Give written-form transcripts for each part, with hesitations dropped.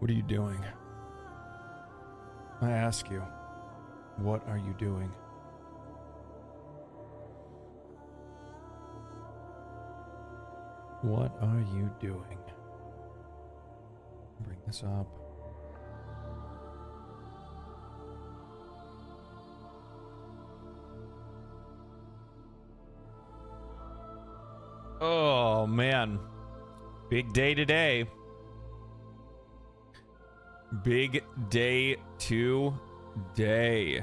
What are you doing? I ask you, what are you doing? What are you doing? Bring this up. Oh man, big day today. Big day today.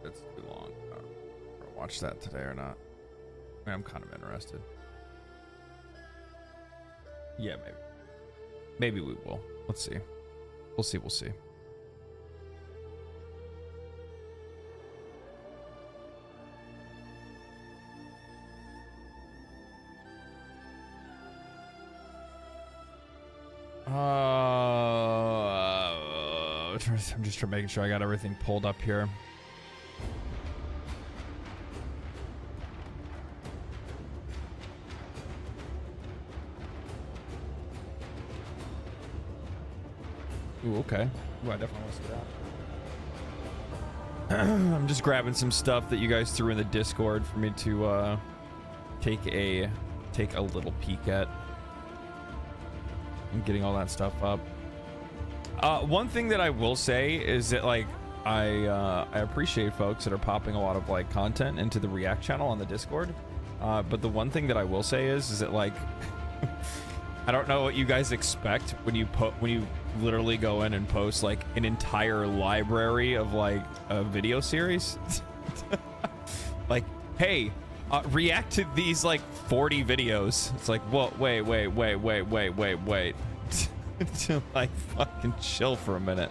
That's too long. I don't know if I'll watch that today or not. I mean, I'm kind of interested. Yeah, maybe. Maybe we will. Let's see. We'll see. We'll see. I'm just making sure I got everything pulled up here. Ooh, okay. Ooh, I definitely want to see that. I'm just grabbing some stuff that you guys threw in the Discord for me to take a little peek at. I'm getting all that stuff up. One thing that I will say is that like I appreciate folks that are popping a lot of like content into the React channel on the Discord. But the one thing that I will say is that like I don't know what you guys expect when you literally go in and post like an entire library of like a video series. Like, hey, react to these like 40 videos. It's like, whoa, wait. To like fucking chill for a minute.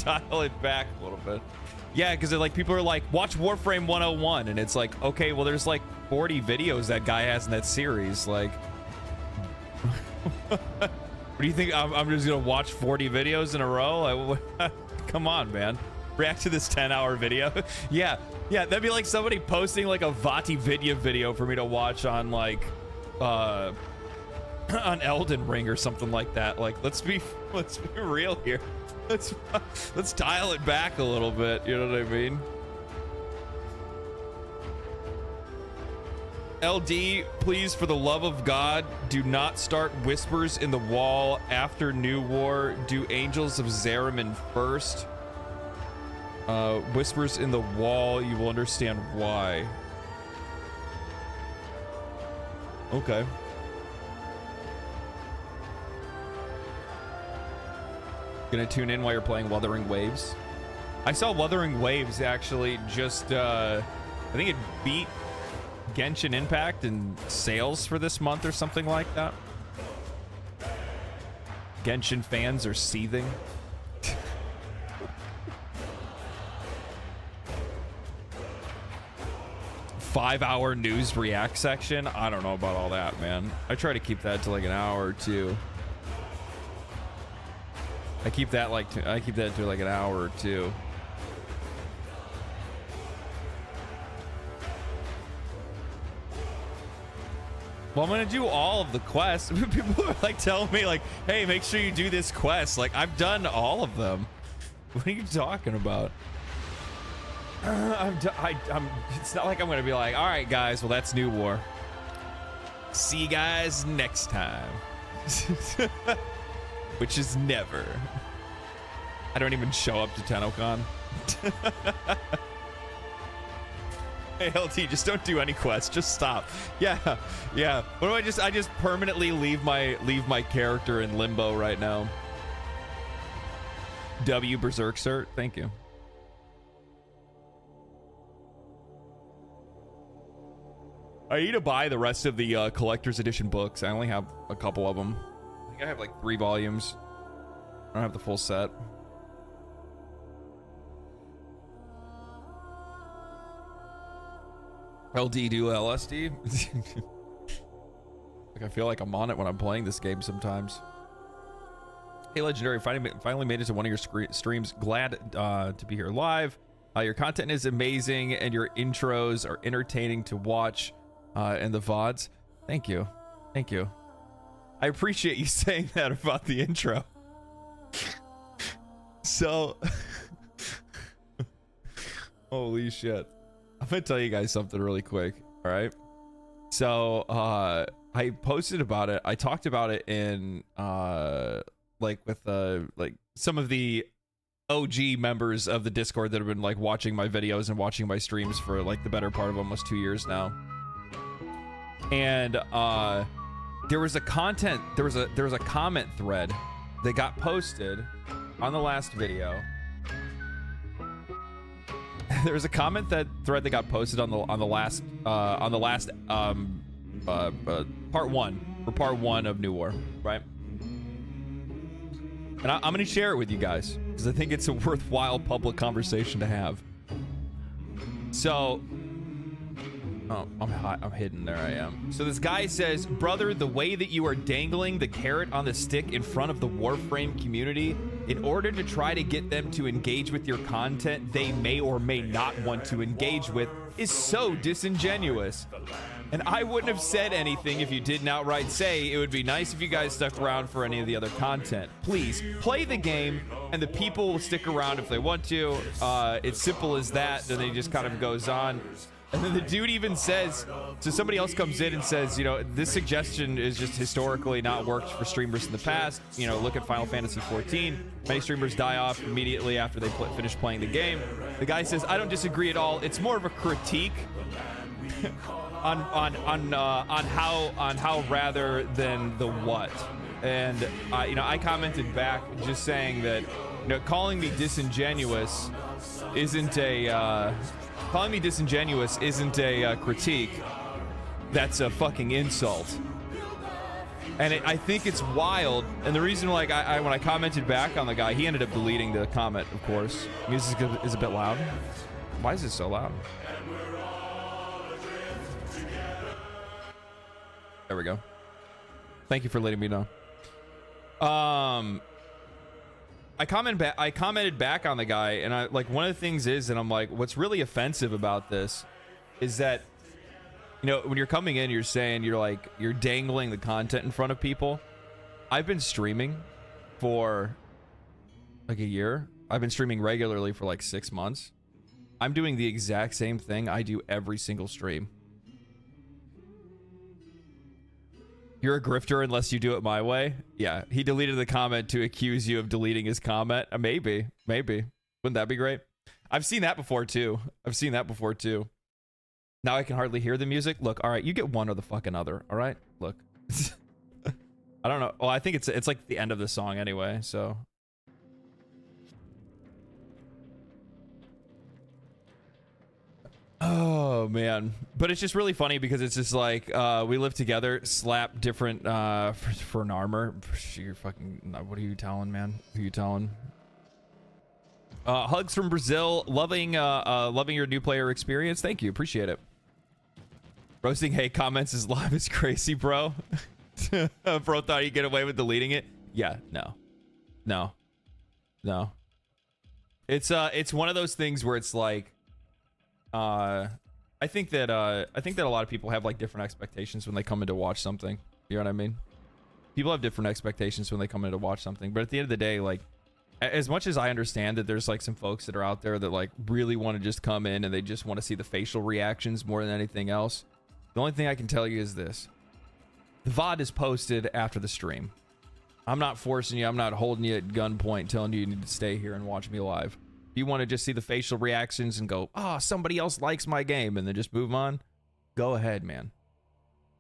Dial it back a little bit. Yeah, because like people are like, watch Warframe 101, and it's like, okay, well there's like 40 videos that guy has in that series. Like, what do you think? I'm just gonna watch 40 videos in a row? Come on, man. React to this 10-hour video. Yeah, that'd be like somebody posting like a Vati Vidya video for me to watch on like on Elden Ring or something like that. Like, let's be real here. Let's dial it back a little bit. You know what I mean? LD, please, for the love of God, do not start Whispers in the Wall after New War. Do Angels of Zariman first. Whispers in the Wall, you will understand why. Okay. Gonna tune in while you're playing Wuthering Waves. I saw Wuthering Waves actually just, I think it beat Genshin Impact in sales for this month or something like that. Genshin fans are seething. Five-hour news react section. I don't know about all that, man. I try to keep that to like an hour or two. I keep that to like an hour or two. Well, I'm gonna do all of the quests. People are like telling me like, hey, make sure you do this quest. Like, I've done all of them. What are you talking about? It's not like I'm gonna be like, all right, guys, well, that's New War. See you guys next time. Which is never. I don't even show up to TennoCon. Hey, LT, just don't do any quests. Just stop. Yeah. What do I just permanently leave my character in limbo right now. W Berserk cert. Thank you. I need to buy the rest of the collector's edition books. I only have a couple of them. I think I have like 3 volumes. I don't have the full set. LD do LSD? Like, I feel like I'm on it when I'm playing this game sometimes. Hey, Legendary, finally made it to one of your streams. Glad to be here live. Your content is amazing, and your intros are entertaining to watch, and the VODs. Thank you. Thank you. I appreciate you saying that about the intro. So, holy shit. I'm going to tell you guys something really quick, all right? So, I posted about it. I talked about it in, like, with, like, some of the OG members of the Discord that have been like watching my videos and watching my streams for like the better part of almost 2 years now. And there was a comment thread that got posted on the last video. There was a comment thread that got posted on the last part one of New War, right? And I'm gonna share it with you guys because I think it's a worthwhile public conversation to have. So, oh, I'm hidden. There I am. So this guy says, brother, the way that you are dangling the carrot on the stick in front of the Warframe community in order to try to get them to engage with your content they may or may not want to engage with is so disingenuous. And I wouldn't have said anything if you didn't outright say it would be nice if you guys stuck around for any of the other content. Please, play the game, and the people will stick around if they want to. It's simple as that. Then it just kind of goes on. And then the dude even says, so somebody else comes in and says, you know, this suggestion is just historically not worked for streamers in the past. You know, look at Final Fantasy XIV. Many streamers die off immediately after they finish playing the game. The guy says, I don't disagree at all. It's more of a critique on how rather than the what. And you know, I commented back just saying that, you know, calling me disingenuous isn't a critique. That's a fucking insult. And I think it's wild. And the reason, like, when I commented back on the guy, he ended up deleting the comment, of course. Music is a bit loud. Why is it so loud? There we go. Thank you for letting me know. I commented back on the guy, and I like, one of the things is, and I'm like, what's really offensive about this is that, you know, when you're coming in, you're saying you're dangling the content in front of people. I've been streaming for like a year. I've been streaming regularly for like 6 months. I'm doing the exact same thing I do every single stream. You're a grifter unless you do it my way. Yeah, he deleted the comment to accuse you of deleting his comment. Maybe. Wouldn't that be great? I've seen that before too. Now I can hardly hear the music. Look, all right, you get one or the fucking other. All right, look. I don't know. Well, I think it's like the end of the song anyway. So. Oh man, but it's just really funny because it's just like we live together, slap different for an armor. You're fucking. What are you telling, man? Who are you telling? Hugs from Brazil. Loving your new player experience. Thank you, appreciate it. Roasting hate comments is live is crazy, bro. Bro thought he'd get away with deleting it. Yeah, no. It's one of those things where it's like. I think that a lot of people have like different expectations when they come in to watch something. You know what I mean? People have different expectations when they come in to watch something. But at the end of the day, like, as much as I understand that there's like some folks that are out there that like really want to just come in and they just want to see the facial reactions more than anything else. The only thing I can tell you is this: the VOD is posted after the stream. I'm not forcing you. I'm not holding you at gunpoint, telling you need to stay here and watch me live. If you want to just see the facial reactions and go, oh, somebody else likes my game, and then just move on, go ahead, man.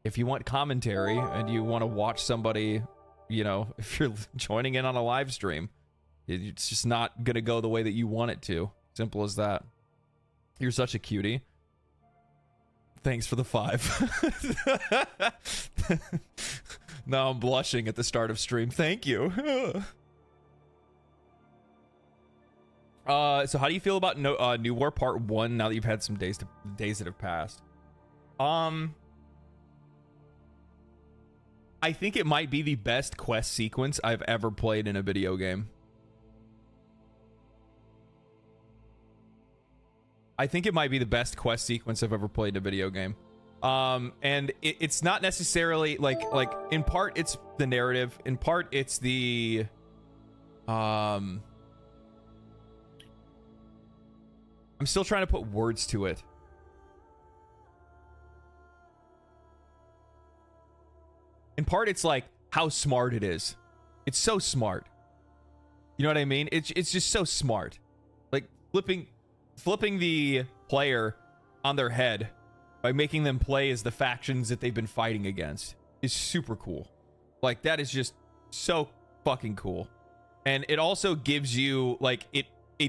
If you want commentary and you want to watch somebody, you know, if you're joining in on a live stream, it's just not going to go the way that you want it to. Simple as that. You're such a cutie. Thanks for the 5. Now I'm blushing at the start of stream. Thank you. So how do you feel about New War Part 1 now that you've had some days that have passed? I think it might be the best quest sequence I've ever played in a video game. I think it might be the best quest sequence I've ever played in a video game. And it's not necessarily like in part it's the narrative, in part it's the I'm still trying to put words to it. In part it's like how smart it is. It's so smart. You know what I mean? It's just so smart. Like flipping the player on their head by making them play as the factions that they've been fighting against is super cool. Like, that is just so fucking cool. And it also gives you, like, it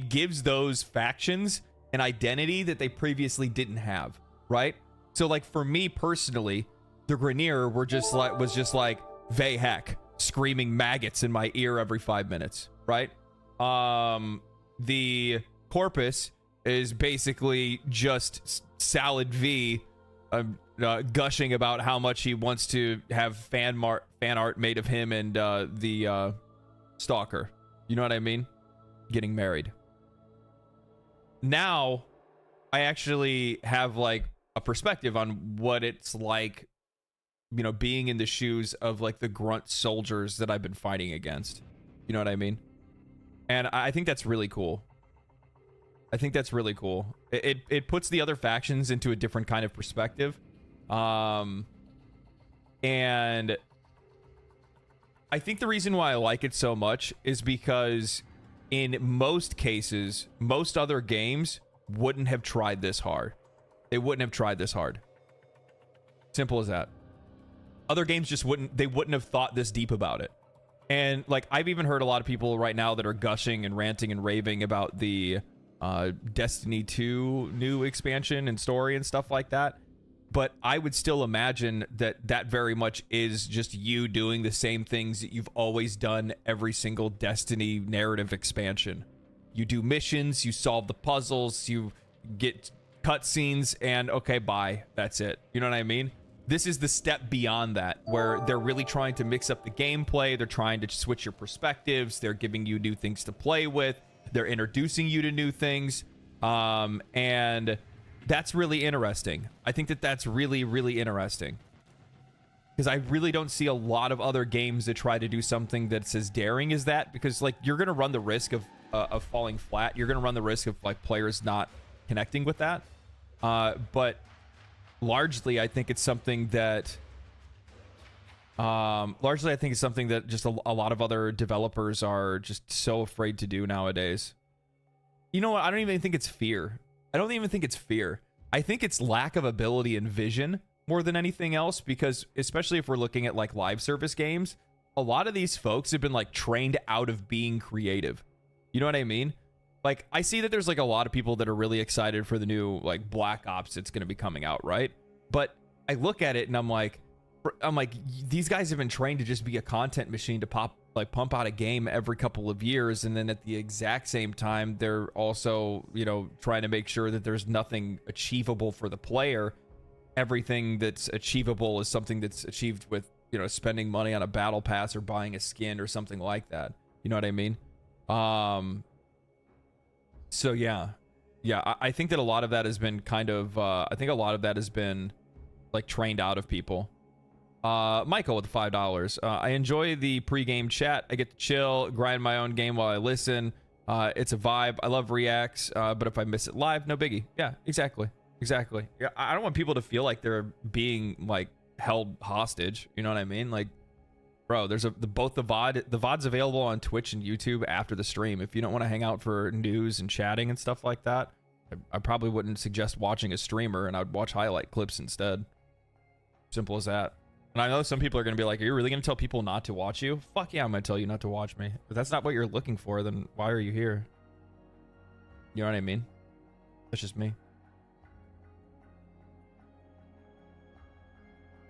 gives those factions an identity that they previously didn't have, right? So, like, for me personally, the Grenier was just like Veilbreaker screaming maggots in my ear every 5 minutes, right? The Corpus is basically just Salad V gushing about how much he wants to have fan art made of him and the Stalker. You know what I mean? Getting married. Now, I actually have like a perspective on what it's like, you know, being in the shoes of like the grunt soldiers that I've been fighting against. You know what I mean? And I think that's really cool. I think that's really cool. It puts the other factions into a different kind of perspective. And I think the reason why I like it so much is because in most cases, most other games wouldn't have tried this hard. They wouldn't have tried this hard. Simple as that. Other games just wouldn't have thought this deep about it. And like, I've even heard a lot of people right now that are gushing and ranting and raving about the Destiny 2 new expansion and story and stuff like that. But I would still imagine that that very much is just you doing the same things that you've always done every single Destiny narrative expansion. You do missions, you solve the puzzles, you get cutscenes, and okay, bye. That's it. You know what I mean? This is the step beyond that, where they're really trying to mix up the gameplay. They're trying to switch your perspectives. They're giving you new things to play with. They're introducing you to new things. And that's really interesting. I think that that's really, really interesting. Because I really don't see a lot of other games that try to do something that's as daring as that. Because, like, you're going to run the risk of falling flat. You're going to run the risk of, like, players not connecting with that. But largely, I think it's something that... just a lot of other developers are just so afraid to do nowadays. You know what? I don't even think it's fear. I don't even think it's fear. I think it's lack of ability and vision more than anything else, because especially if we're looking at like live service games, a lot of these folks have been like trained out of being creative. You know what I mean? Like, I see that there's like a lot of people that are really excited for the new like Black Ops that's going to be coming out, right? But I look at it and I'm like, these guys have been trained to just be a content machine to pump out a game every couple of years, and then at the exact same time they're also, you know, trying to make sure that there's nothing achievable for the player. Everything that's achievable is something that's achieved with, you know, spending money on a battle pass or buying a skin or something like that. You know what I mean? So yeah, I think that a lot of that has been kind of like trained out of people. Michael with the $5. I enjoy the pre-game chat. I get to chill, grind my own game while I listen. It's a vibe. I love reacts, but if I miss it live, no biggie. Yeah, exactly. Yeah, I don't want people to feel like they're being like held hostage. You know what I mean? Like, bro, there's both the VOD. The VOD's available on Twitch and YouTube after the stream. If you don't want to hang out for news and chatting and stuff like that, I probably wouldn't suggest watching a streamer, and I'd watch highlight clips instead. Simple as that. And I know some people are going to be like, are you really going to tell people not to watch you? Fuck yeah, I'm going to tell you not to watch me. If that's not what you're looking for, then why are you here? You know what I mean? That's just me.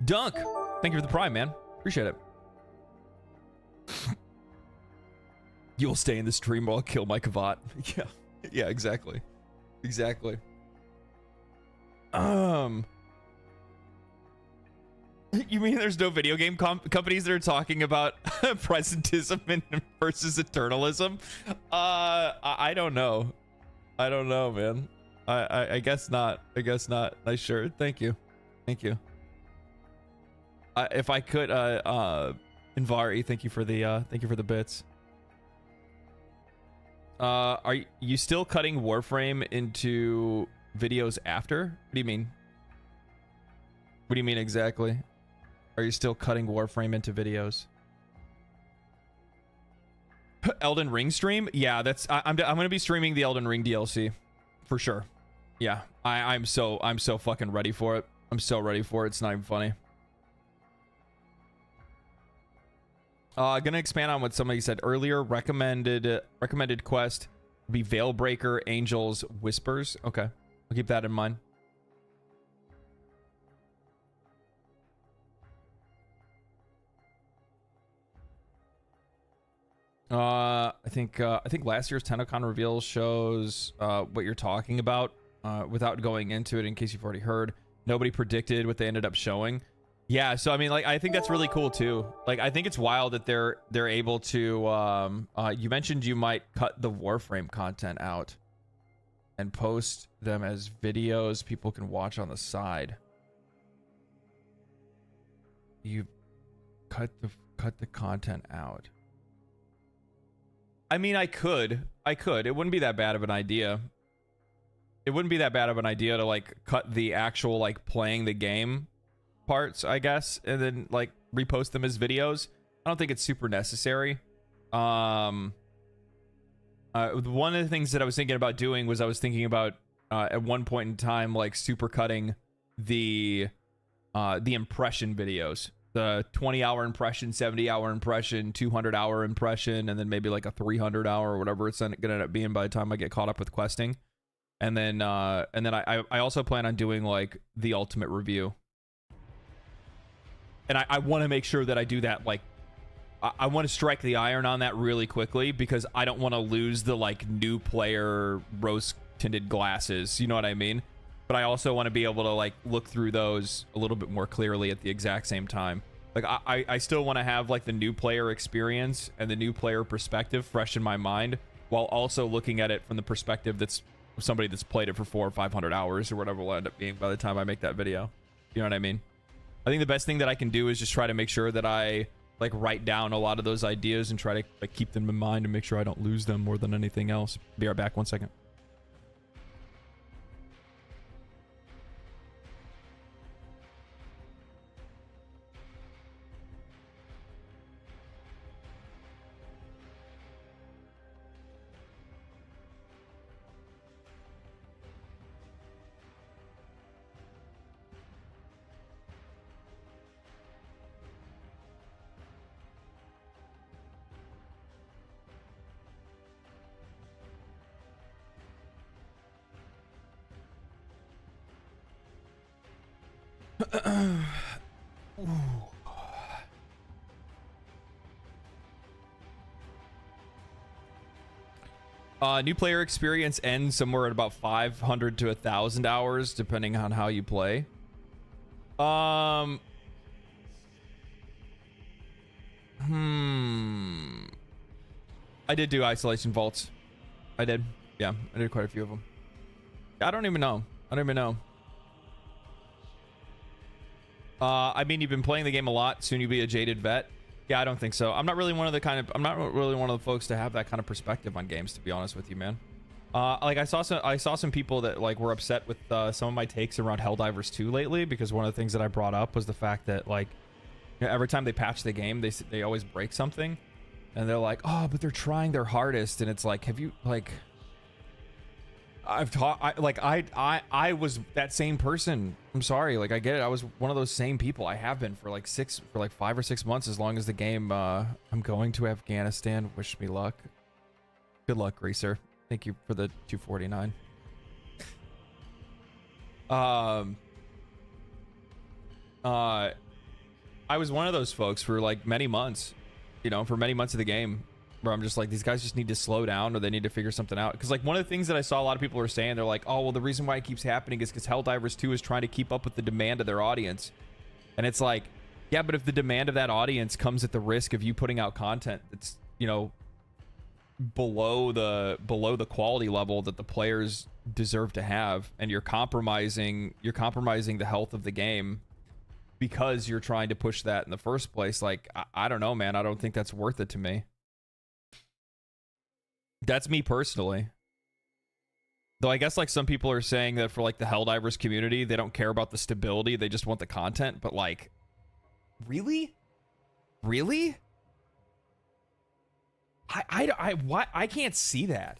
Dunk! Thank you for the prime, man. Appreciate it. You'll stay in the stream while I'll kill my Kavat. Yeah, exactly. You mean there's no video game companies that are talking about presentism versus eternalism? I don't know. I don't know, man. I guess not. I guess not. Nice shirt. Thank you. Thank you. If I could, Invari, thank you for the bits. Are you still cutting Warframe into videos after? What do you mean? What do you mean exactly? Are you still cutting Warframe into videos? Elden Ring stream? Yeah, that's I'm gonna be streaming the Elden Ring DLC for sure. Yeah, I'm so fucking ready for it. I'm so ready for it. It's not even funny. Gonna expand on what somebody said earlier. Recommended quest would be Veilbreaker, Angels, Whispers. Okay, I'll keep that in mind. I think last year's TennoCon reveal shows what you're talking about without going into it in case you've already heard. Nobody predicted what they ended up showing. Yeah, so I mean, like, I think that's really cool too. Like, I think it's wild that they're able to you mentioned you might cut the Warframe content out and post them as videos people can watch on the side. You cut the content out. I mean, I could. It wouldn't be that bad of an idea. It wouldn't be that bad of an idea to like cut the actual like playing the game parts, I guess, and then like repost them as videos. I don't think it's super necessary. One of the things that I was thinking about doing was I was thinking about at one point in time like super cutting the impression videos. The 20-hour impression, 70-hour impression, 200-hour impression, and then maybe like a 300-hour or whatever it's gonna end up being by the time I get caught up with questing. And then I also plan on doing like the ultimate review. And I want to make sure that I do that. Like, I want to strike the iron on that really quickly because I don't want to lose the like new player rose tinted glasses. You know what I mean? But I also want to be able to like look through those a little bit more clearly at the exact same time. Like I still want to have like the new player experience and the new player perspective fresh in my mind, while also looking at it from the perspective that's somebody that's played it for 400 or 500 hours or whatever will end up being by the time I make that video. You know what I mean? I think the best thing that I can do is just try to make sure that I like write down a lot of those ideas and try to like keep them in mind and make sure I don't lose them more than anything else. Be right back, 1 second. New player experience ends somewhere at about 500 to 1,000 hours, depending on how you play. I did do isolation vaults. I did. Yeah, I did quite a few of them. I don't even know. I mean, you've been playing the game a lot. Soon you'll be a jaded vet. Yeah, I don't think so. I'm not really one of the folks to have that kind of perspective on games, to be honest with you, man. Like I saw some people that like were upset with some of my takes around Helldivers 2 lately, because one of the things that I brought up was the fact that like, you know, every time they patch the game, they always break something, and they're like, oh, but they're trying their hardest, and it's like, have you like? I was that same person. I'm sorry, like I get it. I was one of those same people. I have been for like 5 or 6 months, as long as the game. I'm going to Afghanistan. Wish me luck. Good luck, Greaser. Thank you for the 249. I was one of those folks for like many months, you know, for many months of the game, where I'm just like, these guys just need to slow down, or they need to figure something out. Because like one of the things that I saw a lot of people were saying, they're like, oh, well, the reason why it keeps happening is because Helldivers 2 is trying to keep up with the demand of their audience. And it's like, Yeah, but if the demand of that audience comes at the risk of you putting out content that's, you know, below the quality level that the players deserve to have, and you're compromising the health of the game because you're trying to push that in the first place, like, I don't know, man. I don't think that's worth it to me. That's me personally. Though I guess like some people are saying that for like the Helldivers community, they don't care about the stability, they just want the content. But like, really? I can't see that.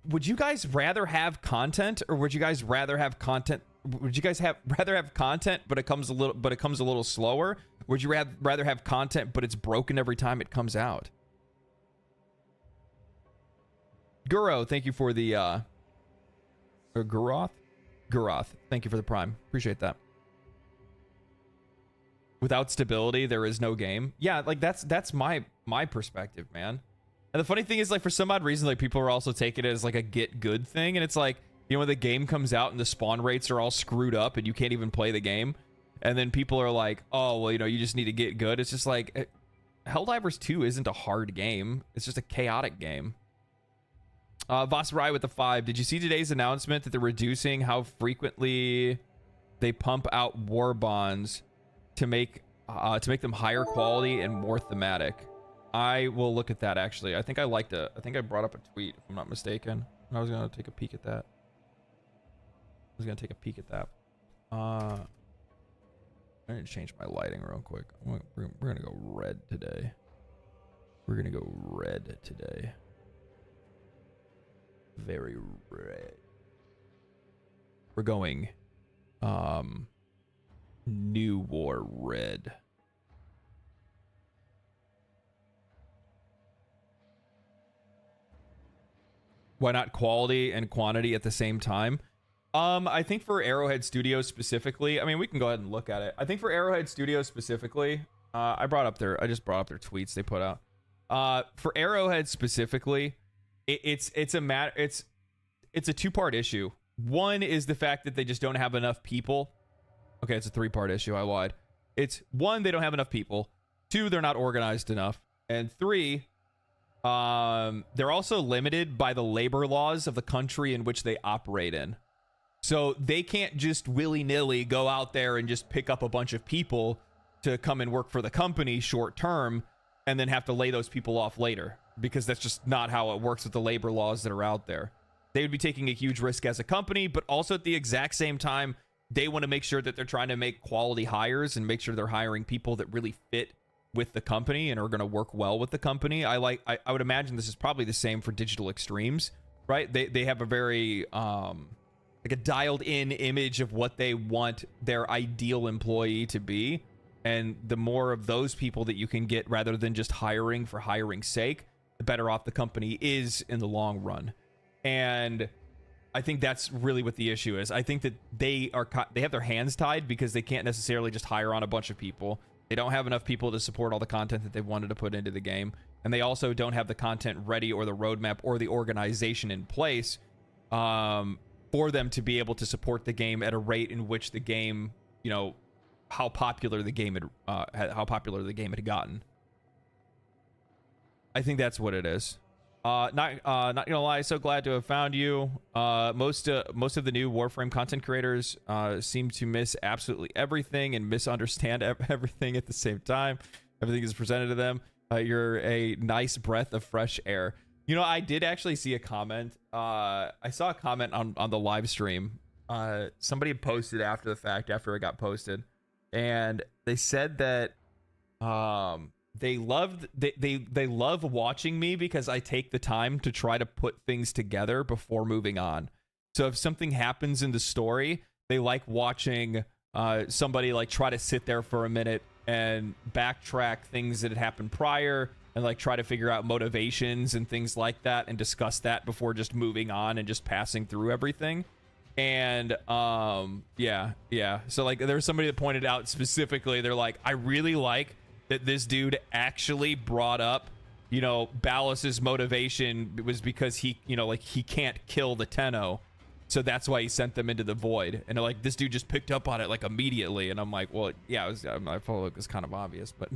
Would you guys rather have content, or would you guys rather have content? Would you guys rather have content, but it comes a little slower? Would you rather have content, but it's broken every time it comes out? Guro, thank you for the or Guroth, thank you for the prime. Appreciate that. Without stability, there is no game. Yeah, like that's my perspective, man. And the funny thing is, like, for some odd reason, like, people are also taking it as like a get good thing, and it's like, you know, when the game comes out and the spawn rates are all screwed up and you can't even play the game, and then people are like, oh, well, you know, you just need to get good. It's just like, Helldivers 2 isn't a hard game. It's just a chaotic game. Vosrai with the 5. Did you see today's announcement that they're reducing how frequently they pump out war bonds to make them higher quality and more thematic? I will look at that, actually. I think I brought up a tweet, if I'm not mistaken. I was gonna take a peek at that. I need to change my lighting real quick. We're gonna go red today. Very red. We're going New War red. Why not quality and quantity at the same time? I think for Arrowhead Studios specifically, I mean, we can go ahead and look at it. I think for Arrowhead Studios specifically, I just brought up their tweets they put out. For Arrowhead specifically, it's a two-part issue. One is the fact that they just don't have enough people. Okay, it's a three-part issue. I lied. It's one, they don't have enough people. Two, they're not organized enough. And three, they're also limited by the labor laws of the country in which they operate in. So they can't just willy-nilly go out there and just pick up a bunch of people to come and work for the company short term and then have to lay those people off later, because that's just not how it works with the labor laws that are out there. They would be taking a huge risk as a company, but also at the exact same time, they want to make sure that they're trying to make quality hires and make sure they're hiring people that really fit with the company and are going to work well with the company. I would imagine this is probably the same for Digital Extremes, right? They have a very like a dialed in image of what they want their ideal employee to be, and the more of those people that you can get rather than just hiring for hiring's sake, the better off the company is in the long run. And I think that's really what the issue is. I think that they have their hands tied because they can't necessarily just hire on a bunch of people. They don't have enough people to support all the content that they wanted to put into the game. And they also don't have the content ready or the roadmap or the organization in place for them to be able to support the game at a rate in which the game, you know, how popular the game had gotten. I think that's what it is. Not gonna lie, so glad to have found you. Most of the new Warframe content creators seem to miss absolutely everything and misunderstand everything at the same time. Everything is presented to them. You're a nice breath of fresh air. You know, I did actually see a comment. I saw a comment on the live stream. Somebody had posted after the fact, after it got posted, and they said that they love watching me because I take the time to try to put things together before moving on. So if something happens in the story, they like watching somebody like try to sit there for a minute and backtrack things that had happened prior and like try to figure out motivations and things like that and discuss that before just moving on and just passing through everything. And yeah. So like there was somebody that pointed out specifically, they're like, I really like that this dude actually brought up, you know, Ballas's motivation was because he, you know, like he can't kill the Tenno. So that's why he sent them into the void. And like, this dude just picked up on it like immediately. And I'm like, well, yeah, I felt like it was kind of obvious, but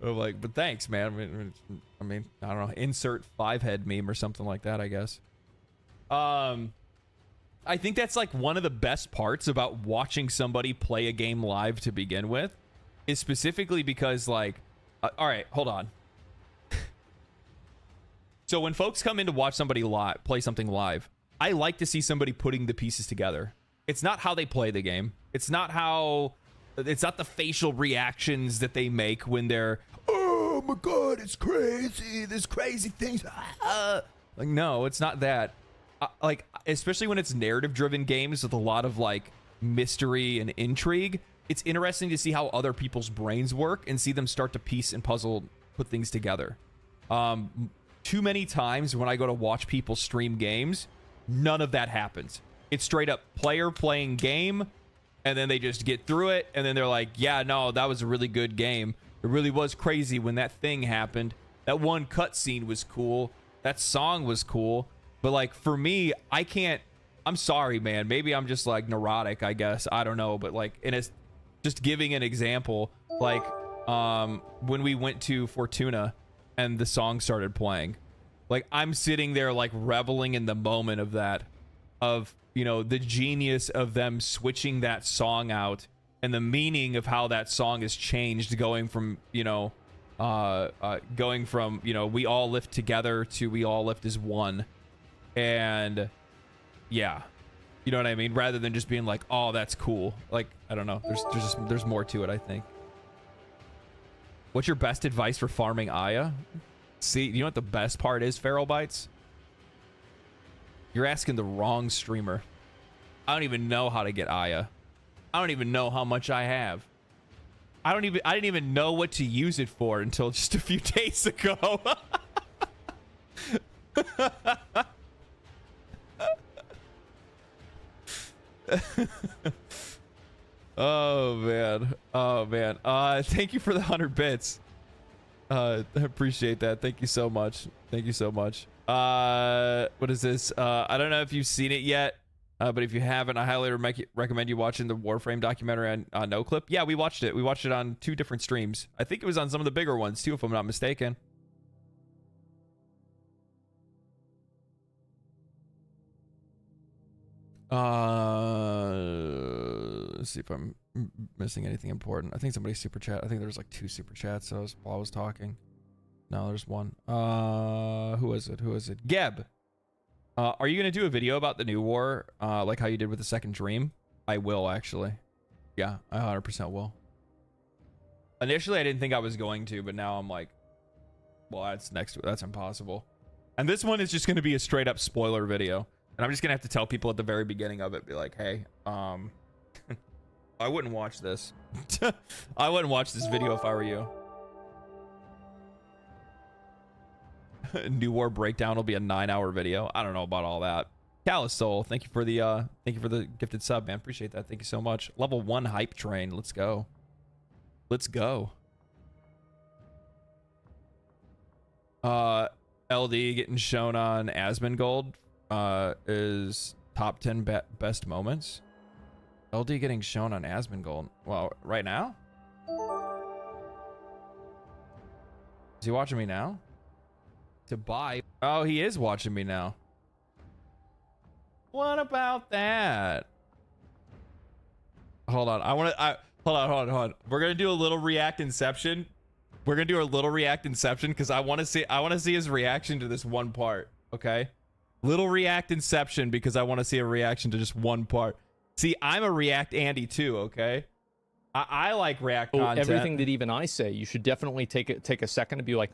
I'm like, but thanks, man. I mean, I don't know, insert 5-head meme or something like that, I guess. I think that's like one of the best parts about watching somebody play a game live to begin with, is specifically because like, all right, hold on. So when folks come in to watch somebody play something live, I like to see somebody putting the pieces together. It's not how they play the game. It's not the facial reactions that they make when they're, oh my God, it's crazy. There's crazy things. Like, no, it's not that. Like, especially when it's narrative driven games with a lot of like mystery and intrigue, it's interesting to see how other people's brains work and see them start to piece and puzzle, put things together. Too many times when I go to watch people stream games, none of that happens. It's straight up player playing game, and then they just get through it, and then they're like, yeah, no, that was a really good game. It really was crazy when that thing happened. That one cutscene was cool. That song was cool. But like, for me, I can't, I'm sorry, man. Maybe I'm just like neurotic, I guess. I don't know. But like, just giving an example, like when we went to Fortuna and the song started playing, like, I'm sitting there like reveling in the moment of that, of, you know, the genius of them switching that song out and the meaning of how that song has changed, going from, you know, we all lift together to we all lift as one. And yeah, you know what I mean? Rather than just being like, oh, that's cool. Like, I don't know. There's more to it, I think. What's your best advice for farming Aya? See, you know what the best part is, Feral Bites? You're asking the wrong streamer. I don't even know how to get Aya. I don't even know how much I have. I didn't even know what to use it for until just a few days ago. Oh man. Thank you for the 100 bits. I appreciate that. Thank you so much. What is this? I don't know if you've seen it yet, but if you haven't, I highly recommend you watching the Warframe documentary on NoClip. Yeah, we watched it. We watched it on 2 different streams. I think it was on some of the bigger ones too, if I'm not mistaken. Let's see if I'm missing anything important. I think somebody super chat. I think there's like 2 super chats while I was talking. No, there's one. Who is it? Geb. Are you gonna do a video about the new war, like how you did with the second dream? I will, actually. Yeah, I 100% will. Initially, I didn't think I was going to, but now I'm like, well, that's impossible. And this one is just gonna be a straight up spoiler video. And I'm just gonna have to tell people at the very beginning of it, be like, hey, I wouldn't watch this. I wouldn't watch this video if I were you. New War breakdown will be a 9-hour video. I don't know about all that. Callous Soul, thank you for the gifted sub, man. Appreciate that. Thank you so much. Level 1 hype train. Let's go. Let's go. LD getting shown on Asmongold is top 10 best moments. LD getting shown on Asmongold. Well, right now? Is he watching me now? To buy. Oh, he is watching me now. What about that? Hold on. Hold on. We're gonna do a little react inception. Because I want to see his reaction to this one part. Okay. Little react inception, because I want to see a reaction to just one part. See, I'm a react Andy too. Okay. I like react content. Everything that even I say, you should definitely take a second to be like,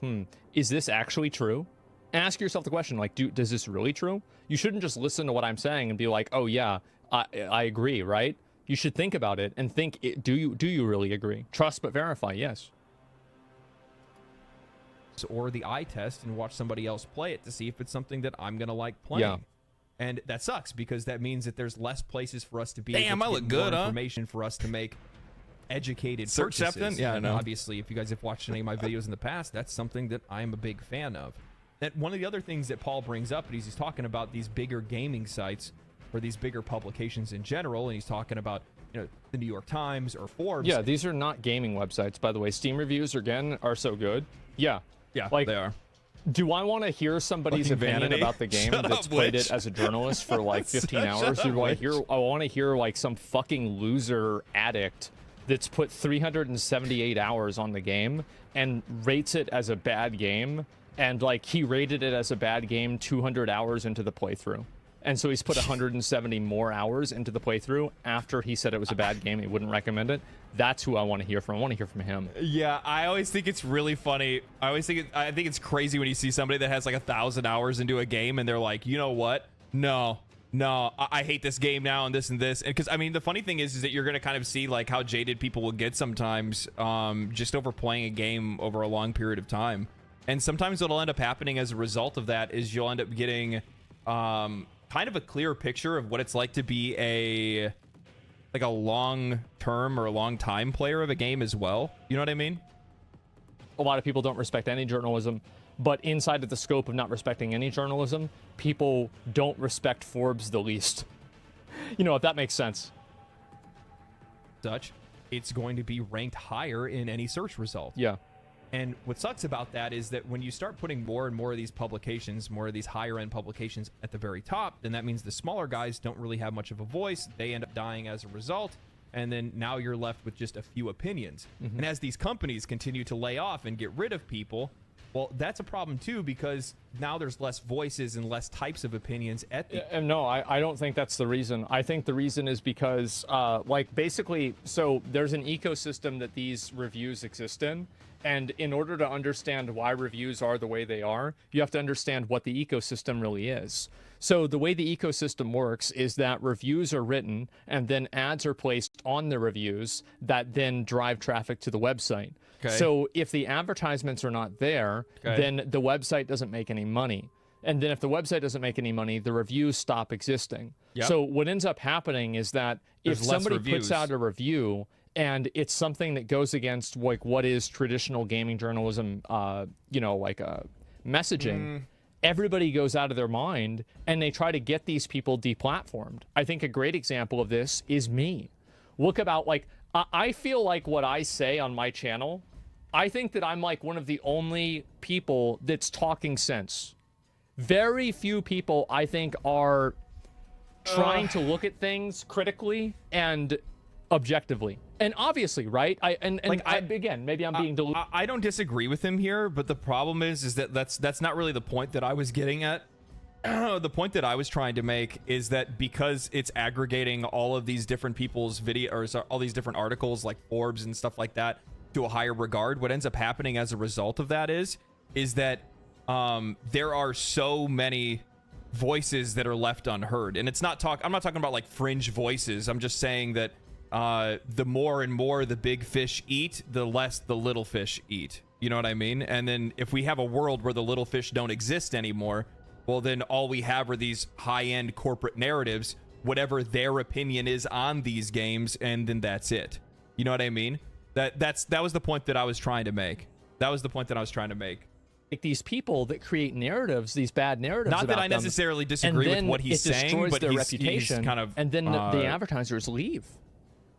is this actually true? And ask yourself the question, like, does this really true? You shouldn't just listen to what I'm saying and be like, oh yeah, I agree, right? You should think about it and think, do you really agree? Trust but verify, yes. Or the eye test and watch somebody else play it to see if it's something that I'm gonna like playing. Yeah. And that sucks, because that means that there's less places for us to be. Damn, I look good, huh? Information for us to make educated search purchases. Yeah, I know. Obviously, if you guys have watched any of my videos in the past, that's something that I'm a big fan of. that one of the other things that Paul brings up is he's talking about these bigger gaming sites or these bigger publications in general, and he's talking about, you know, the New York Times or Forbes. Yeah, these are not gaming websites, by the way. Steam reviews, again, are so good. Yeah. Yeah, like, they are. Do I want to hear somebody's Fucking opinion vanity. about the game Shut that's up, played Witch. it as a journalist for like 15 hours? Shut up, I want to hear like some fucking loser addict that's put 378 hours on the game and rates it as a bad game, and like he rated it as a bad game 200 hours into the playthrough. And so he's put 170 more hours into the playthrough after he said it was a bad game. He wouldn't recommend it. That's who I want to hear from. I want to hear from him. Yeah, I always think it's really funny. I think it's crazy when you see somebody that has like 1,000 hours into a game and they're like, you know what? No, I hate this game now and this and this. Because I mean, the funny thing is that you're gonna kind of see like how jaded people will get sometimes, just over playing a game over a long period of time. And sometimes what'll end up happening as a result of that is you'll end up getting kind of a clear picture of what it's like to be a long-term or a long-time player of a game as well. You know what I mean? A lot of people don't respect any journalism, but inside of the scope of not respecting any journalism, people don't respect Forbes the least. You know, if that makes sense. Such, it's going to be ranked higher in any search result. Yeah. And what sucks about that is that when you start putting more and more of these publications, more of these higher end publications at the very top, then that means the smaller guys don't really have much of a voice. They end up dying as a result. And then now you're left with just a few opinions. Mm-hmm. And as these companies continue to lay off and get rid of people, well, that's a problem too, because now there's less voices and less types of opinions at the... And no, I don't think that's the reason. I think the reason is because, like, basically, so there's an ecosystem that these reviews exist in. And in order to understand why reviews are the way they are, you have to understand what the ecosystem really is. So the way the ecosystem works is that reviews are written and then ads are placed on the reviews that then drive traffic to the website. Okay. So if the advertisements are not there, then the website doesn't make any money. And then if the website doesn't make any money, the reviews stop existing. Yep. So what ends up happening is that There's if less somebody reviews. puts out a review and it's something that goes against like what is traditional gaming journalism, you know, like messaging, everybody goes out of their mind and they try to get these people deplatformed. I think a great example of this is me. Look about like, I feel like what I say on my channel, I think that I'm like one of the only people that's talking sense. Very few people, I think, are trying to look at things critically and objectively. And obviously, right? Again, maybe I'm being deluded. I don't disagree with him here, but the problem is that that's not really the point that I was getting at. The point that I was trying to make is that because it's aggregating all of these different people's all these different articles like Forbes and stuff like that to a higher regard, what ends up happening as a result of that is that there are so many voices that are left unheard. And I'm not talking about like fringe voices. I'm just saying that the more and more the big fish eat, the less the little fish eat. You know what I mean? And then if we have a world where the little fish don't exist anymore, well, then all we have are these high-end corporate narratives, whatever their opinion is on these games, and then that's it. You know what I mean? That was the point that I was trying to make. Like these people that create narratives, these bad narratives. Not that about I them, necessarily disagree with what he's it saying, destroys but their he's reputation, kind of, and then the advertisers leave.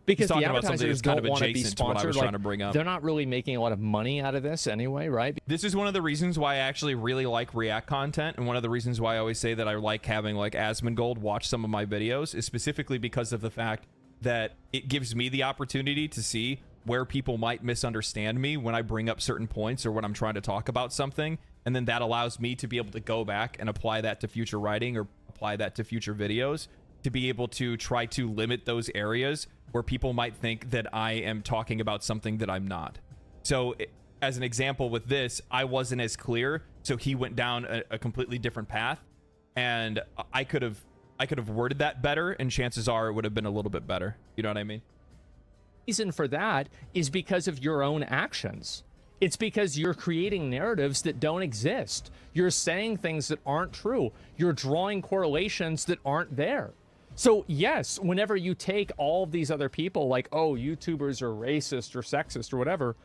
Because the talking about something advertisers that's kind don't of want to be adjacent to what I sponsored. was Like, trying to bring up. They're not really making a lot of money out of this anyway, right? This is one of the reasons why I actually really like React content, and one of the reasons why I always say that I like having like Asmongold watch some of my videos is specifically because of the fact that it gives me the opportunity to see where people might misunderstand me when I bring up certain points or when I'm trying to talk about something, and then that allows me to be able to go back and apply that to future writing or apply that to future videos, to be able to try to limit those areas where people might think that I am talking about something that I'm not. So as an example with this, I wasn't as clear, so he went down a completely different path, and I could have worded that better, and chances are it would have been a little bit better. You know what I mean? Reason for that is because of your own actions. It's because you're creating narratives that don't exist. You're saying things that aren't true. You're drawing correlations that aren't there. So yes, whenever you take all of these other people like, oh, YouTubers are racist or sexist or whatever,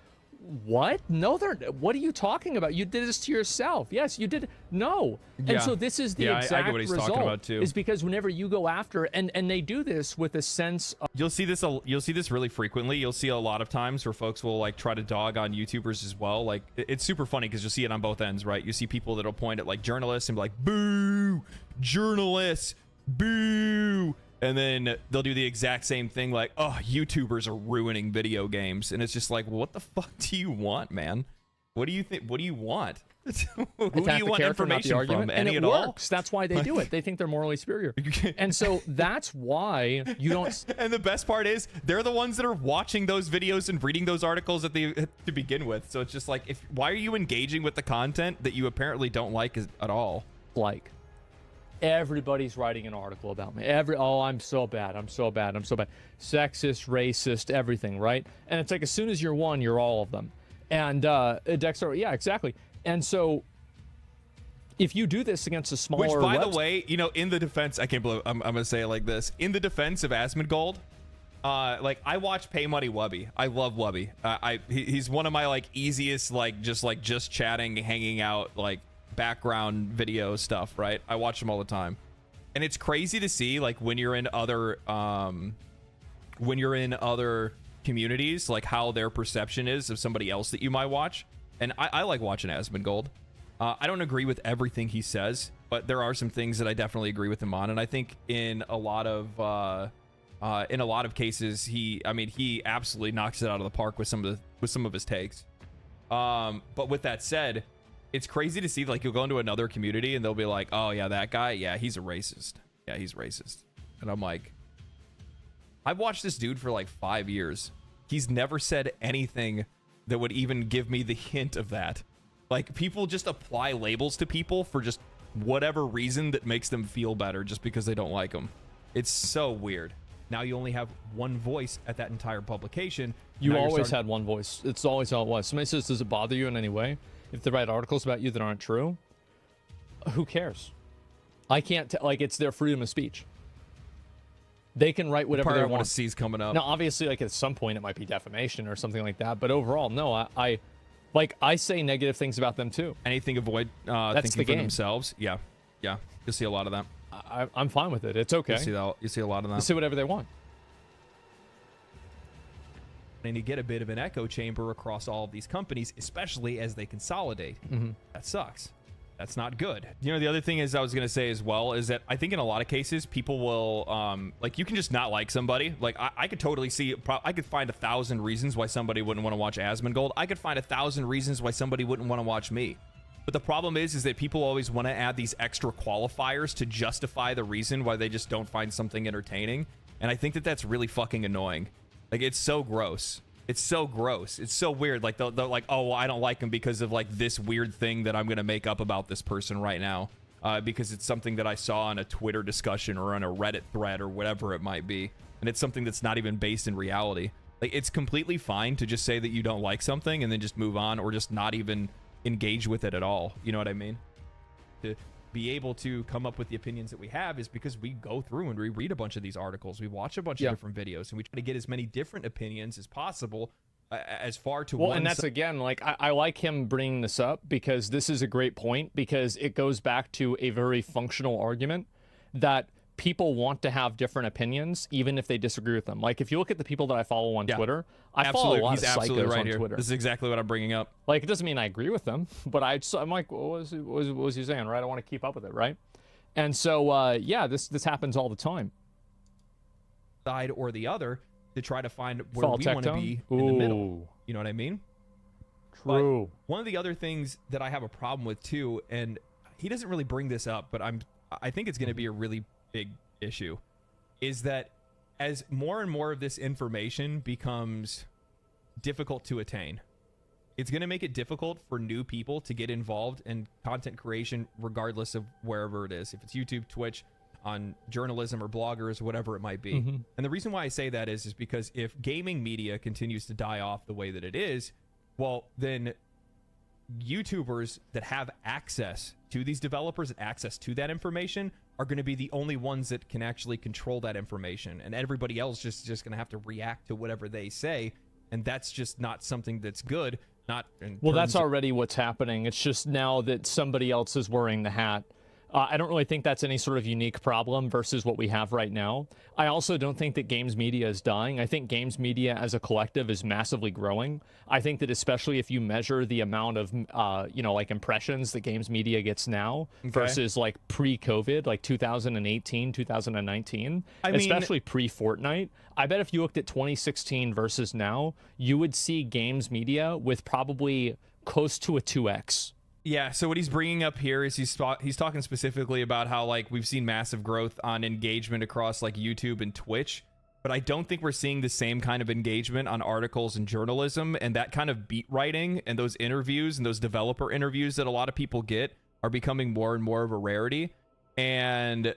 what? No, what are you talking about? You did this to yourself. Yes, you did. No. Yeah. And so this is the exact I get what he's result, talking about too. is because whenever you go after, and they do this with a sense of, You'll see this really frequently. You'll see a lot of times where folks will like try to dog on YouTubers as well. Like it's super funny because you'll see it on both ends, right? You see people that'll point at like journalists and be like, boo, journalists, boo. And then they'll do the exact same thing, like, oh, YouTubers are ruining video games. And it's just like, what the fuck do you want, man? What do you think? What do you want? Who do you want information from? Any at all? That's why they do it. They think they're morally superior. And so that's why you don't. And the best part is they're the ones that are watching those videos and reading those articles to begin with. So it's just like, why are you engaging with the content that you apparently don't like at all? Like, everybody's writing an article about me. I'm so bad. I'm so bad. I'm so bad. Sexist, racist, everything, right? And it's like, as soon as you're one, you're all of them. And Dexter, yeah, exactly. And so if you do this against a smaller, which, by the way, you know, in the defense, I can't believe I'm gonna say it like this. In the defense of Asmongold, like, I watch Pay Money Wubby. I love Wubby. He's one of my like easiest, like just chatting, hanging out, like background video stuff, right? I watch them all the time. And it's crazy to see, like, when you're in other communities, like how their perception is of somebody else that you might watch. And I like watching Asmongold. I don't agree with everything he says, but there are some things that I definitely agree with him on. And I think in a lot of cases, he absolutely knocks it out of the park with some of his takes. But with that said, it's crazy to see, like, you'll go into another community and they'll be like, oh yeah, that guy, yeah, he's a racist. Yeah, he's racist. And I'm like, I've watched this dude for like 5 years. He's never said anything that would even give me the hint of that. Like, people just apply labels to people for just whatever reason that makes them feel better just because they don't like them. It's so weird. Now you only have one voice at that entire publication. You always had one voice. It's always how it was. Somebody says, does it bother you in any way if they write articles about you that aren't true? Who cares? I can't like, it's their freedom of speech. They can write whatever they want to see is coming up. Now, obviously, like, at some point it might be defamation or something like that, but overall, no. I say negative things about them too. Anything avoid thinking for themselves. Yeah, you'll see a lot of that. I'm fine with it. It's okay. You see a lot of that. They say whatever they want. And you get a bit of an echo chamber across all of these companies, especially as they consolidate. That sucks. That's not good. You know, the other thing is I was going to say as well is that I think in a lot of cases, people will, like, you can just not like somebody. Like, I could totally see, I could find 1,000 reasons why somebody wouldn't want to watch Asmongold. I could find 1,000 reasons why somebody wouldn't want to watch me. But the problem is that people always want to add these extra qualifiers to justify the reason why they just don't find something entertaining. And I think that that's really fucking annoying. Like, it's so gross. It's so gross. It's so weird. Like, they're like, oh, well, I don't like him because of, like, this weird thing that I'm going to make up about this person right now. Because it's something that I saw on a Twitter discussion or on a Reddit thread or whatever it might be. And it's something that's not even based in reality. Like, it's completely fine to just say that you don't like something and then just move on or just not even engage with it at all. You know what I mean? To be able to come up with the opinions that we have is because we go through and we read a bunch of these articles, we watch a bunch of different videos, and we try to get as many different opinions as possible, as far to well, and that's again, like, I like him bringing this up because this is a great point, because it goes back to a very functional argument that people want to have different opinions even if they disagree with them. Like, if you look at the people that I follow on Twitter, I follow a lot of psychos on Twitter. This is exactly what I'm bringing up. Like, it doesn't mean I agree with them, but I'm like, what was he saying, right? I want to keep up with it, right? And so, yeah, this happens all the time. Side or the other to try to find where we want to be in the middle. You know what I mean? True. But one of the other things that I have a problem with too, and he doesn't really bring this up, but I think it's going to be a really big issue, is that as more and more of this information becomes difficult to attain, it's going to make it difficult for new people to get involved in content creation regardless of wherever it is, if it's YouTube, Twitch, on journalism or bloggers, whatever it might be. And the reason why I say that is because if gaming media continues to die off the way that it is, well, then YouTubers that have access to these developers and access to that information are going to be the only ones that can actually control that information, and everybody else just going to have to react to whatever they say, and that's just not something that's good Not in Well, terms that's of- already what's happening. It's just now that somebody else is wearing the hat. I don't really think that's any sort of unique problem versus what we have right now. I also don't think that games media is dying. I think games media as a collective is massively growing. I think that especially if you measure the amount of, like impressions that games media gets now versus like pre-COVID, like 2018, 2019, especially pre-Fortnite. I bet if you looked at 2016 versus now, you would see games media with probably close to a 2x. Yeah, so what he's bringing up here is he's talking specifically about how like we've seen massive growth on engagement across like YouTube and Twitch, but I don't think we're seeing the same kind of engagement on articles and journalism, and that kind of beat writing and those interviews and those developer interviews that a lot of people get are becoming more and more of a rarity. And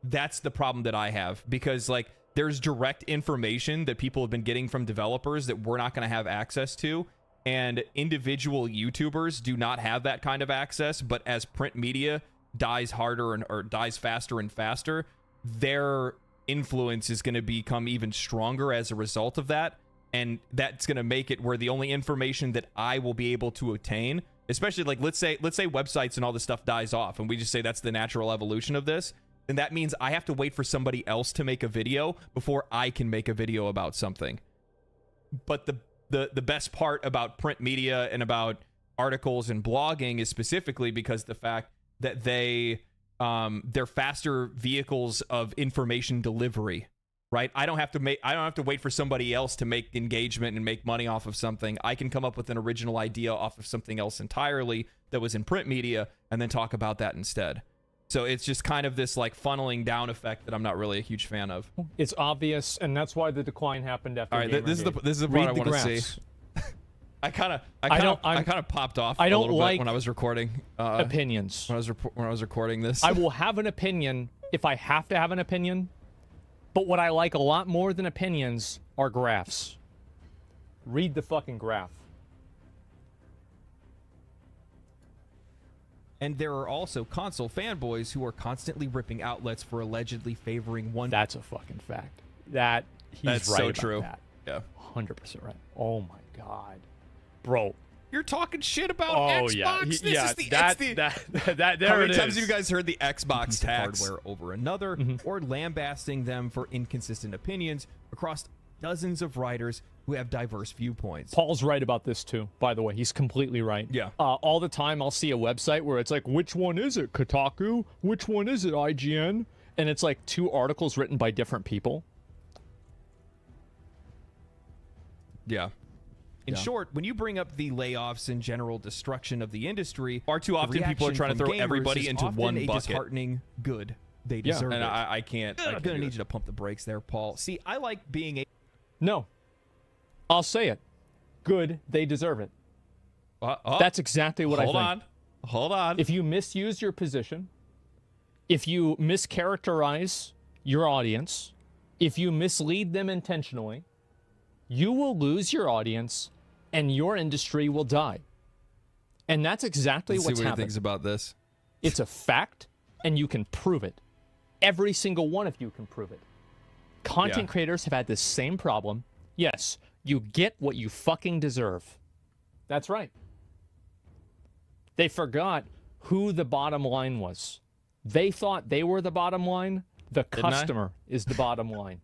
that's the problem that I have, because like there's direct information that people have been getting from developers that we're not going to have access to. And individual YouTubers do not have that kind of access, but as print media dies harder or dies faster and faster, their influence is going to become even stronger as a result of that. And that's going to make it where the only information that I will be able to obtain, especially like let's say websites and all this stuff dies off, and we just say that's the natural evolution of this, then that means I have to wait for somebody else to make a video before I can make a video about something. But the best part about print media and about articles and blogging is specifically because the fact that they're faster vehicles of information delivery, right? I don't have to wait for somebody else to make engagement and make money off of something. I can come up with an original idea off of something else entirely that was in print media and then talk about that instead. So it's just kind of this like funneling down effect that I'm not really a huge fan of. It's obvious, and that's why the decline happened after. All right, this is the part I want to see. I kind of popped off a little bit when I was recording opinions. When I was recording this. I will have an opinion if I have to have an opinion, but what I like a lot more than opinions are graphs. Read the fucking graph. And there are also console fanboys who are constantly ripping outlets for allegedly favoring one. That's a fucking fact. That's right so about true. That. Yeah, 100% right. Oh my god, bro. You're talking shit about Xbox. Yeah. How many times have you guys heard the Xbox tax hardware over another, Mm-hmm. or lambasting them for inconsistent opinions across dozens of writers who have diverse viewpoints? Paul's right about this too, by the way. He's completely right. Yeah. All the time I'll see a website where it's like, which one is it, Kotaku? Which one is it, IGN? And it's like 2 articles written by different people. Yeah. In short, when you bring up the layoffs and general destruction of the industry, far too often people are trying to throw everybody into one bucket. Disheartening good. They deserve it. And I can't. I'm going to need you to pump the brakes there, Paul. See, I like being a... No. I'll say it. Good, they deserve it. That's exactly what I think. Hold on. If you misuse your position, if you mischaracterize your audience, if you mislead them intentionally, you will lose your audience and your industry will die. And that's exactly what's happening. He thinks about this. It's a fact, and you can prove it. Every single one of you can prove it. Content creators have had the same problem. Yes, you get what you fucking deserve. That's right. They forgot who the bottom line was. They thought they were the bottom line. The customer is the bottom line.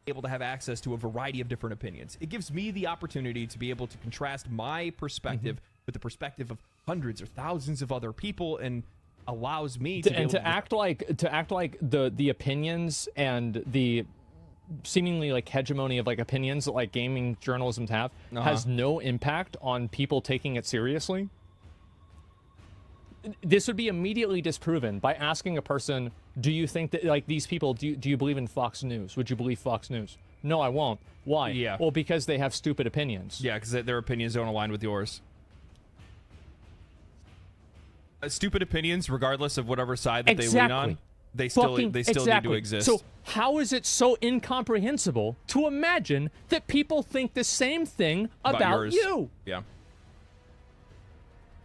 Able to have access to a variety of different opinions. It gives me the opportunity to be able to contrast my perspective with the perspective of hundreds or thousands of other people, and allows me to act like the opinions and the seemingly like hegemony of like opinions that like gaming journalism have has no impact on people taking it seriously. This would be immediately disproven by asking a person, do you think that like these people, do you believe in Fox News? Would you believe Fox News? No, I won't. Why? Yeah. Well, because they have stupid opinions. Yeah, because their opinions don't align with yours. Stupid opinions, regardless of whatever side that they lean on, they still need to exist. So how is it so incomprehensible to imagine that people think the same thing about you? Yeah.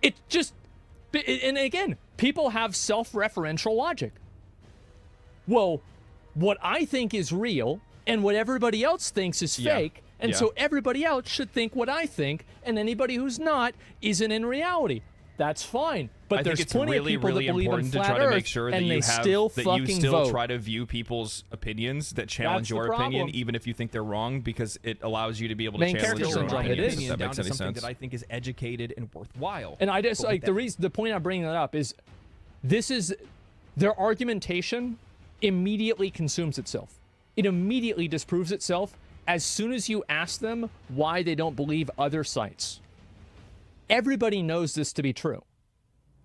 It just, and again, people have self-referential logic. Well, what I think is real and what everybody else thinks is fake. And so everybody else should think what I think, and anybody who's not isn't in reality. That's fine. But there's plenty of people that believe in flat Earth, and they still fucking vote. Try to view people's opinions that challenge your opinion, even if you think they're wrong, because it allows you to be able to challenge your own opinion. If that makes any sense. That I think is educated and worthwhile. And I just like the point I'm bringing that up is, this is their argumentation immediately consumes itself. It immediately disproves itself as soon as you ask them why they don't believe other sites. Everybody knows this to be true,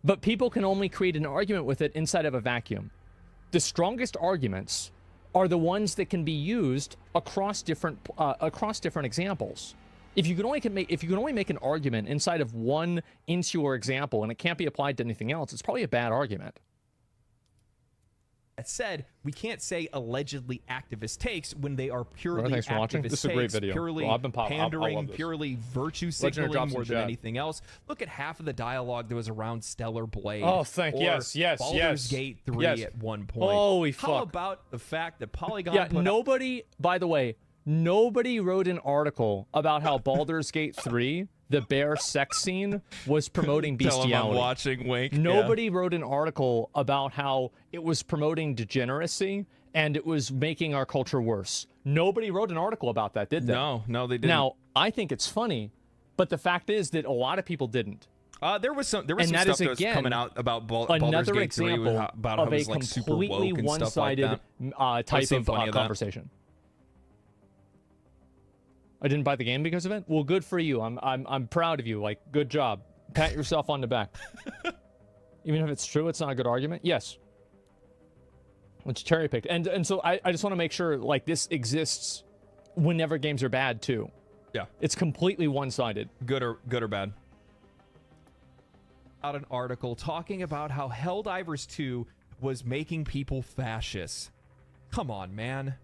but people can only create an argument with it inside of a vacuum. The strongest arguments are the ones that can be used across different examples. If you can only make an argument inside of one insular example and it can't be applied to anything else, it's probably a bad argument. That said, we can't say allegedly activist takes when they are purely thanks for watching. This is a great video. Purely pandering, purely virtue signaling more than anything else. Look at half of the dialogue that was around Stellar Blade. Oh, Baldur's Gate 3 at one point. Holy fuck. How about the fact that Polygon by the way, nobody wrote an article about how Baldur's Gate 3, the bear sex scene, was promoting bestiality. Tell him I'm watching, wink. Nobody wrote an article about how it was promoting degeneracy and it was making our culture worse. Nobody wrote an article about that, did they? No, they didn't. Now, I think it's funny, but the fact is that a lot of people didn't. There was some stuff that was coming out about Baldur's Gate 3 about how it was like super woke and stuff like that. Type of conversation. I didn't buy the game because of it? Well, good for you. I'm proud of you. Like, good job. Pat yourself on the back. Even if it's true, it's not a good argument. Yes. It's cherry picked. And so I just want to make sure, like, this exists whenever games are bad too. Yeah. It's completely one-sided. Good or bad. Out an article talking about how Helldivers 2 was making people fascists. Come on, man.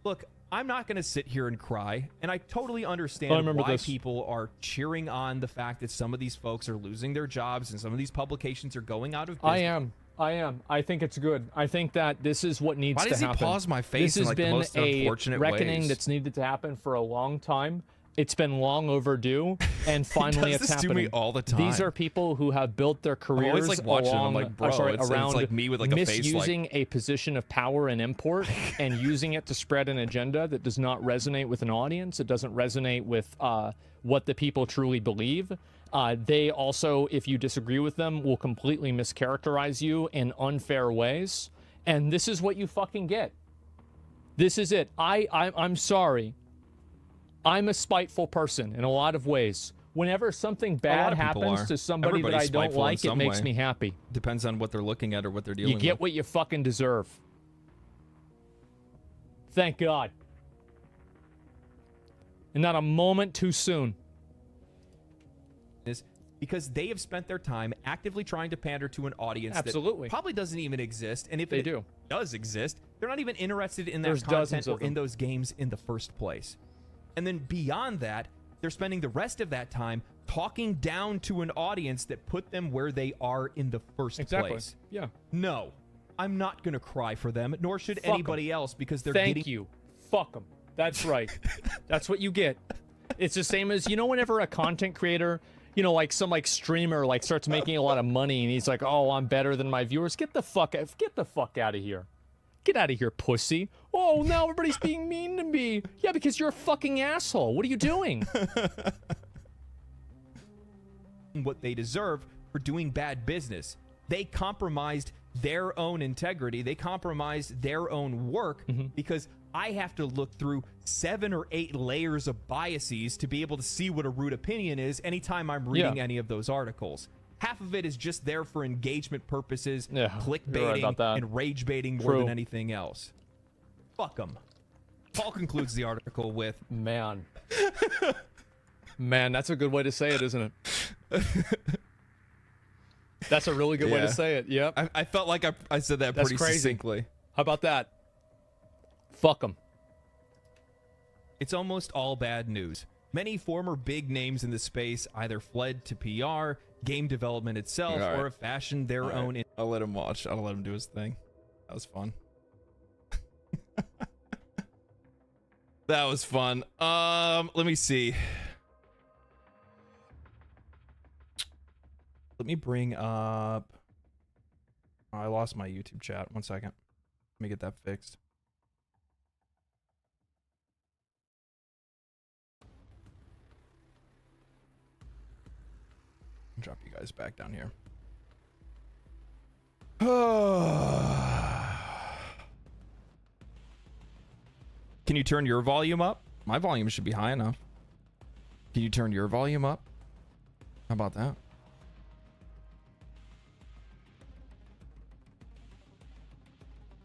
Look, I'm not going to sit here and cry, and I totally understand why people are cheering on the fact that some of these folks are losing their jobs and some of these publications are going out of business. I am. I think it's good. I think that this is what needs to happen. Why does he pause my face in like the most unfortunate ways? This has been a reckoning that's needed to happen for a long time. It's been long overdue, and finally it's happening. To me all the time. These are people who have built their careers like watching them, like, bro, around like me with like a misusing face a position of power and import and using it to spread an agenda that does not resonate with an audience. It doesn't resonate with what the people truly believe. They also, if you disagree with them, will completely mischaracterize you in unfair ways. And this is what you fucking get. This is it. I'm sorry. I'm a spiteful person in a lot of ways. Whenever something bad happens to somebody that I don't like, it makes me happy. Depends on what they're looking at or what they're dealing with. You get what you fucking deserve. Thank God. And not a moment too soon. Because they have spent their time actively trying to pander to an audience that probably doesn't even exist. And if it does exist, they're not even interested in that content or in those games in the first place. And then beyond that, they're spending the rest of that time talking down to an audience that put them where they are in the first place. Yeah. No, I'm not going to cry for them, nor should anybody else, because they're Thank you. Fuck them. That's right. That's what you get. It's the same as, whenever a content creator, like some streamer starts making a lot of money and he's like, oh, I'm better than my viewers. Get the fuck out of here. Get out of here, pussy. Oh, now everybody's being mean to me. Yeah, because you're a fucking asshole. What are you doing? What they deserve for doing bad business. They compromised their own integrity. They compromised their own work because I have to look through 7 or 8 layers of biases to be able to see what a rude opinion is anytime I'm reading any of those articles. Half of it is just there for engagement purposes, clickbaiting, and rage baiting more than anything else. Fuck them. Paul concludes the article with, Man, that's a good way to say it, isn't it? That's a really good way to say it. Yep. I felt like I said that pretty succinctly. How about that? Fuck them. It's almost all bad news. Many former big names in the space either fled to PR, game development itself, or have fashioned their own... I'll let him watch. I'll let him do his thing. That was fun. That was fun. Let me see. Let me bring up. Oh, I lost my YouTube chat. 1 second. Let me get that fixed. Drop you guys back down here. Can you turn your volume up? My volume should be high enough. Can you turn your volume up? How about that?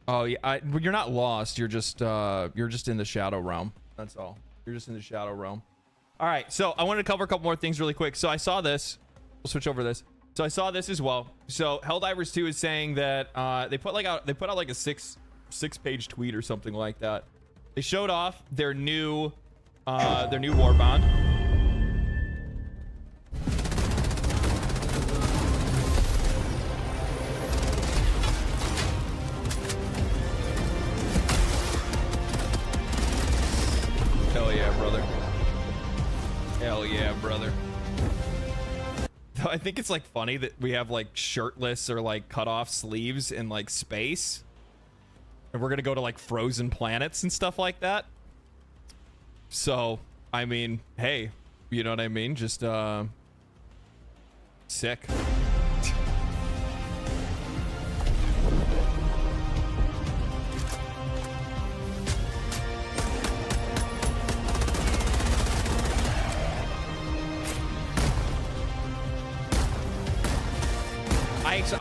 Oh yeah, you're not lost. You're just in the shadow realm. That's all. You're just in the shadow realm. All right. So I wanted to cover a couple more things really quick. So I saw this. We'll switch over this. So I saw this as well. So Helldivers 2 is saying that they put out like a six-page tweet or something like that. They showed off their new warband. Hell yeah, brother. Hell yeah, brother. I think it's like funny that we have like shirtless or like cut off sleeves in like space, and we're gonna go to like frozen planets and stuff like that. So I mean, hey, you know what I mean? Just sick.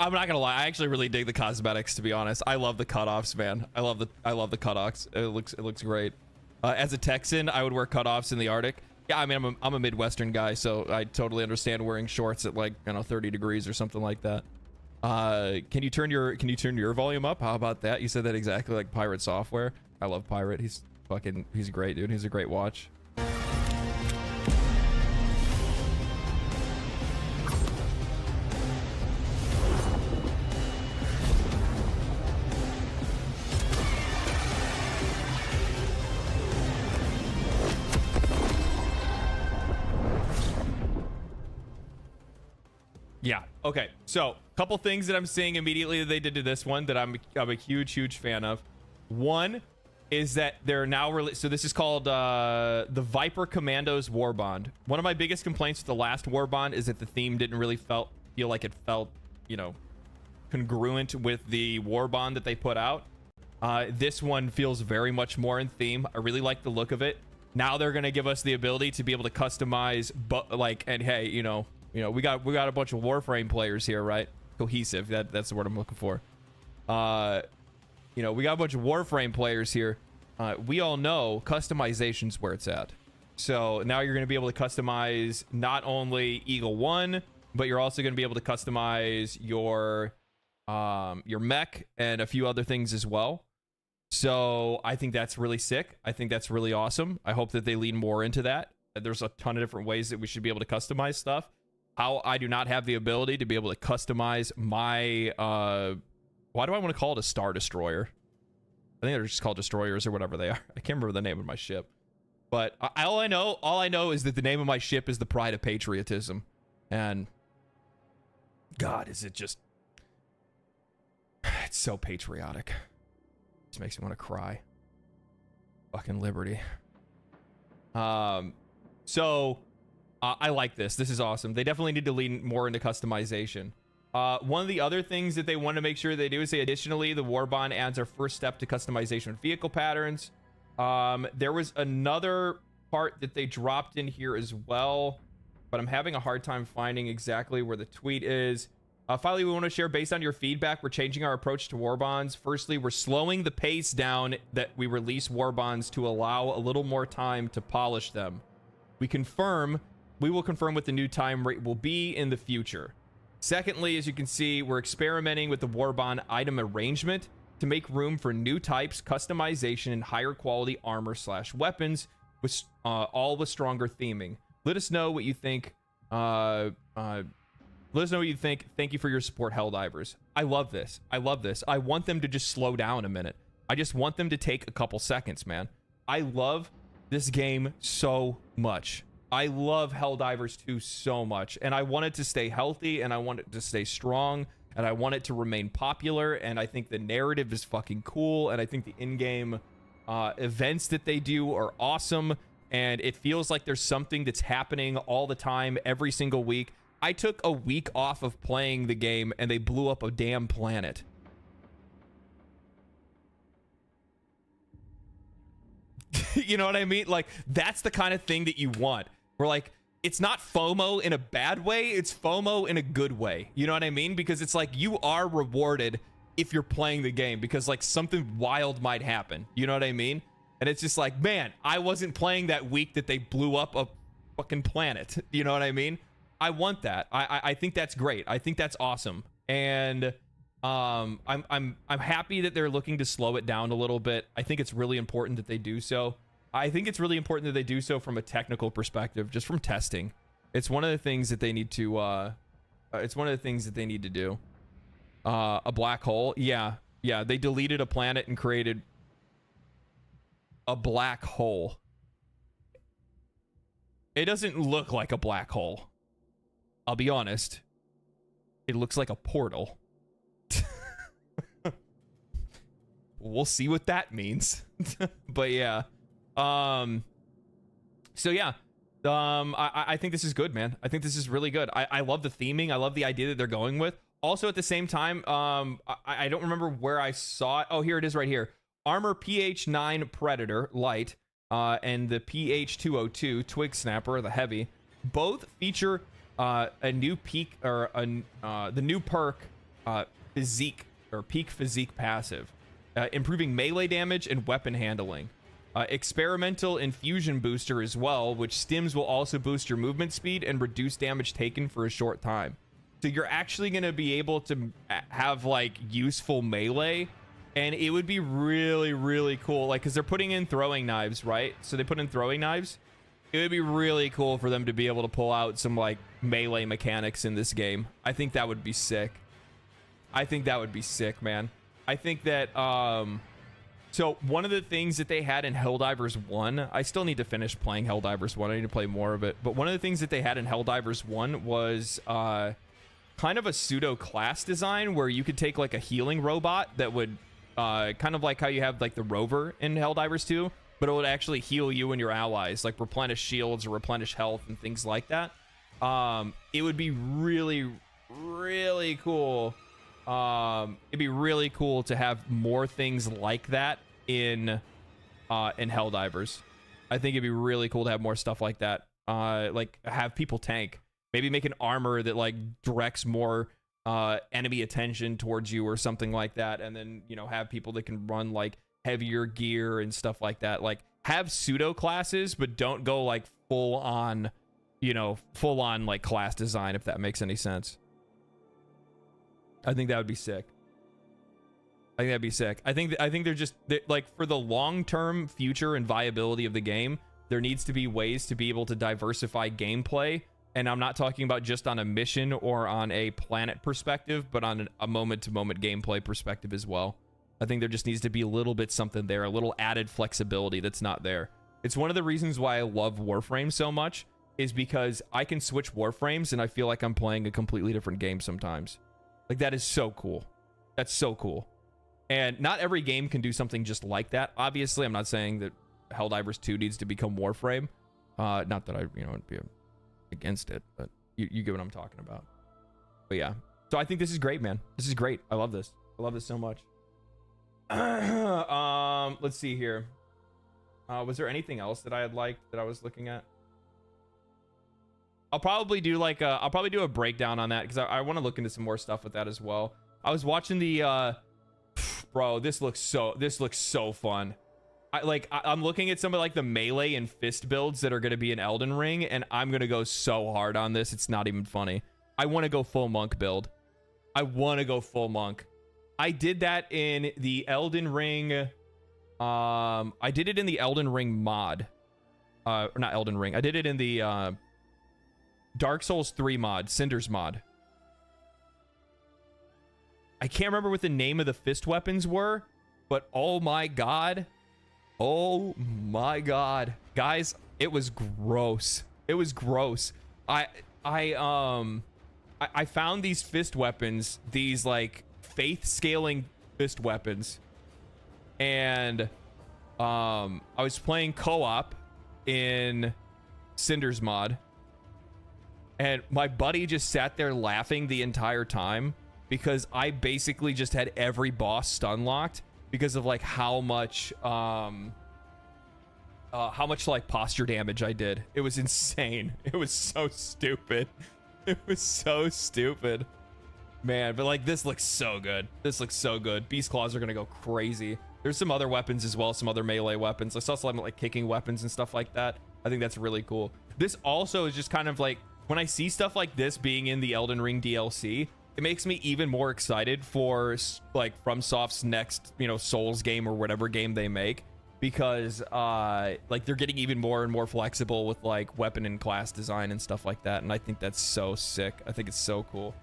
I'm not gonna lie, I actually really dig the cosmetics, to be honest. I love the cutoffs, man. I love the cutoffs. It looks great. As a Texan, I would wear cutoffs in the Arctic. Yeah, I mean, I'm a Midwestern guy, so I totally understand wearing shorts at like, you know, 30 degrees or something like that. Can you turn your volume up? How about that? You said that exactly like Pirate Software. I love Pirate. He's great, dude. He's a great watch. Yeah. Okay. So, a couple things that I'm seeing immediately that they did to this one that I'm a huge fan of. One is that they're now so this is called the Viper Commandos Warband. One of my biggest complaints with the last Warband is that the theme didn't really feel like it felt, you know, congruent with the Warband that they put out. This one feels very much more in theme. I really like the look of it. Now they're gonna give us the ability to be able to customize, but like, and hey, you know, we got a bunch of Warframe players here, right? Cohesive. That's the word I'm looking for. You know, we got a bunch of Warframe players here. We all know customization's where it's at. So now you're going to be able to customize not only Eagle 1, but you're also going to be able to customize your mech and a few other things as well. So I think that's really sick. I think that's really awesome. I hope that they lean more into that. There's a ton of different ways that we should be able to customize stuff. How I do not have the ability to be able to customize my why do I want to call it a Star Destroyer? I think they're just called destroyers or whatever they are. I can't remember the name of my ship. But all I know is that the name of my ship is the Pride of Patriotism. And God, is it just, it's so patriotic. It just makes me want to cry. Fucking liberty. So I like this. This is awesome. They definitely need to lean more into customization. One of the other things that they want to make sure they do is say, additionally, the Warband adds our first step to customization of vehicle patterns. There was another part that they dropped in here as well, but I'm having a hard time finding exactly where the tweet is. Finally, we want to share, based on your feedback, we're changing our approach to Warbands. Firstly, we're slowing the pace down that we release Warbands to allow a little more time to polish them. We will confirm what the new time rate will be in the future. Secondly, as you can see, we're experimenting with the Warband item arrangement to make room for new types, customization, and higher quality armor/weapons, with all with stronger theming. Let us know what you think. Let us know what you think. Thank you for your support, Helldivers. I love this. I love this. I want them to just slow down a minute. I just want them to take a couple seconds, man. I love this game so much. I love Helldivers 2 so much, and I want it to stay healthy, and I want it to stay strong, and I want it to remain popular, and I think the narrative is fucking cool, and I think the in-game events that they do are awesome, and it feels like there's something that's happening all the time, every single week. I took a week off of playing the game, and they blew up a damn planet. You know what I mean? Like, that's the kind of thing that you want. We're like, it's not FOMO in a bad way, it's FOMO in a good way. You know what I mean? Because it's like you are rewarded if you're playing the game because like something wild might happen. You know what I mean? And it's just like, man, I wasn't playing that week that they blew up a fucking planet. You know what I mean? I want that. I think that's great. I think that's awesome. And I'm happy that they're looking to slow it down a little bit. I think it's really important that they do so. I think it's really important that they do so from a technical perspective, just from testing. It's one of the things that they need to do. A black hole. Yeah. They deleted a planet and created a black hole. It doesn't look like a black hole. I'll be honest. It looks like a portal. We'll see what that means. But yeah. So yeah, I think this is good, man. I think this is really good. I love the theming. I love the idea that they're going with. Also, at the same time, I don't remember where I saw it. Oh, here it is right here. Armor PH9 Predator Light and the PH202 Twig Snapper, the Heavy, both feature a new peak or the new perk Physique or Peak Physique passive, improving melee damage and weapon handling. Experimental infusion booster as well, which stims will also boost your movement speed and reduce damage taken for a short time. So you're actually going to be able to have like useful melee, and it would be really, really cool. Like, because they're putting in throwing knives, right? So they put in throwing knives. It would be really cool for them to be able to pull out some like melee mechanics in this game. I think that would be sick. I think that would be sick, man. I think that so one of the things that they had in Helldivers 1, I still need to finish playing Helldivers 1. I need to play more of it. But one of the things that they had in Helldivers 1 was kind of a pseudo class design where you could take like a healing robot that would kind of like how you have like the rover in Helldivers 2, but it would actually heal you and your allies, like replenish shields or replenish health and things like that. It would be really, really cool. It'd be really cool to have more things like that in Helldivers. I think it'd be really cool to have more stuff like that. Like have people tank, maybe make an armor that like directs more enemy attention towards you or something like that, and then, you know, have people that can run like heavier gear and stuff like that. Like have pseudo classes, but don't go like full on like class design, if that makes any sense. I think that would be sick. I think that'd be sick. I think they're like, for the long-term future and viability of the game, there needs to be ways to be able to diversify gameplay. And I'm not talking about just on a mission or on a planet perspective, but on a moment-to-moment gameplay perspective as well. I think there just needs to be a little bit something there, a little added flexibility that's not there. It's one of the reasons why I love Warframe so much, is because I can switch Warframes and I feel like I'm playing a completely different game sometimes. Like, that is so cool. That's so cool. And not every game can do something just like that. Obviously, I'm not saying that Helldivers 2 needs to become Warframe. Not that I, would be against it, but you get what I'm talking about. But yeah. So I think this is great, man. This is great. I love this. I love this so much. Let's see here. Was there anything else that I had liked that I was looking at? I'll probably do like a breakdown on that, because I want to look into some more stuff with that as well. I was watching the bro, this looks so fun. I'm looking at some of like the melee and fist builds that are going to be in Elden Ring, and I'm going to go so hard on this, it's not even funny. I want to go full monk build. I want to go full monk. I did that in the Elden Ring. I did it in the Elden Ring mod. Or not Elden Ring. I did it in the Dark Souls 3 mod, Cinder's mod. I can't remember what the name of the fist weapons were, but oh my god, Oh my god, guys, it was gross. It was gross. I found these fist weapons, these like faith scaling fist weapons, and I was playing co-op in Cinder's mod, and my buddy just sat there laughing the entire time because I basically just had every boss stun locked because of like how much like posture damage I did. It was insane. It was so stupid. It was so stupid, man. But like, this looks so good. This looks so good. Beast claws are gonna go crazy. There's some other weapons as well, some other melee weapons. I saw some like kicking weapons and stuff like that. I think that's really cool. This also is just kind of like, when I see stuff like this being in the Elden Ring DLC, it makes me even more excited for like FromSoft's next, you know, Souls game or whatever game they make, because like they're getting even more and more flexible with like weapon and class design and stuff like that, and I think that's so sick. I think it's so cool.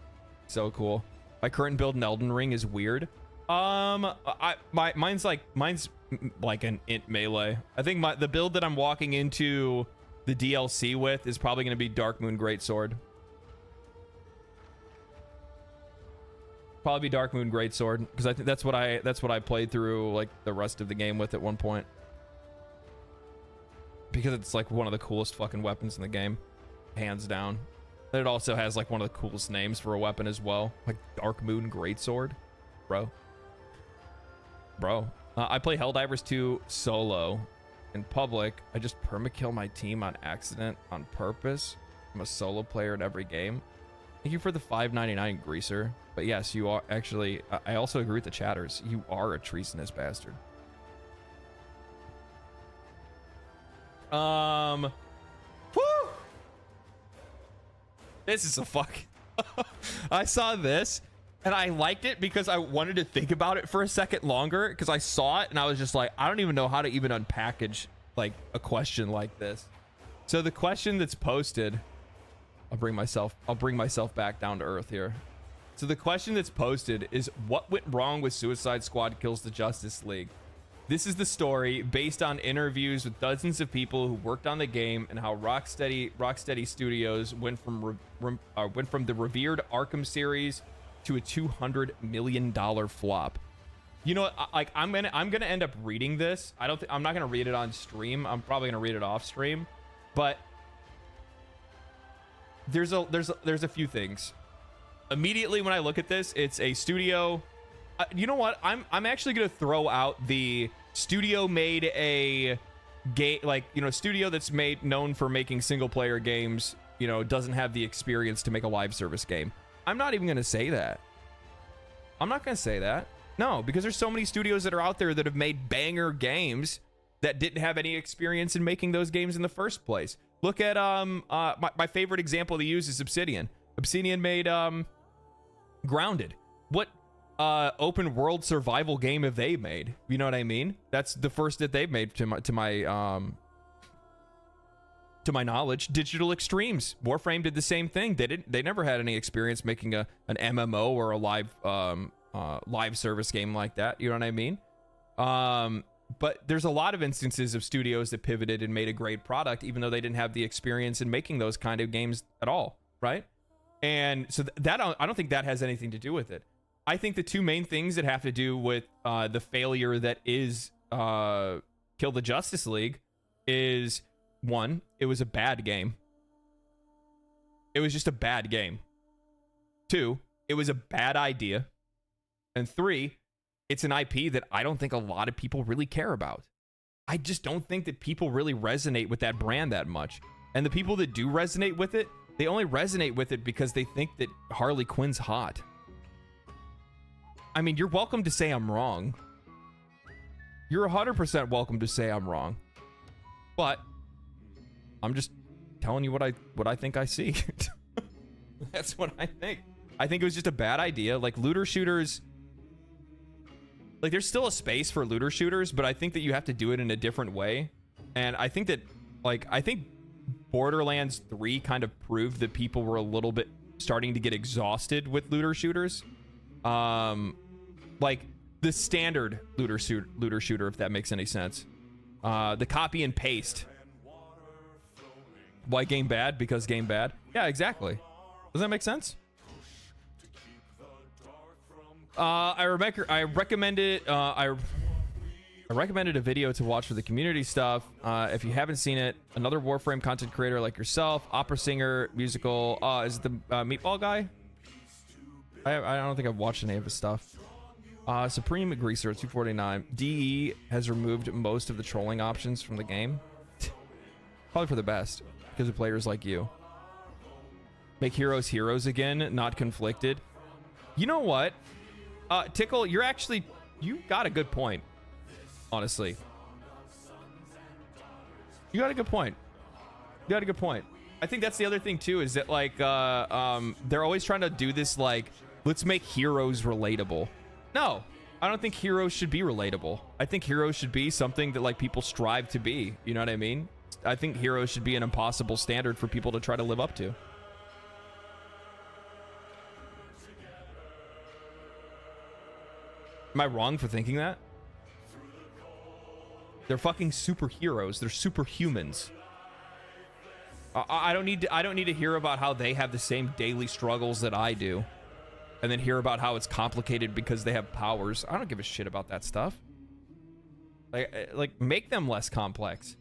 So cool. My current build in Elden Ring is weird. Mine's like an int melee. I think the build that I'm walking into the DLC with is probably going to be Darkmoon Greatsword. Probably be Darkmoon Greatsword, because I think that's what I played through like the rest of the game with at one point, because it's like one of the coolest fucking weapons in the game, hands down. And it also has like one of the coolest names for a weapon as well, like Darkmoon Greatsword, bro. I play Helldivers 2 solo. In public, I just permakill my team on accident on purpose. I'm a solo player in every game. Thank you for the $5.99, Greaser. But yes, you are actually. I also agree with the chatters. You are a treasonous bastard. Whew! This is a fuck. I saw this and I liked it because I wanted to think about it for a second longer, because I saw it and I was just like, I don't even know how to even unpackage like a question like this. So the question that's posted, I'll bring myself back down to earth here. So the question that's posted is, what went wrong with Suicide Squad Kills the Justice League? This is the story based on interviews with dozens of people who worked on the game, and how Rocksteady Studios went from the revered Arkham series to a $200 million flop. You know, like I'm gonna end up reading this. I'm not gonna read it on stream. I'm probably gonna read it off stream, but there's a few things. Immediately when I look at this, it's a studio. You know what? I'm actually gonna throw out the studio made a game, like, you know, studio that's known for making single player games, you know, doesn't have the experience to make a live service game. I'm not even gonna say that. I'm not gonna say that. No, because there's so many studios that are out there that have made banger games that didn't have any experience in making those games in the first place. Look at my favorite example to use is Obsidian. Obsidian made Grounded. What open world survival game have they made? You know what I mean? That's the first that they've made to my knowledge. Digital Extremes. Warframe did the same thing. They never had any experience making an MMO or a live service game like that. You know what I mean? But there's a lot of instances of studios that pivoted and made a great product, even though they didn't have the experience in making those kind of games at all, right? And so that I don't think that has anything to do with it. I think the two main things that have to do with the failure that is Kill the Justice League is, one, it was a bad game. It was just a bad game. Two, it was a bad idea. And three, it's an IP that I don't think a lot of people really care about. I just don't think that people really resonate with that brand that much. And the people that do resonate with it, they only resonate with it because they think that Harley Quinn's hot. I mean, you're welcome to say I'm wrong. You're 100% welcome to say I'm wrong. But I'm just telling you what I think I see. That's what I think. I think it was just a bad idea. Like, looter shooters, like, there's still a space for looter shooters, but I think that you have to do it in a different way. And I think that, like, I think Borderlands 3 kind of proved that people were a little bit starting to get exhausted with looter shooters. Like the standard looter shooter, if that makes any sense. The copy and paste. Why game bad? Because game bad. Yeah, exactly. Does that make sense? I recommended a video to watch for the community stuff. If you haven't seen it, another Warframe content creator like yourself, opera singer, musical. Is it the Meatball guy? I don't think I've watched any of his stuff. Supreme Greaser 249. DE has removed most of the trolling options from the game. Probably for the best, because of players like you. Make heroes heroes again, not conflicted. You know what? Tickle, you got a good point. Honestly. You got a good point. You got a good point. I think that's the other thing too, is that like they're always trying to do this like, let's make heroes relatable. No, I don't think heroes should be relatable. I think heroes should be something that like people strive to be. You know what I mean? I think heroes should be an impossible standard for people to try to live up to. Am I wrong for thinking that? They're fucking superheroes. They're superhumans. I don't need to hear about how they have the same daily struggles that I do, and then hear about how it's complicated because they have powers. I don't give a shit about that stuff. Like make them less complex.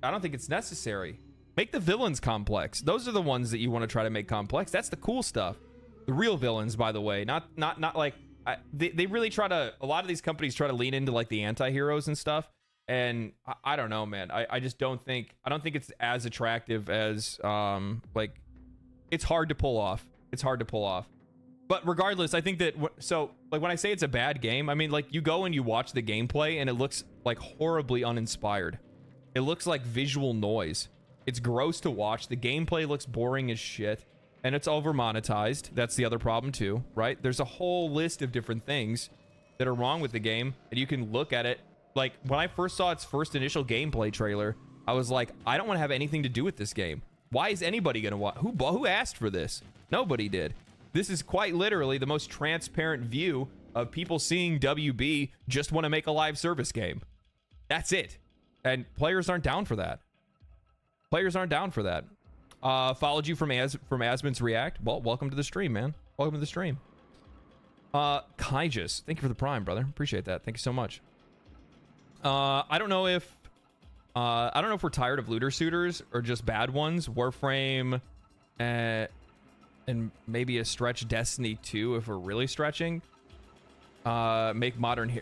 I don't think it's necessary. Make the villains complex. Those are the ones that you want to try to make complex. That's the cool stuff. The real villains, by the way, not like they really try to. A lot of these companies try to lean into like the anti-heroes and stuff. And I don't know, man. I just don't think it's as attractive as like it's hard to pull off. It's hard to pull off. But regardless, I think that so like when I say it's a bad game, I mean like you go and you watch the gameplay and it looks like horribly uninspired. It looks like visual noise. It's gross to watch. The gameplay looks boring as shit, and it's over monetized. That's the other problem too, right? There's a whole list of different things that are wrong with the game, and you can look at it. Like, when I first saw its first initial gameplay trailer, I was like, I don't want to have anything to do with this game. Why is anybody going to watch? Who asked for this? Nobody did. This is quite literally the most transparent view of people seeing WB just want to make a live service game. That's it. And players aren't down for that. Players aren't down for that. Followed you from Asmon's React. Well, welcome to the stream, man. Welcome to the stream. Kaijus, thank you for the prime, brother. Appreciate that. Thank you so much. I don't know if we're tired of looter shooters or just bad ones. Warframe, and maybe a stretch Destiny 2 if we're really stretching. Make modern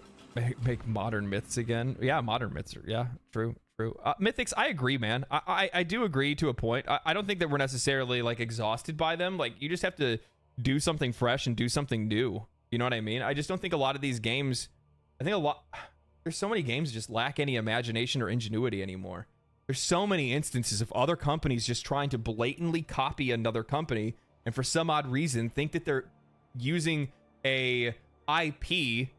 myths again. Yeah, modern myths. Yeah, true. Mythics, I agree, man. I do agree to a point. I don't think that we're necessarily like exhausted by them. Like you just have to do something fresh and do something new. You know what I mean? I just don't think a lot of these games. There's so many games that just lack any imagination or ingenuity anymore. There's so many instances of other companies just trying to blatantly copy another company, and for some odd reason think that they're using a IP.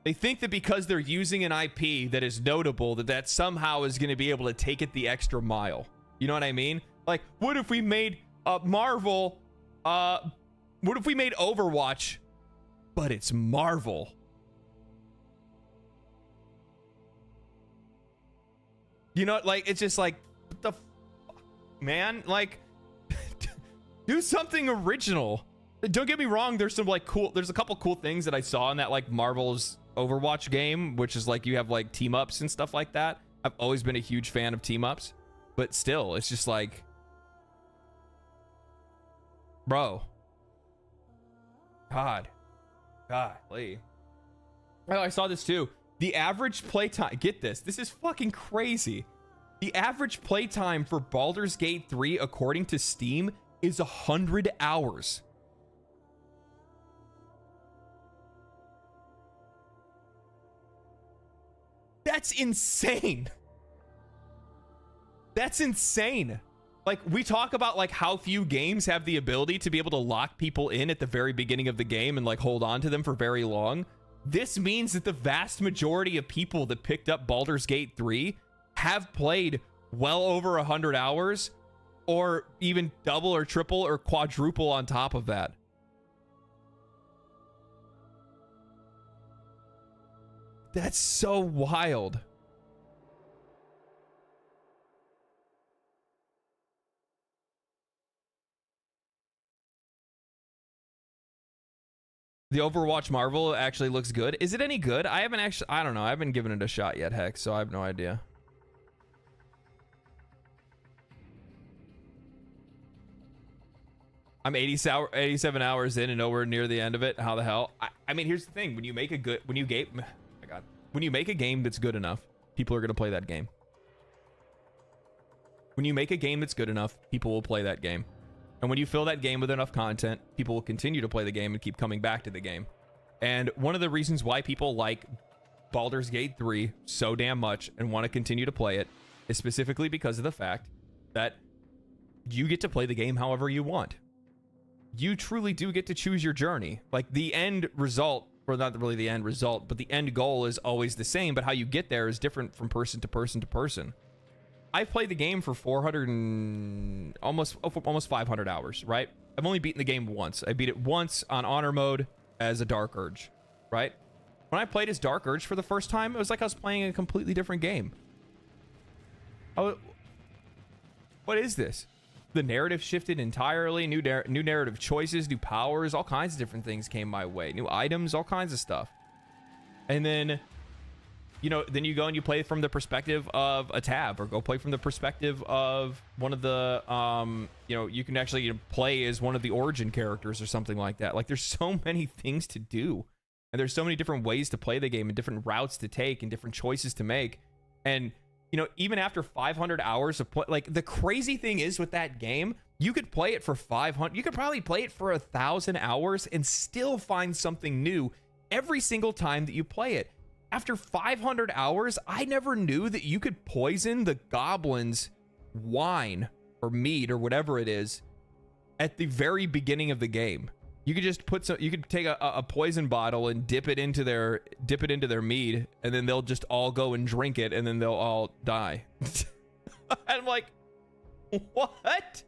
They think that because they're using an IP that is notable, that somehow is going to be able to take it the extra mile. You know what I mean? Like, what if we made Marvel? What if we made Overwatch, but it's Marvel? You know, like, it's just like, what the man? Like, do something original. Don't get me wrong. There's a couple cool things that I saw in that, like, Marvel's Overwatch game, which is like, you have like team ups and stuff like that. I've always been a huge fan of team ups, but still, it's just like, bro. Golly. Oh, I saw this too. The average playtime, get this is fucking crazy. The average playtime for Baldur's Gate 3, according to Steam, is 100 hours. That's insane. That's insane. Like, we talk about like how few games have the ability to be able to lock people in at the very beginning of the game and like hold on to them for very long. This means that the vast majority of people that picked up Baldur's Gate 3 have played well over 100 hours, or even double or triple or quadruple on top of that. That's so wild. The Overwatch Marvel actually looks good. Is it any good? I don't know. I haven't given it a shot yet, Hex, so I have no idea. I'm 87 hours in and nowhere near the end of it. How the hell? I mean, here's the thing. When you make a game that's good enough, people are going to play that game. When you make a game that's good enough, people will play that game. And when you fill that game with enough content, people will continue to play the game and keep coming back to the game. And one of the reasons why people like Baldur's Gate 3 so damn much and want to continue to play it is specifically because of the fact that you get to play the game however you want. You truly do get to choose your journey. Like, the end result, or not really the end result, but the end goal is always the same, but how you get there is different from person to person to person. I've played the game for 400 and almost 500 hours, right? I've only beaten the game once. I beat it once on honor mode as a Dark Urge, right? When I played as Dark Urge for the first time, it was like I was playing a completely different game. What is this? The narrative shifted entirely. New narrative choices, new powers, all kinds of different things came my way. New items, all kinds of stuff. And then, you know, then you go and you play from the perspective of a tab, or go play from the perspective of one of the, you know, you can actually play as one of the origin characters or something like that. Like, there's so many things to do. And there's so many different ways to play the game and different routes to take and different choices to make. And, you know, even after 500 hours of play, like, the crazy thing is with that game, you could play it for 500, you could probably play it for 1,000 hours and still find something new every single time that you play it. After 500 hours, I never knew that you could poison the goblins' wine or meat or whatever it is at the very beginning of the game. You could just put some, you could take a poison bottle and dip it into their mead, and then they'll just all go and drink it, and then they'll all die. I'm like, what?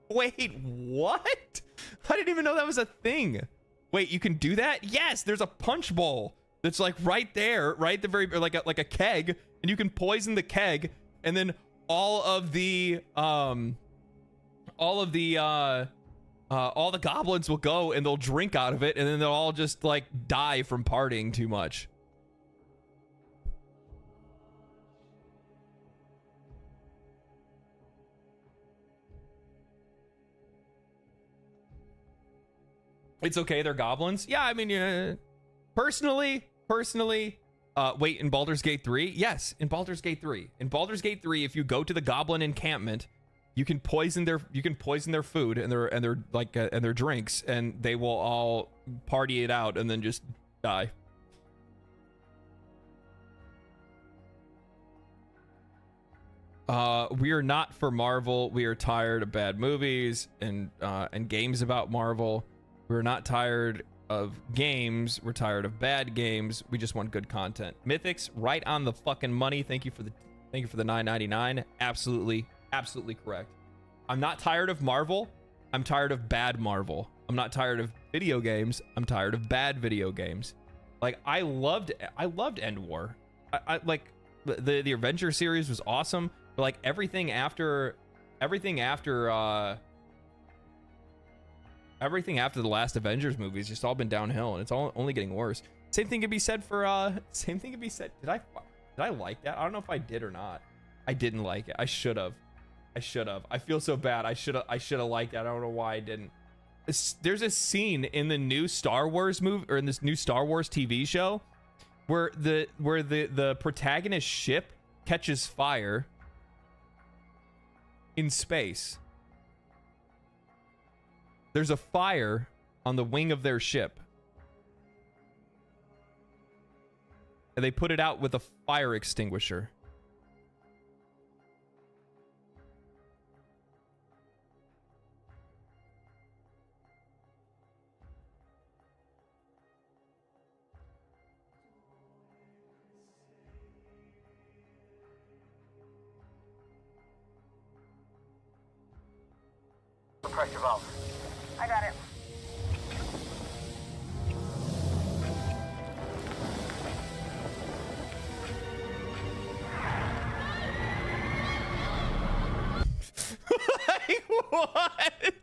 Wait, what? I didn't even know that was a thing. Wait, you can do that? Yes, there's a punch bowl that's like right there, right at the very, like a keg, and you can poison the keg, and then all the goblins will go and they'll drink out of it, and then they'll all just like die from partying too much. It's okay, they're goblins. Yeah, I mean, personally, wait, in Baldur's Gate 3? Yes, in Baldur's Gate 3. In Baldur's Gate 3, if you go to the goblin encampment, you can poison their food and their drinks, and they will all party it out and then just die. We are not for Marvel. We are tired of bad movies and games about Marvel. We're not tired of games. We're tired of bad games. We just want good content. Mythics, right on the fucking money. Thank you for the $9.99. Absolutely correct. I'm not tired of Marvel. I'm tired of bad Marvel. I'm not tired of video games. I'm tired of bad video games. Like, I loved End War. I like the Avenger series was awesome, but like everything after the last Avengers movie has just all been downhill, and it's only getting worse. Same thing could be said for did I like that? I don't know if I did or not. I didn't like it. I should have. I feel so bad. I should have liked that. I don't know why I didn't. There's a scene in the new Star Wars movie, or in this new Star Wars TV show, where the protagonist ship catches fire in space. There's a fire on the wing of their ship, and they put it out with a fire extinguisher. Pressure valve. I got it. Like, what?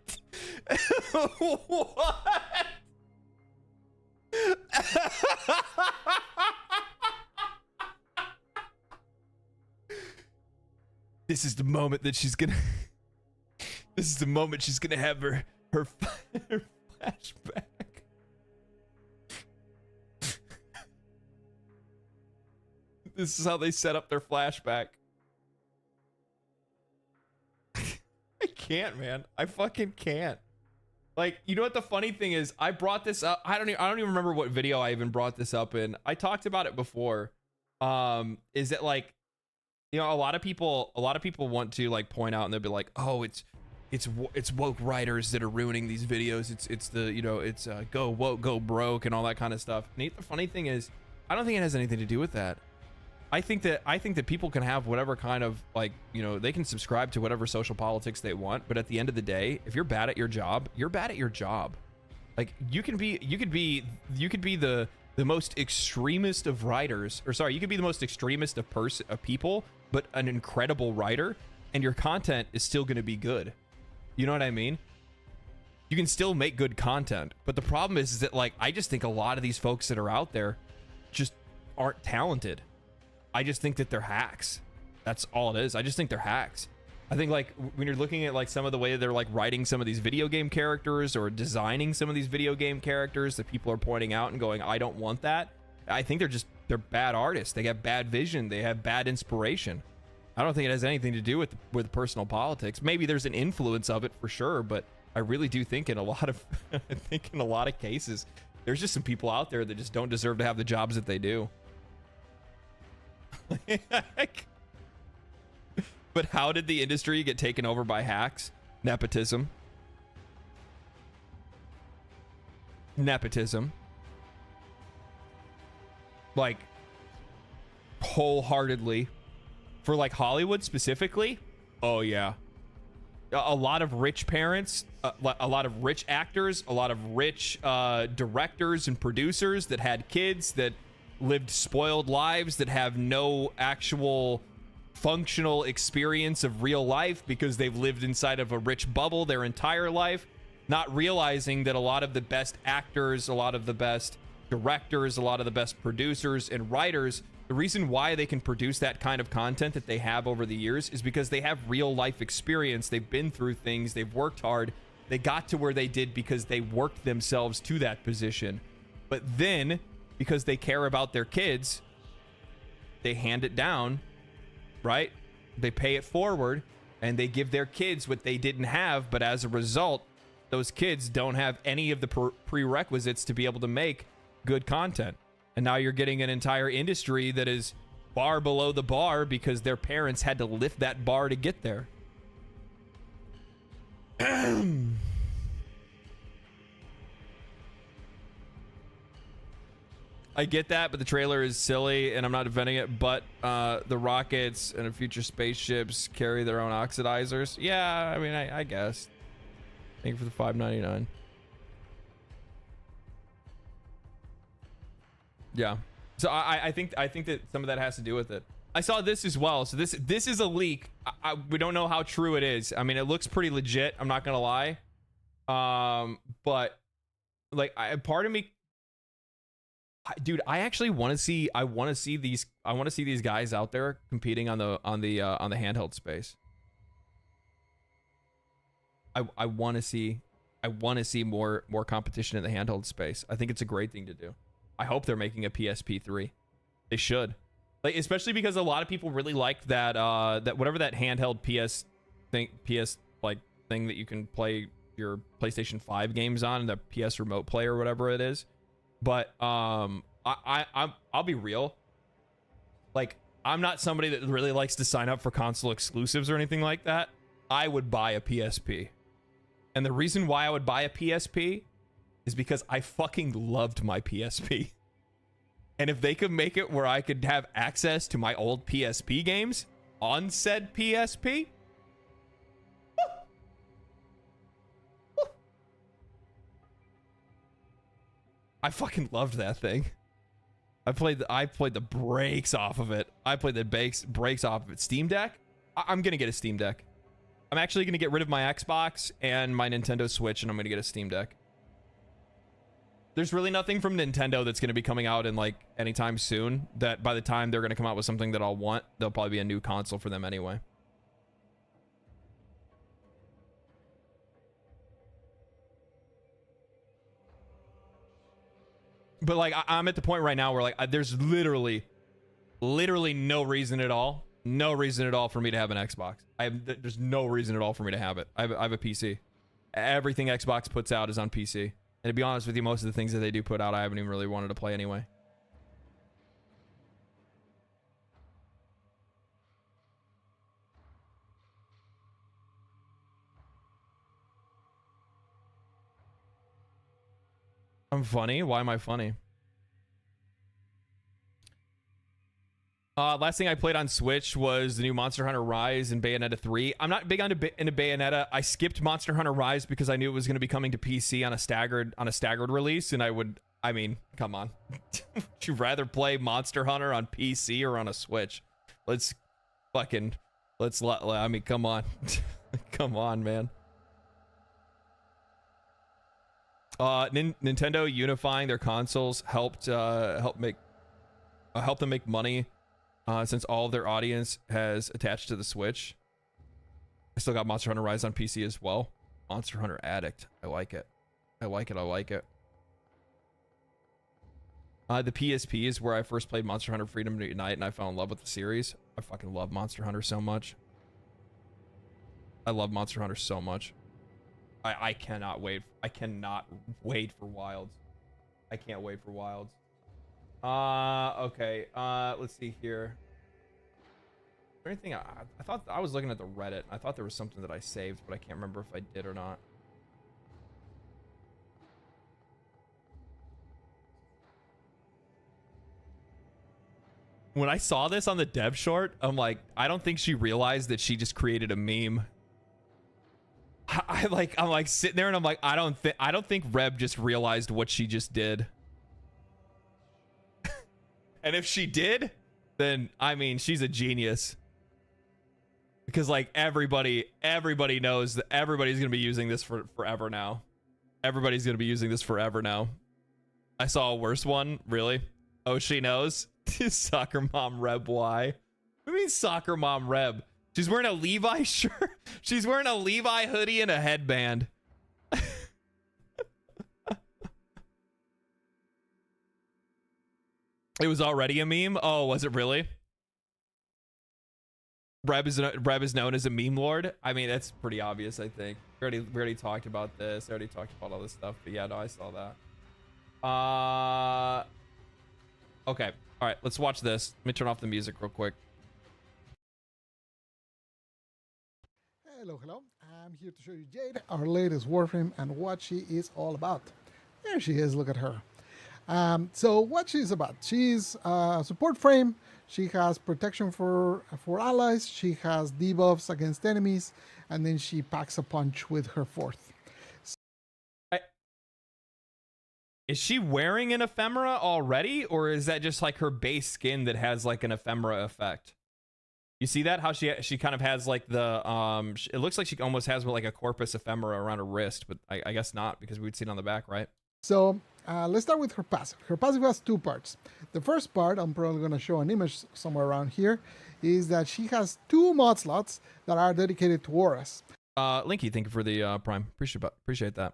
What? This is the moment that she's gonna. This is the moment she's gonna have her flashback. This is how they set up their flashback. I can't, man. I fucking can't. Like, you know what the funny thing is? I brought this up. I don't even remember what video I even brought this up in. I talked about it before. Is that like, you know, a lot of people want to like point out and they'll be like, oh, it's woke writers that are ruining these videos. It's the, you know, it's go woke, go broke and all that kind of stuff. And the funny thing is, I don't think it has anything to do with that. I think that people can have whatever kind of, like, you know, they can subscribe to whatever social politics they want, but at the end of the day, if you're bad at your job, you're bad at your job. Like, you could be the most extremist of writers, or sorry, you could be the most extremist of people, but an incredible writer, and your content is still going to be good. You know what I mean? You can still make good content, but the problem is that, like, I just think a lot of these folks that are out there just aren't talented. I just think that they're hacks. That's all it is. I just think they're hacks. I think, like, when you're looking at like some of the way they're like writing some of these video game characters or designing some of these video game characters that people are pointing out and going, I don't want that. I think they're bad artists. They have bad vision. They have bad inspiration. I don't think it has anything to do with personal politics. Maybe there's an influence of it for sure, but I really do think in a lot of cases, there's just some people out there that just don't deserve to have the jobs that they do. But how did the industry get taken over by hacks? Nepotism. Like, wholeheartedly. For like Hollywood specifically, oh yeah. A lot of rich parents, a lot of rich actors, a lot of rich directors and producers that had kids that lived spoiled lives, that have no actual functional experience of real life because they've lived inside of a rich bubble their entire life, not realizing that a lot of the best actors, a lot of the best directors, a lot of the best producers and writers, the reason why they can produce that kind of content that they have over the years is because they have real life experience. They've been through things, they've worked hard, they got to where they did because they worked themselves to that position. But then, because they care about their kids, they hand it down, right? They pay it forward and they give their kids what they didn't have, but as a result, those kids don't have any of the prerequisites to be able to make good content. And now you're getting an entire industry that is far below the bar because their parents had to lift that bar to get there. I get that, but the trailer is silly, and I'm not defending it, but the rockets and future spaceships carry their own oxidizers. Yeah, I mean, I guess. Thank you for the $5.99. Yeah. So I think that some of that has to do with it. I saw this as well. So this is a leak. We don't know how true it is. I mean, it looks pretty legit. I'm not gonna lie. But like, part of me, dude, I actually want to see. I want to see these guys out there competing on the handheld space. I want to see more competition in the handheld space. I think it's a great thing to do. I hope they're making a PSP3. They should, like, especially because a lot of people really like that that whatever that handheld PS thing that you can play your PlayStation 5 games on, the PS Remote Play or whatever it is. But I'll be real. Like, I'm not somebody that really likes to sign up for console exclusives or anything like that. I would buy a PSP. And the reason why I would buy a PSP is because I fucking loved my PSP. And if they could make it where I could have access to my old PSP games on said PSP, I fucking loved that thing. I played the brakes off of it. I played the brakes off of it. Steam Deck? I'm gonna get a Steam Deck. I'm actually gonna get rid of my Xbox and my Nintendo Switch, and I'm gonna get a Steam Deck. There's really nothing from Nintendo that's going to be coming out in like anytime soon, that by the time they're going to come out with something that I'll want, there'll probably be a new console for them anyway. But like I'm at the point right now where like there's literally no reason at all for me to have an Xbox. There's no reason at all for me to have it. I have a PC. Everything Xbox puts out is on PC. And to be honest with you, most of the things that they do put out, I haven't even really wanted to play anyway. I'm funny. Why am I funny? Last thing I played on Switch was the new Monster Hunter Rise and Bayonetta 3. I'm not big into Bayonetta. I skipped Monster Hunter Rise because I knew it was going to be coming to PC on a staggered release, and I mean, come on. Would you rather play Monster Hunter on PC or on a Switch? I mean, come on. Come on, man. Nintendo unifying their consoles helped them make money. Since all of their audience has attached to the Switch. I still got Monster Hunter Rise on PC as well. Monster Hunter Addict. I like it. I like it. The PSP is where I first played Monster Hunter Freedom Unite, and I fell in love with the series. I fucking love Monster Hunter so much. I love Monster Hunter so much. I cannot wait. I cannot wait for Wilds. I can't wait for Wilds. Okay. Let's see here. Is there anything? I thought I was looking at the Reddit. I thought there was something that I saved, but I can't remember if I did or not. When I saw this on the dev short, I'm like, I don't think she realized that she just created a meme. I'm like sitting there and I'm like, I don't think Reb just realized what she just did. And if she did, then I mean, she's a genius. Because like everybody knows that everybody's gonna be using this forever now. Everybody's gonna be using this forever now. I saw a worse one, really. Oh, she knows. Soccer mom Reb, why? What do you mean soccer mom Reb? She's wearing a Levi shirt. She's wearing a Levi hoodie and a headband. It was already a meme? Oh, was it really? Reb is known as a meme lord. I mean, that's pretty obvious, I think. We already talked about this. I already talked about all this stuff. But yeah, no, I saw that. Okay. All right, let's watch this. Let me turn off the music real quick. Hello. I'm here to show you Jade, our latest Warframe, and what she is all about. There she is. Look at her. So what she's about, she's a support frame. She has protection for allies. She has debuffs against enemies, and then she packs a punch with her fourth. Is she wearing an ephemera already, or is that just like her base skin that has like an ephemera effect? You see that? How she kind of has like the it looks like she almost has like a corpus ephemera around her wrist, but I guess not, because we'd see it on the back, right? So let's start with her passive. Her passive has two parts. The first part, I'm probably going to show an image somewhere around here, is that she has two mod slots that are dedicated to auras. Linky, thank you for the prime. Appreciate that.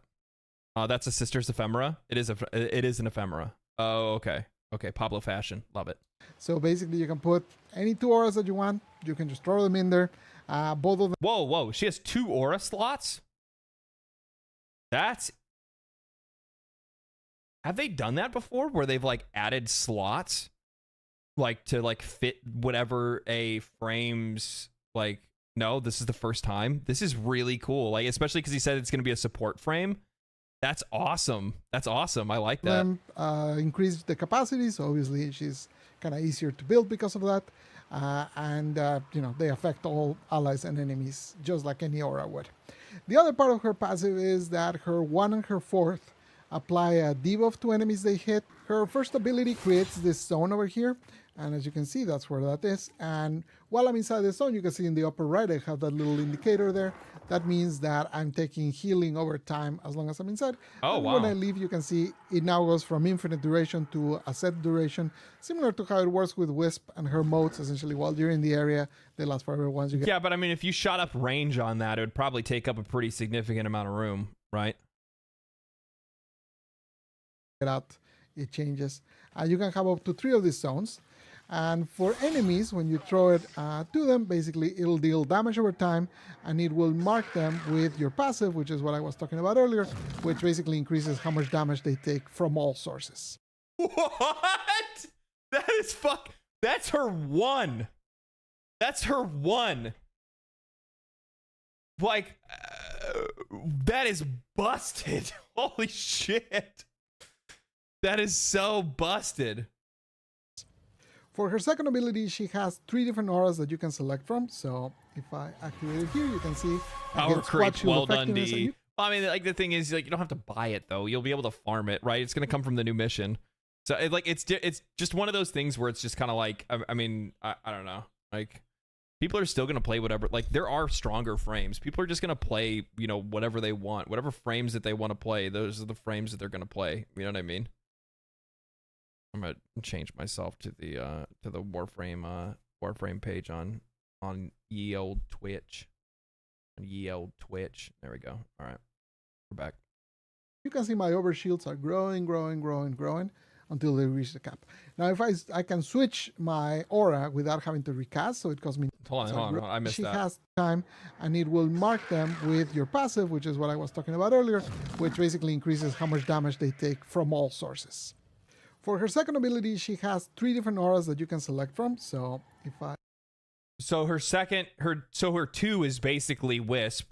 That's a sister's ephemera. It is an ephemera. Oh, okay. Okay, Pablo fashion. Love it. So basically you can put any two auras that you want. You can just throw them in there. Both of them. Whoa. She has two aura slots? Have they done that before, where they've like added slots like to like fit whatever a frame's like? No, this is the first time. This is really cool. Like, especially because he said it's going to be a support frame. That's awesome. I like that. Increase the capacity, so obviously she's kind of easier to build because of that. You know, they affect all allies and enemies just like any aura would. The other part of her passive is that her 1 and her 4th apply a debuff to enemies they hit. Her first ability creates this zone over here, and as you can see, that's where that is. And while I'm inside the zone, you can see in the upper right I have that little indicator there. That means that I'm taking healing over time as long as I'm inside. Oh, and wow. When I leave, you can see it now goes from infinite duration to a set duration, similar to how it works with Wisp and her modes. Essentially, while you're in the area, they last forever once you get... Yeah, but I mean, if you shot up range on that, it would probably take up a pretty significant amount of room, right? out it changes. You can have up to 3 of these zones. And for enemies, when you throw it to them, basically it'll deal damage over time, and it will mark them with your passive, which is what I was talking about earlier, which basically increases how much damage they take from all sources. What? That is That's her one. That's her one. Like, that is busted. Holy shit. That is so busted. For her second ability, she has 3 different auras that you can select from. So if I activate it here, you can see Power creep, well done, effectiveness, D. I mean, like, the thing is, like, you don't have to buy it though. You'll be able to farm it, right? It's gonna come from the new mission. So it's just one of those things where it's just kind of like, I mean, I don't know. Like, people are still gonna play whatever. Like, there are stronger frames. People are just gonna play, you know, whatever they want, whatever frames that they want to play. Those are the frames that they're gonna play. You know what I mean? I'm gonna change myself to the Warframe page on ye old Twitch. On ye old Twitch. There we go. All right, we're back. You can see my overshields are growing until they reach the cap. Now, if I can switch my aura without having to recast, so it costs me. Hold on. I missed that. She has time, and it will mark them with your passive, which is what I was talking about earlier, which basically increases how much damage they take from all sources. For her second ability, she has 3 different auras that you can select from. So if I... So her 2 is basically Wisp.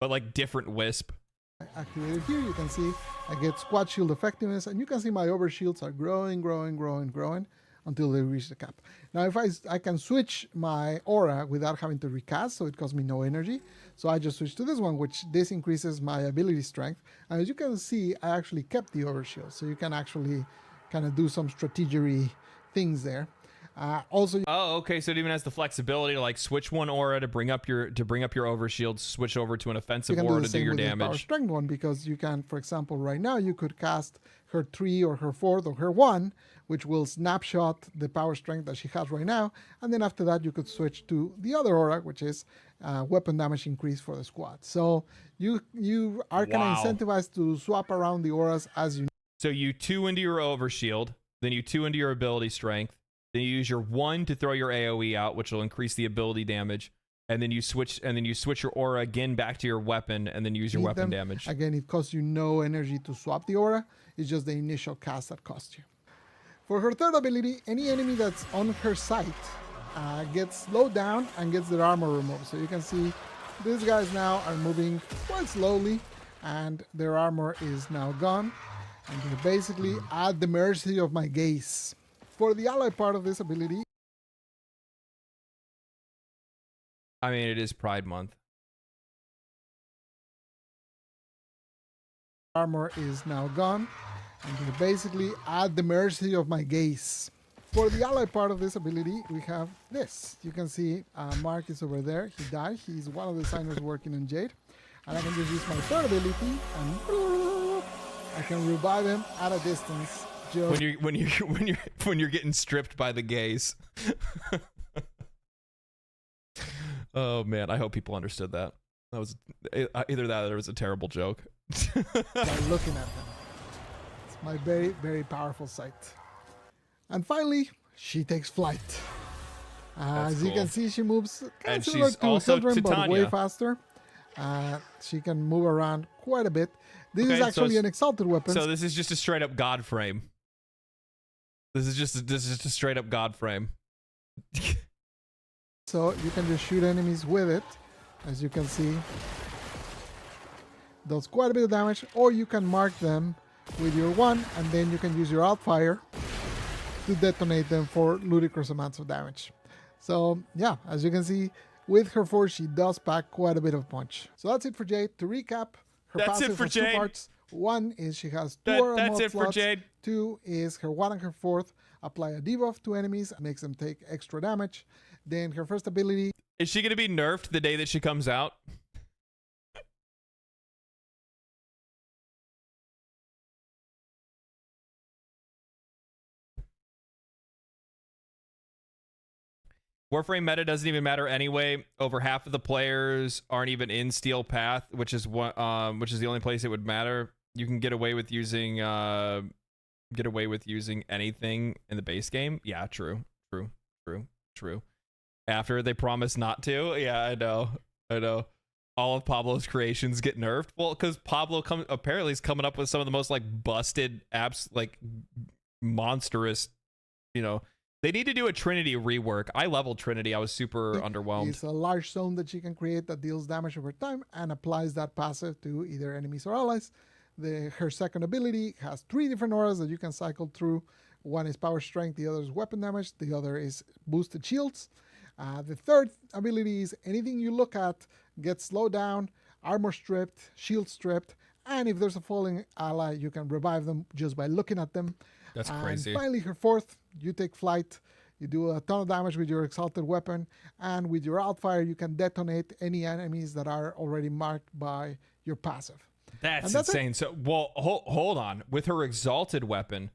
But like different Wisp. Activate it here, you can see I get squad shield effectiveness, and you can see my overshields are growing until they reach the cap. Now, if I can switch my aura without having to recast, so it costs me no energy. So I just switch to this one, which this increases my ability strength. And as you can see, I actually kept the overshield, so you can actually kind of do some strategery things there. Also, oh, okay. So it even has the flexibility to like switch one aura to bring up your overshield, switch over to an offensive aura to do your damage. Power strength one, because you can, for example, right now you could cast her 3 or her 4th or her 1, which will snapshot the power strength that she has right now, and then after that you could switch to the other aura, which is weapon damage increase for the squad. So you are kind of incentivized to swap around the auras as you. So you 2 into your overshield, then you 2 into your ability strength. Then you use your 1 to throw your AoE out, which will increase the ability damage, and then you switch your aura again back to your weapon, and then use your weapon damage. Again, it costs you no energy to swap the aura. It's just the initial cast that costs you. For her third ability, any enemy that's on her sight gets slowed down and gets their armor removed. So you can see these guys now are moving quite slowly, and their armor is now gone, and they're basically at the mercy of my gaze. For the ally part of this ability, I mean, it is Pride Month. Armor is now gone, and they're basically at the mercy of my gaze. For the ally part of this ability, we have this. You can see Mark is over there. He died. He's one of the designers working on Jade. And I can just use my third ability, and I can revive him at a distance. When you're getting stripped by the gays. Oh man, I hope people understood that. That was either that or it was a terrible joke. By looking at them. It's my very, very powerful sight. And finally, she takes flight. As you can see, she moves kind of similar to Helldivers, but way faster. She can move around quite a bit. This is actually an exalted weapon. So this is just a straight up God frame. This is just a straight up God frame. So you can just shoot enemies with it, as you can see. Does quite a bit of damage, or you can mark them with your 1, and then you can use your outfire to detonate them for ludicrous amounts of damage. So yeah, as you can see, with her 4, she does pack quite a bit of punch. So that's it for Jade. To recap, her passive has 2 parts. 1 is she has 2 aura That's mod it for slots. Jade. 2 is her 1 and her 4th apply a debuff to enemies, makes them take extra damage. Then her first ability. Is she gonna be nerfed the day that she comes out? Warframe meta doesn't even matter anyway. Over half of the players aren't even in Steel Path, which is the only place it would matter. you can get away with using anything in the base game. Yeah, true. After they promise not to. Yeah, I know. All of Pablo's creations get nerfed. Well, because Pablo apparently is coming up with some of the most like busted apps, like monstrous. You know, they need to do a Trinity rework. I leveled Trinity. I was super underwhelmed. It's a large zone that she can create that deals damage over time and applies that passive to either enemies or allies. Her second ability has 3 different auras that you can cycle through. One is power strength, the other is weapon damage, the other is boosted shields. The third ability is anything you look at gets slowed down, armor stripped, shield stripped, and if there's a falling ally, you can revive them just by looking at them. That's crazy. And finally, her fourth, you take flight, you do a ton of damage with your exalted weapon, and with your outfire, you can detonate any enemies that are already marked by your passive. That's insane. So, well, hold on. With her exalted weapon,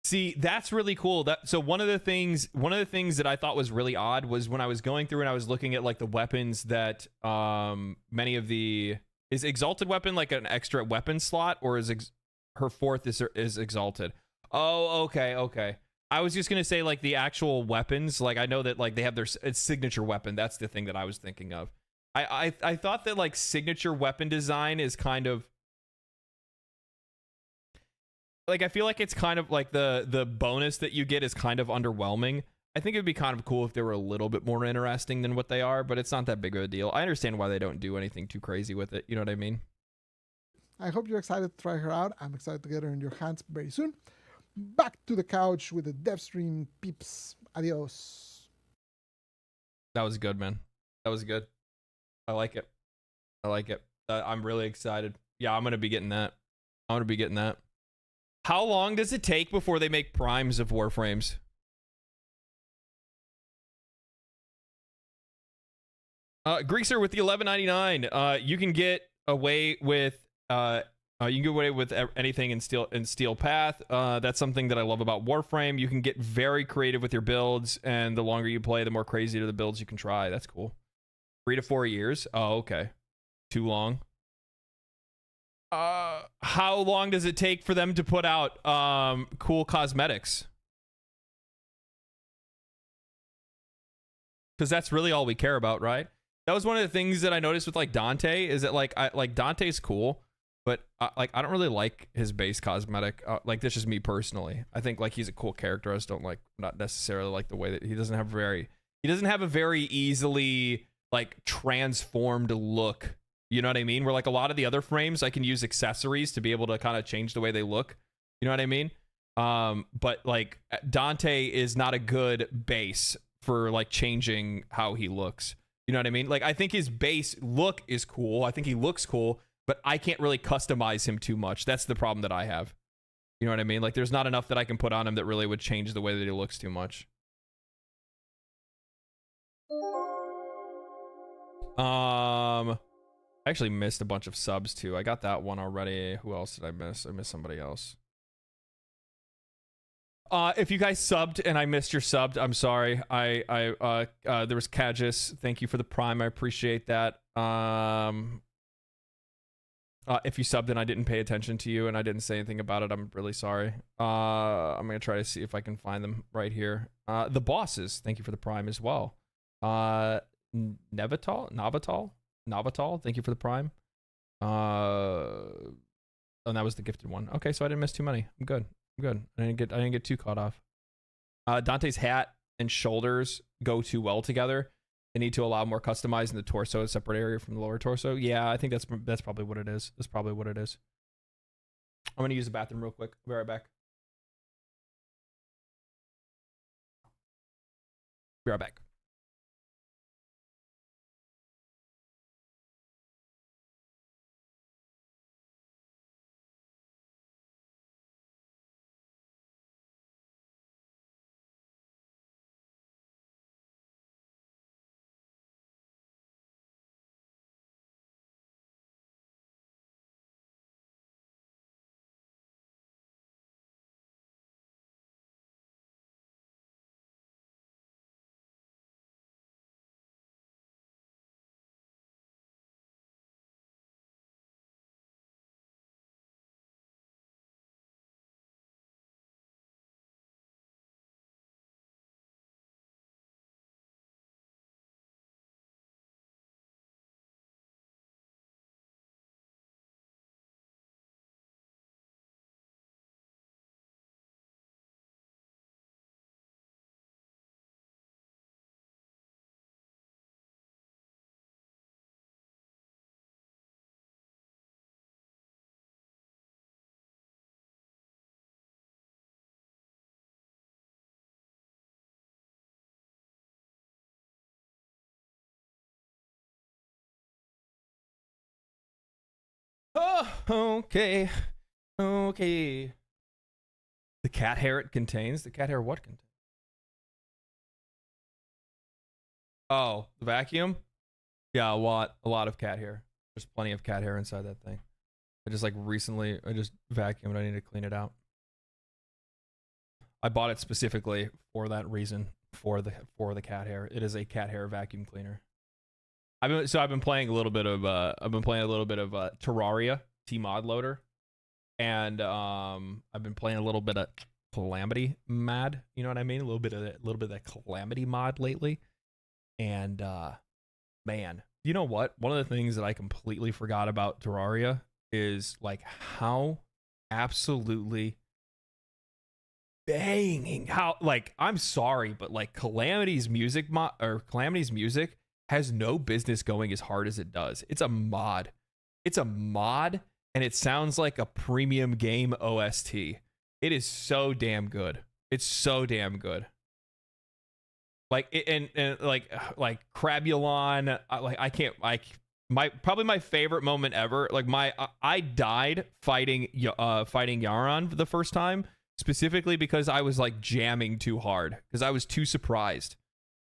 see, that's really cool. So one of the things that I thought was really odd was when I was going through and I was looking at like the weapons that many of the is exalted weapon like an extra weapon slot, or is her fourth is exalted? Oh, okay. I was just gonna say like the actual weapons. Like I know that like they have their signature weapon. That's the thing that I was thinking of. I thought that like signature weapon design is kind of like, I feel like it's kind of like the bonus that you get is kind of underwhelming. I think it'd be kind of cool if they were a little bit more interesting than what they are, but it's not that big of a deal. I understand why they don't do anything too crazy with it. You know what I mean? I hope you're excited to try her out. I'm excited to get her in your hands very soon. Back to the couch with the dev stream peeps. Adios. That was good, man. That was good. I like it. I'm really excited. Yeah, I'm going to be getting that. How long does it take before they make primes of Warframes? Greaser with the $11.99. You can get away with anything in Steel Path. That's something that I love about Warframe. You can get very creative with your builds, and the longer you play, the more crazy the builds you can try. That's cool. 3 to 4 years. Oh, okay. Too long. How long does it take for them to put out cool cosmetics? Because that's really all we care about, right? That was one of the things that I noticed with like Dante, is that like Dante's cool, but I don't really like his base cosmetic. Like that's just me personally. I think like he's a cool character. I just don't not necessarily like the way that he doesn't have a very easily like transformed look. You know what I mean? Where like a lot of the other frames, I can use accessories to be able to kind of change the way they look. You know what I mean? But like Dante is not a good base for like changing how he looks. You know what I mean? Like I think his base look is cool. I think he looks cool, but I can't really customize him too much. That's the problem that I have. You know what I mean? Like there's not enough that I can put on him that really would change the way that he looks too much. I actually missed a bunch of subs too. I got that one already. Who else did I miss? I missed somebody else. If you guys subbed and I missed your subbed, I'm sorry. There was Kajis. Thank you for the prime. I appreciate that. If you subbed and I didn't pay attention to you and I didn't say anything about it, I'm really sorry. I'm gonna try to see if I can find them right here. The bosses. Thank you for the prime as well. Navatal, thank you for the prime. And that was the gifted one. Okay, so I didn't miss too many. I'm good. I didn't get too caught off. Dante's hat and shoulders go too well together. They need to allow more customizing the torso, a separate area from the lower torso. Yeah, I think that's probably what it is. I'm gonna use the bathroom real quick. Be right back. Be right back. Okay. Okay. The cat hair it contains? The cat hair what contains? Oh, the vacuum? Yeah, a lot of cat hair. There's plenty of cat hair inside that thing. I just vacuumed. I need to clean it out. I bought it specifically for that reason, for the cat hair. It is a cat hair vacuum cleaner. I've been playing a little bit of Terraria T-Mod Loader, and I've been playing a little bit of Calamity Mod. You know what I mean? A little bit of that Calamity Mod lately. And man, you know what? One of the things that I completely forgot about Terraria is like how absolutely banging how, like, I'm sorry, but like Calamity's music has no business going as hard as it does. It's a mod, and it sounds like a premium game OST. It is so damn good. It's so damn good. Like and like Crabulon, probably my favorite moment ever. Like I died fighting Yaron for the first time, specifically because I was like jamming too hard because I was too surprised.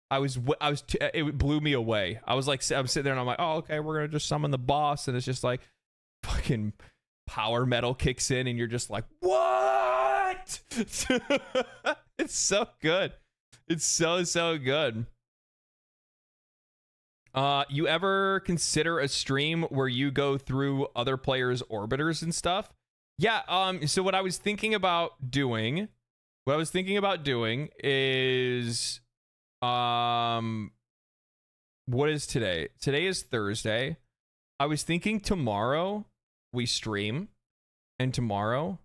It blew me away. I'm sitting there and I'm like, oh, okay, we're gonna just summon the boss, and it's just like fucking power metal kicks in, and you're just like, what? It's so good. It's so good. You ever consider a stream where you go through other players' orbiters and stuff? Yeah. So what I was thinking about doing is what is today? Today is Thursday. I was thinking tomorrow we stream, and tomorrow,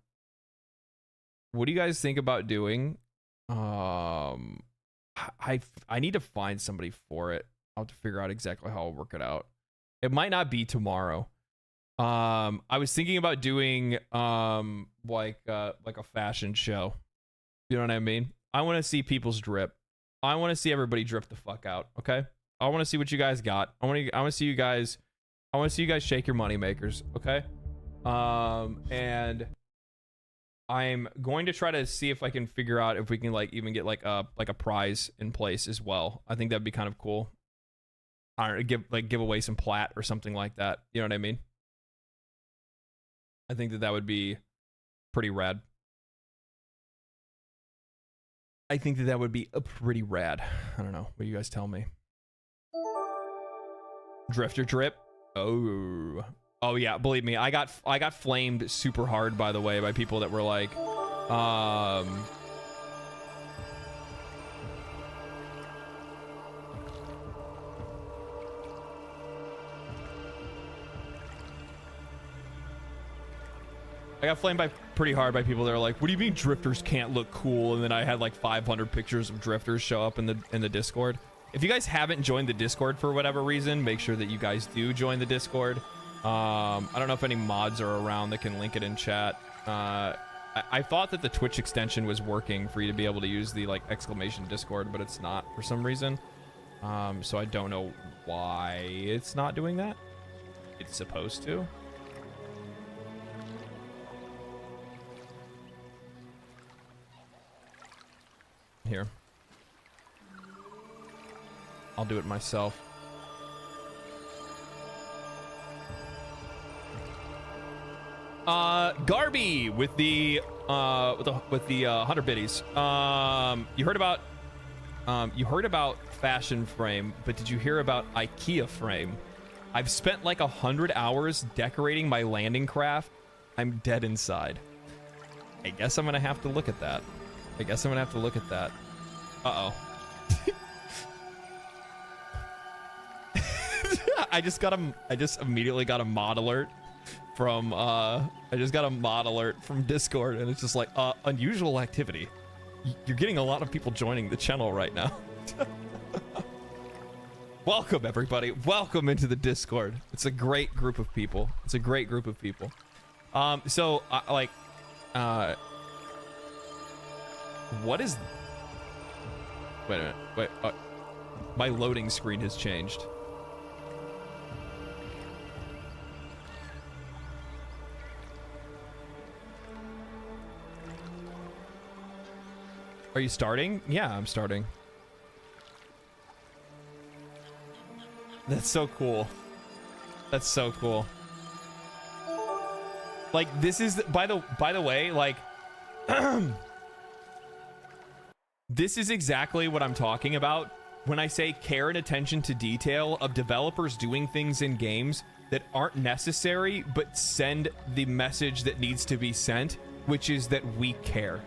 what do you guys think about doing? I need to find somebody for it. I'll have to figure out exactly how I'll work it out. It might not be tomorrow. I was thinking about doing like a fashion show. You know what I mean? I want to see people's drip. I want to see everybody drip the fuck out. Okay. I want to see what you guys got. I want to see you guys. I want to see you guys shake your money makers. Okay. And I'm going to try to see if I can figure out if we can like even get like a prize in place as well. I think that'd be kind of cool. I don't know, give away some plat or something like that. You know what I mean? I think that would be pretty rad. I think that would be a pretty rad. I don't know. What do you guys tell me? Drifter drip. Oh yeah. Believe me, I got flamed super hard, by the way, by people that were like, I got flamed pretty hard by people that are like, what do you mean drifters can't look cool? And then I had like 500 pictures of drifters show up in the Discord. If you guys haven't joined the Discord for whatever reason, make sure that you guys do join the Discord. I don't know if any mods are around that can link it in chat. I thought that the Twitch extension was working for you to be able to use the like exclamation Discord, but it's not for some reason. So I don't know why it's not doing that. It's supposed to. Here. I'll do it myself. Garby with the 100 biddies. You heard about Fashion Frame, but did you hear about IKEA Frame? I've spent like 100 hours decorating my landing craft. I'm dead inside. I guess I'm gonna have to look at that. Uh-oh. I just immediately got a mod alert from Discord, and it's just like unusual activity. You're getting a lot of people joining the channel right now. Welcome everybody. Welcome into the Discord. It's a great group of people. What is... Wait a minute. Wait. My loading screen has changed. Are you starting? Yeah, I'm starting. That's so cool. That's so cool. Like, this is, by the way, like, this is exactly what I'm talking about when I say care and attention to detail of developers doing things in games that aren't necessary, but send the message that needs to be sent, which is that we care.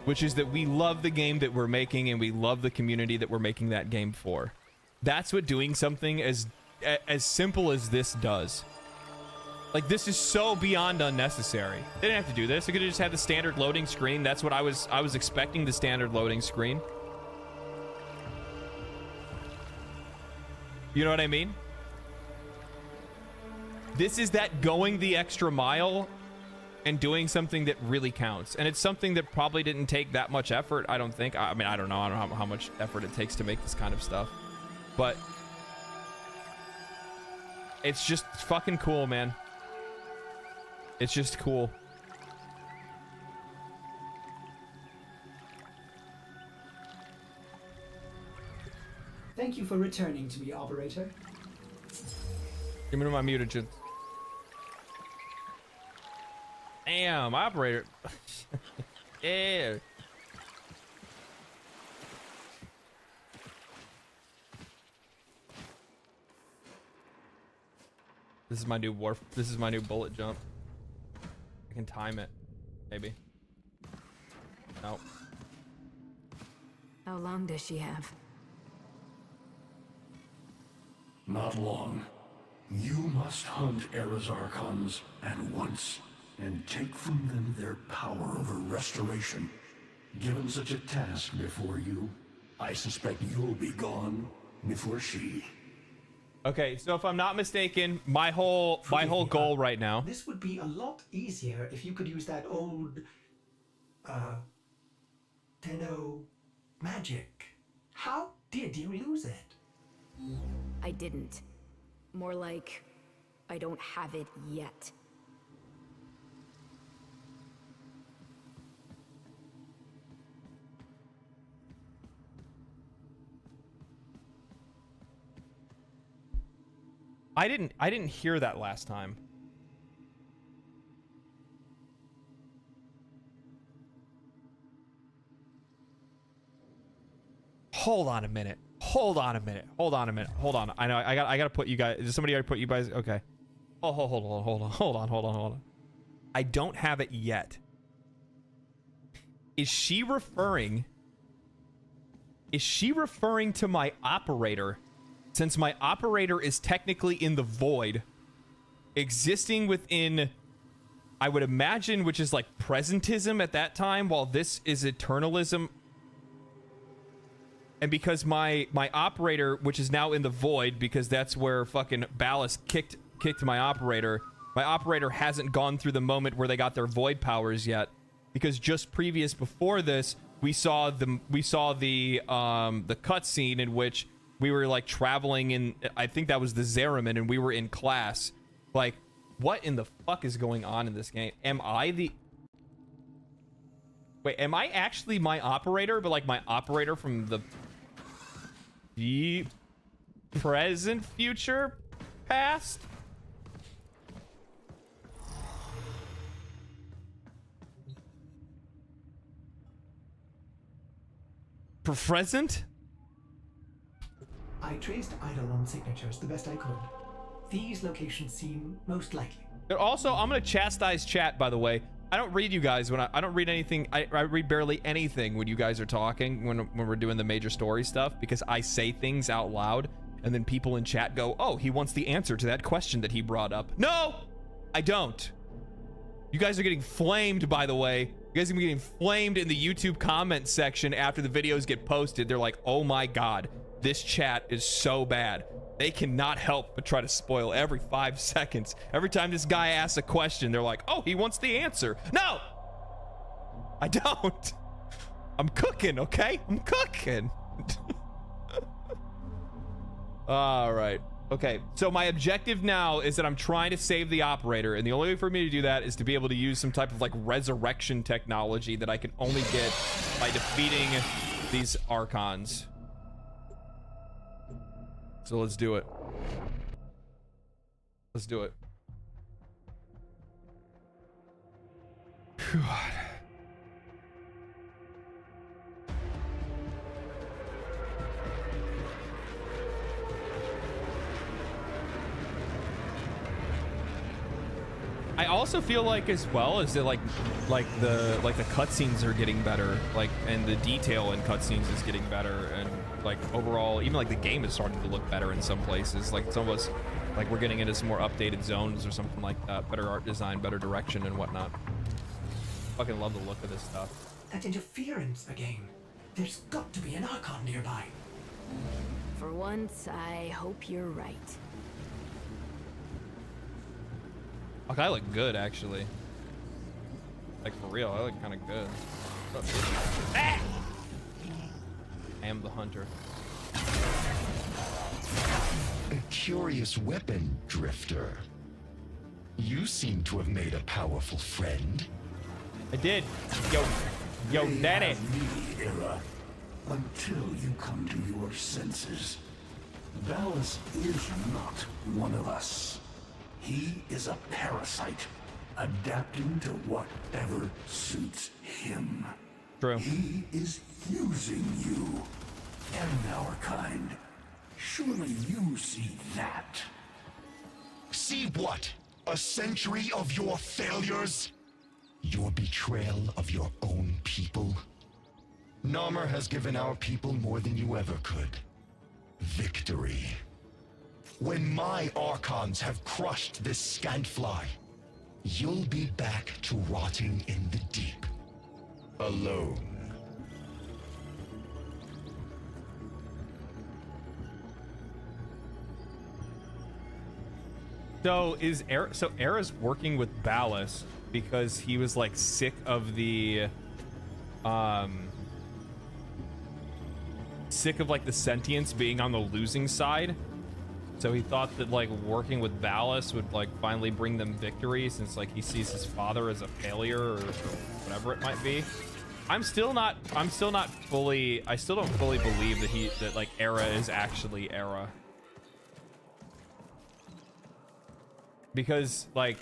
Which is that we love the game that we're making and we love the community that we're making that game for. That's what doing something as simple as this does. Like, this is so beyond unnecessary. They didn't have to do this. They could have just had the standard loading screen. That's what I was expecting, the standard loading screen. You know what I mean? This is that going the extra mile and doing something that really counts. And it's something that probably didn't take that much effort, I don't think. I mean, I don't know how much effort it takes to make this kind of stuff. But it's just fucking cool, man. It's just cool. Thank you for returning to me, operator. Give me my mutagen. Damn, operator. Yeah. This is my new bullet jump. I can time it, maybe. No. How long does she have? Not long. You must hunt Era's Archons at once and take from them their power over restoration. Given such a task before you, I suspect you'll be gone before she. Okay, so if I'm not mistaken, my whole goal right now. This would be a lot easier if you could use that old, Tenno magic. How did you lose it? I didn't. More like, I don't have it yet. I didn't hear that last time. Hold on a minute. Hold on. I know I gotta put you guys. Did somebody already put you guys? Okay. Oh, hold on. I don't have it yet. Is she referring to my operator? Since my operator is technically in the void, existing within, I would imagine, which is like presentism at that time, while this is eternalism. And because my operator, which is now in the void, because that's where fucking Ballas kicked my operator hasn't gone through the moment where they got their void powers yet. Because just before this, we saw the cutscene in which we were like traveling in, I think that was the Zariman, and we were in class. Like, what in the fuck is going on in this game? Am I actually my operator, but like my operator from the present, future, past? Present? I traced Eidolon signatures the best I could. These locations seem most likely. But also, I'm gonna chastise chat, by the way. I don't read you guys when I don't read anything. I read barely anything when you guys are talking, when we're doing the major story stuff, because I say things out loud and then people in chat go, oh, he wants the answer to that question that he brought up. No, I don't. You guys are getting flamed, by the way. You guys are getting flamed in the YouTube comment section after the videos get posted. They're like, oh my God, this chat is so bad. They cannot help but try to spoil every 5 seconds. Every time this guy asks a question, they're like, oh, he wants the answer. No, I don't. I'm cooking, okay? I'm cooking. All right. Okay, so my objective now is that I'm trying to save the operator, and the only way for me to do that is to be able to use some type of like resurrection technology that I can only get by defeating these Archons. So let's do it. Let's do it. Phew. I also feel like as well is that like the cutscenes are getting better, like, and the detail in cutscenes is getting better, and like overall even like the game is starting to look better in some places. Like it's almost like we're getting into some more updated zones or something like that. Better art design, better direction and whatnot. Fucking love the look of this stuff. That interference again. There's got to be an Archon nearby. For once, I hope you're right. Like I look good actually. Like for real, I look kind of good. Ah! I am the hunter. A curious weapon, Drifter. You seem to have made a powerful friend. I did. Yo, daddy. Me, Era, until you come to your senses. Ballas is not one of us. He is a parasite, adapting to whatever suits him. True. He is using you and our kind. Surely you see that. See what? A century of your failures? Your betrayal of your own people? Namar has given our people more than you ever could. Victory. When my Archons have crushed this scantfly, you'll be back to rotting in the deep. Alone. So is Era's working with Ballas because he was like sick of the like the Sentients being on the losing side. So he thought that like working with Ballas would like finally bring them victory, since like he sees his father as a failure or whatever it might be. I still don't fully believe that like Era is actually Era. Because like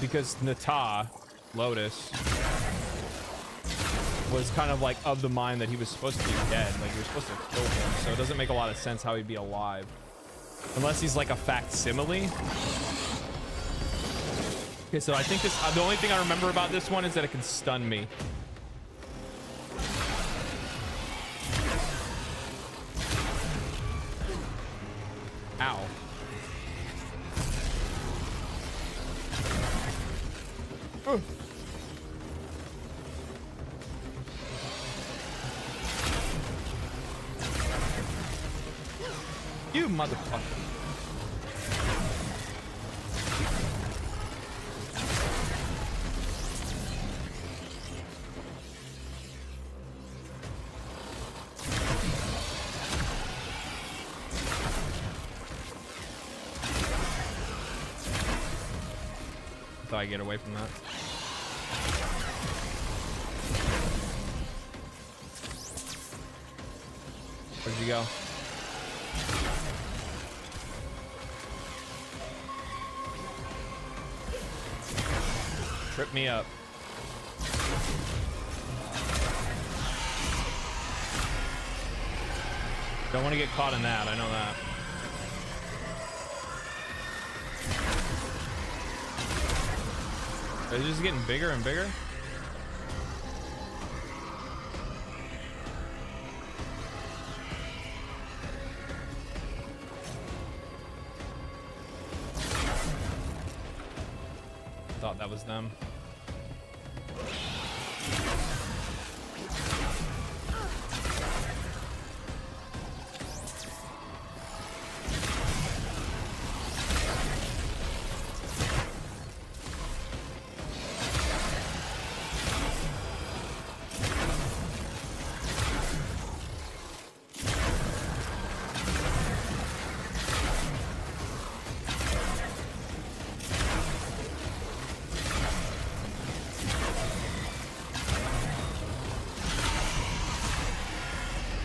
because Nata Lotus was kind of like of the mind that he was supposed to be dead, like you were supposed to kill him, so it doesn't make a lot of sense how he'd be alive unless he's like a facsimile. Okay, so I think this the only thing I remember about this one is that it can stun me. Ow. Oh. You motherfucker. I thought I'd get away from that. Where'd you go? Trip me up. Don't want to get caught in that, I know that. Are they just getting bigger and bigger? Thought that was them.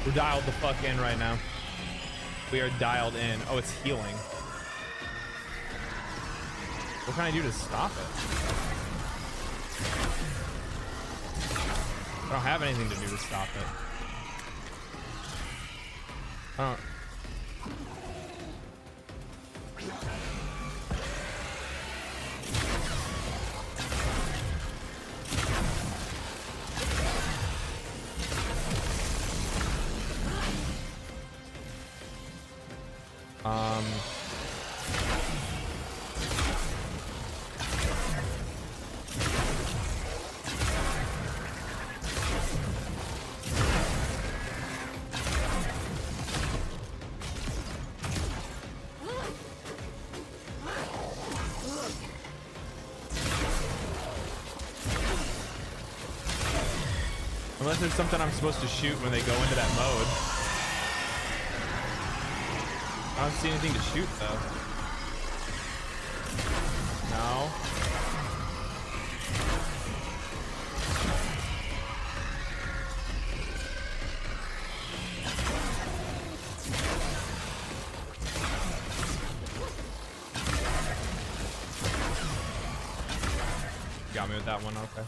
We're dialed the fuck in right now. We are dialed in. Oh, it's healing. What can I do to stop it? I don't have anything to do to stop it. I don't. Unless there's something I'm supposed to shoot when they go into that mode. I don't see anything to shoot though. No. Got me with that one, okay.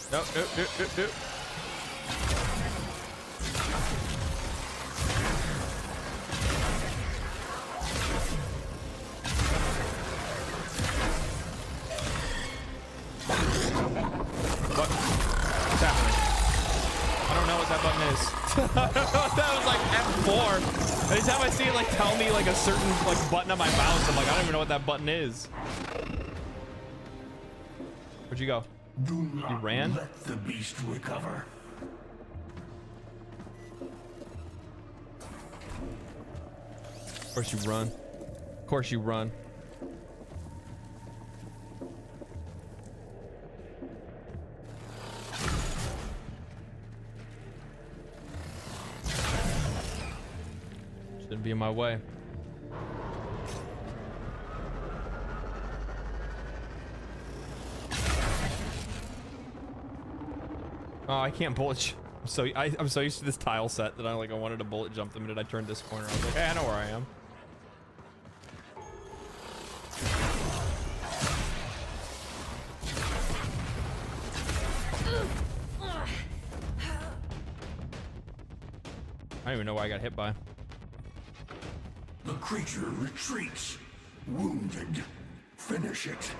No. What's happening? I don't know what that button is. That was like F4. Anytime I see it like tell me like a certain like button on my mouse, I'm like, I don't even know what that button is. Where'd you go? Do not You ran? let the beast recover. Of course you run. Of course you run. Shouldn't be in my way. Oh, I can't bullet. I'm so used to this tile set that I wanted to bullet jump the minute I turned this corner. I was like, hey, I know where I am. I don't even know why I got hit by. The creature retreats. Wounded. Finish it.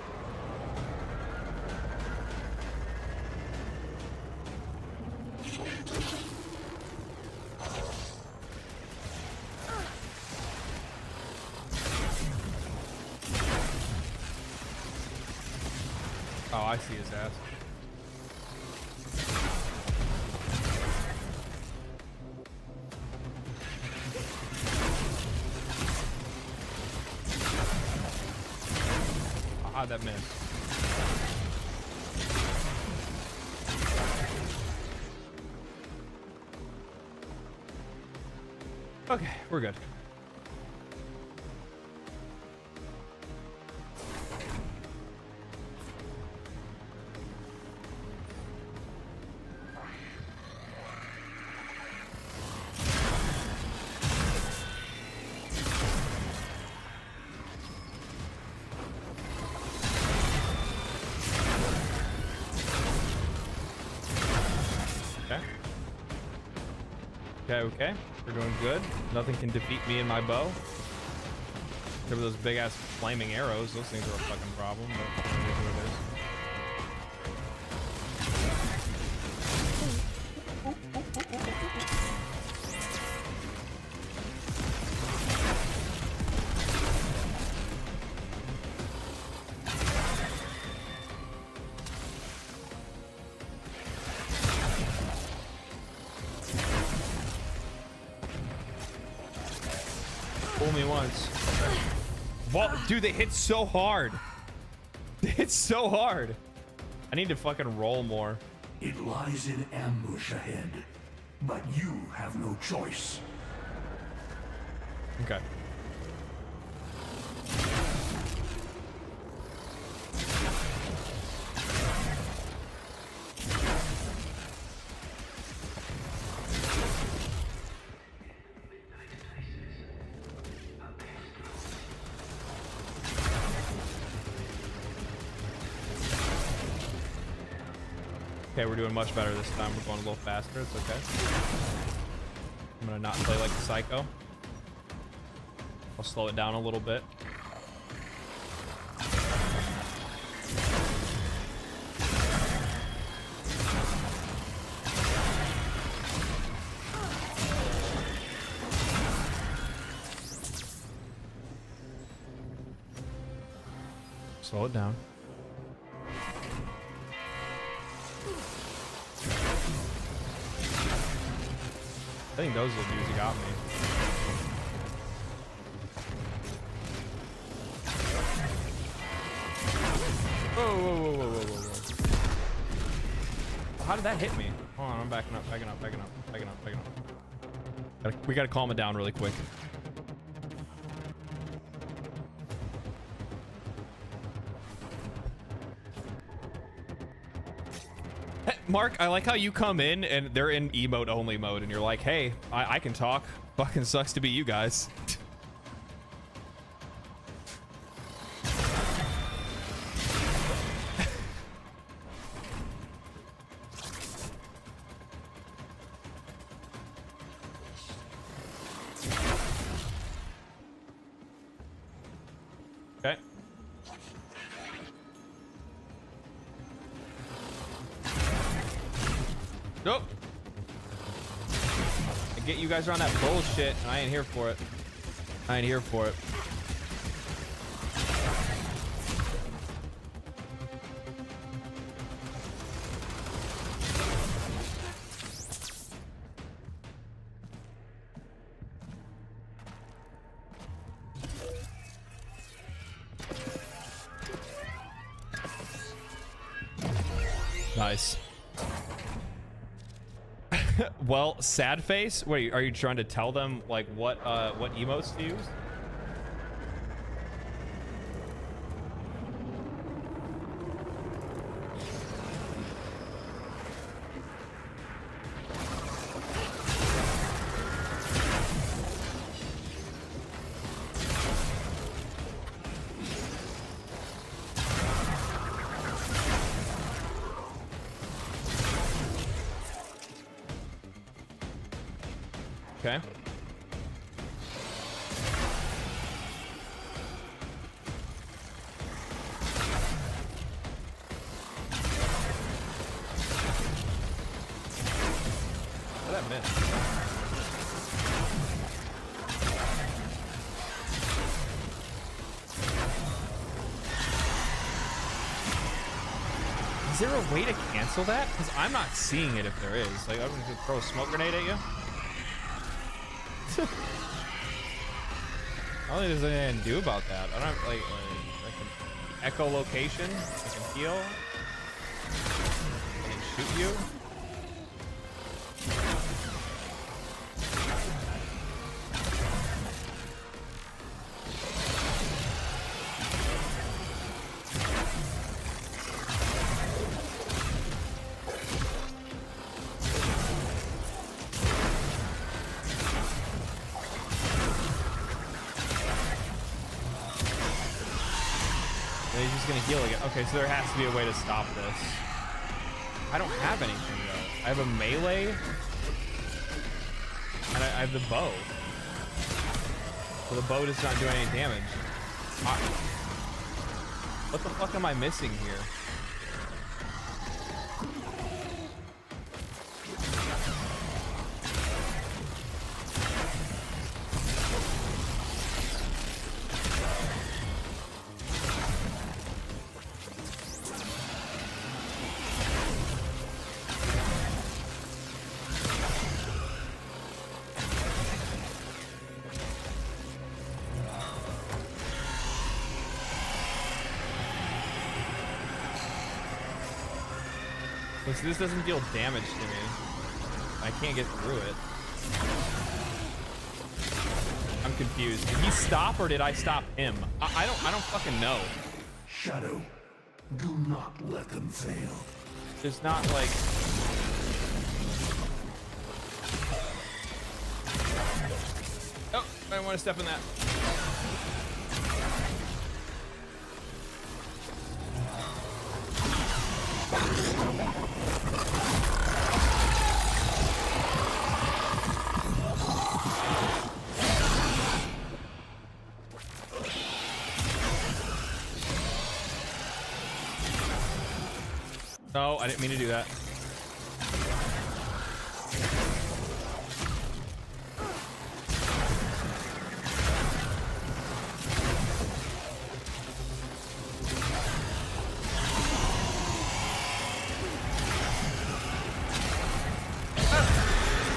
Oh, I see his ass. How'd that miss? Okay, we're good. Okay, we're doing good. Nothing can defeat me and my bow. Except for those big ass flaming arrows. Those things are a fucking problem, but it is what it is. Fool me once. Whoa, dude, they hit so hard. They hit so hard. I need to fucking roll more. It lies in ambush ahead, but you have no choice. Okay. Okay, we're doing much better this time. We're going a little faster. It's okay. I'm gonna not play like a psycho. I'll slow it down a little bit. Slow it down. I think those are the dudes who got me. Whoa, whoa, whoa, whoa, whoa, whoa, whoa. How did that hit me? Hold on, I'm backing up, backing up, backing up, backing up, backing up. We gotta calm it down really quick. Mark, I like how you come in and they're in emote only mode and you're like, hey, I can talk. Fucking sucks to be you guys. Okay. Nope. I get you guys around that bullshit, and I ain't here for it. I ain't here for it. Nice. Well, sad face. Wait, are you trying to tell them like what emotes to use? Okay. What did that miss? Is there a way to cancel that? Because I'm not seeing it if there is. Like, I'm gonna throw a smoke grenade at you. I don't think there's anything to do about that. I don't like I can echolocation. I can heal. I can shoot you. He's just gonna heal again. Okay, so there has to be a way to stop this. I don't have anything though. I have a melee, and I have the bow. So the bow does not do any damage. What the fuck am I missing here? So this doesn't deal damage to me. I can't get through it. I'm confused. Did he stop or did I stop him? I don't fucking know. Shadow, do not let them fail. There's not like... Oh, I don't want to step in that. No, I didn't mean to do that.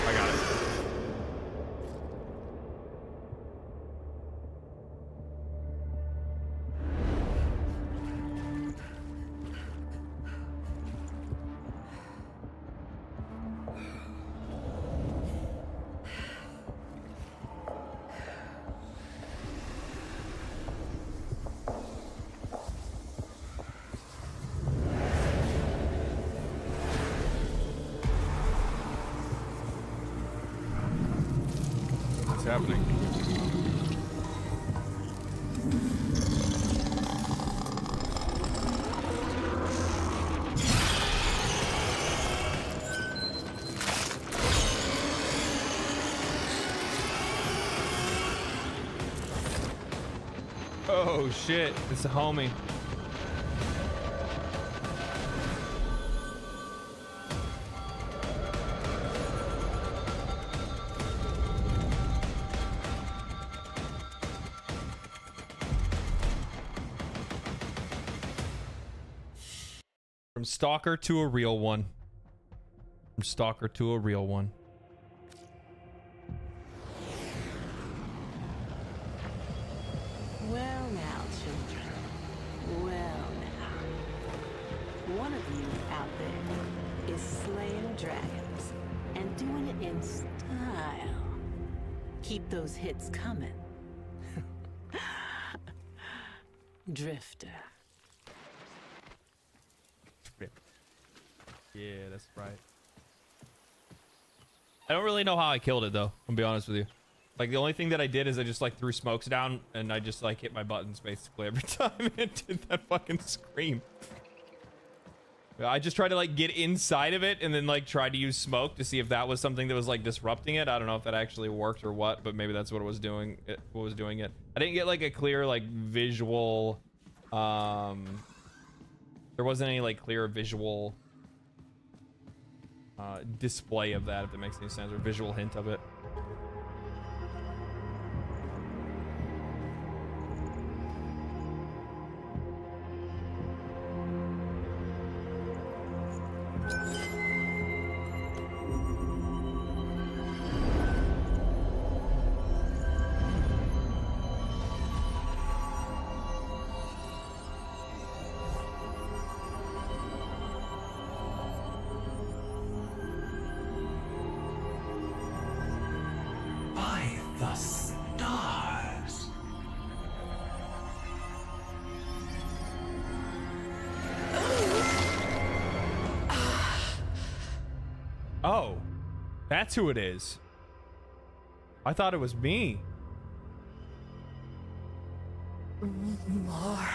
I got it. What's happening? Oh shit, it's a homie. From stalker to a real one. From stalker to a real one. Well now, children. Well now. One of you out there is slaying dragons and doing it in style. Keep those hits coming. Drifter. Yeah, that's right. I don't really know how I killed it though, I'll be honest with you. Like the only thing that I did is I just like threw smokes down and I just like hit my buttons basically every time it did that fucking scream. I just tried to like get inside of it and then like tried to use smoke to see if that was something that was like disrupting it. I don't know if that actually worked or what, but maybe that's what it was doing. What was doing it. I didn't get like a clear like visual. There wasn't any like clear visual display of that, if that makes any sense, or visual hint of it. That's who it is. I thought it was me. More.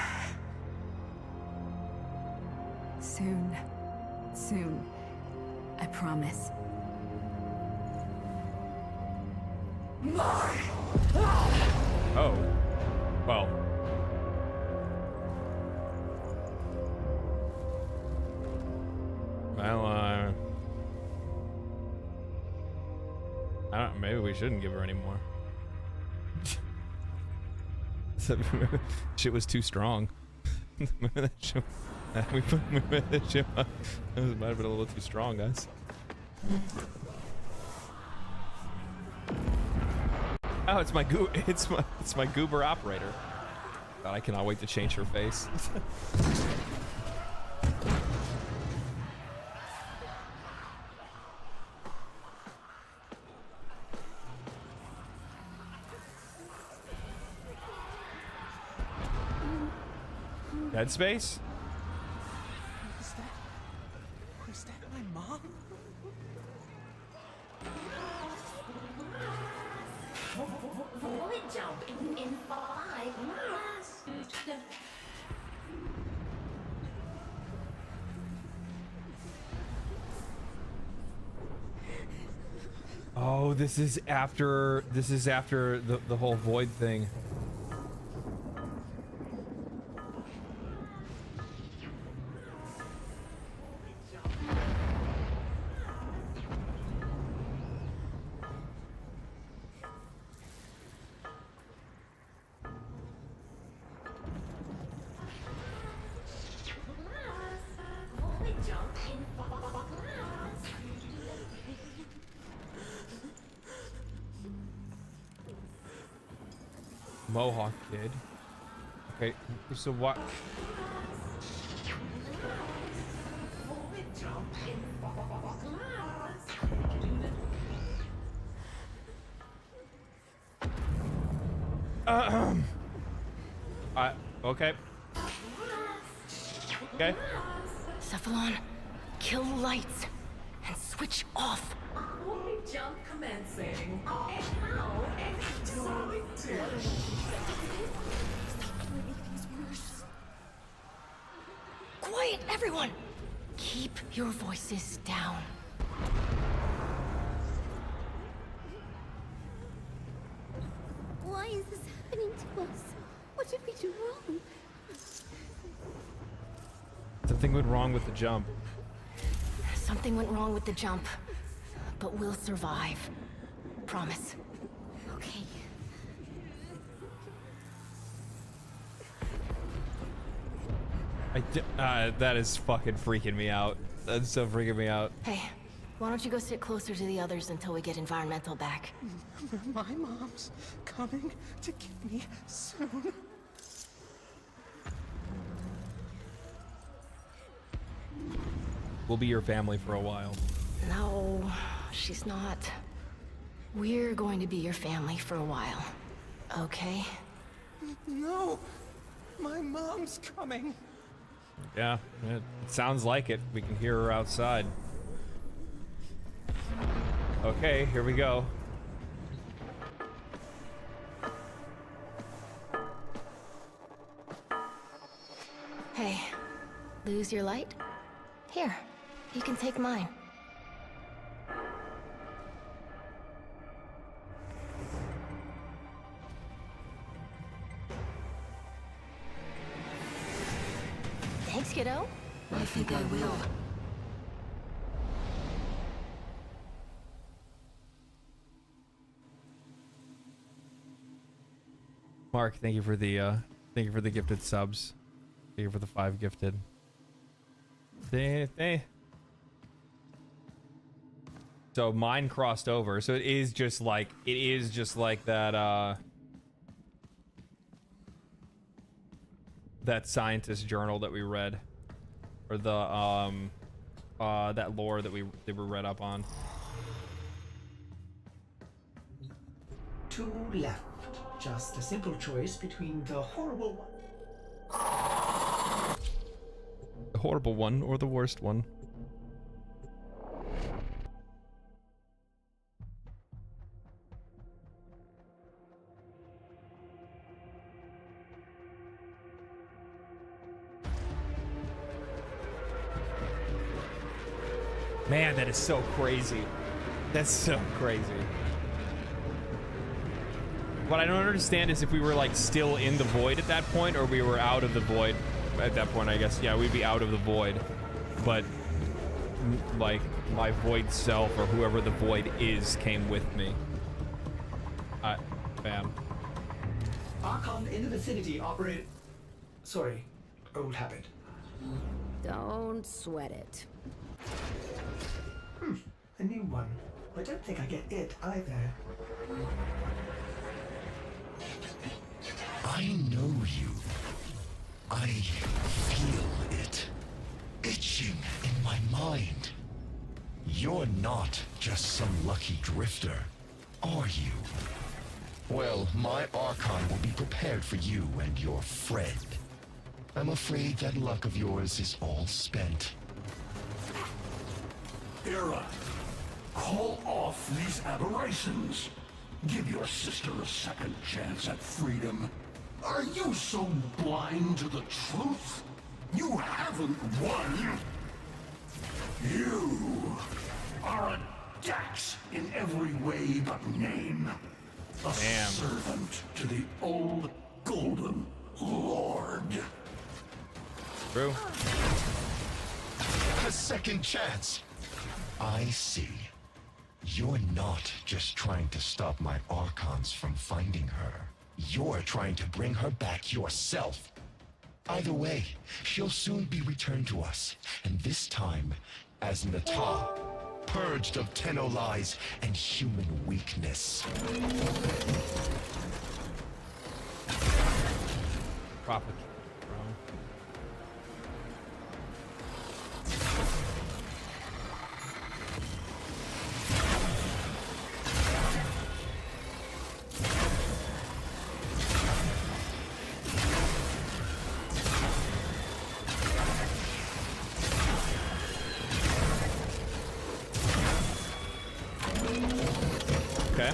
Soon. Soon. I promise. Oh. Well. Well, I don't, maybe we shouldn't give her any more. Shit was too strong. Remember that shit? Remember that shit? That might have been a little too strong, guys. Oh, it's my it's my goober operator. God, I cannot wait to change her face. Dead Space? Is that my mom? Forward jump in 5. Oh, this is after the whole void thing. Mohawk kid. Okay, so what? Okay. Okay. Cephalon, kill the lights and switch off. Only jump commencing. And how exciting! Quiet, everyone! Keep your voices down. Why is this happening to us? What did we do wrong? Something went wrong with the jump. Something went wrong with the jump, but we'll survive. Promise. Okay. That is fucking freaking me out. That's so freaking me out. Hey, why don't you go sit closer to the others until we get environmental back? My mom's coming to get me soon. We'll be your family for a while. No, she's not. We're going to be your family for a while. Okay? No! My mom's coming! Yeah, it sounds like it. We can hear her outside. Okay, here we go. Hey, lose your light? Here, you can take mine. Thanks, kiddo. I think I will. Mark, thank you for the gifted subs. Thank you for the 5 gifted. So mine crossed over. So it is just like that that scientist journal that we read, or the that lore that we read up on. 2 left. Just a simple choice between the horrible one. The horrible one or the worst one. Man, that is so crazy. That's so crazy. What I don't understand is if we were like still in the void at that point, or we were out of the void at that point. I guess, yeah, we'd be out of the void, but like my void self or whoever the void is came with me. Bam. Archon in the vicinity operate. Sorry, old habit. Don't sweat it. A new one. I don't think I get it either. I know you. I feel it. Itching in my mind. You're not just some lucky drifter, are you? Well, my Archon will be prepared for you and your friend. I'm afraid that luck of yours is all spent. Era, call off these aberrations. Give your sister a second chance at freedom. Are you so blind to the truth? You haven't won. You are a Dax in every way but name. A servant to the old Golden Lord. True. A second chance. I see. You're not just trying to stop my Archons from finding her. You're trying to bring her back yourself. Either way, she'll soon be returned to us, and this time as Nata, purged of Tenno lies and human weakness. Propagate, bro. Okay.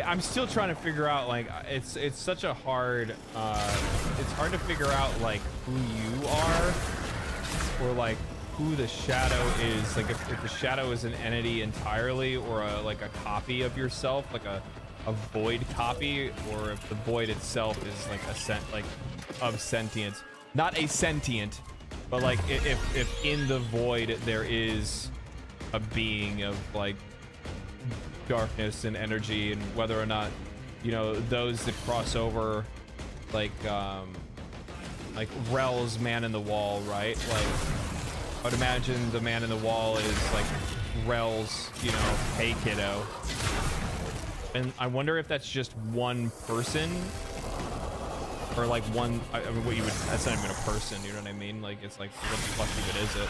I'm still trying to figure out, like, it's such a hard, it's hard to figure out, like, who you are, or, like, who the shadow is, like, if the shadow is an entity entirely, or, like, a copy of yourself, like, a void copy, or if the void itself is, like, of sentience. Not a sentient, but, like, if in the void there is a being of, like, darkness and energy, and whether or not, you know, those that cross over, like Rel's man in the wall, right? Like, I would imagine the man in the wall is like Rel's, you know, hey kiddo. And I wonder if that's just one person, or like one, I mean, what you would, that's not even a person, you know what I mean? Like, it's like, what the fuck even is it?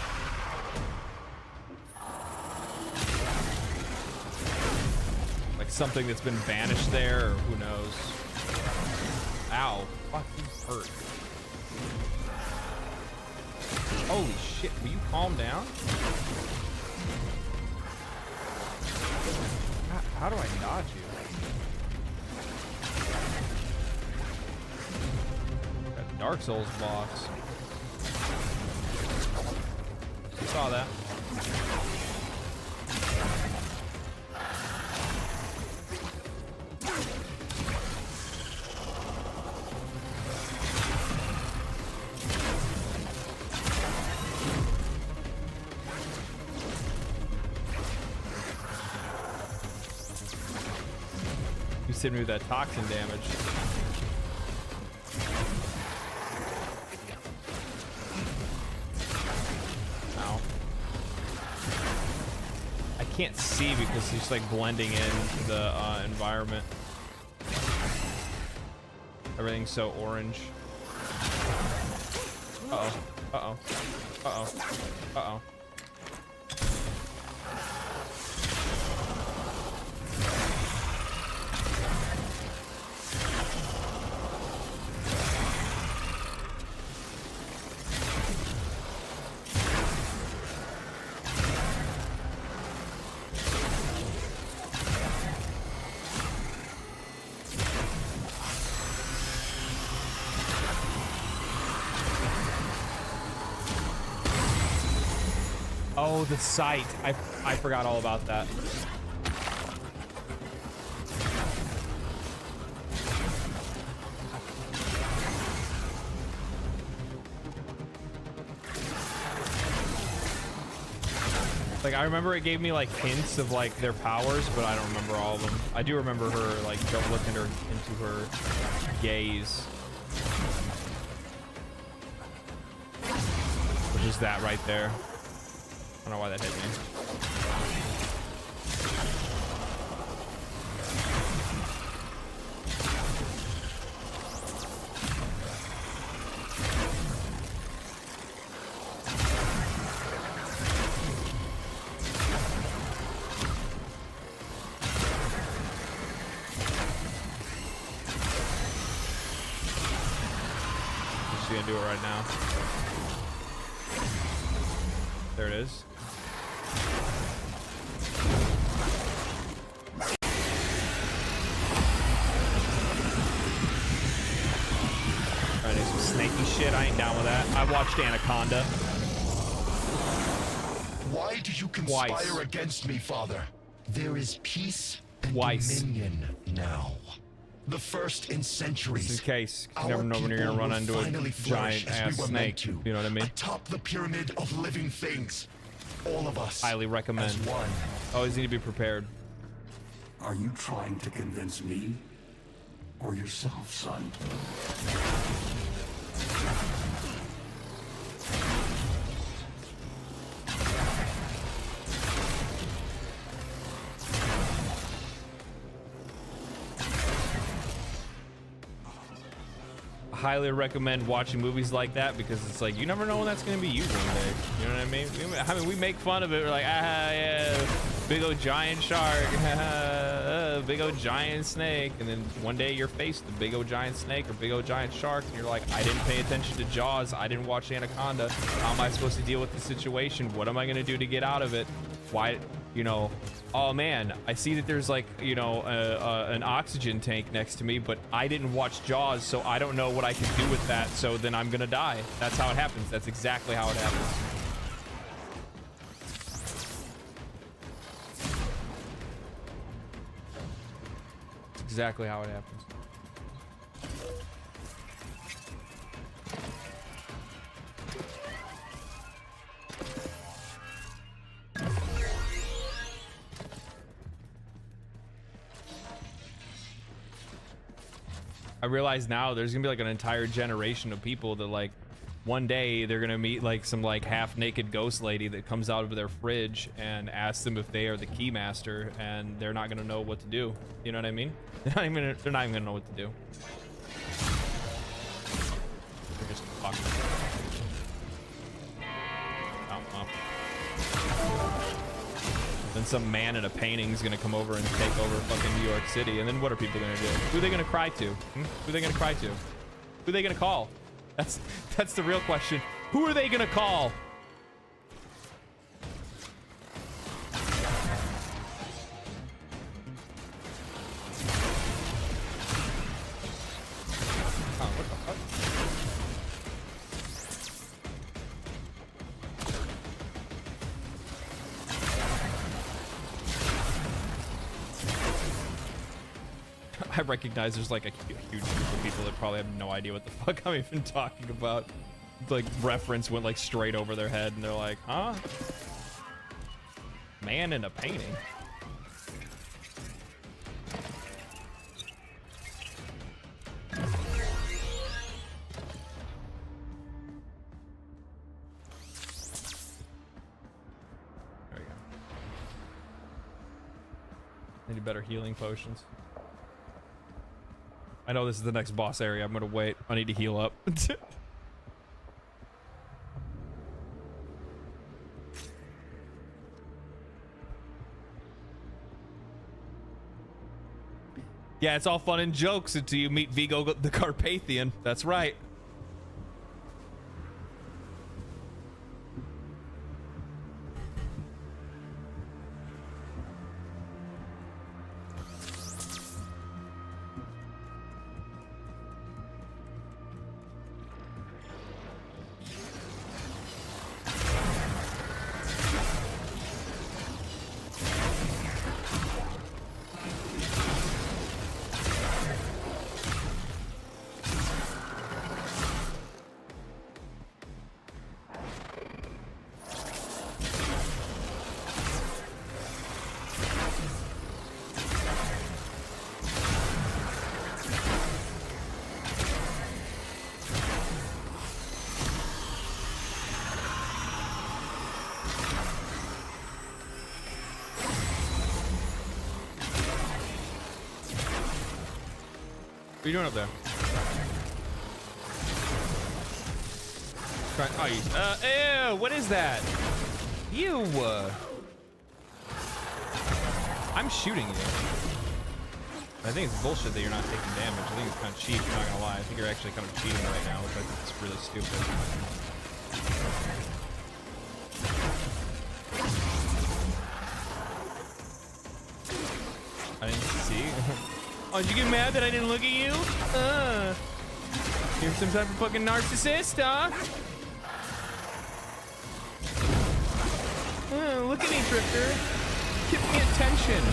Like something that's been banished there, or who knows. Ow, fuck, he's hurt. Holy shit, will you calm down? How do I dodge you? That Dark Souls boss. You saw that. Hit me with that toxin damage. Ow. I can't see because he's like blending in the environment. Everything's so orange. Uh-oh. Uh-oh. Uh-oh. Uh-oh. Oh, the sight. I forgot all about that. Like, I remember it gave me like hints of like their powers, but I don't remember all of them. I do remember her like looking into her gaze. Which is that right there. I don't know why that hit me. Just gonna do it right now. There it is. Snaky shit, I ain't down with that. I watched Anaconda. Why do you conspire against me, Father? There is peace and dominion now. The first in centuries. Just in case, you never know when you're gonna run into a giant ass snake. You know what I mean? Atop the pyramid of living things. All of us. Highly recommend. As one. Always need to be prepared. Are you trying to convince me? Or yourself, son? highly recommend watching movies like that because it's like you never know when that's gonna be used one day. You know what I mean? We make fun of it. We're like, yeah, big old giant shark, big old giant snake, and then one day you're faced with a big old giant snake or big old giant shark, and you're like, I didn't pay attention to Jaws. I didn't watch Anaconda. How am I supposed to deal with the situation? What am I gonna do to get out of it? Why? You know, oh man, I see that there's like, you know, an oxygen tank next to me, but I didn't watch Jaws, so I don't know what I can do with that, so then I'm gonna die. That's how it happens. That's exactly how it happens. That's exactly how it happens. I realize now there's gonna be like an entire generation of people that like one day they're gonna meet like some like half naked ghost lady that comes out of their fridge and asks them if they are the keymaster, and they're not gonna know what to do. You know what I mean? They're not even gonna know what to do. They're just fucked. Oh, well. Then some man in a painting is gonna come over and take over fucking New York City, and then what are people gonna do? Who are they gonna cry to? Who are they gonna cry to? Who are they gonna call? That's the real question. Who are they gonna call? Oh, what the fuck? I recognize there's like a huge group of people that probably have no idea what the fuck I'm even talking about. Like reference went like straight over their head and they're like, huh? Man in a painting. There we go. Need better healing potions. I know this is the next boss area. I'm gonna wait. I need to heal up. Yeah, it's all fun and jokes until you meet Vigo the Carpathian. That's right. What are you doing up there? Oh, ew, what is that? Ew. I'm shooting you. I think it's bullshit that you're not taking damage. I think it's kind of cheap, I'm not gonna lie. I think you're actually kind of cheating right now, which I think is really stupid. I didn't see. Oh, did you get mad that I didn't look at you? You're some type of fucking narcissist, huh? Look at me, Drifter. Give me attention.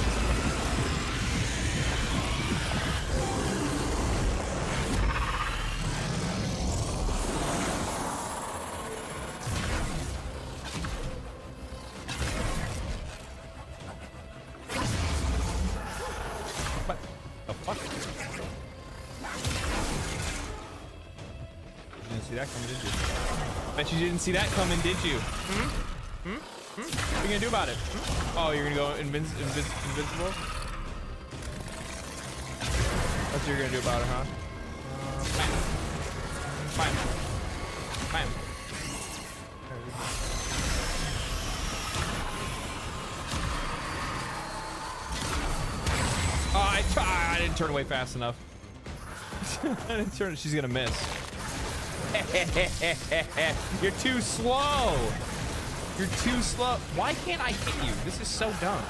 You didn't see that coming, did you? What are you gonna do about it? Oh, you're gonna go invincible? That's what you're gonna do about it, huh? Bam. Bam. Oh, I didn't turn away fast enough. I didn't turn. She's gonna miss. You're too slow. You're too slow. Why can't I hit you? This is so dumb.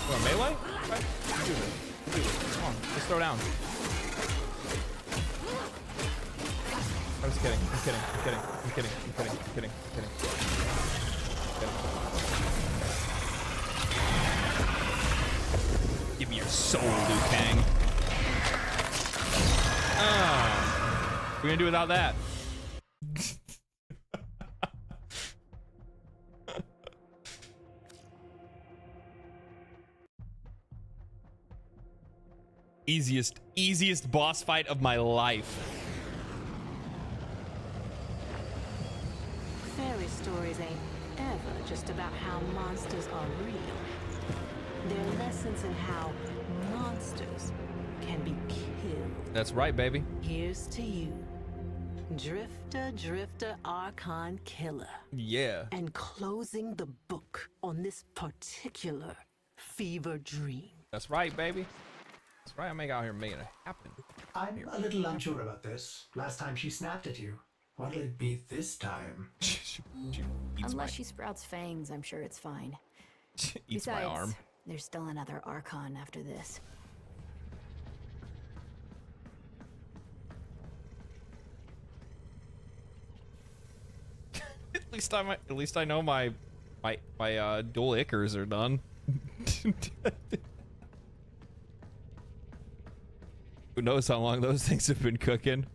What, melee? What? Do this. Do this. Come on, let's throw down. I'm just kidding. I'm kidding. I'm kidding. I'm kidding. I'm kidding. I'm kidding. I'm kidding. Give me your soul, Liu Kang. We're gonna do without that. Easiest boss fight of my life. Fairy stories ain't ever just about how monsters are real. They're lessons in how monsters can be killed. That's right, baby. Here's to you, Drifter Archon Killer. Yeah. And closing the book on this particular fever dream. That's right, baby. That's right. I'm out here making it happen. I'm a little unsure about this. Last time she snapped at you. What'll it be this time? Unless she sprouts fangs, I'm sure it's fine. Eats my arm. There's still another Archon after this. At least I know my dual Ickers are done. Who knows how long those things have been cooking?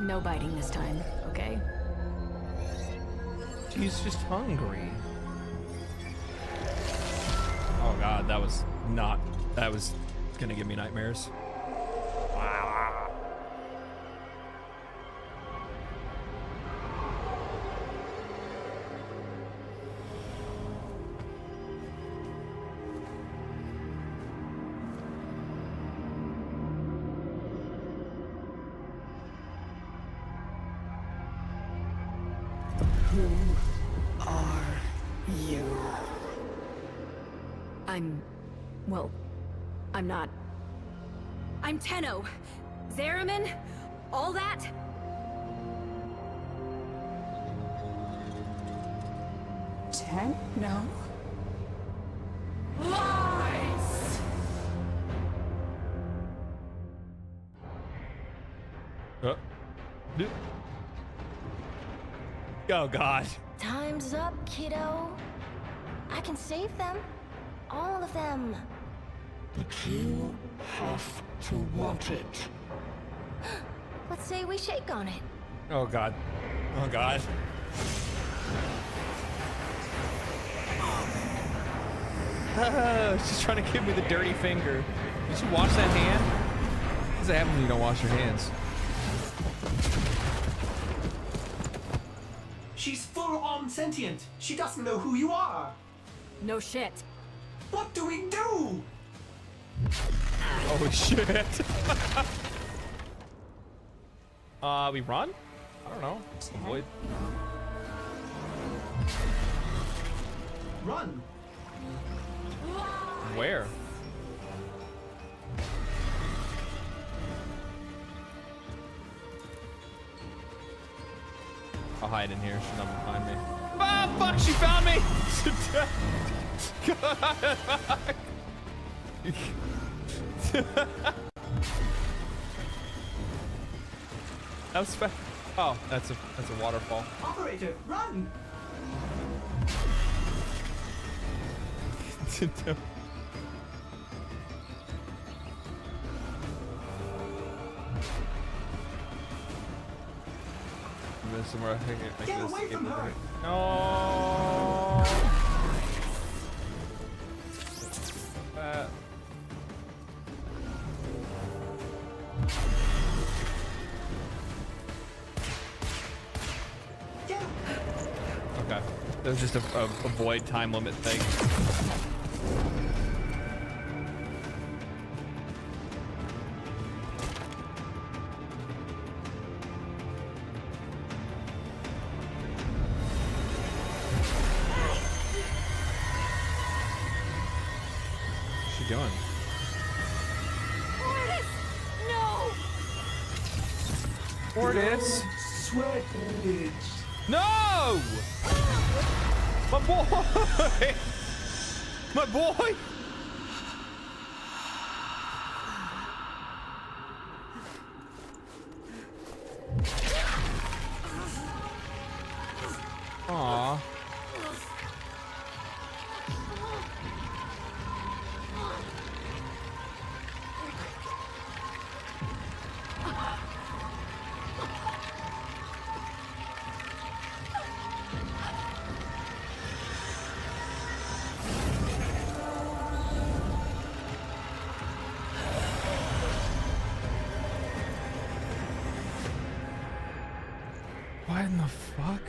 No biting this time, okay? She's just hungry. Oh god, that was gonna give me nightmares. I'm not. I'm Tenno. Zariman? All that? Tenno? Lies! Oh god. Time's up, kiddo. I can save them. All of them. But you have to want it. Let's say we shake on it. Oh god. Oh god. She's trying to give me the dirty finger. Did you wash that hand? What does that happen when you don't wash your hands? She's full on sentient. She doesn't know who you are. No shit. What do we do? Oh shit. We run? I don't know. Avoid. Run. Where? I'll hide in here. She's not gonna find me. Ah, fuck! She found me! That was fast. Oh, that's a waterfall. Operator, run! miss somewhere. I Get away from her! No. Okay. That was just a void time limit thing. What's she doing? Fortis! Sweat bitch. No! My boy! My boy! Aww. What in the fuck?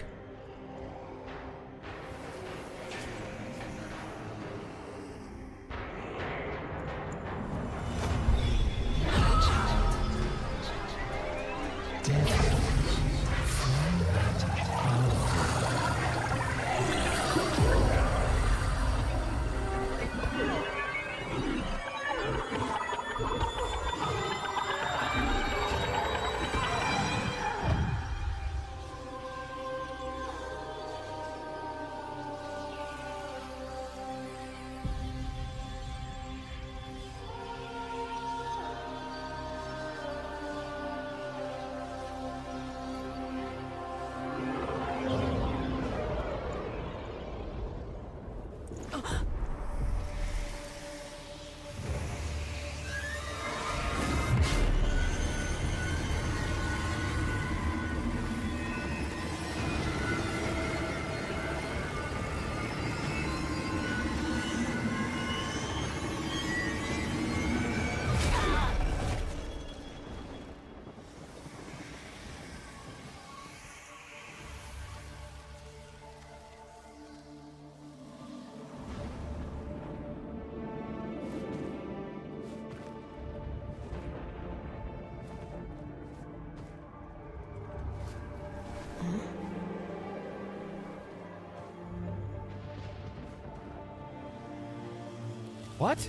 What?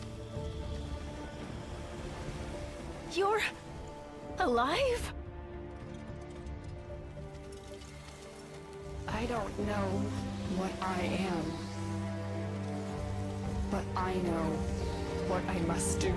You're alive? I don't know what I am, but I know what I must do.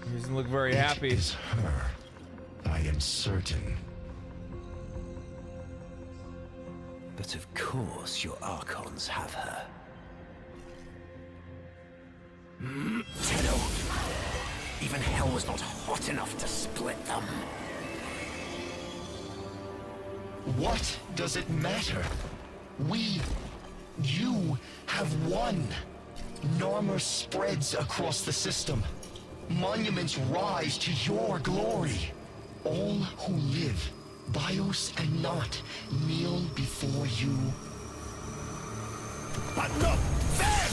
He doesn't look very happy. It is her. I am certain. But of course your Archons have her. Tenno, even hell was not hot enough to split them. What does it matter? You have won. Namar spreads across the system. Monuments rise to your glory. All who live, bios and not, kneel before you. But not them!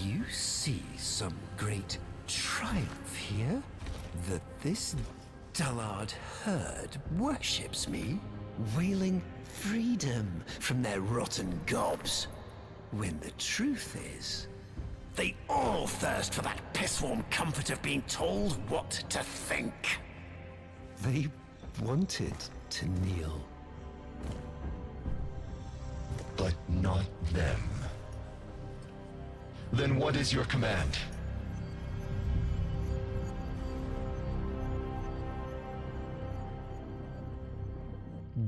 You see some great triumph here? That this dullard herd worships me, wailing freedom from their rotten gobs. When the truth is, they all thirst for that piss-warm comfort of being told what to think. They wanted to kneel. But not them. Then what is your command?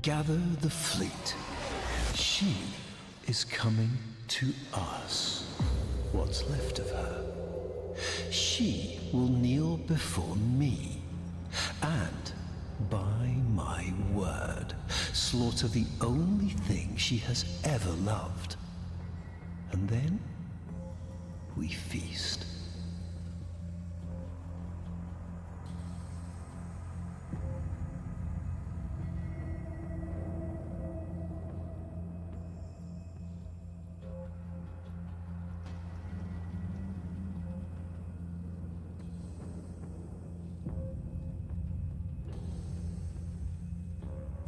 Gather the fleet. She is coming to us. What's left of her. She will kneel before me, and, by my word, slaughter the only thing she has ever loved. And then, we feast.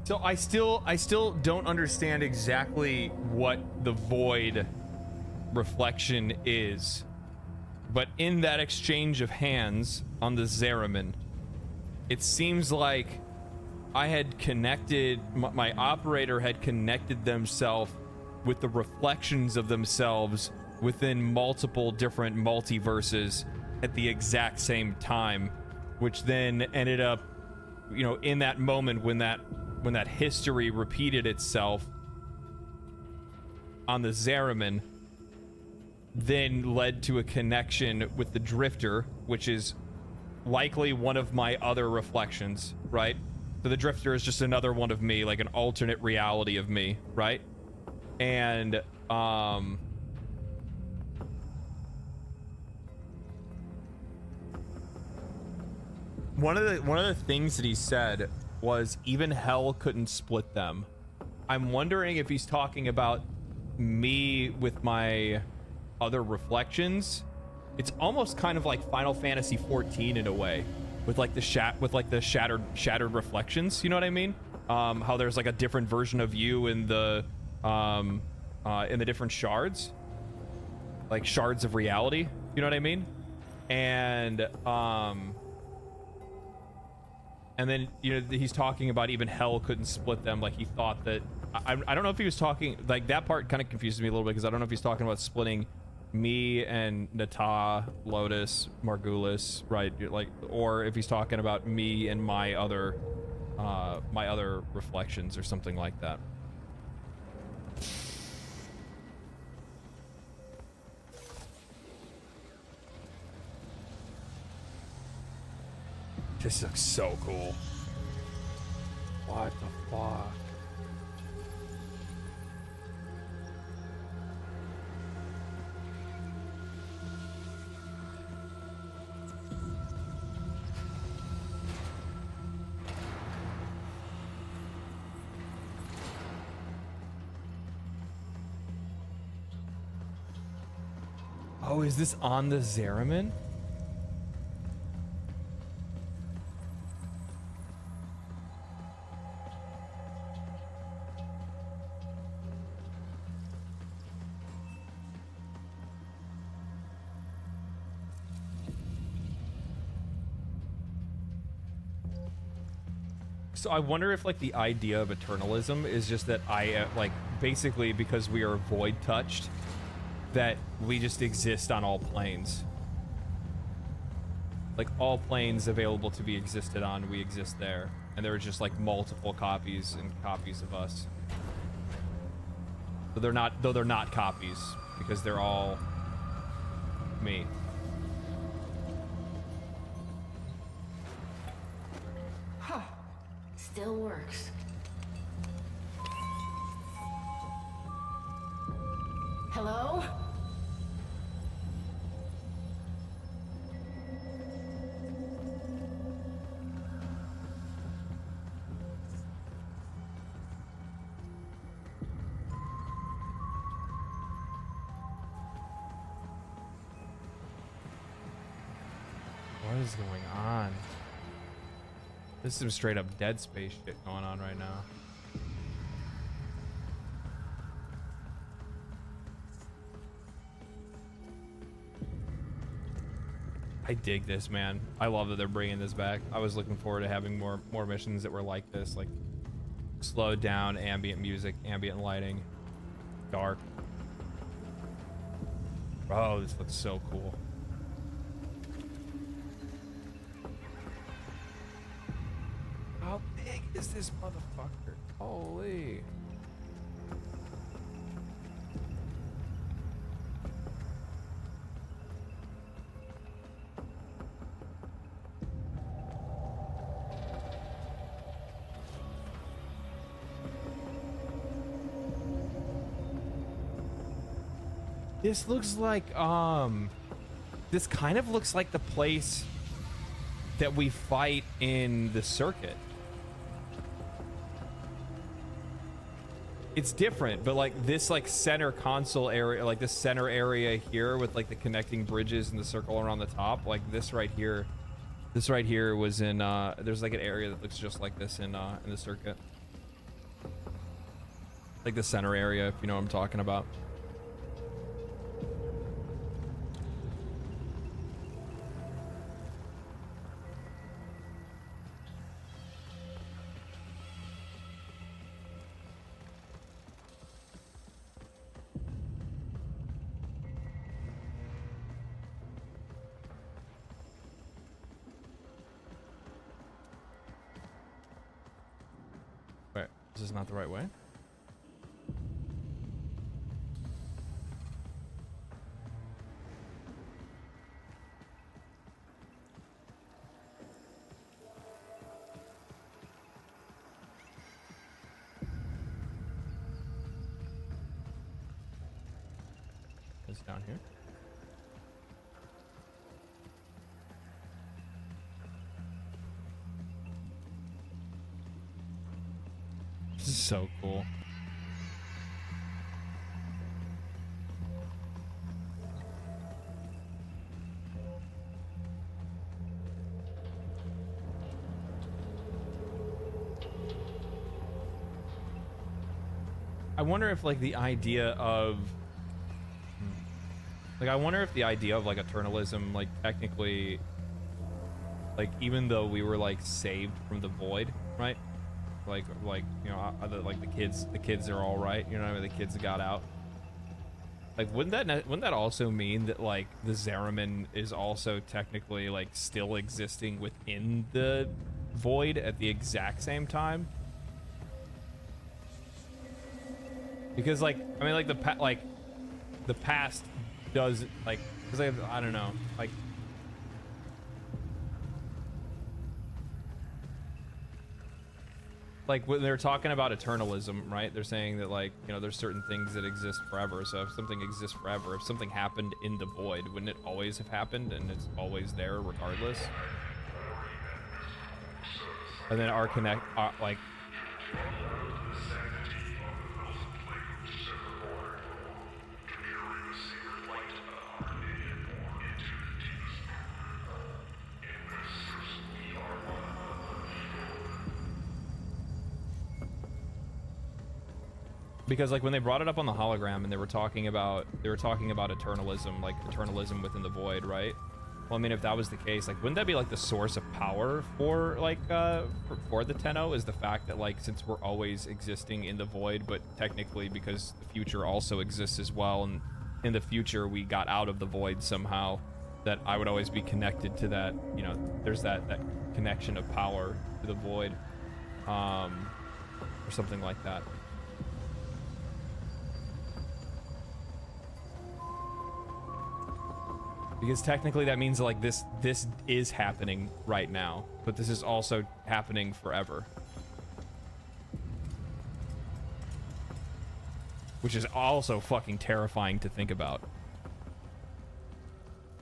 So I still don't understand exactly what the void reflection is, but in that exchange of hands on the Zariman, it seems like I had connected, my operator had connected themselves with the reflections of themselves within multiple different multiverses at the exact same time, which then ended up, you know, in that moment when that history repeated itself on the Zariman, then led to a connection with the Drifter, which is likely one of my other reflections, right? So the Drifter is just another one of me, like an alternate reality of me, right? And one of the things that he said was even hell couldn't split them. I'm wondering if he's talking about me with my other reflections. It's almost kind of like Final Fantasy 14 in a way, with like the shattered reflections. You know what I mean? How there's like a different version of you in the different shards, like shards of reality. You know what I mean? And then, you know, he's talking about even hell couldn't split them. Like he thought that, I don't know if he was talking, like that part kind of confuses me a little bit because I don't know if he's talking about splitting me and Nata, Lotus, Margulis, right? Like, or if he's talking about me and my other reflections or something like that. This looks so cool. What the fuck? Oh, is this on the Zariman? So I wonder if like the idea of eternalism is just that I like basically because we are void touched, that we just exist on all planes. Like all planes available to be existed on, we exist there. And there are just like multiple copies and copies of us. So they're not copies because they're all me. Still works. Hello? What is going on? This is some straight up Dead Space shit going on right now. I dig this, man. I love that they're bringing this back. I was looking forward to having more missions that were like this, like slowed down, ambient music, ambient lighting, dark. Oh, this looks so cool. How big is this motherfucker? Holy. This looks like, this kind of looks like the place that we fight in the circuit. It's different, but like this like center console area, like this center area here with like the connecting bridges and the circle around the top, like this right here was in, there's like an area that looks just like this in the circuit. Like the center area, if you know what I'm talking about. This is not the right way. It's down here. This is so cool. I wonder if like the idea of like eternalism, like technically, like even though we were like saved from the void, right? Like you know, like the kids are all right, you know what I mean? The kids got out. Like wouldn't that also mean that like the Zariman is also technically like still existing within the void at the exact same time? Because like I mean like the past does like, because I don't know, like when they're talking about eternalism, right? They're saying that like, you know, there's certain things that exist forever. So if something exists forever, if something happened in the void, wouldn't it always have happened and it's always there regardless? And then our connect like because like when they brought it up on the hologram and they were talking about eternalism, like eternalism within the void, right? Well, I mean, if that was the case, like wouldn't that be like the source of power for like for the Tenno, is the fact that like since we're always existing in the void, but technically because the future also exists as well, and in the future we got out of the void somehow, that I would always be connected to that, you know, there's that connection of power to the void, or something like that. Because technically that means like this is happening right now, but this is also happening forever. Which is also fucking terrifying to think about.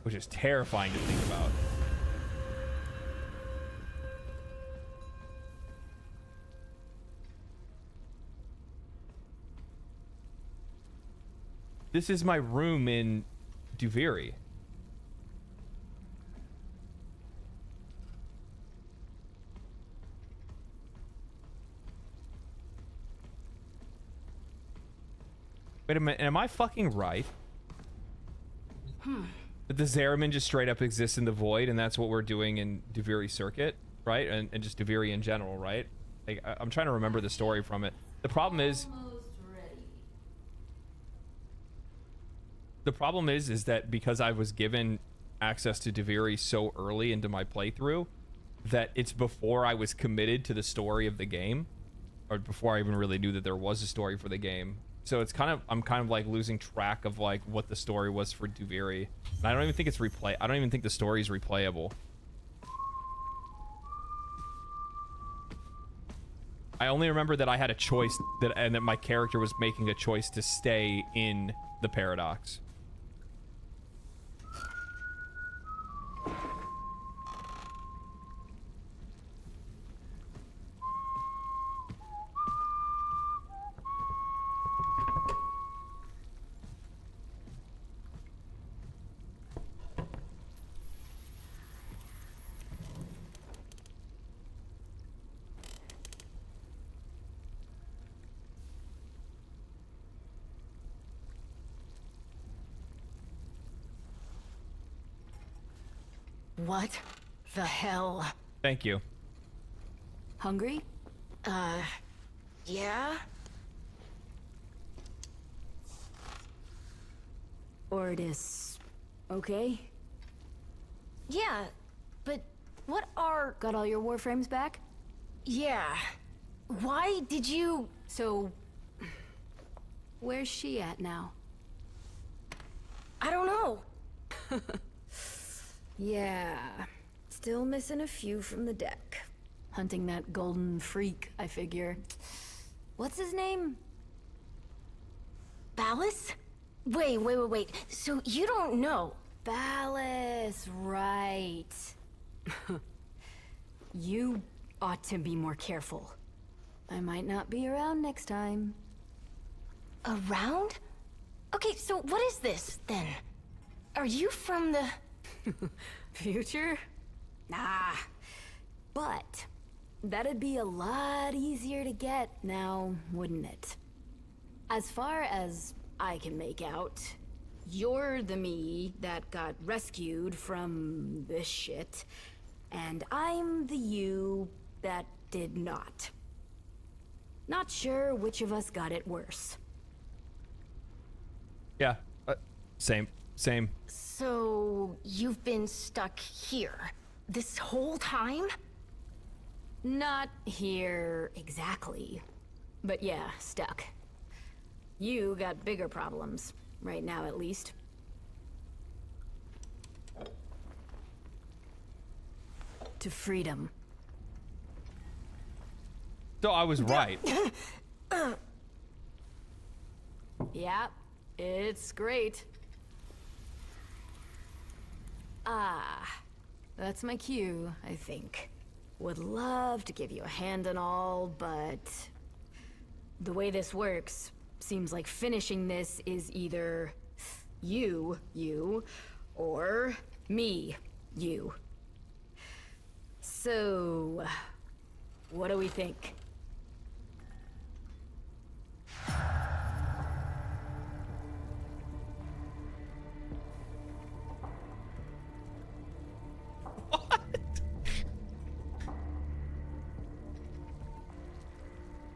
Which is terrifying to think about. This is my room in Duviri. Wait a minute, am I fucking right? the Zariman just straight up exists in the void, and that's what we're doing in Duviri Circuit, right? And just Duviri in general, right? Like, I'm trying to remember the story from it. The problem is that because I was given access to Duviri so early into my playthrough, that it's before I was committed to the story of the game, or before I even really knew that there was a story for the game. So it's I'm kind of like losing track of like what the story was for Duviri. And I don't even think it's I don't even think the story is replayable. I only remember that I had a choice and that my character was making a choice to stay in the paradox. What the hell? Thank you. Hungry? Yeah? Or it is okay? Yeah, but what are... Got all your Warframes back? Yeah. Why did you... So... Where's she at now? I don't know. Yeah, still missing a few from the deck. Hunting that golden freak, I figure. What's his name? Ballas? Wait. So you don't know? Ballas, right. You ought to be more careful. I might not be around next time. Around? Okay, so what is this, then? Are you from the... Future? Nah. But that'd be a lot easier to get now, wouldn't it? As far as I can make out, you're the me that got rescued from this shit, and I'm the you that did not. Not sure which of us got it worse. Yeah, same. So, you've been stuck here this whole time? Not here exactly, but yeah, stuck. You got bigger problems, right now at least. To freedom. So I was right. Yeah, it's great. Ah, that's my cue, I think. Would love to give you a hand and all, but... the way this works, seems like finishing this is either... you, or me, you. So... what do we think?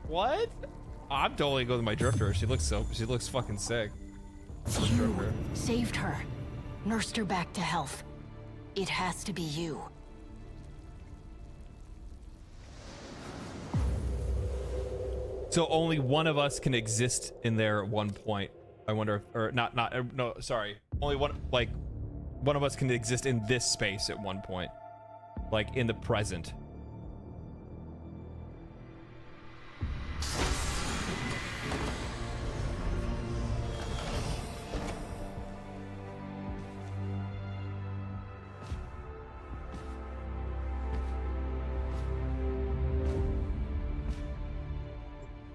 What? I'm totally going with my drifter. She looks fucking sick. You saved her. Nursed her back to health. It has to be you. So only one of us can exist in there at one point. I wonder if, or no, sorry. Only one of us can exist in this space at one point. Like in the present.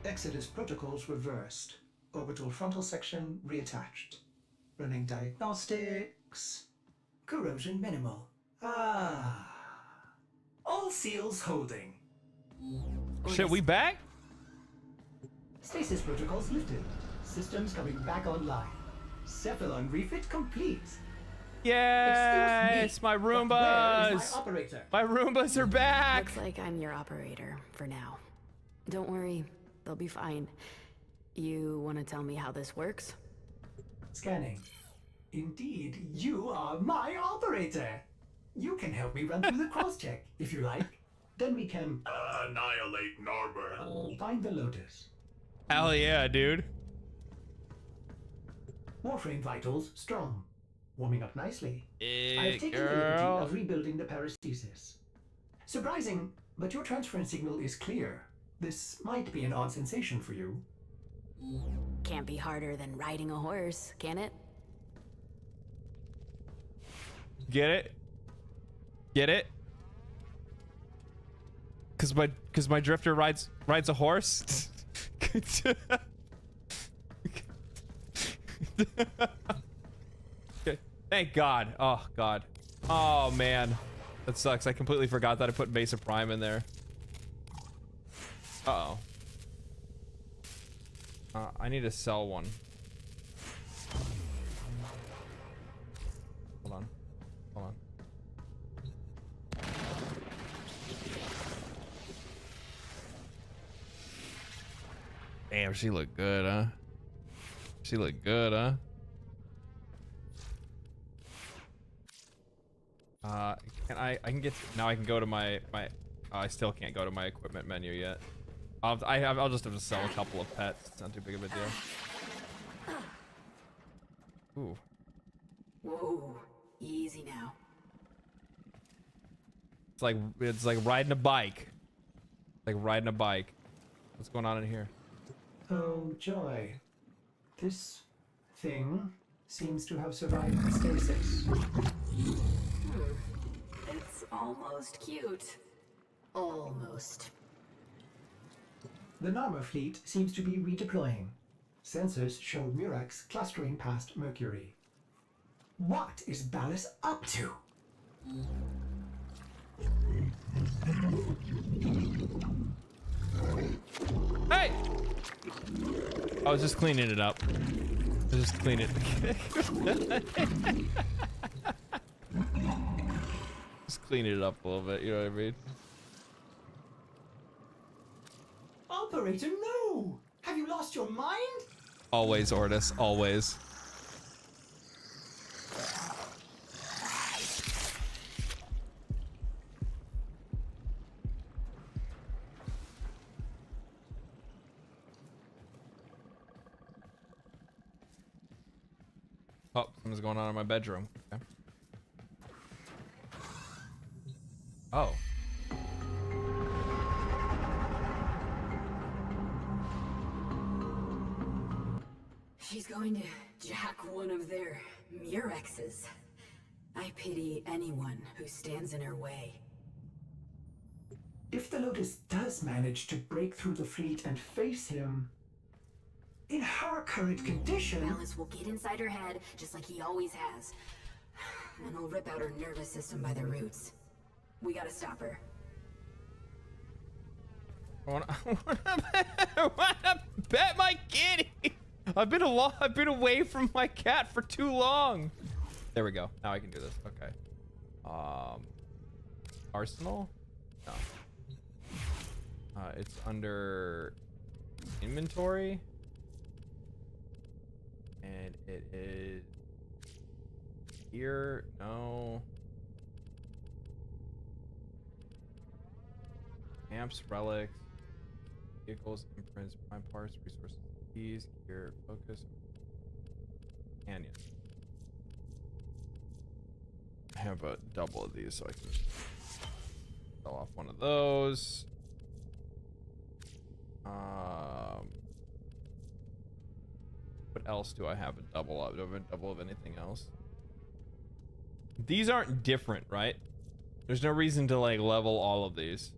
Exodus protocols reversed. Orbital frontal section reattached. Running diagnostics. Corrosion minimal. Ah. All seals holding. Shit, we back? Stasis protocols lifted. Systems coming back online. Cephalon refit complete. Yes, my Where is Roombas. my operator? My Roombas are back. Looks like I'm your operator for now. Don't worry, they'll be fine. You want to tell me how this works? Scanning. Indeed, you are my operator. You can help me run through the cross-check, if you like. Then we can Annihilate Narber. find the Lotus. Hell yeah, dude. Warframe vitals strong. Warming up nicely. Eh, I've taken the girl. liberty of rebuilding the parastasis. Surprising, but your transference signal is clear. This might be an odd sensation for you. Can't be harder than riding a horse, can it? Get it? Get it? Cause my drifter rides a horse. Okay. Thank God. Oh God. Oh man, that sucks. I completely forgot that I put Mesa Prime in there. Uh oh. I need to sell one. Hold on. Hold on. Damn, she looked good, huh? She looked good, huh? I can get now. I can go to my I still can't go to my equipment menu yet. I'll just have to sell a couple of pets. It's not too big of a deal. Ooh. Whoa, easy now. It's like riding a bike. Like riding a bike. What's going on in here? Oh, joy. This thing seems to have survived the stasis. It's almost cute. Almost. The Namar fleet seems to be redeploying. Sensors show Murax clustering past Mercury. What is Ballas up to? Hey! I was just cleaning it up. I was just cleaning it. Just cleaning it up a little bit, you know what I mean? Operator, no! Have you lost your mind? Always, Ordis, always. Oh, something's going on in my bedroom. Okay. Oh. She's going to jack one of their Murexes. I pity anyone who stands in her way. If the Lotus does manage to break through the fleet and face him, in her current condition... Ballas will get inside her head, just like he always has. And he'll rip out her nervous system by the roots. We gotta stop her. I wanna pet my kitty. I've been away from my cat for too long. There we go. Now I can do this. Okay. Arsenal? No. It's under inventory. And it is here. No. Amps, relics, vehicles, imprints, prime parts, resources, keys, gear, focus, canyon. I have a double of these, so I can sell off one of those. What else do I have a double of? Do I have a double of anything else? These aren't different, right? There's no reason to like level all of these.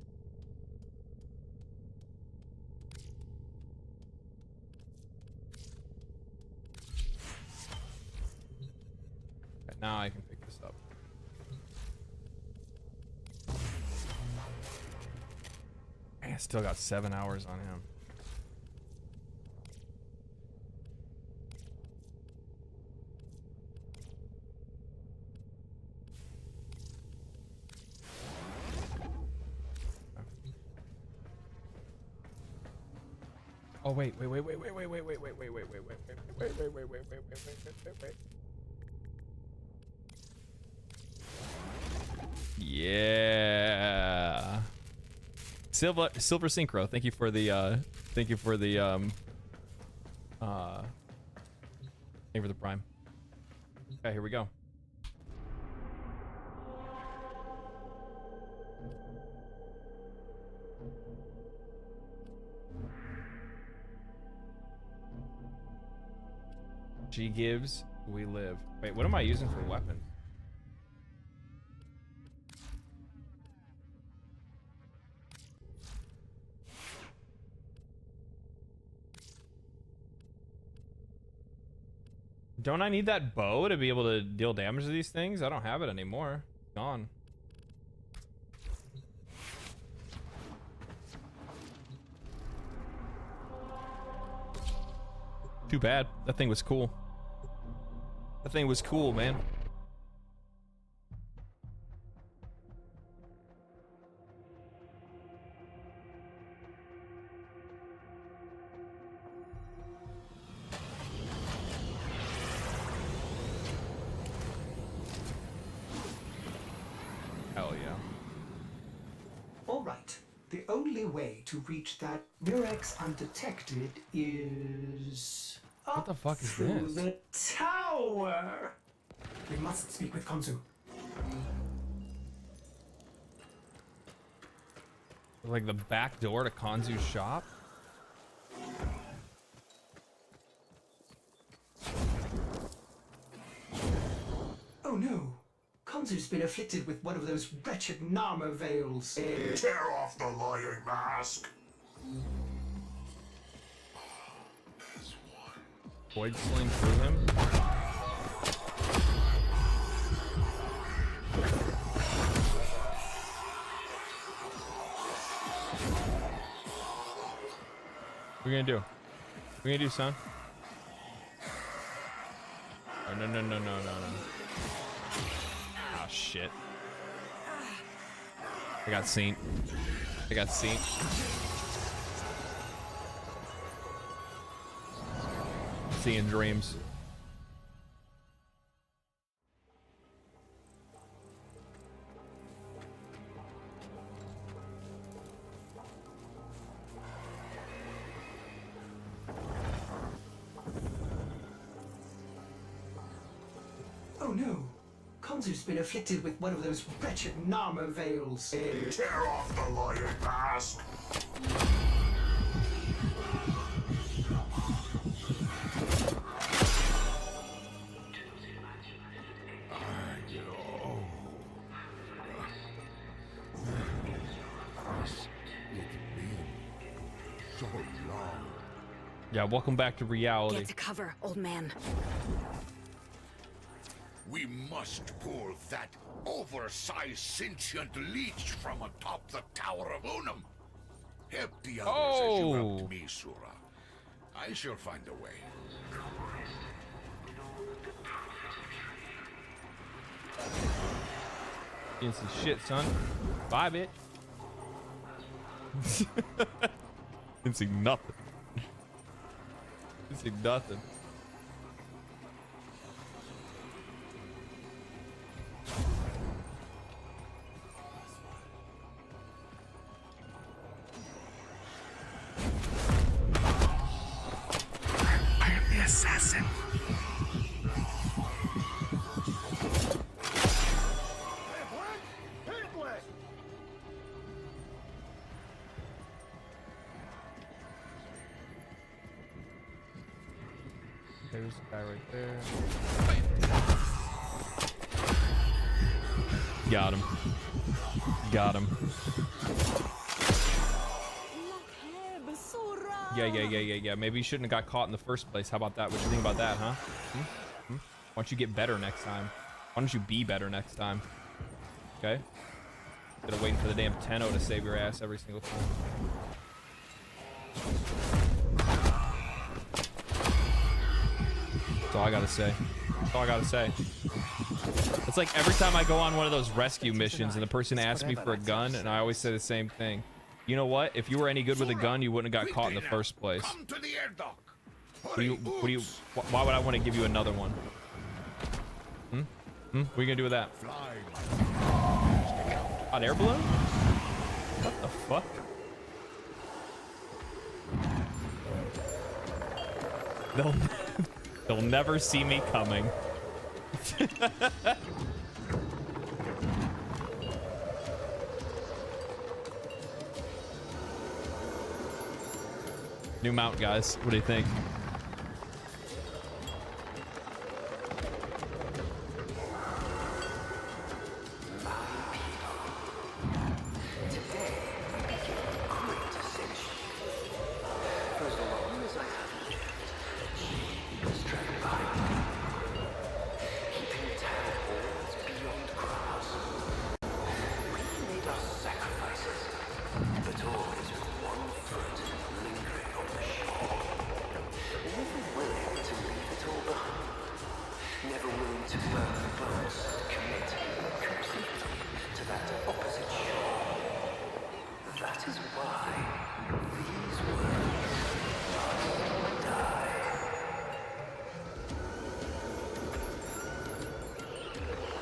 Okay, now I can pick this up. I still got 7 hours on him. Oh wait. Yeah. Silver Synchro, thank you for the thank you for the prime. Okay, here we go. She gives, we live. Wait, what am I using for weapon? Don't I need that bow to be able to deal damage to these things? I don't have it anymore. It's gone. Too bad. That thing was cool. That thing was cool, man. Hell yeah. All right. The only way to reach that Murex undetected is What the fuck is through this? the tower. We must speak with Konzu. Like the back door to Konzu's shop? Oh no. Konzu's been afflicted with one of those wretched Namar veils. Tear off the lying mask. Void sling through him. What are you gonna do? What are you gonna do, son? Oh, no. Oh, shit. I got seen. Seeing dreams. Oh no. Konzu's been afflicted with one of those wretched Namar veils. Tear off the lying mask. Yeah, welcome back to reality. Get to cover, old man. We must pull that oversized sentient leech from atop the Tower of Unum. Help the others as you helped me, Sura. I shall find a way. Getting some shit, son. Bye, bitch. Didn't see nothing. Didn't see nothing. I am the assassin. There's a guy right there. Got him. Got him. Yeah. Maybe you shouldn't have got caught in the first place. How about that? What you think about that, huh? Why don't you get better next time? Why don't you be better next time? Okay? Instead of waiting for the damn Tenno to save your ass every single time. That's all I gotta say. That's all I gotta say. It's like every time I go on one of those rescue missions and the person asks me for a gun, and I always say the same thing. You know what? If you were any good with a gun, you wouldn't have got caught in the first place. Come to the air dock. Why would I want to give you another one? What are you gonna do with that? An air balloon? What the fuck? They'll never see me coming. New mount, guys. What do you think?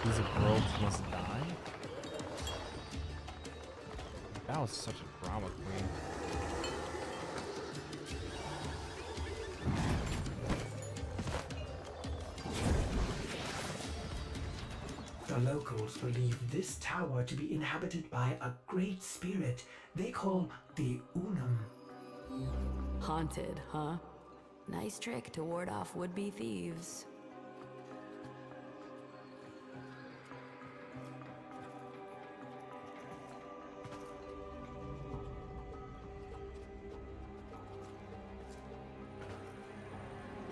These worlds must die? That was such a drama queen. The locals believe this tower to be inhabited by a great spirit they call the Unum. Haunted, huh? Nice trick to ward off would-be thieves.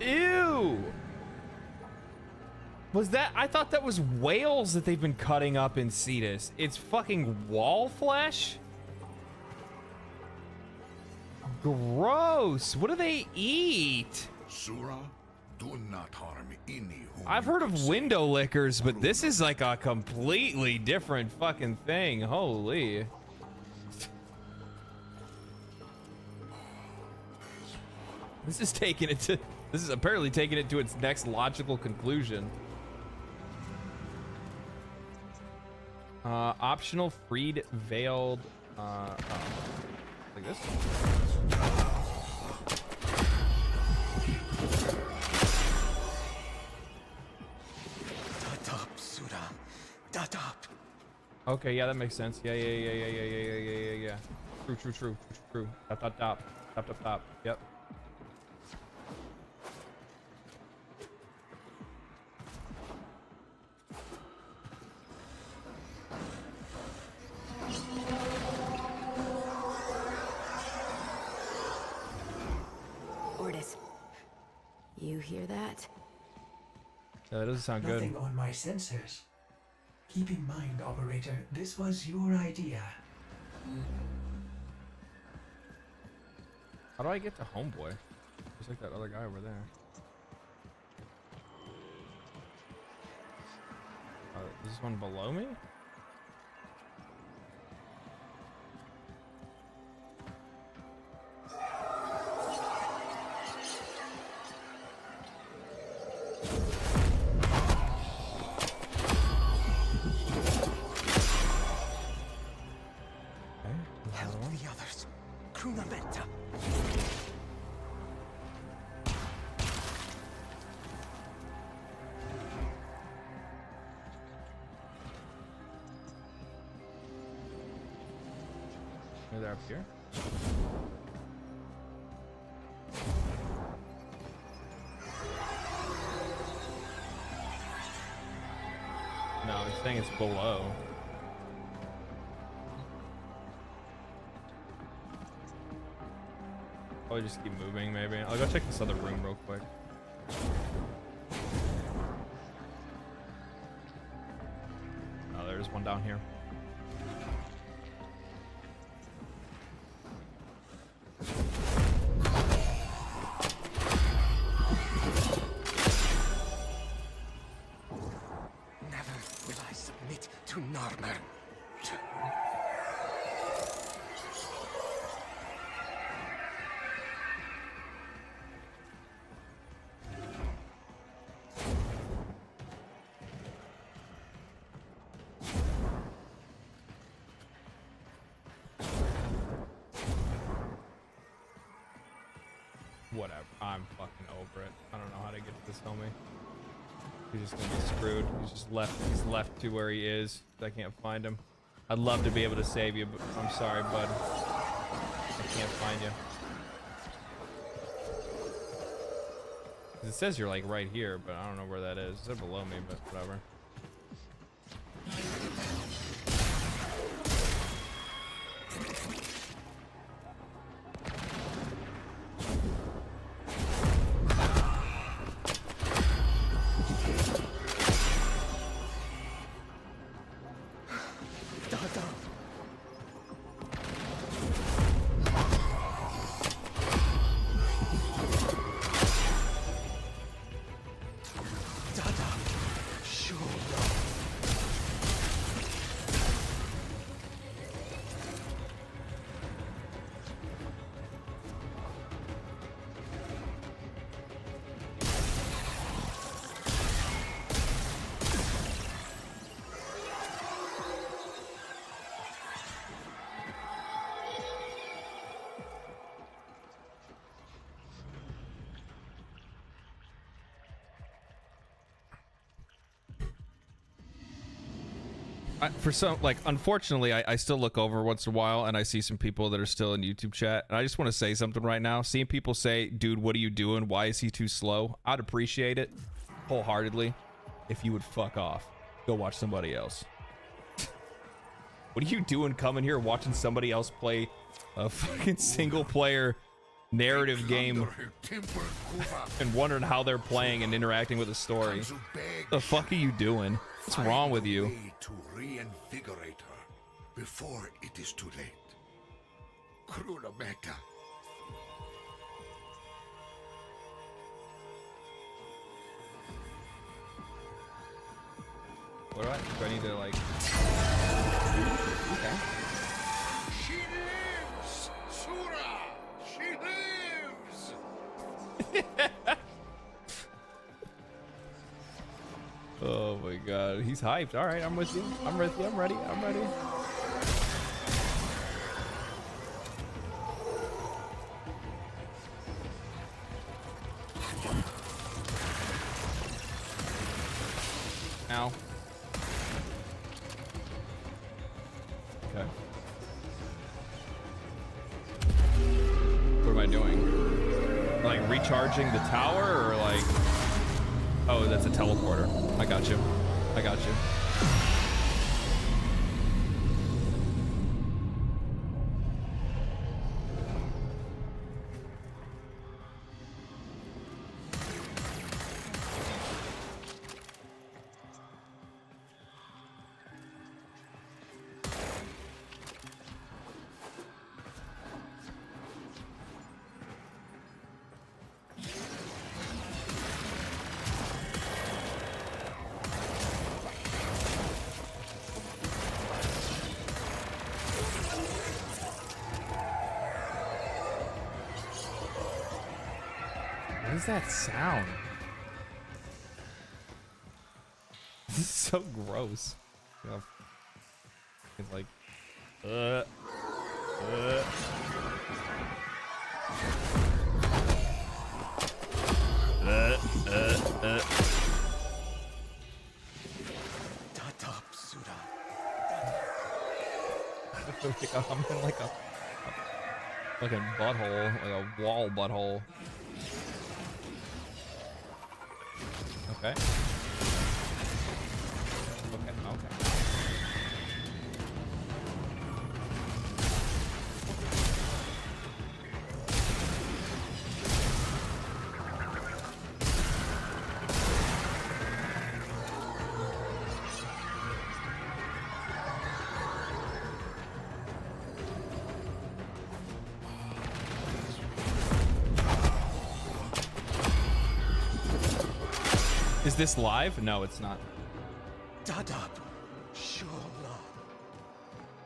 Ew! Was that? I thought that was whales that they've been cutting up in Cetus. It's fucking wall flesh? Gross! What do they eat? Sura, do not harm any human. I've heard of window lickers, but this is like a completely different fucking thing. Holy. This is apparently taking it to its next logical conclusion. Optional freed veiled like this. Okay, yeah, that makes sense. Yeah. True. Top. Yep. Ordis, you hear that? Yeah, that doesn't sound good. Nothing on my sensors. Keep in mind, operator, this was your idea. How do I get to homeboy? Just like that other guy over there. Is this one below me? They're up here. No, it's saying it's below. Probably just keep moving, maybe. I'll go check this other room real quick. Oh, there's one down here. whatever. I'm fucking over it. I don't know how to get to this homie. He's just gonna be screwed. He's just left. He's left to where he is. I can't find him. I'd love to be able to save you, but I'm sorry, bud. I can't find you. It says you're like right here, but I don't know where that is. It said below me, but whatever. For some, like, unfortunately, I still look over once in a while and I see some people that are still in YouTube chat, and I just want to say something right now. Seeing people say, dude, what are you doing? Why is he too slow? I'd appreciate it wholeheartedly if you would fuck off. Go watch somebody else. What are you doing coming here watching somebody else play a fucking single player narrative game and wondering how they're playing and interacting with the story? The fuck are you doing? What's wrong with you? To reinvigorate her before it is too late. Kruna Meta. What do I need to like? Okay. She lives, Sura. She lives. Oh my god, he's hyped. All right, I'm with you. I'm with you. I'm ready. I'm ready. Ow. Okay. What am I doing? Like recharging the tower or like... Oh, that's a teleporter. I got you. I got you. What is that sound? This is so gross. You know, it's like, I'm in like a fucking butthole, like a wall butthole. Okay. Okay. Is this live? No, it's not. Dadap, sure.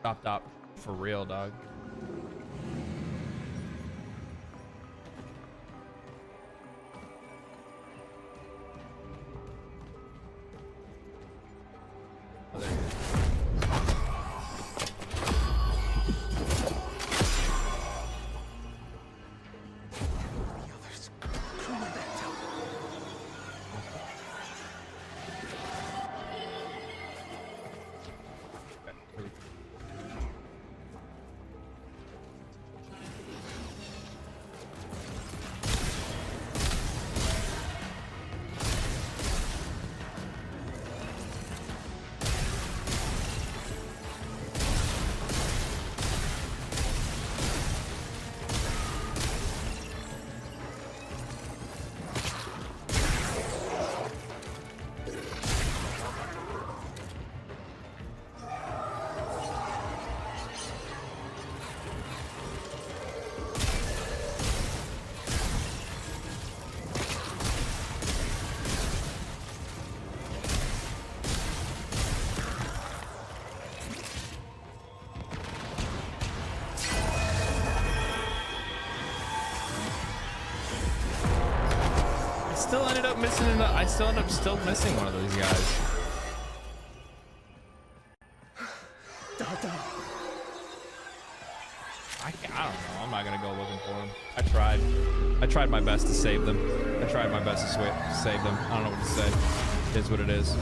Dop. For real, dog. Oh, there it is. The others still ended up missing. I still ended up still missing one of those guys. I don't know. I'm not gonna go looking for them. I tried my best to save them. I tried my best to save them. I don't know what to say. It is what it is.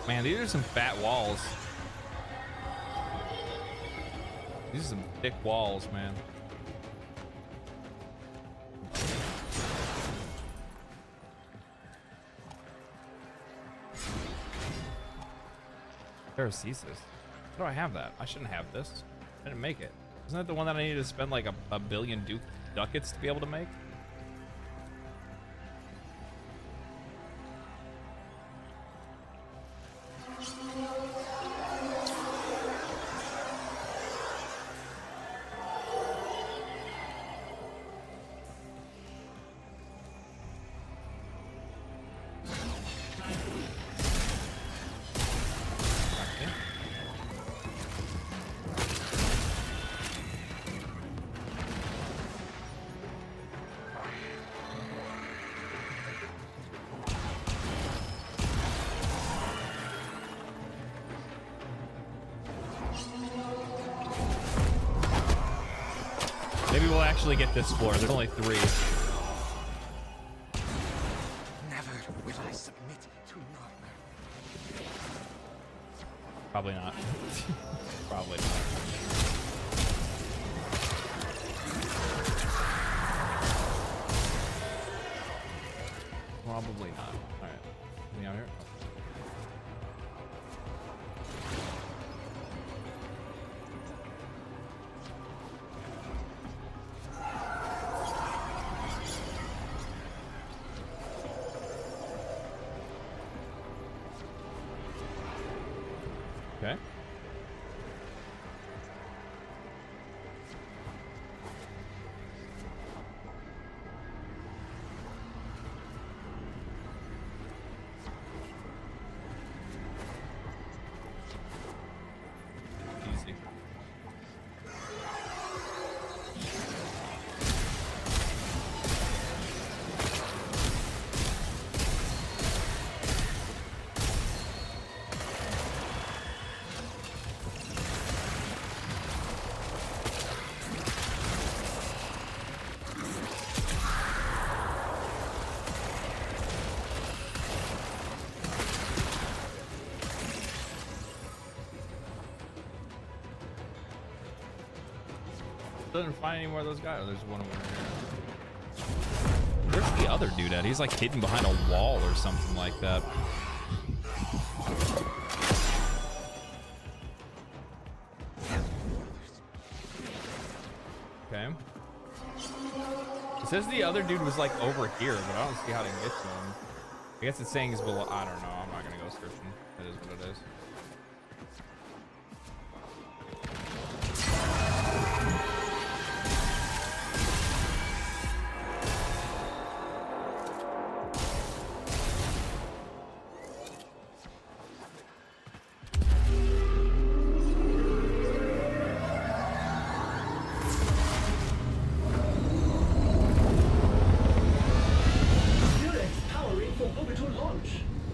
Man, these are some fat walls. These are some thick walls, man. Paracesis. How do I have that? I shouldn't have this. I didn't make it. Isn't that the one that I needed to spend like a billion ducats to be able to make? Maybe we'll actually get this floor. There's only 3. Never will I submit to Namar. Probably not. Probably not. Probably not. All right. Anything out here? Okay. Easy. Doesn't find any more of those guys. Oh, there's one over here. Where's the other dude at? He's like hidden behind a wall or something like that. Okay. It says the other dude was like over here, but I don't see how to get to him. I guess it's saying he's below. I don't know. I'm not gonna go searching. It is what it is.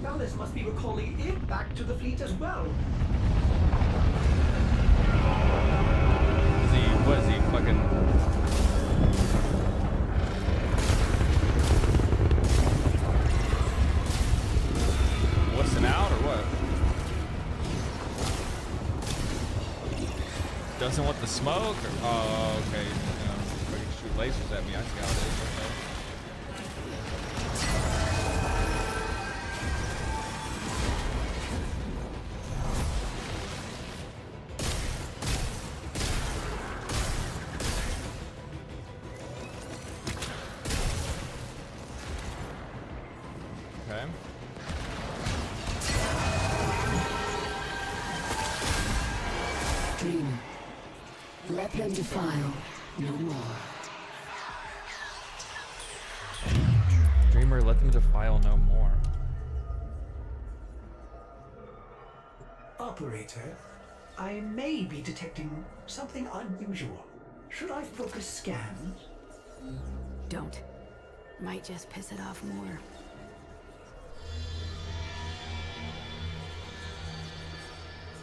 Ballas must be recalling it back to the fleet as well. What is he fucking? Wussing out or what? Doesn't want the smoke? Or, oh, okay. Yeah. lasers at me. I see how it is. Okay. Okay. Dreamer, let them defile no more. Dreamer, let them defile no more. Operator, I may be detecting something unusual. Should I focus scan? Don't. Might just piss it off more.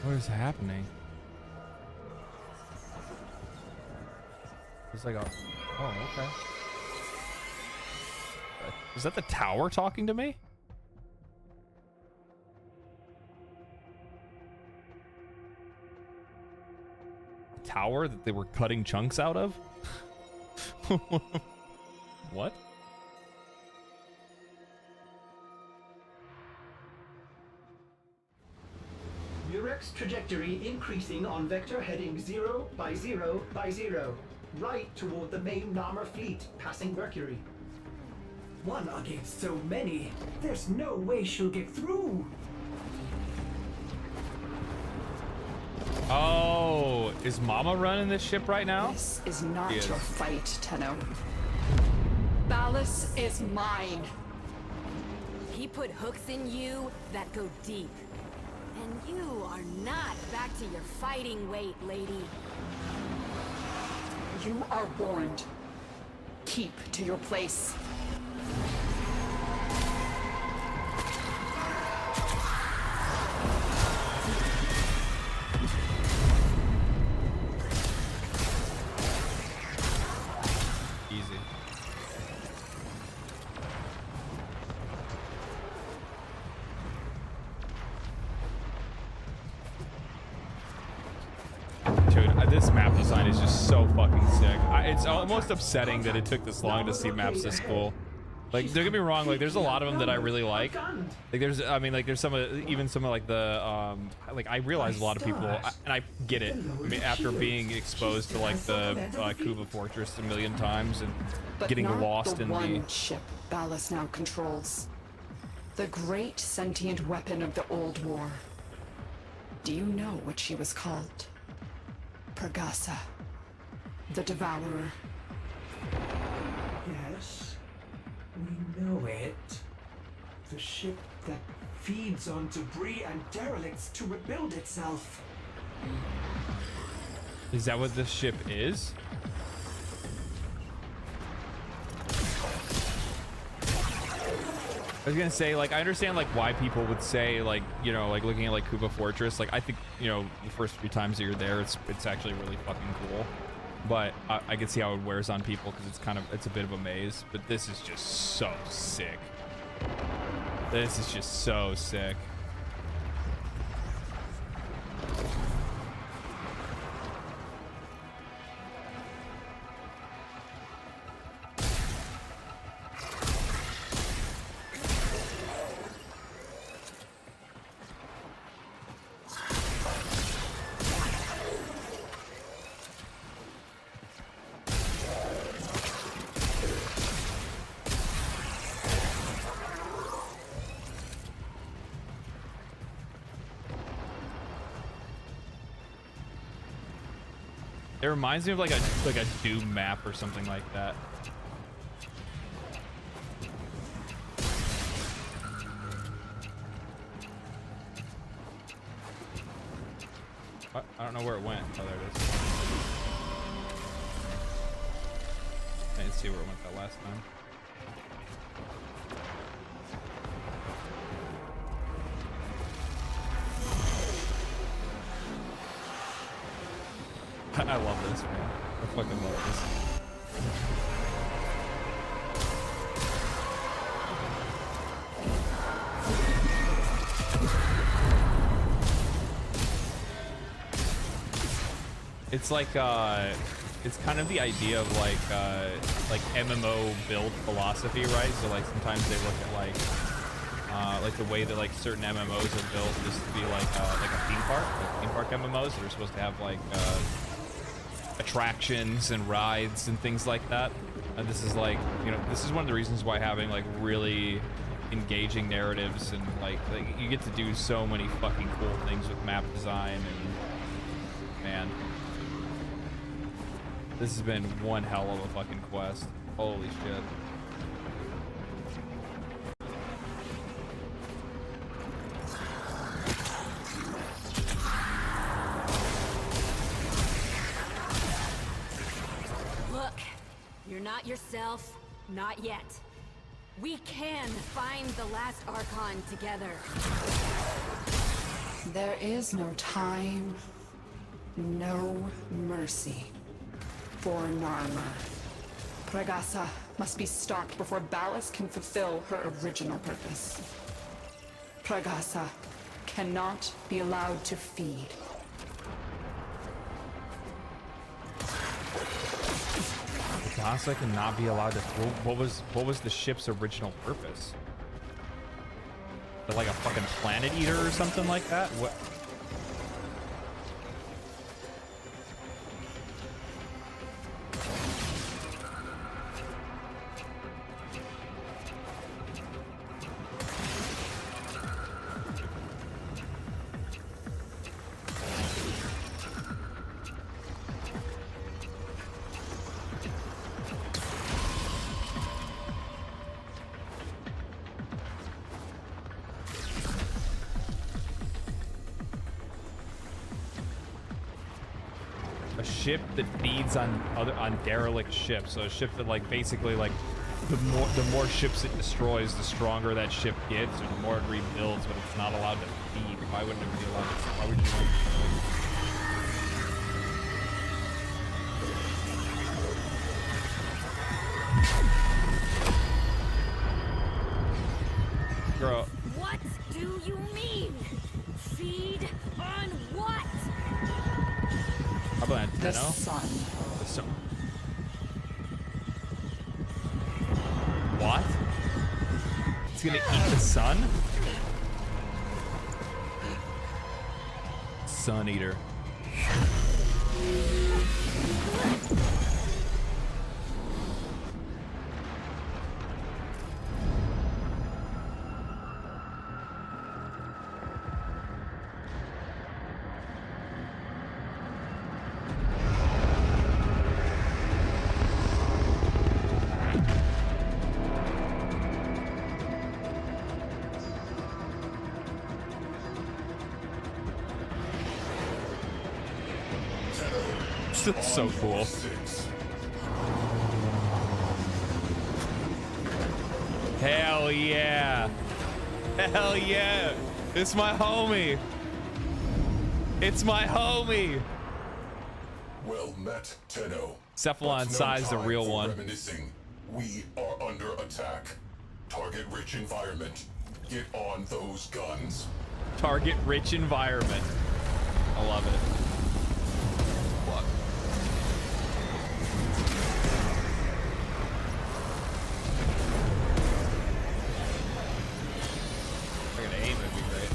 What is happening? It's like a... Oh, okay. Is that the tower talking to me? The tower that they were cutting chunks out of? What? Murex trajectory increasing on vector heading 0 by 0 by 0. Right toward the main Namar fleet, passing Mercury. One against so many. There's no way she'll get through. Oh, is Mama running this ship right now? This is not Yes. your fight, Tenno. Ballas is mine. He put hooks in you that go deep. And you are not back to your fighting weight, lady. You are warned. Keep to your place. Easy. Dude, this map design is just so fucking sick. It's almost upsetting that it took this long to see maps this cool. Like, don't get me wrong, like there's a lot of them that I really like. Like there's, I mean, like there's some of, even some of like the, like I realize a lot of people, and I get it. I mean, after being exposed to like the Kuva Fortress a million times and But getting not lost the in one the... ship Ballas now controls. The great sentient weapon of the old war. Do you know what she was called? Pregasa. The Devourer. Yes, we know it. The ship that feeds on debris and derelicts to rebuild itself. Is that what this ship is? I was gonna say, like, I understand like why people would say, like, you know, like looking at like Kuva Fortress, like I think, you know, the first few times that you're there, it's actually really fucking cool. But I can see how it wears on people because it's a bit of a maze. But this is just so sick. This is just so sick. It reminds me of like a Doom map or something like that. I don't know where it went. Oh, there it is. I didn't see where it went that last time. I love this, man. I fucking love this. It's like it's kind of the idea of like MMO build philosophy, right? So like sometimes they look at like the way that like certain MMOs are built is to be like a theme park, like theme park MMOs that are supposed to have like attractions and rides and things like that. And this is like, you know, this is one of the reasons why having like really engaging narratives and like you get to do so many fucking cool things with map design. And man, this has been one hell of a fucking quest. Holy shit. Look, you're not yourself, not yet. We can find the last Archon together. There is no time, no mercy for Namar. Pragasa must be stopped before Ballas can fulfill her original purpose. Pragasa cannot be allowed to feed. Pragasa cannot be allowed to. What was the ship's original purpose? Like a fucking planet eater or something like that? What? Ship that feeds on derelict ships. So a ship that like basically like the more ships it destroys, the stronger that ship gets, or the more it rebuilds, but it's not allowed to feed. Why wouldn't it be allowed to? Why would you Girl. What do you mean? Feed on what? How about The Antenno? sun. The sun. What? It's gonna eat the sun? Sun eater. That's so cool. Hell yeah. Hell yeah. It's my homie. It's my homie. Well met, Tenno. Cephalon size, the real one. Reminiscing. We are under attack. Target rich environment. Get on those guns. Target rich environment. I love it. Fuck. I gotta aim, it'd be great.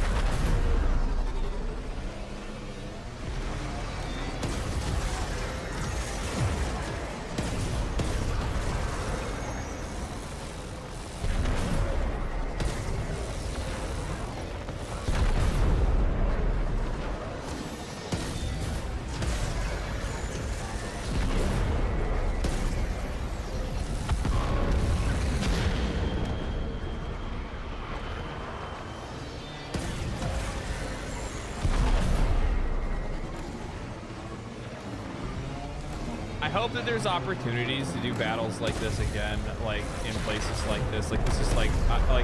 I hope that there's opportunities to do battles like this again, like in places like this. Like this is like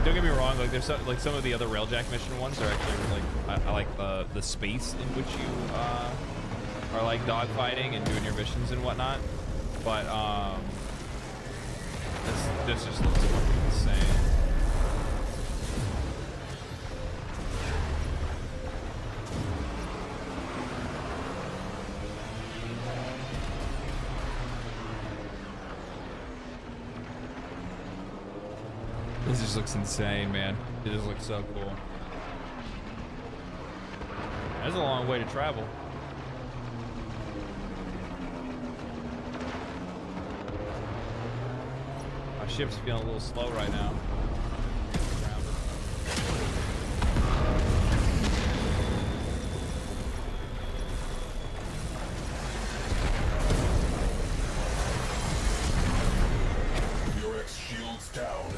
don't get me wrong. Like there's like some of the other Railjack mission ones are actually like I like the space in which you are like dogfighting and doing your missions and whatnot. But this just looks fucking insane. This just looks insane, man. It just looks so cool. That's a long way to travel. My ship's feeling a little slow right now. Murex shields down.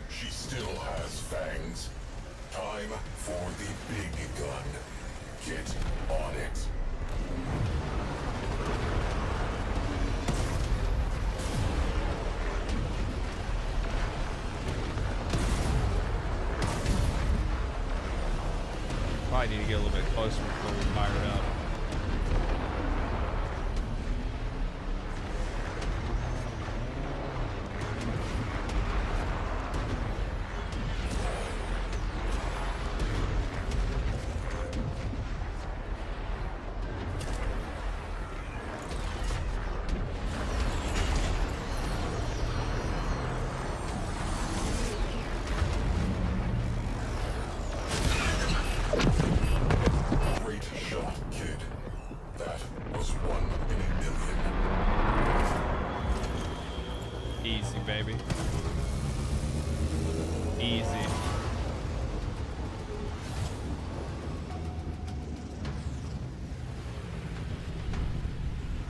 She still has fangs. Time for the big gun. Get on it. Probably need to get a little bit closer before we fire it up. Great shot, kid. That was 1 in a million. Easy, baby. Easy.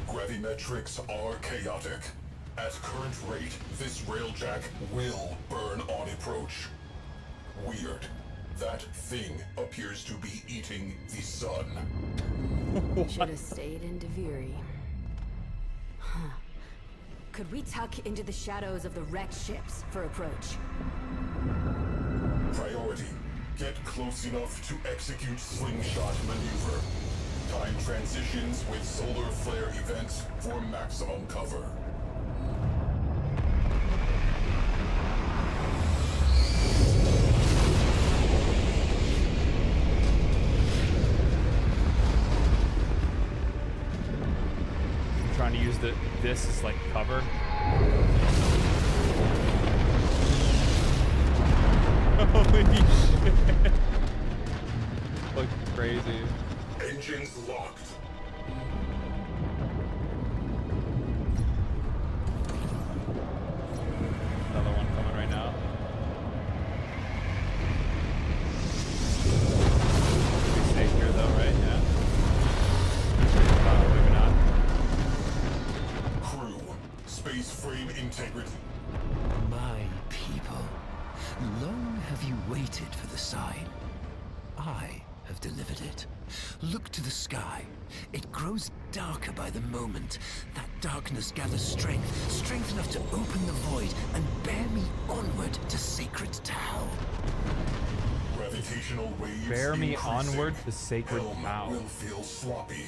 Gravimetrics are chaotic. At current rate, this Railjack will burn on approach. Weird. That thing appears to be eating the sun. Should have stayed in Deviri. Huh. Could we tuck into the shadows of the wrecked ships for approach? Priority. Get close enough to execute slingshot maneuver. Time transitions with solar flare events for maximum cover. I'm trying to use this as like cover. Holy shit. Looks crazy. Engines locked. Another one coming right now. Be safe here though, right? Yeah. Maybe not. Crew, space frame integrity. My people, long have you waited for the sign. I have delivered it. Look to the sky. It grows darker by the moment. That darkness gathers strength, strength enough to open the void and bear me onward to Sacred Tau. Gravitational waves Bear me increasing. onward to Sacred Helm Tau. will feel sloppy.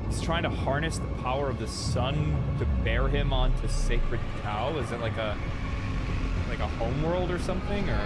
He's trying to harness the power of the sun to bear him onto Sacred Tau. Is it like a homeworld or something, or?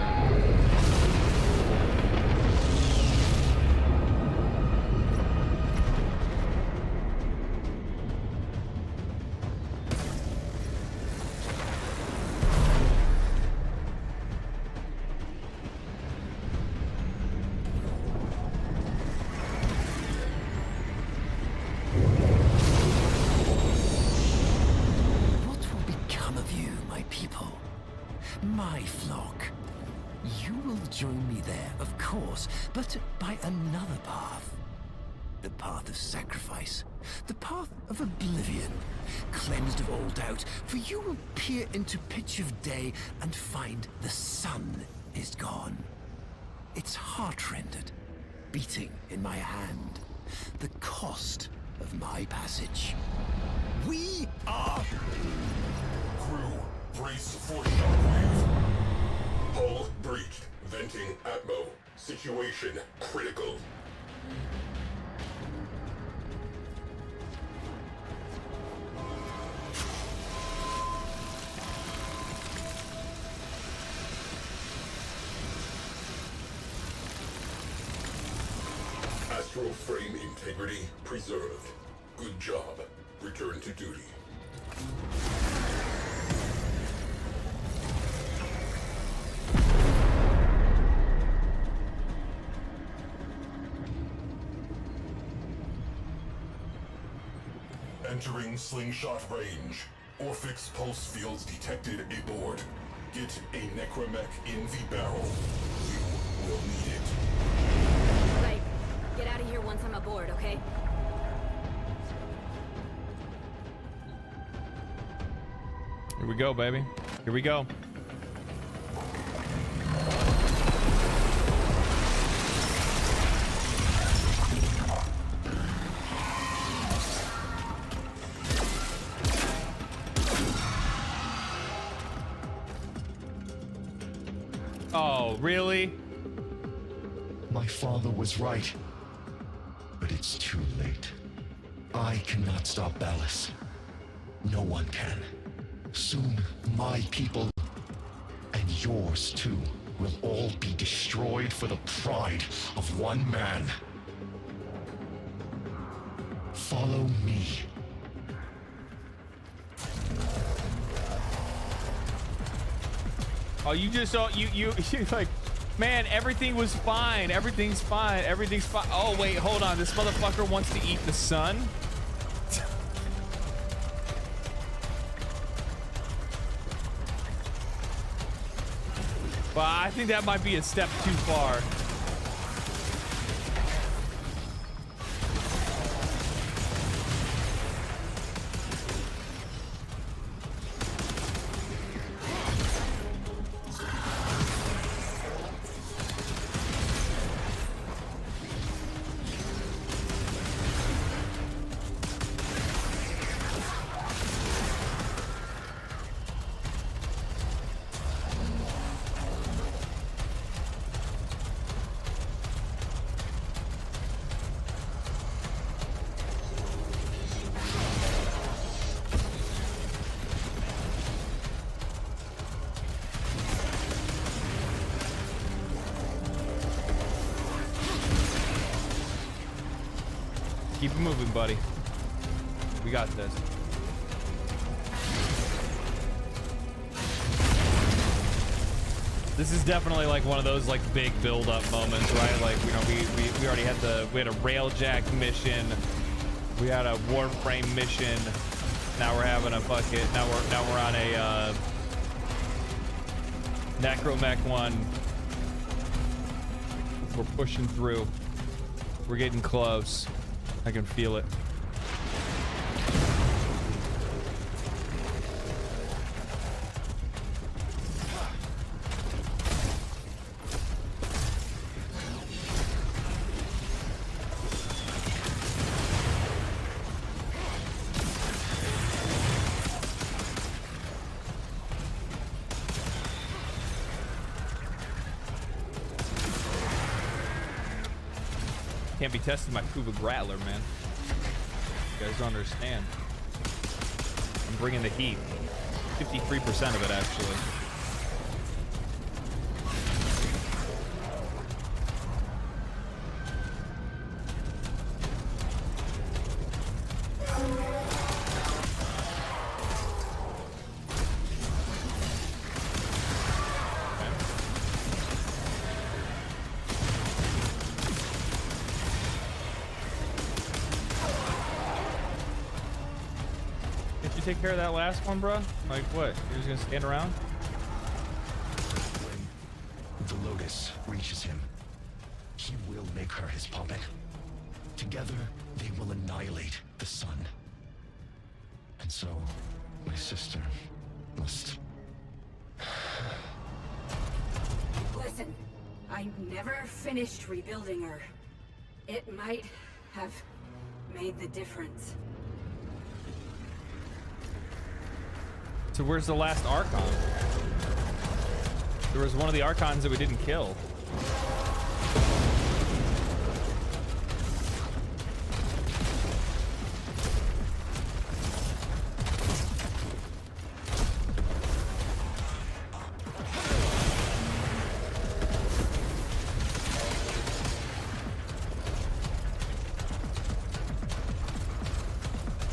What will become of you, my people? My flock. You will join me there, of course, but by another path. The path of sacrifice. The path of oblivion. Cleansed of all doubt, for you will peer into pitch of day and find the sun is gone. Its heart-rendered, beating in my hand. The cost of my passage. We are... Crew, brace for shockwave. Hull breached. Venting Atmo. Situation critical. Astral frame integrity preserved. Good job. Return to duty. Entering slingshot range. Orphix pulse fields detected aboard. Get a necromech in the barrel. You will need it. Right. Get out of here once I'm aboard, okay? Here we go, baby. Here we go. Oh, really? My father was right. But it's too late. I cannot stop Ballas. No one can. Soon, my people, and yours too, will all be destroyed for the pride of one man. Follow me. Oh, you just saw you like, man, everything was fine. Everything's fine. Everything's fine. Oh wait, hold on. This motherfucker wants to eat the sun. Well, I think that might be a step too far. Keep it moving, buddy. We got this. This is definitely like one of those like big build-up moments, right? Like, you know, we already had we had a Railjack mission, we had a Warframe mission. Now we're having a bucket. Now we're on a Necromech one. We're pushing through. We're getting close. I can feel it. Can't be testing my Kuva Grattler, man. You guys don't understand. I'm bringing the heat. 53% of it, actually. Take care of that last one, bro? Like what? You're just gonna stand around? When the Lotus reaches him, he will make her his puppet. Together, they will annihilate the sun. And so, my sister must... Listen, I never finished rebuilding her. It might have made the difference. So where's the last Archon? There was one of the Archons that we didn't kill.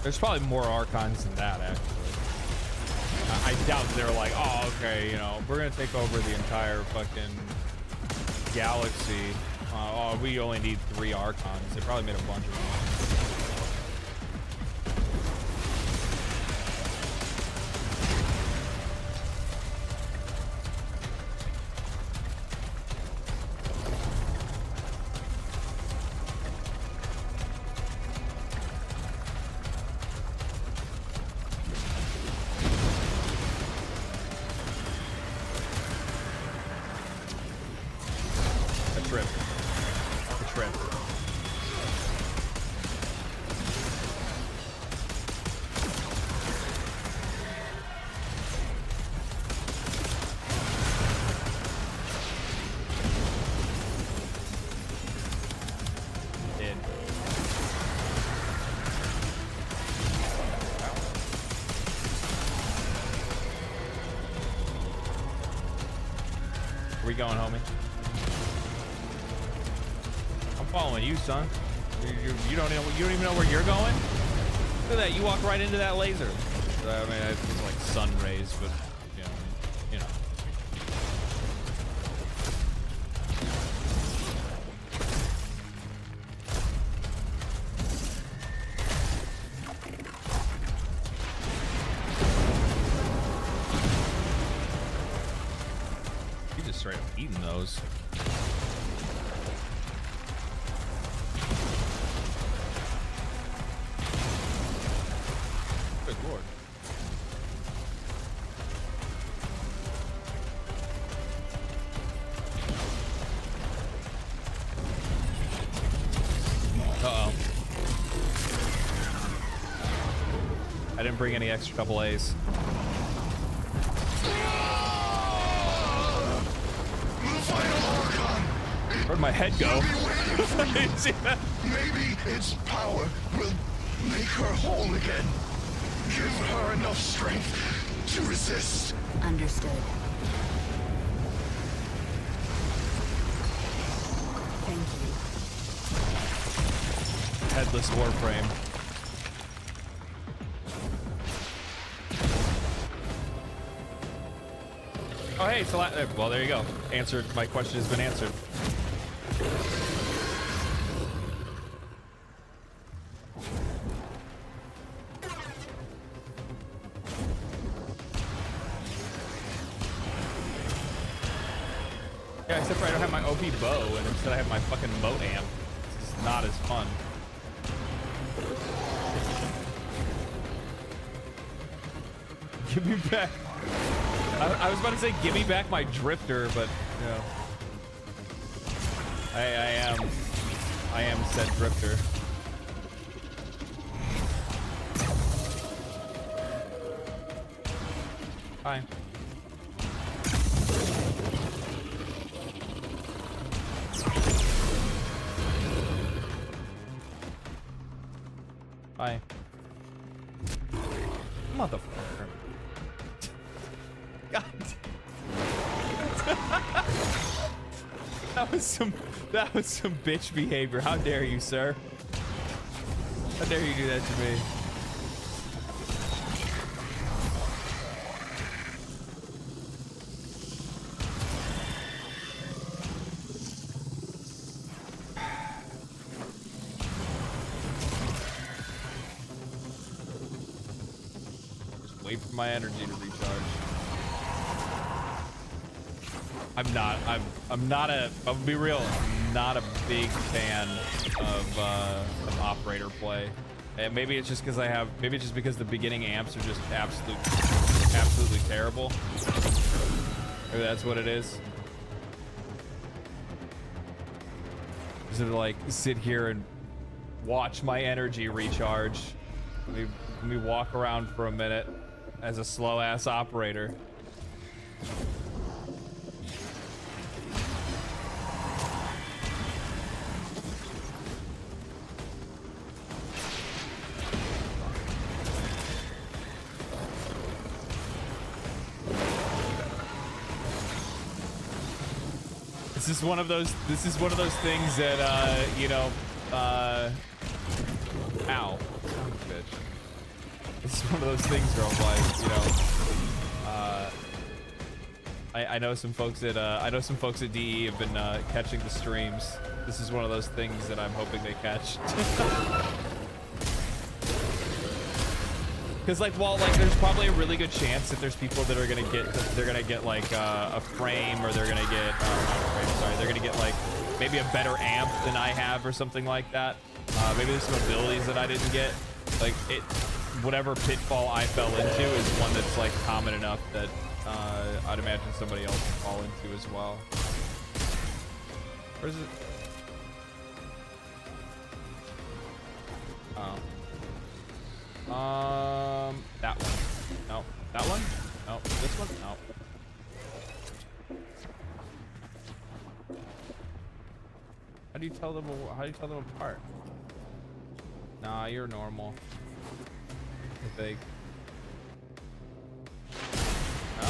There's probably more Archons than that, actually. I doubt they're like, oh, okay, you know, we're gonna take over the entire fucking galaxy. Oh, we only need 3 Archons. They probably made a bunch of them. Where we going, homie? I'm following you, son. You don't even know where you're going. Look at that! You walk right into that laser. I mean, it's like sun rays, but you know. You just straight up eating those. Good lord. Uh-oh. I didn't bring any extra double A's. Where'd my head go? I didn't see that. Maybe its power will make her whole again. Give her enough strength to resist. Understood. Thank you. Headless Warframe. Oh hey, so well there you go. Answered. My question has been answered. Yeah, except for I don't have my OP bow, and instead I have my fucking moat amp. This is not as fun. Give me back. I was about to say, give me back my drifter, but you know, I am said drifter. Hi. Hi. Motherfucker. God. That was some bitch behavior. How dare you, sir? How dare you do that to me? Just wait for my energy to recharge. I'm gonna be real, I'm not a big fan of operator play. And maybe it's just because maybe it's just because the beginning amps are just absolutely terrible. Maybe that's what it is. Just to like sit here and watch my energy recharge. Let me walk around for a minute as a slow ass operator. This is one of those things that you know, ow. Bitch. This is one of those things where I'm like, you know, I know some folks at DE have been catching the streams. This is one of those things that I'm hoping they catch. Because like, well, like there's probably a really good chance that there's people that are gonna get like a frame, or they're gonna get they're gonna get like maybe a better amp than I have or something like that. Maybe there's some abilities that I didn't get. Like whatever pitfall I fell into is one that's like common enough that I'd imagine somebody else would fall into as well. Where is it? Oh. That one. No. That one? No. This one? No. How do you tell them apart? Nah, you're normal. You're big. No?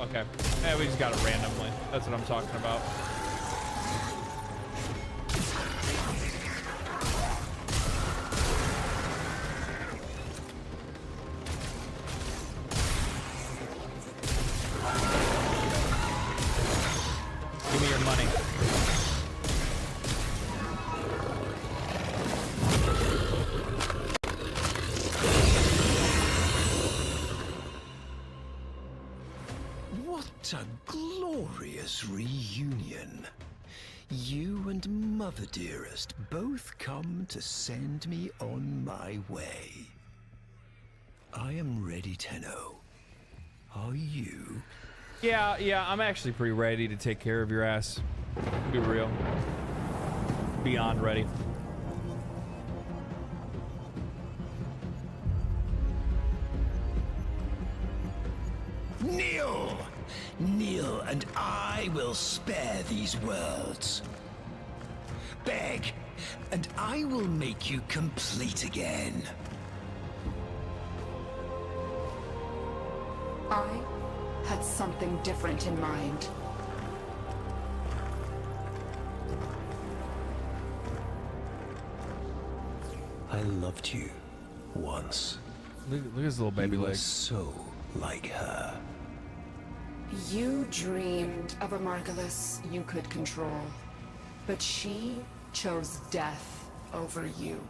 Okay. Yeah, we just got it randomly. That's what I'm talking about. Give me your money. What a glorious reunion. You and Mother Dearest both come to send me on my way. I am ready, Tenno. Are you? Yeah, I'm actually pretty ready to take care of your ass. Be real. Beyond ready. Kneel! Kneel, and I will spare these worlds. Beg, and I will make you complete again. I had something different in mind. I loved you once. Look at his little baby you legs. Were so like her. You dreamed of a Margulis you could control, but she chose death over you.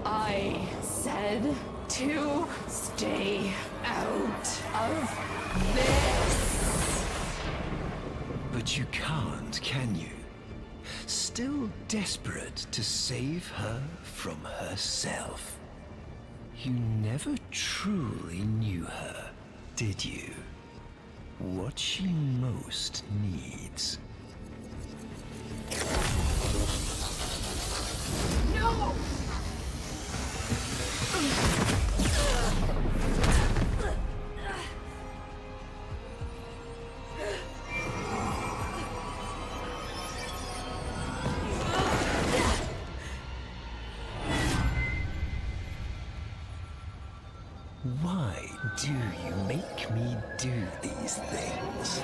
I said to stay out of this. But you can't, can you? Still desperate to save her from herself. You never truly knew her, did you? What she most needs. No! Why do you make me do these things?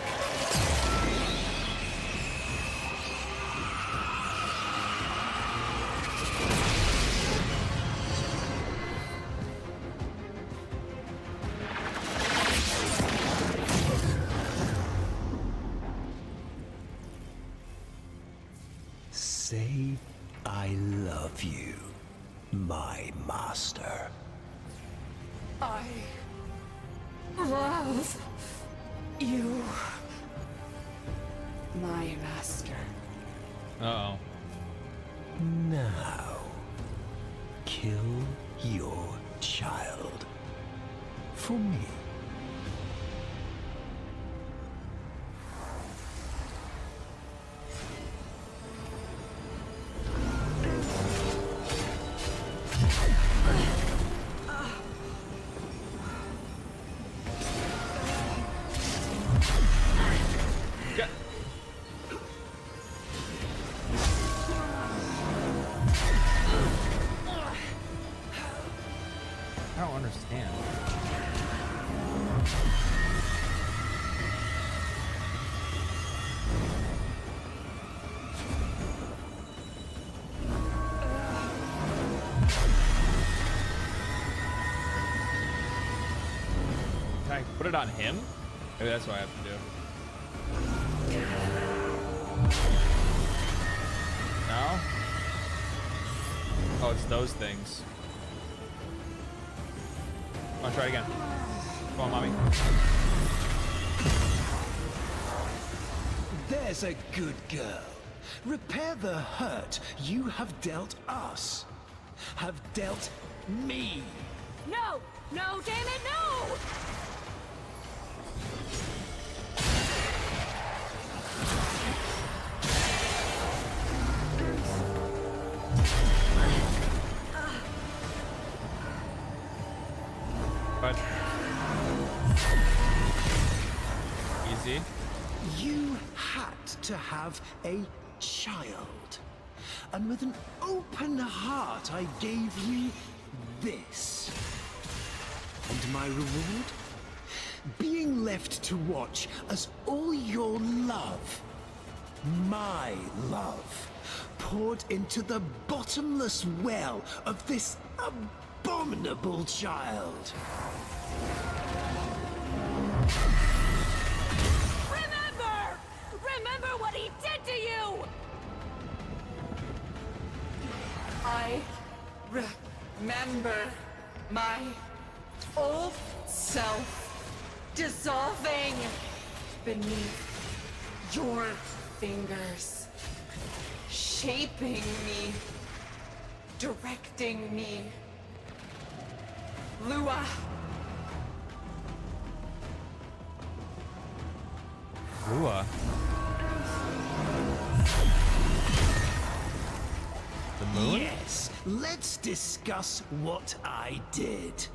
Say I love you, my master. I love you, my master. Uh-oh. Now, kill your child. For me. I don't understand. Can I put it on him? Maybe that's what I have to do. No? Oh, it's those things. I'll try it again. Come on, mommy. There's a good girl. Repair the hurt you have dealt us. Have dealt me. No! No, damn it, no! But easy. You had to have a child. And with an open heart, I gave you this. And my reward? Being left to watch as all your love, my love, poured into the bottomless well of this abominable child. Remember! Remember what he did to you! I remember my old self dissolving beneath your fingers, shaping me, directing me. Lua. Lua. The moon? Yes, let's discuss what I did.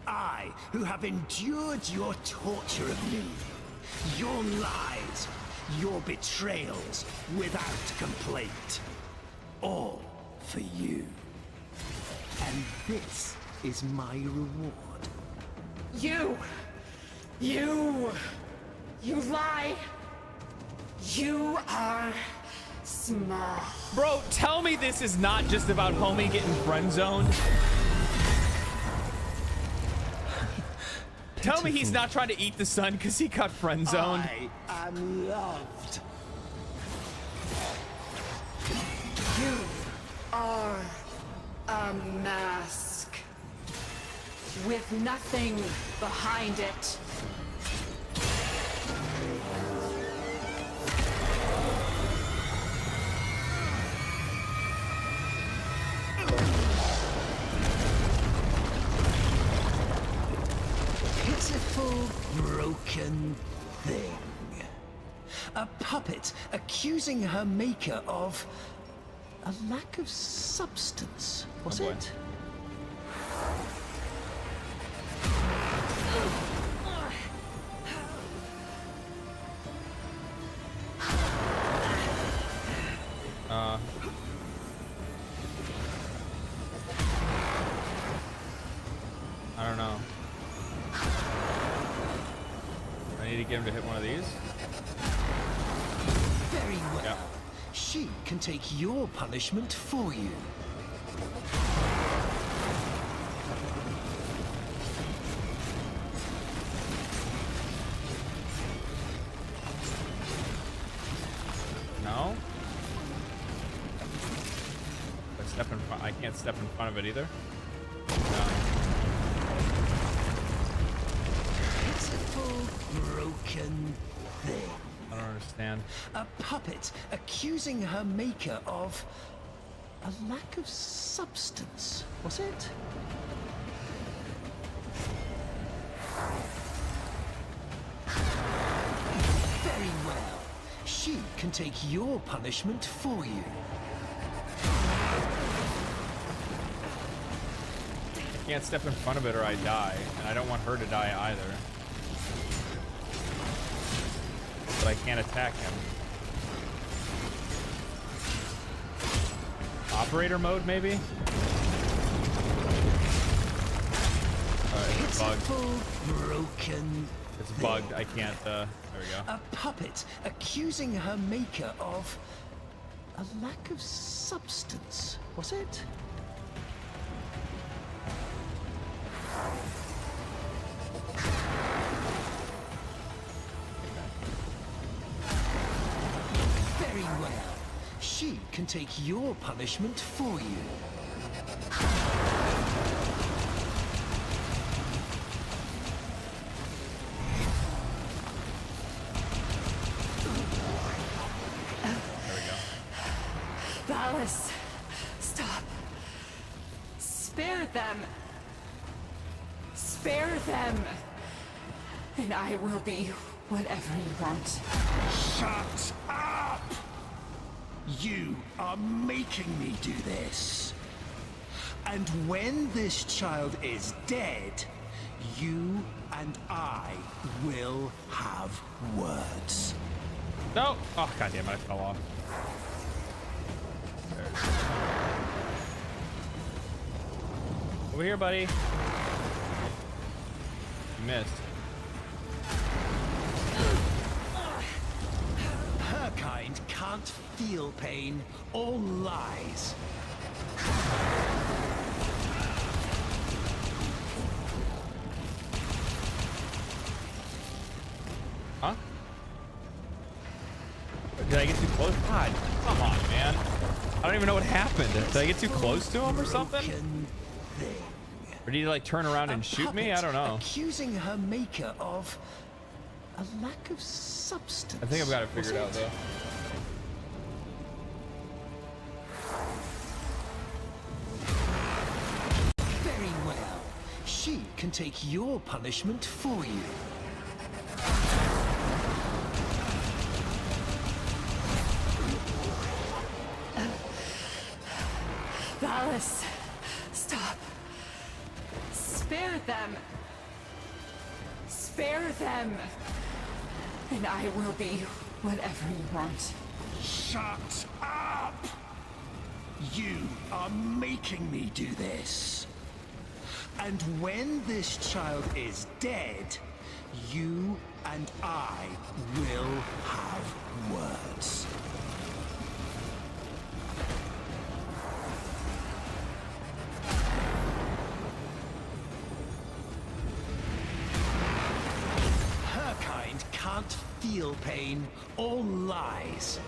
I, who have endured your torture of me, your lies, your betrayals without complaint. All for you. And this is my reward. You lie. You are small. Bro, tell me this is not just about homie getting friend zoned. Tell me he's not trying to eat the sun because he got friend zoned. I am loved. You are a mask with nothing behind it. Pitiful, broken thing. A puppet accusing her maker of a lack of substance, was it? I don't know. I need to get him to hit one of these. Very well. Yeah. She can take your punishment for you. No? If I step in front, I can't step in front of it either. No. Pitiful, broken thing. I don't understand. A puppet accusing her maker of a lack of substance, was it? Very well. She can take your punishment for you. I can't step in front of it or I die, and I don't want her to die either. But I can't attack him. Operator mode, maybe? Alright, it's bugged. Broken. It's bugged. I can't, there we go. A puppet accusing her maker of a lack of substance, was it? Very well. She can take your punishment for you. Ballas, stop. Spare them. Spare them. And I will be whatever you want. Shut up! You are making me do this. And when this child is dead, you and I will have words. No. Oh, goddamn! I fell off. Over here, buddy. You missed. Her kind can't feel pain. All lies. Huh? Did I get too close? God, come on, man. I don't even know what happened. Did I get too close to him or something? Or did he like turn around and shoot me? I don't know. Accusing her maker of a lack of substance. I think I've got it figured out though. Very well. She can take your punishment for you. Ballas, stop. Spare them. Spare them. And I will be whatever you want. Shut up! You are making me do this. And when this child is dead, you and I will have words. Her kind can't feel pain. All lies.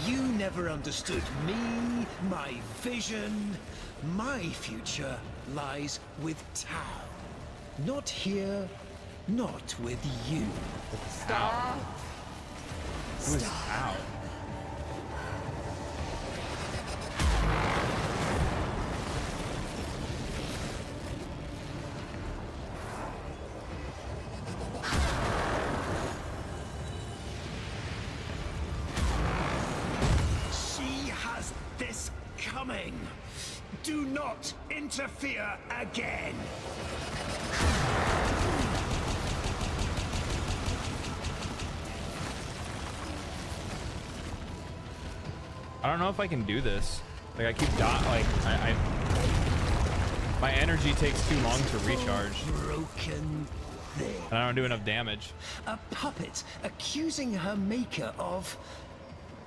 You never understood me, my vision. My future lies with Tau. Not here, not with you. Stop. Who's out? She has this coming. Do not interfere again. I don't know if I can do this. Like I keep my energy takes too long to recharge. Broken thing. And I don't do enough damage. A puppet accusing her maker of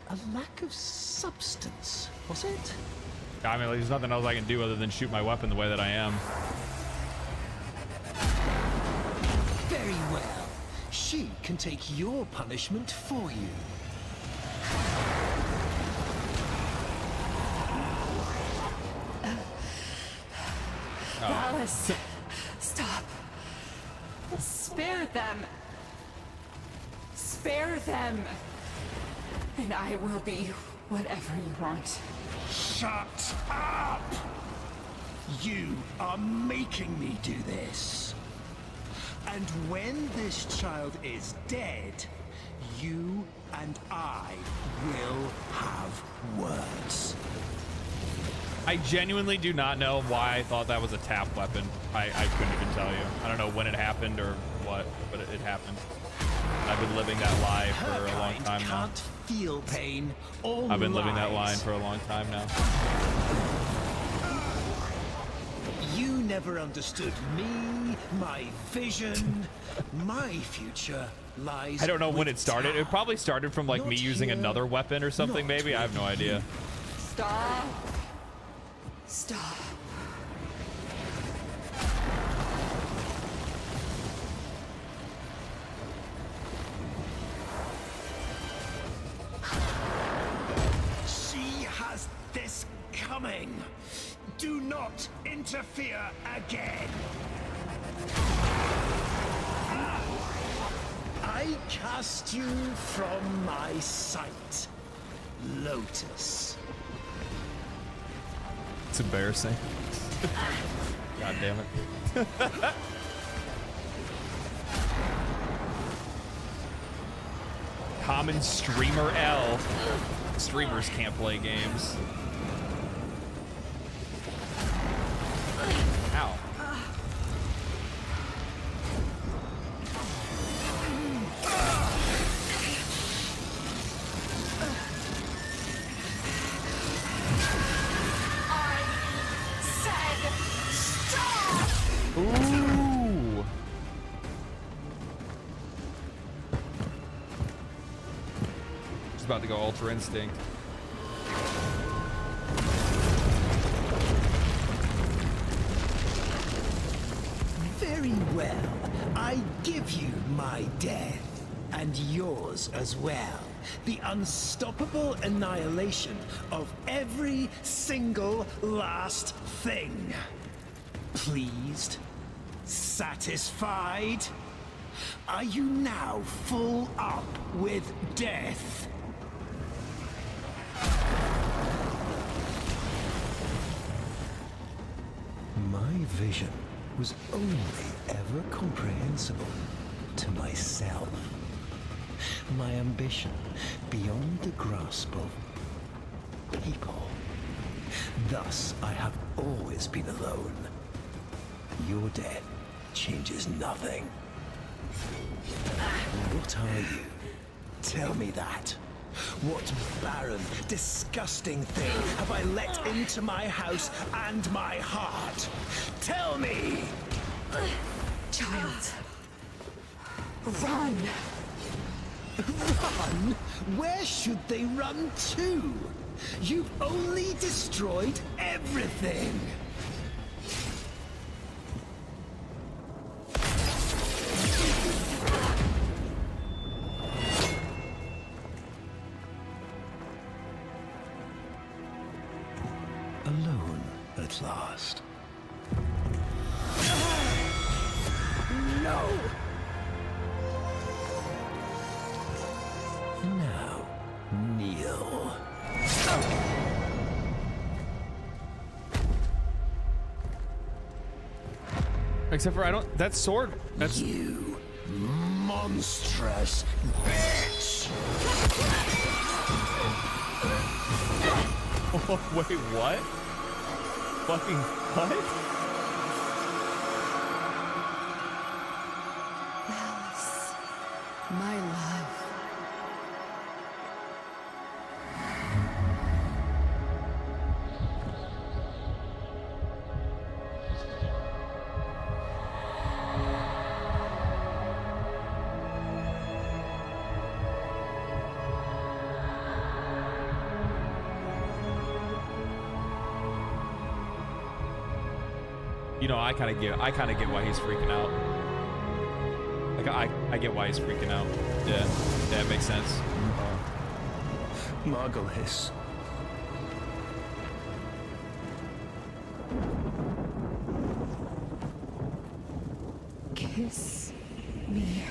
a lack of substance, was it? I mean, there's nothing else I can do other than shoot my weapon the way that I am. Very well. She can take your punishment for you. Ballas, stop. Spare them. Spare them. And I will be whatever you want. Shut up! You are making me do this. And when this child is dead, you and I will have words. I genuinely do not know why I thought that was a tap weapon. I couldn't even tell you. I don't know when it happened or what, but it happened. I've been living that lie for a long time now. Can't feel pain. All I've been living that line lies. for a long time now. You never understood me, my vision, my future lies. I don't know when it with started. It probably started from like Not me using here, another weapon or something, not maybe. I have no with idea. Stop. Stop. She has this coming. Do not interfere again. I cast you from my sight, Lotus. It's embarrassing. God damn it. Common streamer L. Streamers can't play games. about to go Ultra Instinct. Very well. I give you my death. And yours as well. The unstoppable annihilation of every single last thing. Pleased? Satisfied? Are you now full up with death? My vision was only ever comprehensible to myself. My ambition beyond the grasp of people. Thus, I have always been alone. Your death changes nothing. What are you? Tell me that. What barren, disgusting thing have I let into my house and my heart? Tell me! Child. Run! Run? Where should they run to? You've only destroyed everything! Alone at last. No! Now, kneel. Except for I don't. That sword. That's you, monstrous bitch. Wait, what? Fucking what? Ballas, my love. You know, I kind of get why he's freaking out. Like I get why he's freaking out. Yeah, it makes sense. Margulis. Kiss me.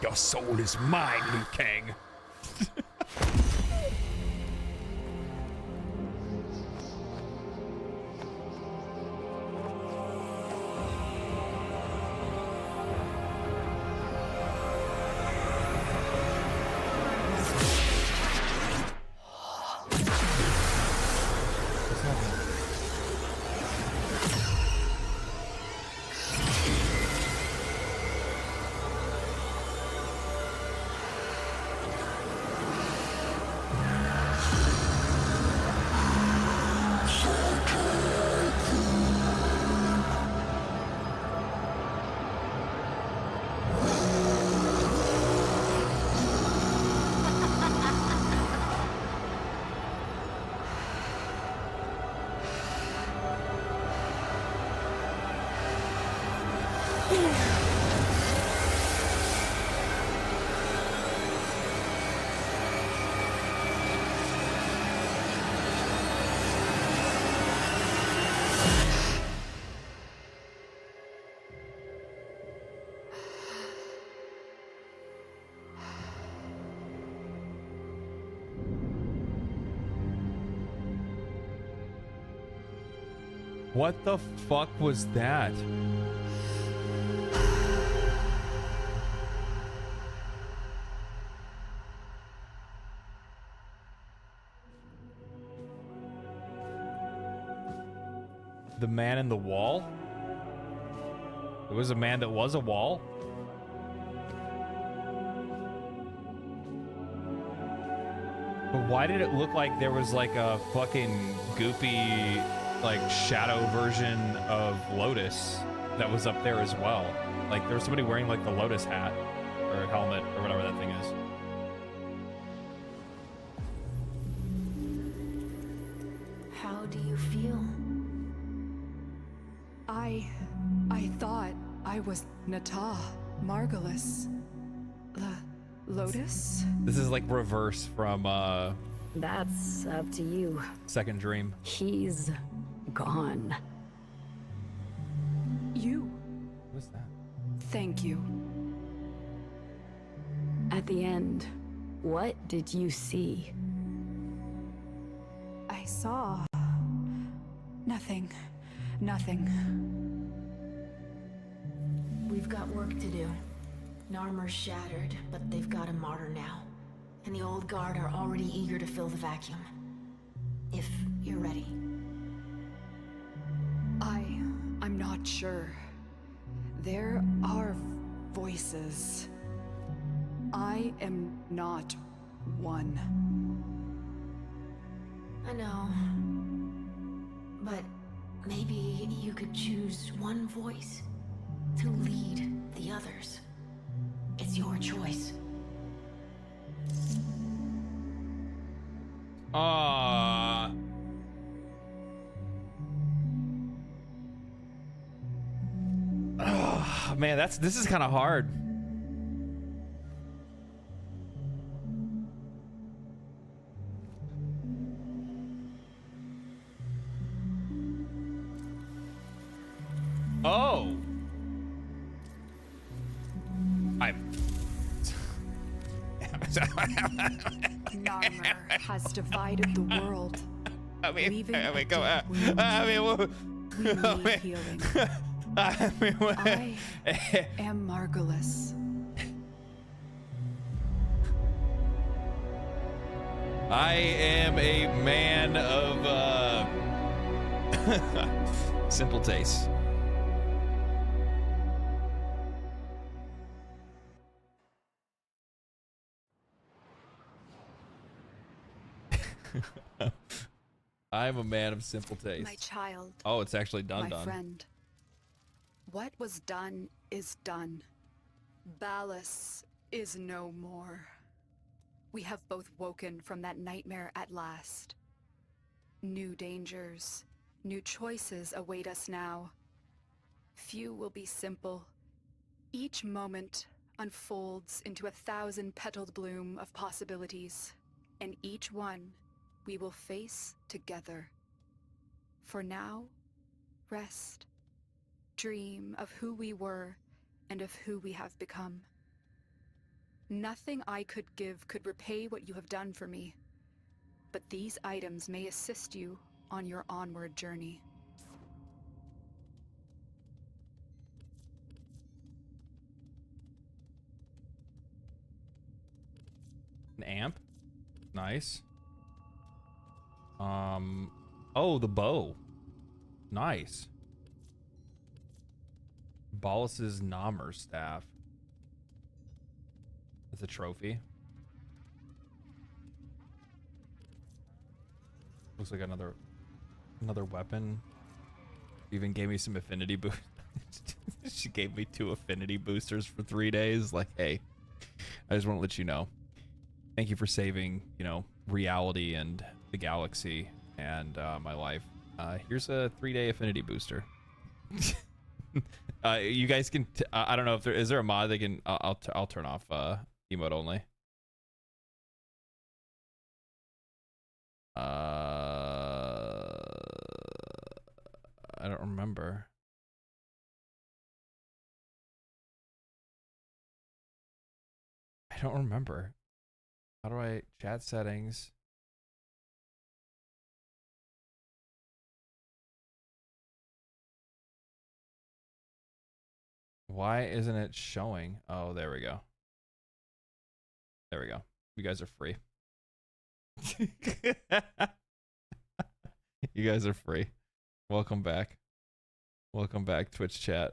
Your soul is mine, Liu Kang. What the fuck was that? The man in the wall? It was a man that was a wall. But why did it look like there was like a fucking goopy, like shadow version of Lotus that was up there as well? Like there was somebody wearing like the Lotus hat or helmet or whatever that thing is. How do you feel? I thought I was Nata, Margulis. Lotus? This is like reverse from That's up to you. Second Dream. He's gone. You. What's that? Thank you. At the end, what did you see? I saw... nothing. Nothing. We've got work to do. Narmer's shattered, but they've got a martyr now. And the old guard are already eager to fill the vacuum. If you're ready. I'm not sure. There are voices. I am not one. I know. But maybe you could choose one voice to lead the others. It's your choice. Man, this is kind of hard. Oh. Narmer has divided the world. I mean, go on. We need healing. I am Margulis. I am a man of simple tastes. I'm a man of simple taste. My child. Oh, it's actually done. My friend. What was done is done. Ballas is no more. We have both woken from that nightmare at last. New dangers, new choices await us now. Few will be simple. Each moment unfolds into 1,000-petaled bloom of possibilities, and each one we will face together. For now, rest. Dream of who we were and of who we have become. Nothing I could give could repay what you have done for me, but these items may assist you on your onward journey. An amp? Nice. Oh, the bow. Nice. Ballas's Namar staff. That's a trophy. Looks like another weapon. Even gave me some affinity boost. She gave me 2 affinity boosters for 3 days. Like, hey, I just want to let you know. Thank you for saving, you know, reality and the galaxy and my life. Here's a 3-day affinity booster. You guys can. I don't know if is there a mod that can. I'll turn off emote only. I don't remember. I don't remember. How do I chat settings? Why isn't it showing? Oh, there we go. There we go. You guys are free. You guys are free. Welcome back. Welcome back, Twitch chat.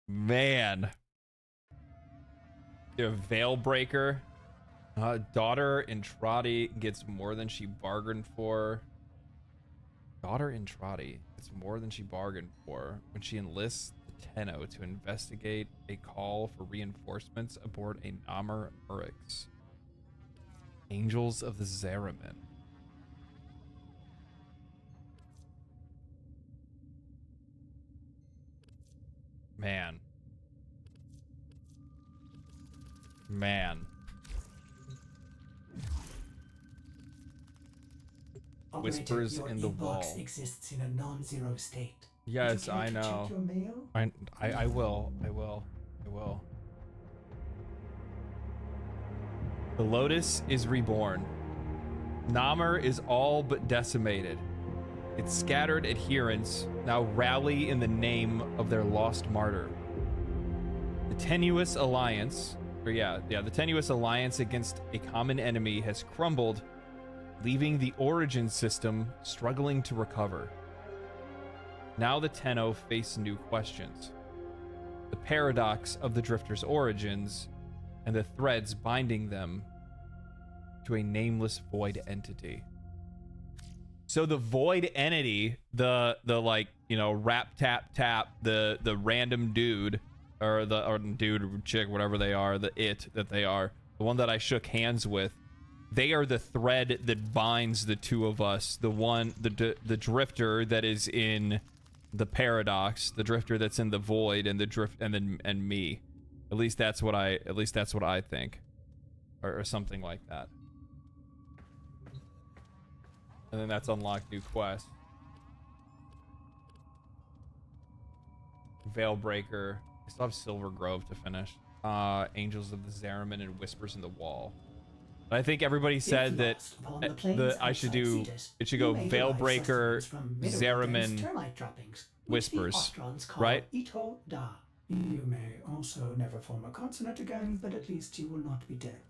Man. You have Veilbreaker. Daughter Entrati gets more than she bargained for. Daughter Entrati gets more than she bargained for when she enlists the Tenno to investigate a call for reinforcements aboard a Namar Urix. Angels of the Zariman. Man. Man. Whispers Operator, in your the wall. inbox exists in a non-zero state. Yes, Would you care I to know. check your mail? I will. The Lotus is reborn. Namar is all but decimated. Its scattered adherents now rally in the name of their lost martyr. The tenuous alliance against a common enemy has crumbled, leaving the origin system struggling to recover. Now the Tenno face new questions. The paradox of the Drifter's origins and the threads binding them to a nameless void entity. So the void entity, the like, you know, rap tap tap, the random dude or dude or chick, whatever they are, the one that I shook hands with, they are the thread that binds the two of us. The drifter that is in the paradox, the drifter that's in the void, and the drift, and me. At least that's what I think, or something like that. And then that's unlocked new quests. Veilbreaker. I still have Silver Grove to finish. Angels of the Zariman and Whispers in the Wall. I think everybody said that it should go Veilbreaker, Zariman, Whispers, right? You may also never form a consonant again, but at least you will not be dead.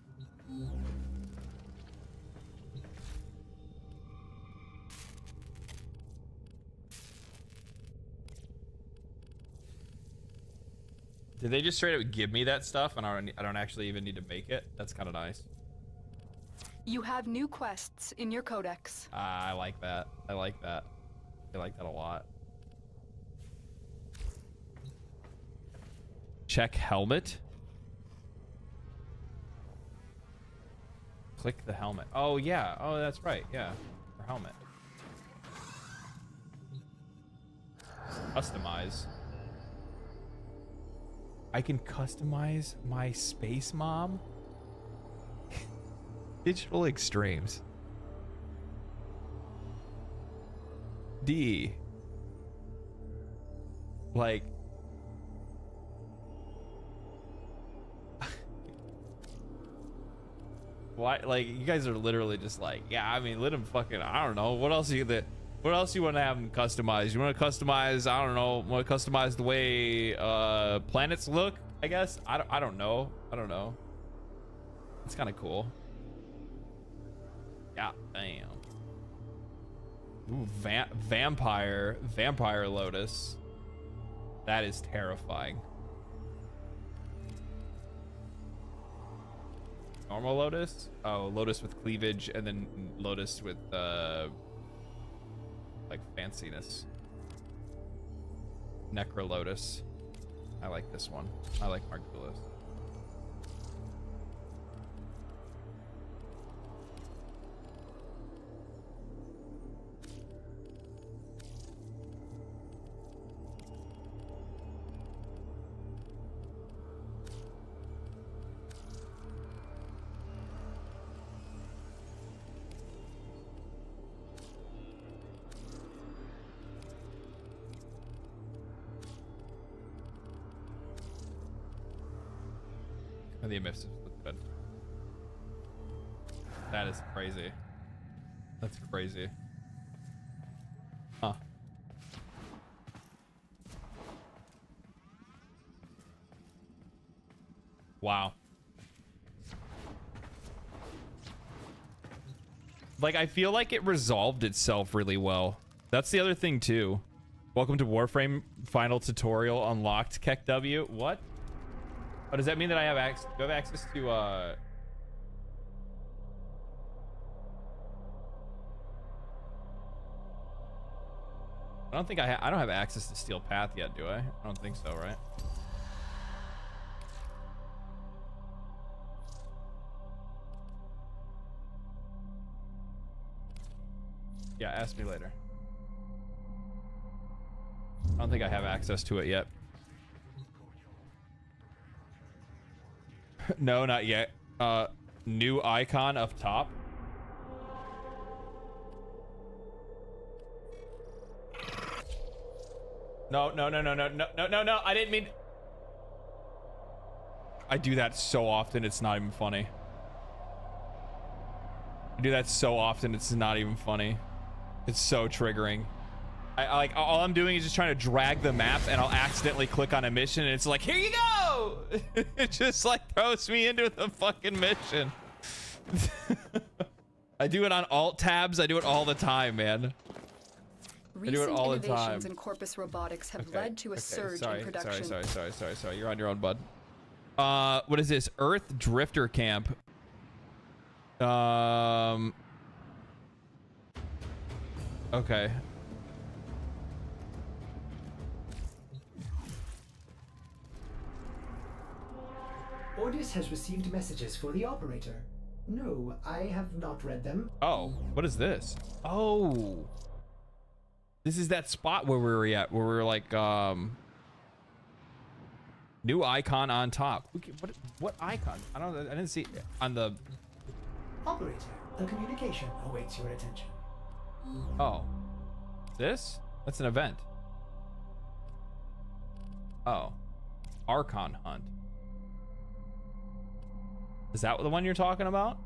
Did they just straight up give me that stuff and I don't actually even need to make it? That's kind of nice. You have new quests in your codex. I like that. I like that a lot. Check helmet. Click the helmet. Oh yeah. Oh, that's right. Yeah. For helmet. Customize. I can customize my space mom. Digital extremes. D. Like. Why? Like, you guys are literally just like, yeah. I mean, let him fucking. I don't know. What else you want to have them customize? You want to customize? I don't know. Want to customize the way planets look? I guess. I don't know. It's kind of cool. Yeah, damn. Ooh, vampire Lotus. That is terrifying. Normal Lotus? Oh, Lotus with cleavage, and then Lotus with like fanciness. Necro Lotus. I like this one. I like Margulis. The emissives look good. That is crazy. That's crazy. Huh. Wow. Like, I feel like it resolved itself really well. That's the other thing too. Welcome to Warframe final tutorial unlocked. Keck W. What? Oh, does that mean that I have access? Do I have access to I don't think I don't have access to Steel Path yet, do I? I don't think so, right? Yeah, ask me later. I don't think I have access to it yet. No, not yet. New icon up top. No, I didn't mean. I do that so often, it's not even funny. I do that so often, it's not even funny. It's so triggering. I like, all I'm doing is just trying to drag the map and I'll accidentally click on a mission and it's like, here you go! It just like throws me into the fucking mission. I do it on alt tabs. I do it all the time, man. I do it all the time. Recent innovations in corpus robotics have led to a surge in production. Sorry. You're on your own, bud. What is this? Earth Drifter Camp. Okay. Ordis has received messages for the operator. No, I have not read them. Oh, what is this? Oh. This is that spot where we were at, where we were like, new icon on top. What icon? I didn't see it on the... Operator, a communication awaits your attention. Oh. This? That's an event. Oh. Archon hunt. Is that the one you're talking about?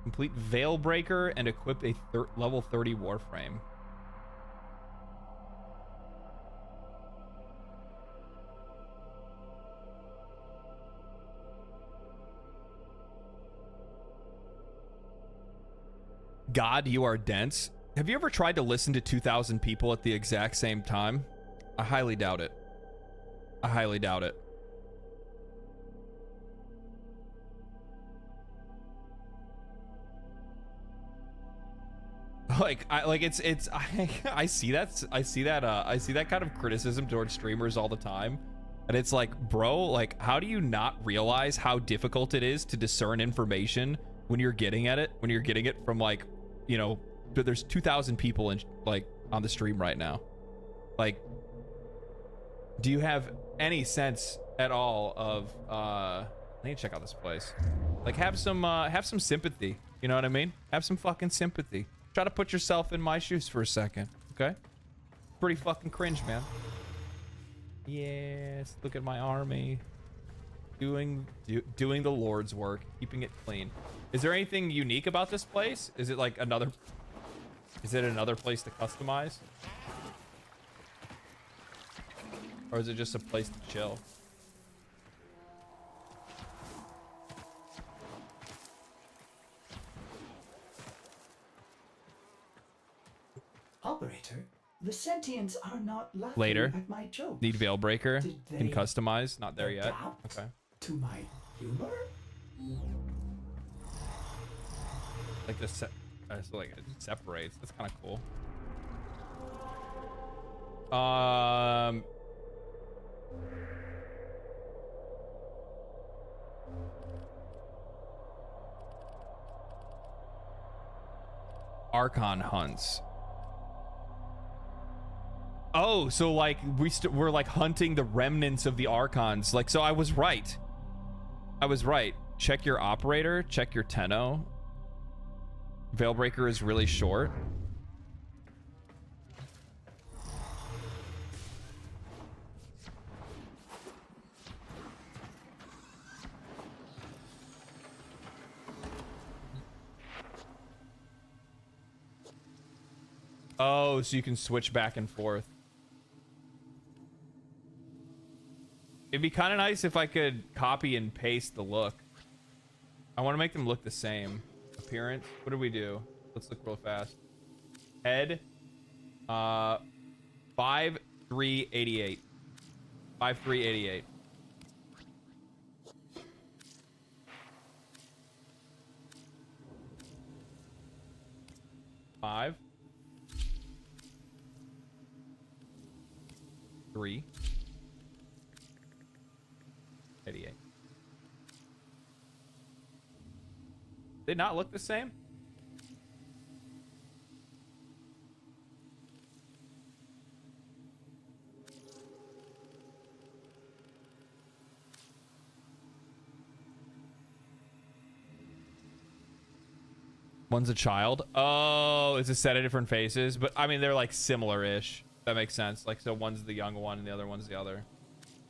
Complete Veilbreaker and equip a level 30 Warframe. God, you are dense. Have you ever tried to listen to 2,000 people at the exact same time? I highly doubt it. I highly doubt it. I see that kind of criticism towards streamers all the time, and it's like, bro, like, how do you not realize how difficult it is to discern information when you're getting it from, like, you know, there's 2,000 people in, like, on the stream right now. Like, do you have any sense at all of I need to check out this place. Like, have some sympathy, you know what I mean? Have some fucking sympathy. Try to put yourself in my shoes for a second, okay? Pretty fucking cringe, man. Yes, look at my army. Doing the Lord's work, keeping it clean. Is there anything unique about this place? Is it like another place to customize? Or is it just a place to chill? Operator, the Sentients are not laughing Later. at my joke. Need Veilbreaker. Did Can they customize. Not there yet. adapt Okay. to my humor? Like this, so like it separates. That's kind of cool. Archon hunts. Oh, so like we're like hunting the remnants of the Archons. Like, so I was right. Check your operator. Check your Tenno. Veilbreaker is really short. Oh, so you can switch back and forth. It'd be kind of nice if I could copy and paste the look. I want to make them look the same. Appearance. What do we do? Let's look real fast. Head. 5 5388. 5388. 5 3 88. They not look the same? One's a child. Oh, it's a set of different faces, but I mean they're like similar-ish. That makes sense. Like, so one's the young one and the other one's the other.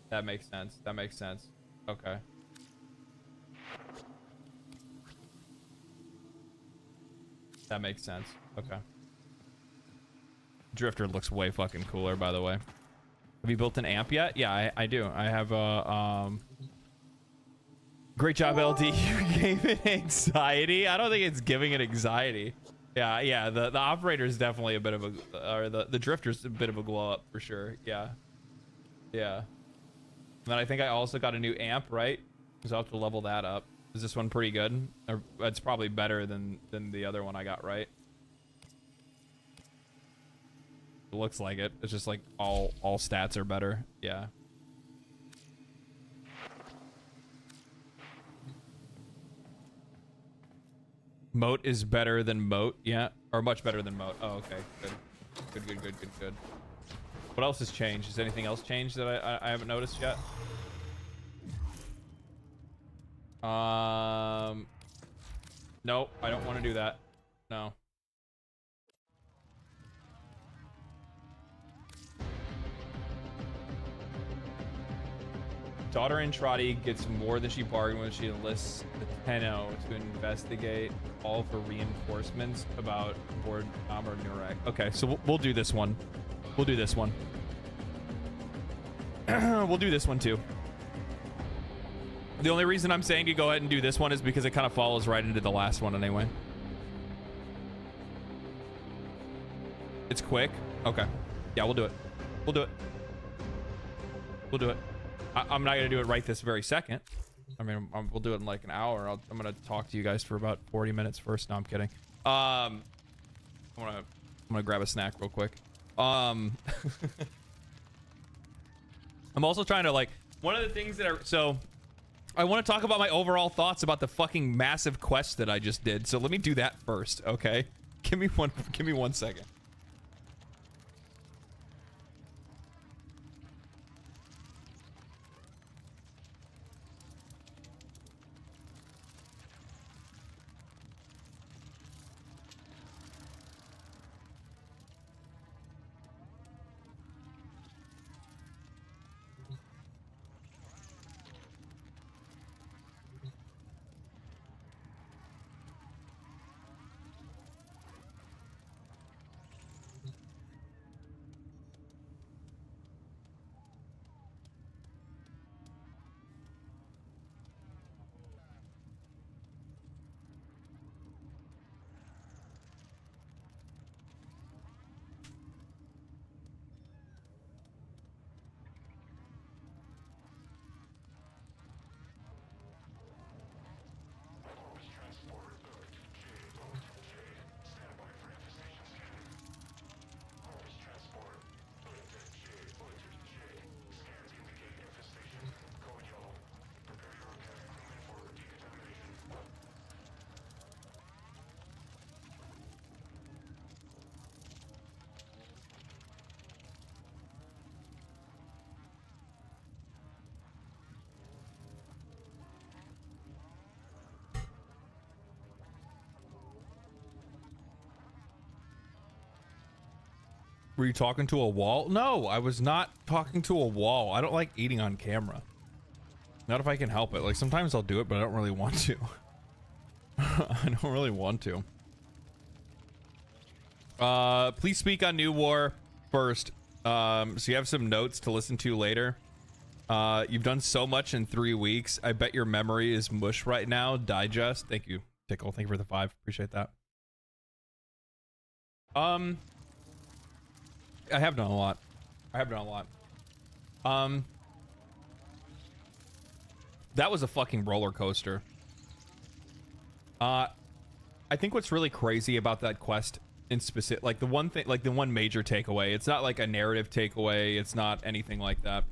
That makes sense. That makes sense. Okay. That makes sense. Okay. Drifter looks way fucking cooler, by the way. Have you built an amp yet? Yeah, I do. I have a great job, LD. You gave it anxiety. I don't think it's giving it anxiety. Yeah. The operator is definitely a bit of a, or the drifter's a bit of a glow up for sure. Yeah. And then I think I also got a new amp, right? So I'll have to level that up. Is this one pretty good? Or it's probably better than the other one I got, right? It looks like it. It's just like all stats are better. Yeah. Moat is better than Moat, yeah, or much better than Moat. Oh, okay, good. What else has changed? Has anything else changed that I haven't noticed yet? Nope, I don't want to do that. No. Daughter in Trotty gets more than she bargained when she enlists the Tenno to investigate all for reinforcements about board Namar Nurek. Okay, so we'll do this one. We'll do this one. We'll do this one too. The only reason I'm saying to go ahead and do this one is because it kind of follows right into the last one anyway. It's quick. Okay. Yeah, we'll do it. We'll do it. We'll do it. I'm not going to do it right this very second. I mean, we'll do it in like an hour. I'm going to talk to you guys for about 40 minutes first. No, I'm kidding. I'm going to grab a snack real quick. I'm also trying to like, one of the things that so I want to talk about my overall thoughts about the fucking massive quest that I just did. So let me do that first, okay? Give me 1 second. Were you talking to a wall? No, I was not talking to a wall. I don't like eating on camera. Not if I can help it. Like, sometimes I'll do it, but I don't really want to. I don't really want to. Please speak on New War first. So you have some notes to listen to later. You've done so much in 3 weeks. I bet your memory is mush right now. Digest. Thank you, Tickle. Thank you for the 5. Appreciate that. I have done a lot. I have done a lot. That was a fucking roller coaster. I think what's really crazy about that quest in specific, like the one thing, like the one major takeaway, it's not like a narrative takeaway. It's not anything like that.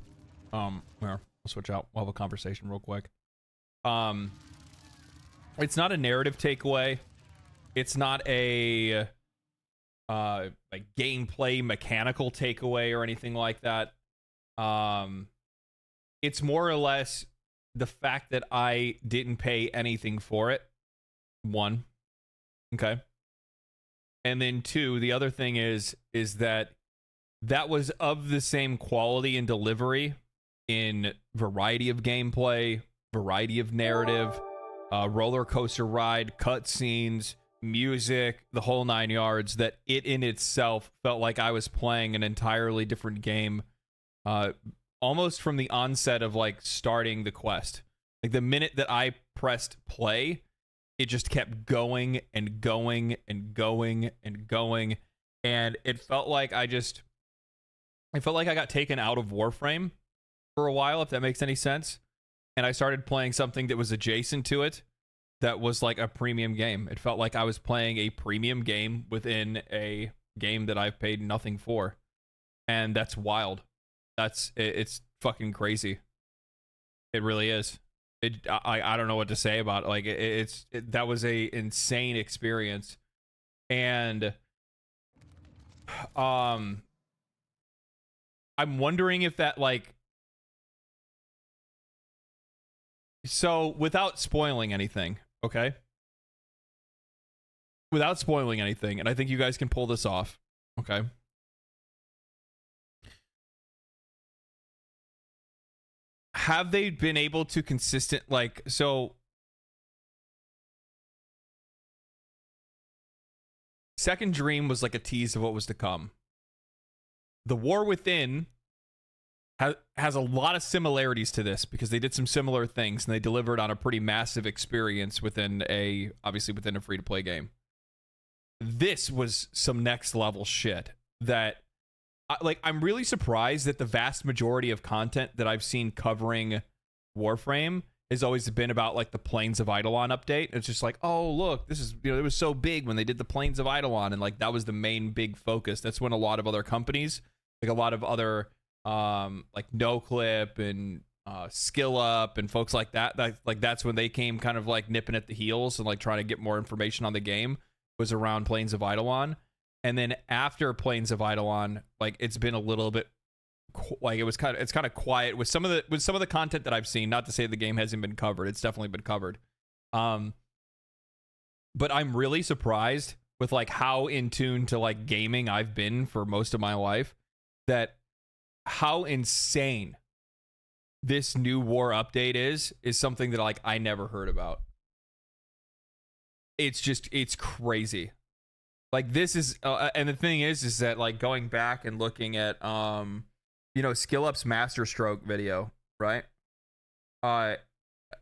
Here, we'll switch out. We'll have a conversation real quick. It's not a narrative takeaway. It's not a like gameplay mechanical takeaway or anything like that. It's more or less the fact that I didn't pay anything for it. One. Okay. And then two, the other thing is that was of the same quality and delivery in variety of gameplay, variety of narrative, roller coaster ride, cutscenes, music, the whole 9 yards, that it in itself felt like I was playing an entirely different game, almost from the onset of like starting the quest. Like the minute that I pressed play, it just kept going and going and going and going, and it felt like I got taken out of Warframe for a while, if that makes any sense, and I started playing something that was adjacent to it, that was like a premium game. It felt like I was playing a premium game within a game that I've paid nothing for, and that's wild. It's fucking crazy. It really is. I don't know what to say about it. Like that was a insane experience, and I'm wondering if that, like, so without spoiling anything, okay? Without spoiling anything, and I think you guys can pull this off, okay? Have they been able to consistent, like, so Second Dream was like a tease of what was to come. The War Within has a lot of similarities to this because they did some similar things and they delivered on a pretty massive experience within obviously within a free-to-play game. This was some next level shit that, like, I'm really surprised that the vast majority of content that I've seen covering Warframe has always been about like the Plains of Eidolon update. It's just like, oh look, this is, it was so big when they did the Plains of Eidolon, and like that was the main big focus. That's when a lot of other companies, like a lot of other like NoClip and Skill Up and folks like that, like that's when they came kind of like nipping at the heels and like trying to get more information on the game, was around Plains of Eidolon. And then after Plains of Eidolon, like it's been a little bit like it's kind of quiet with some of the content that I've seen. Not to say the game hasn't been covered, it's definitely been covered. But I'm really surprised with like how in tune to like gaming I've been for most of my life, that how insane this new war update is something that like I never heard about. It's crazy. Like this is and the thing is that like going back and looking at Skill Up's Master Stroke video, right?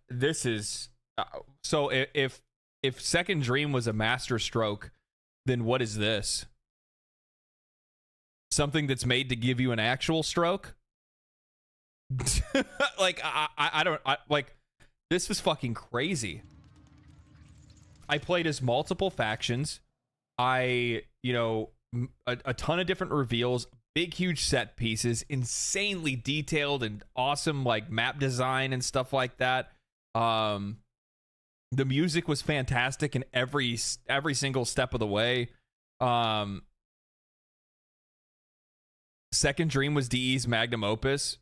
This is so if Second Dream was a Master Stroke, then what is this? Something that's made to give you an actual stroke? Like I don't like, this was fucking crazy. I played as multiple factions. A ton of different reveals, big, huge set pieces, insanely detailed and awesome, like map design and stuff like that. The music was fantastic in every single step of the way. Second Dream was DE's magnum opus.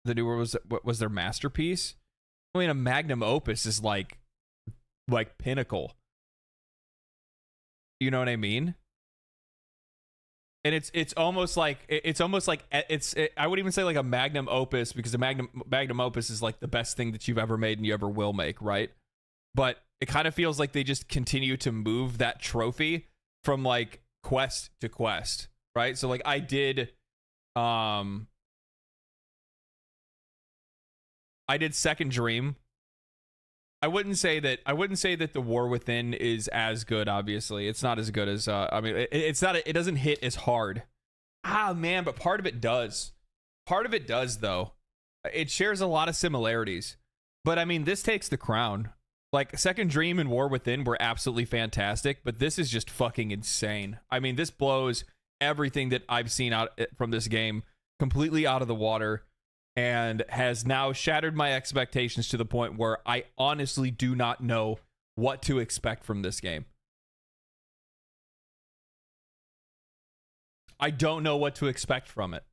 The newer was their masterpiece. I mean, a magnum opus is like pinnacle. You know what I mean? And it's almost like I would even say like a magnum opus, because a magnum opus is like the best thing that you've ever made and you ever will make, right? But it kind of feels like they just continue to move that trophy from like quest to quest, right? So like I did Second Dream. I wouldn't say that the War Within is as good. Obviously, it's not as good as. I mean, it doesn't hit as hard Man, but part of it does. Part of it does, though. It shares a lot of similarities. But I mean, this takes the crown. Like, Second Dream and War Within were absolutely fantastic, but this is just fucking insane. I mean, this blows everything that I've seen out from this game completely out of the water, and has now shattered my expectations to the point where I honestly do not know what to expect from this game. I don't know what to expect from it.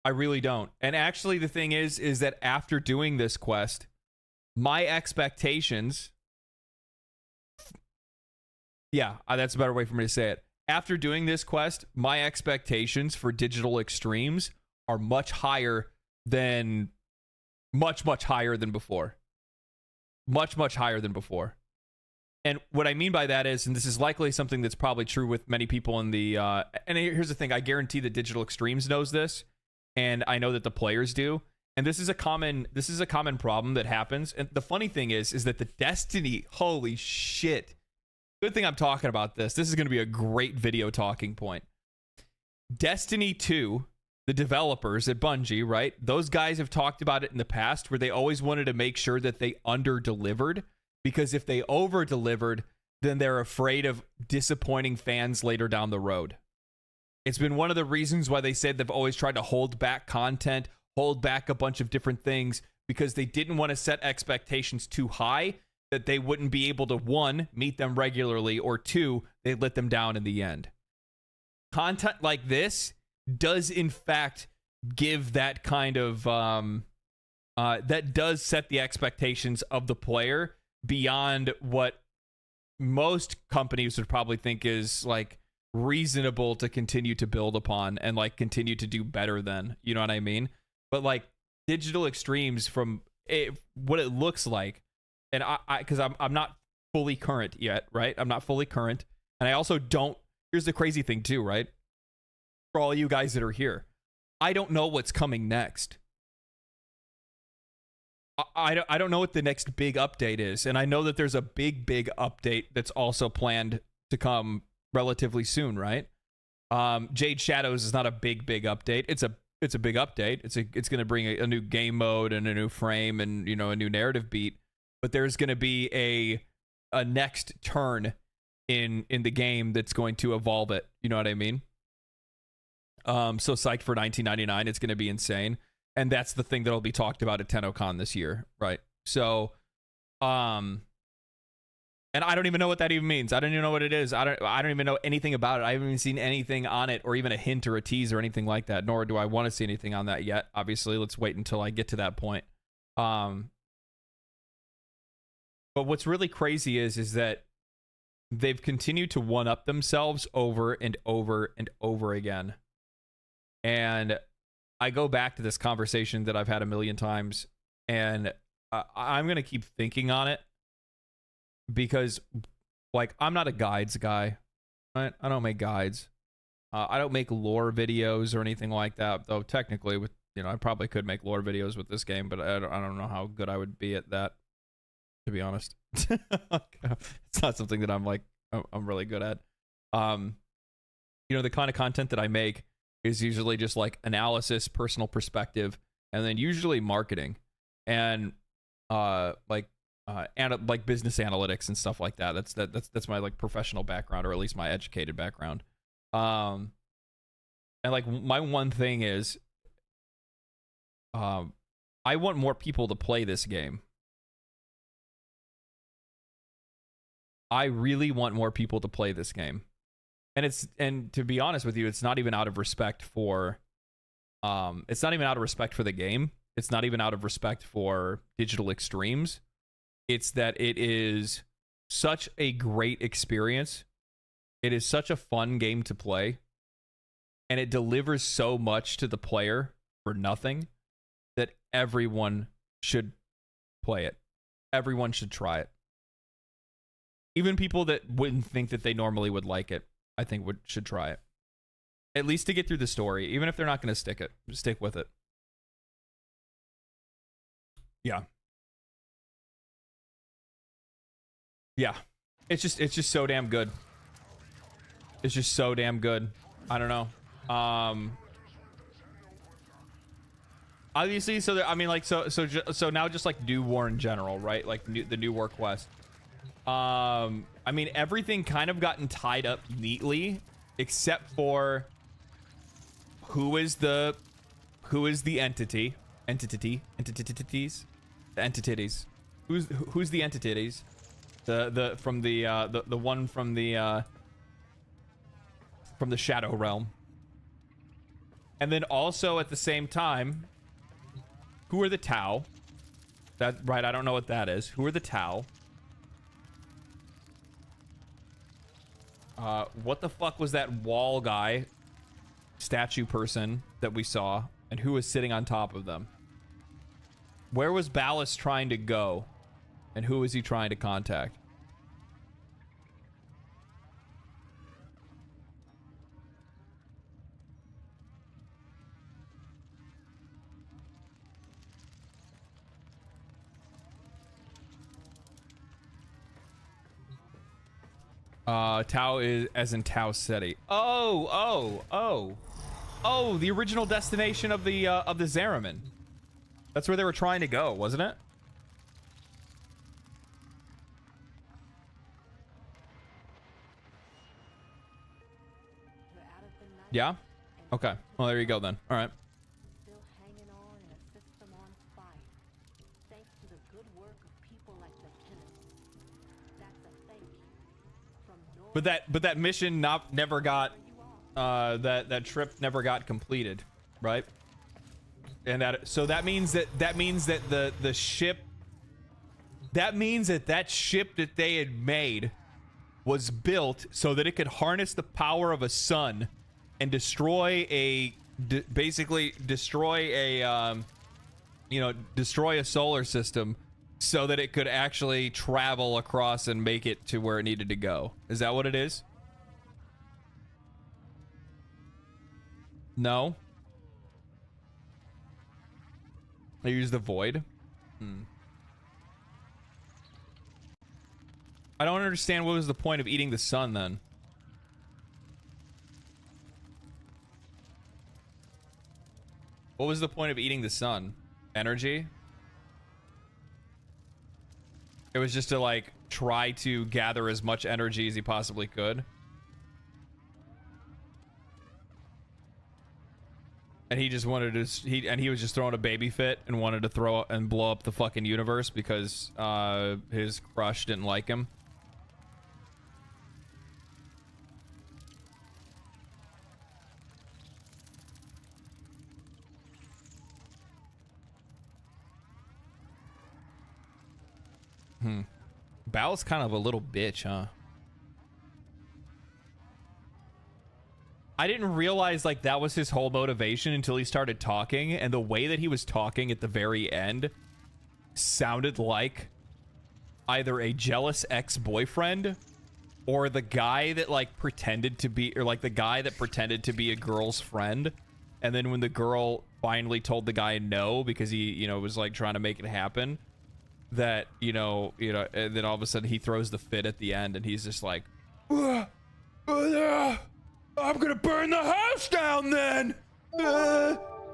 I really don't. And actually, the thing is that after doing this quest, my expectations... Yeah, that's a better way for me to say it. After doing this quest, my expectations for digital extremes are much higher than... Much higher than before. Much higher than before. And what I mean by that is, and this is likely something that's probably true with many people in the... and here's the thing, I guarantee that Digital Extremes knows this, and I know that the players do. And this is a common problem that happens. And the funny thing is that the Destiny... Holy shit. Good thing I'm talking about this. This is going to be a great video talking point. Destiny 2, the developers at Bungie, right? Those guys have talked about it in the past where they always wanted to make sure that they under-delivered, because if they over-delivered, then they're afraid of disappointing fans later down the road. It's been one of the reasons why they said they've always tried to hold back content, hold back a bunch of different things, because they didn't want to set expectations too high that they wouldn't be able to, one, meet them regularly, or two, they'd let them down in the end. Content like this does, in fact, give that kind of... that does set the expectations of the player beyond what most companies would probably think is, like, reasonable to continue to build upon and, like, continue to do better than. You know what I mean? But, like, Digital Extremes, from what it looks like, and because I'm not fully current yet, right? I'm not fully current. And I also don't... Here's the crazy thing, too, right? For all you guys that are here, I don't know what's coming next. I don't know what the next big update is. And I know that there's a big update that's also planned to come relatively soon, right? Jade Shadows is not a big update. It's a big update. It's going to bring a new game mode and a new frame and, you know, a new narrative beat. But there's going to be a next turn in the game that's going to evolve it. You know what I mean? So psyched for 1999. It's going to be insane. And that's the thing that'll be talked about at TennoCon this year, right? So, and I don't even know what that even means. I don't even know what it is. I don't even know anything about it. I haven't even seen anything on it, or even a hint or a tease or anything like that. Nor do I want to see anything on that yet. Obviously, let's wait until I get to that point. But what's really crazy is that they've continued to one-up themselves over and over and over again. And I go back to this conversation that I've had a million times, and I'm going to keep thinking on it, because, like, I'm not a guides guy, right? I don't make guides. I don't make lore videos or anything like that, though technically, with, you know, I probably could make lore videos with this game, but I don't know how good I would be at that, to be honest. It's not something that I'm really good at. You know, the kind of content that I make is usually just like analysis, personal perspective, and then usually marketing and like business analytics and stuff like that. That's my, like, professional background, or at least my educated background. And, like, my one thing is I want more people to play this game. I really want more people to play this game. And to be honest with you, it's not even out of respect for the game. It's not even out of respect for Digital Extremes. It's that it is such a great experience. It is such a fun game to play. And it delivers so much to the player for nothing that everyone should play it. Everyone should try it. Even people that wouldn't think that they normally would like it, I think should try it. At least to get through the story, even if they're not going to stick with it. Yeah. Yeah. It's just so damn good. It's just so damn good. I don't know. obviously. So I mean, like, so now just like new war in general, right? Like the new war quest. I mean, everything kind of gotten tied up neatly, except for who is the entities? The entities. Who's the entities? The one from the Shadow Realm. And then also at the same time, who are the Tau? That right, I don't know what that is. Who are the Tau? What the fuck was that wall guy, statue person that we saw, and who was sitting on top of them? Where was Ballas trying to go, and who was he trying to contact? Tau is as in Tau City. Oh, the original destination of the Zariman. That's where they were trying to go, wasn't it? Yeah? Okay. Well, there you go then. All right. But that mission never got that trip never got completed, right? And that means that the ship that ship that they had made was built so that it could harness the power of a sun and destroy a solar system so that it could actually travel across and make it to where it needed to go. Is that what it is? No. I use the void. I don't understand what was the point of eating the sun then. What was the point of eating the sun? Energy? It was just to like try to gather as much energy as he possibly could. And he just wanted to he was just throwing a baby fit and wanted to throw and blow up the fucking universe because his crush didn't like him. Bal's kind of a little bitch, huh? I didn't realize like that was his whole motivation until he started talking, and the way that he was talking at the very end sounded like either a jealous ex-boyfriend or the guy that like pretended to be, or like the guy that pretended to be a girl's friend, and then when the girl finally told the guy no because he, you know, was like trying to make it happen, that you know, and then all of a sudden he throws the fit at the end, and he's just like, I'm gonna burn the house down then.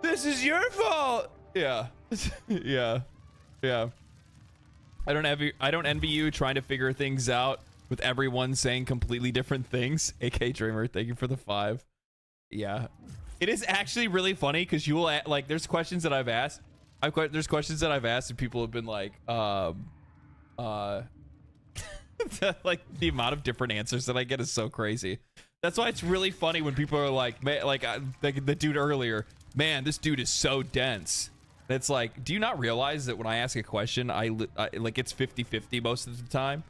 This is your fault. Yeah. yeah. I don't envy you trying to figure things out with everyone saying completely different things. AK Dreamer, thank you for the 5. Yeah. It is actually really funny because you will like, there's questions that I've asked. There's questions that I've asked and people have been like, like the amount of different answers that I get is so crazy. That's why it's really funny when people are like, man, like the dude earlier, man, this dude is so dense. And it's like, do you not realize that when I ask a question, I like it's 50-50 most of the time?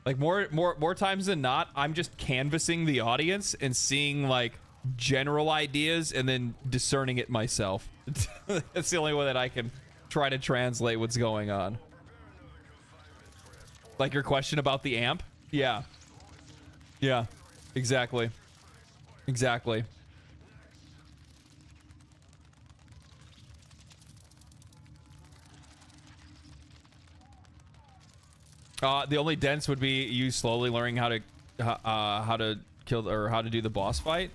Like more times than not, I'm just canvassing the audience and seeing like general ideas and then discerning it myself. That's the only way that I can try to translate what's going on. Like your question about the amp? Yeah. Yeah. Exactly. Exactly. The only dense would be you slowly learning how to kill or how to do the boss fight.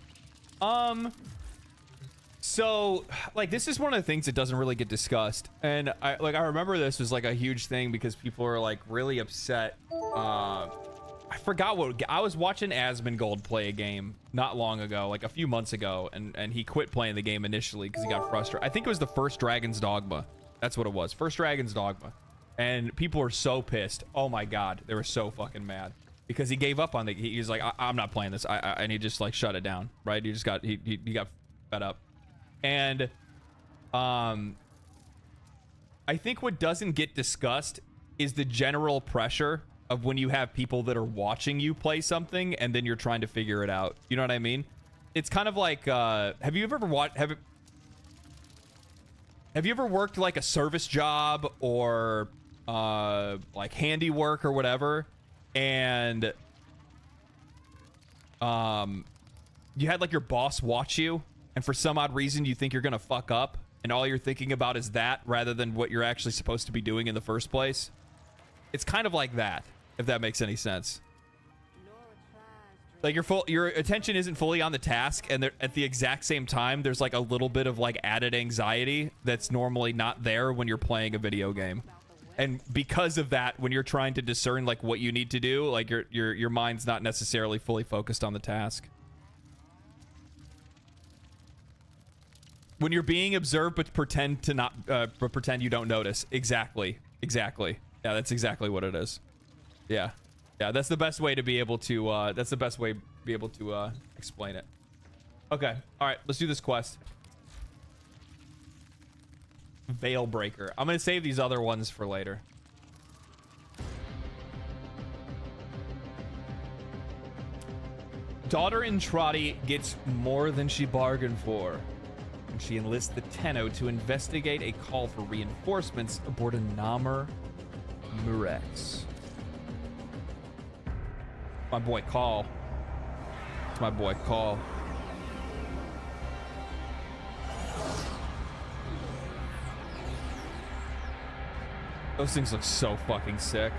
So, like, this is one of the things that doesn't really get discussed, and I remember this was like a huge thing because people were like really upset. I forgot what I was watching Asmongold play a game not long ago, like a few months ago, and he quit playing the game initially because he got frustrated. I think it was the first Dragon's Dogma. That's what it was. First Dragon's Dogma, and people were so pissed. Oh my god, they were so fucking mad because he gave up on the. He was like, I'm not playing this. And he just like shut it down. Right? He just got he got fed up. And I think what doesn't get discussed is the general pressure of when you have people that are watching you play something and then you're trying to figure it out. You know what I mean? It's kind of like have you ever watched have you ever worked like a service job or like handiwork or whatever, and you had like your boss watch you, and for some odd reason you think you're gonna fuck up, and all you're thinking about is that rather than what you're actually supposed to be doing in the first place? It's kind of like that, if that makes any sense. Like your attention isn't fully on the task, and at the exact same time there's like a little bit of like added anxiety that's normally not there when you're playing a video game. And because of that, when you're trying to discern like what you need to do, like your mind's not necessarily fully focused on the task. When you're being observed but pretend to not but pretend you don't notice. Exactly. Yeah, that's exactly what it is. Yeah, that's the best way to be able to explain it. Okay, all right, let's do this quest. Veilbreaker. I'm gonna save these other ones for later. Daughter Intrati gets more than she bargained for. She enlists the Tenno to investigate a call for reinforcements aboard a Namar Murex. My boy Call. It's my boy Call. Those things look so fucking sick.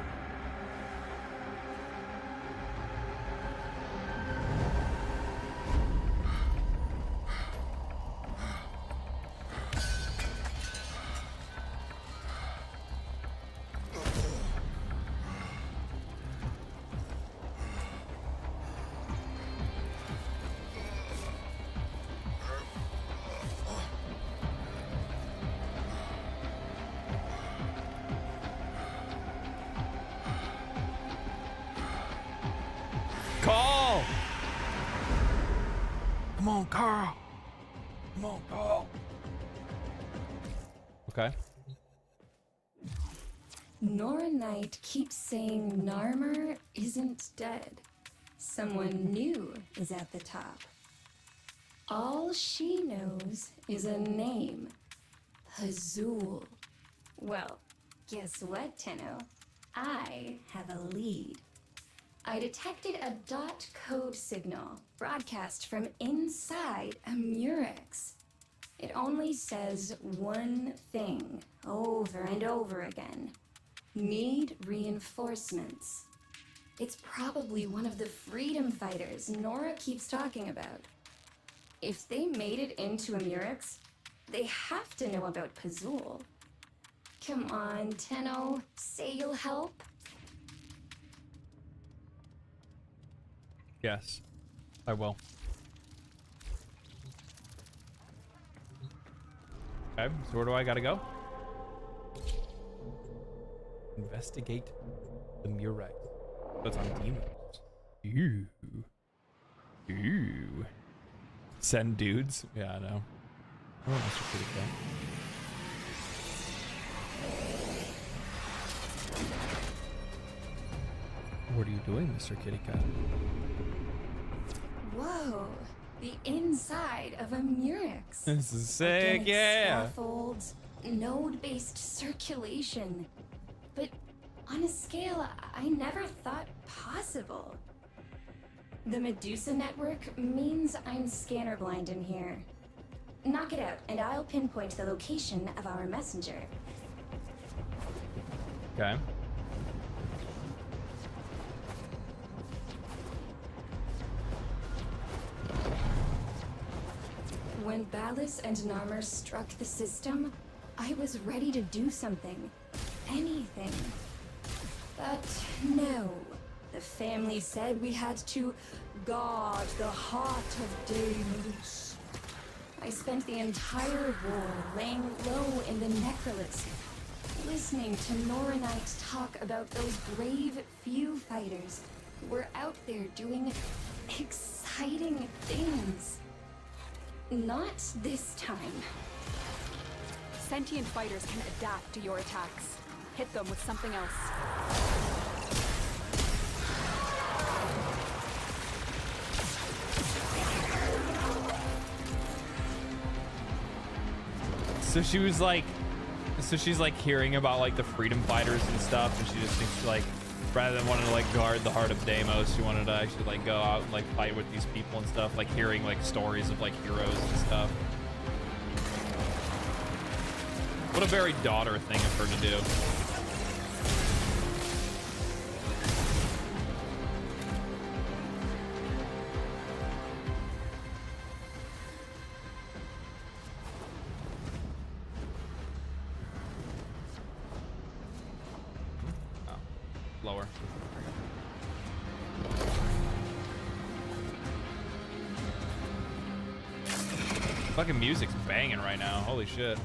Okay. Nora Knight keeps saying Narmer isn't dead. Someone new is at the top. All she knows is a name. Hazul. Well, guess what, Tenno? I have a lead. I detected a dot code signal broadcast from inside a Murex. It only says one thing over and over again. Need reinforcements. It's probably one of the freedom fighters Nora keeps talking about. If they made it into a Murex, they have to know about Pazul. Come on, Tenno, say you'll help. Yes, I will. Okay, so where do I gotta go? Investigate the Murex. That's on demons. Ooh. Send dudes? Yeah, I know. Oh, Mr. Kitty Cat. What are you doing, Mr. Kitty Cat? Whoa, the inside of a Murex. This is sick, Organic yeah. Scaffolds, node-based circulation. But on a scale I never thought possible. The Medusa network means I'm scanner blind in here. Knock it out, and I'll pinpoint the location of our messenger. Okay. When Ballas and Namar struck the system, I was ready to do something. Anything. But no. The family said we had to guard the heart of Deimos. I spent the entire war laying low in the necrolis, listening to Noranite talk about those brave few fighters who were out there doing exciting things. Not this time. Sentient fighters can adapt to your attacks. Hit them with something else. So she was like, so she's like hearing about like the freedom fighters and stuff, and she just thinks like, rather than wanting to like guard the heart of Deimos, she wanted to actually like go out and like fight with these people and stuff, like hearing like stories of like heroes and stuff. What a very daughter thing of her to do. Lower. Fucking music's banging right now. Holy shit.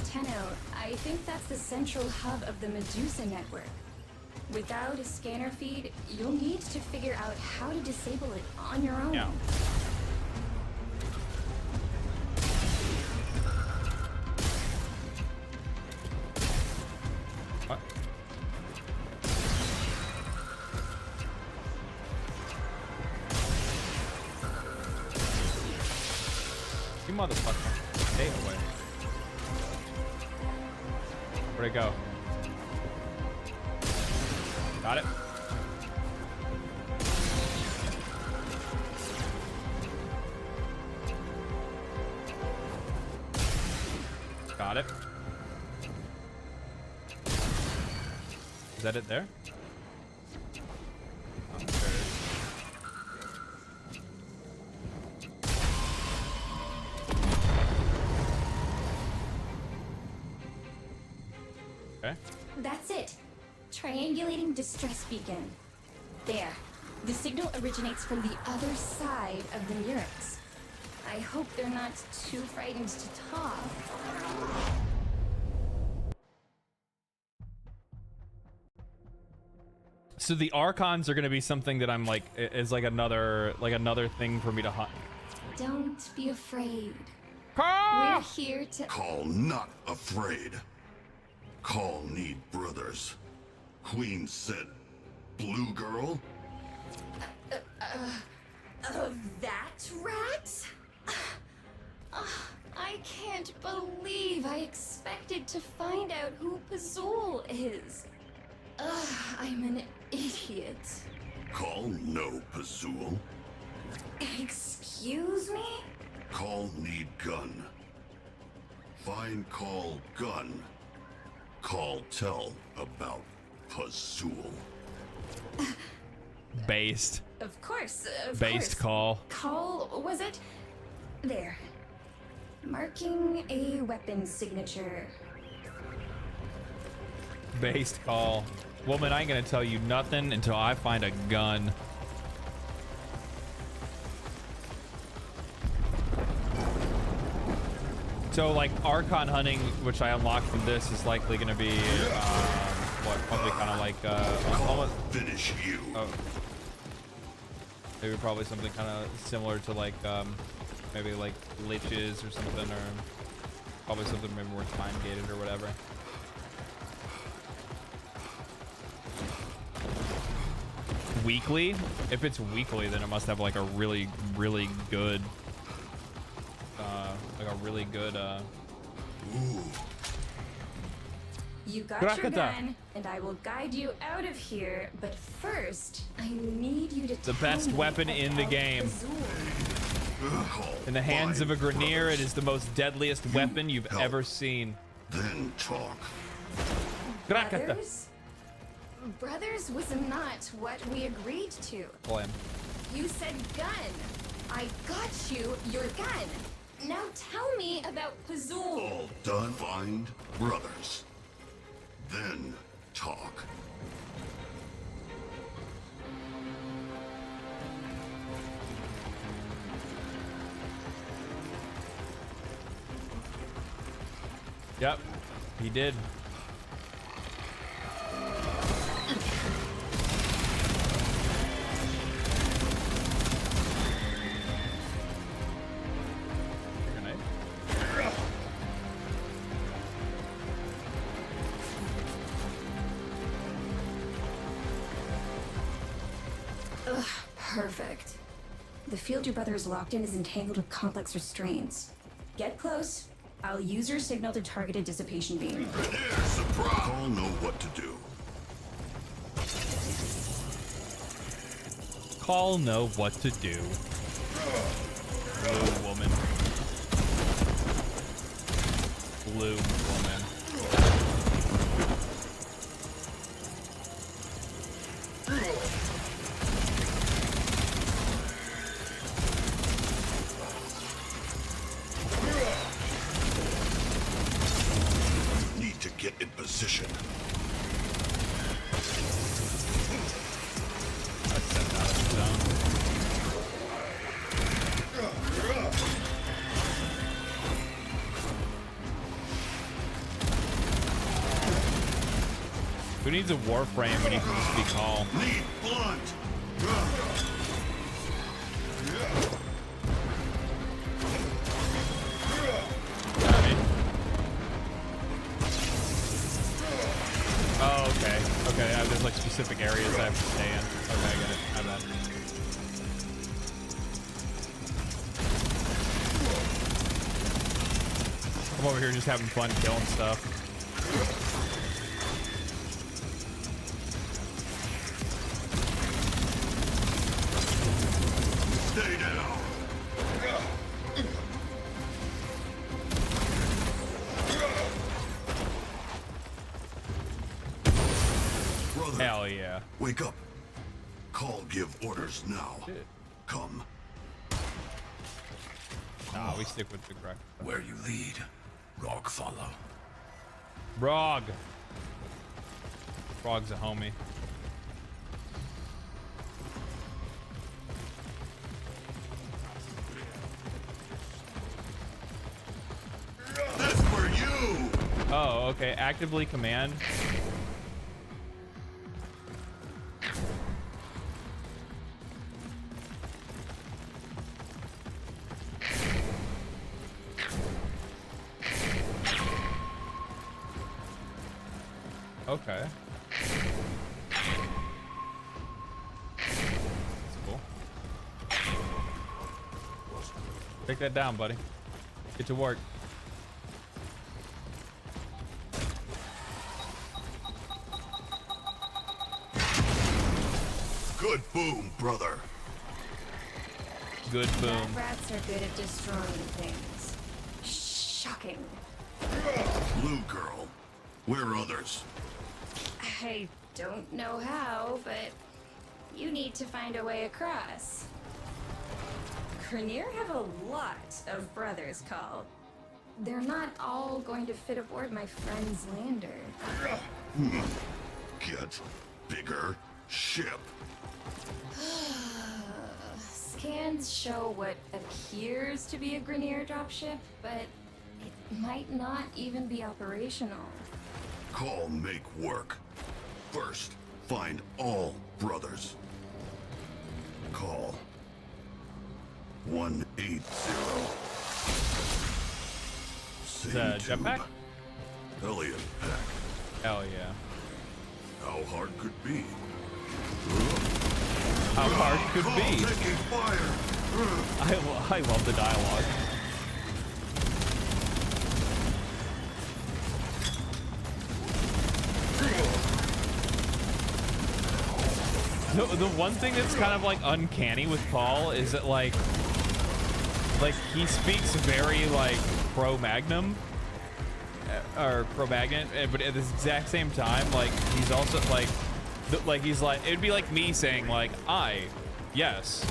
Tenno, I think that's the central hub of the Medusa network. Without a scanner feed, you'll need to figure out how to disable it on your own. Yeah. What? You motherfucker. Stay away. Where'd it go? Got it. Got it. Is that it there? Oh, there it is. Okay. That's it. Triangulating distress beacon. There. The signal originates from the other side of the Murex. I hope they're not too frightened to talk. So the Archons are gonna be something that I'm like, is like another thing for me to hunt. Don't be afraid. Call! We're here to... Call not afraid. Call need brothers. Queen said, blue girl? That rat? I can't believe I expected to find out who Pazul is. I'm an idiot. Call no Pazul. Excuse me? Call need gun. Find call gun. Call tell about Pazul. Based. Of course, Based call. Call, was it? There. Marking a weapon signature. Based call. Woman, I ain't gonna tell you nothing until I find a gun. So like Archon hunting, which I unlocked from this, is likely gonna be what, probably kind of like almost finish you. Oh, maybe probably something kind of similar to like maybe like liches or something, or probably something maybe more time gated or whatever. Weekly? If it's weekly, then it must have like a really good You got your gun, and I will guide you out of here, but first, I need you to the best weapon in the game. In the hands of a Grenier, it is the most deadliest weapon you've ever seen. Then talk. Brothers was not what we agreed to. Blame. You said gun. I got you your gun. Now tell me about Pazul. All done. Find brothers. Then talk. Yep, he did. Ugh, perfect. The field your brother is locked in is entangled with complex restraints. Get close. I'll use your signal to target a dissipation beam. Surprise! All know what to do. Call know what to do. Blue woman. Blue woman. Need to get in position. Who needs a Warframe when you can just be Call? Lead blunt. Oh, okay. Okay, there's like specific areas I have to stay in. Okay, I get it. My bad. I'm over here just having fun killing stuff. Stay down. Brother, hell yeah. Wake up. Call give orders now. Come. Nah, we stick with the correct. Where you lead, Rog follow. Rog. Rog's a homie. That's for you. Oh, okay. Actively command. Okay. That's cool. Take that down, buddy. Get to work. Good boom, brother. Good boom. Bad rats are good at destroying things. Shocking. Blue girl. Where others? I don't know how, but you need to find a way across. Grineer have a lot of brothers called. They're not all going to fit aboard my friend's lander. Get bigger ship. Scans show what appears to be a Grineer dropship, but it might not even be operational. Call make work. First, find all brothers. Call 180. Is that a jetpack? Elliot pack. Hell yeah. How hard could be? How hard could Call be? taking fire. I love the dialogue. The one thing that's kind of like uncanny with Paul is that like he speaks very like pro-Magnum or pro-Magnet, but at the exact same time, like he's also like he's like, it'd be like me saying like, yes,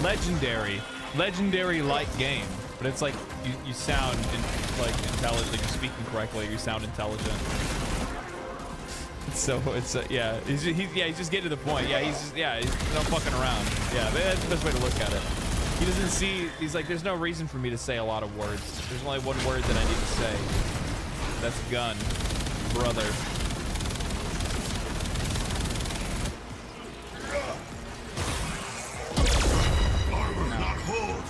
legendary, legendary like game, but it's like you sound like intelligent, like you're speaking correctly, you sound intelligent. So it's yeah, he's just getting to the point. Yeah, he's not fucking around. Yeah, that's the best way to look at it. He doesn't see. He's like, there's no reason for me to say a lot of words. There's only one word that I need to say. That's gun, brother. Armor not hold.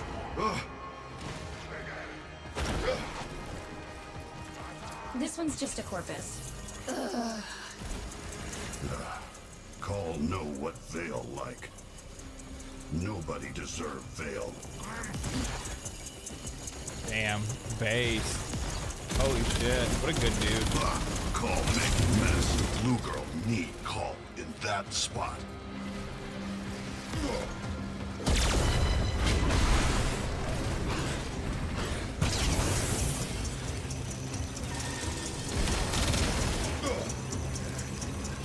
This one's just a corpus. Ugh. Call know what Veil like. Nobody deserved Veil. Damn, base. Holy shit, what a good dude. Call make mess. Blue girl need call in that spot.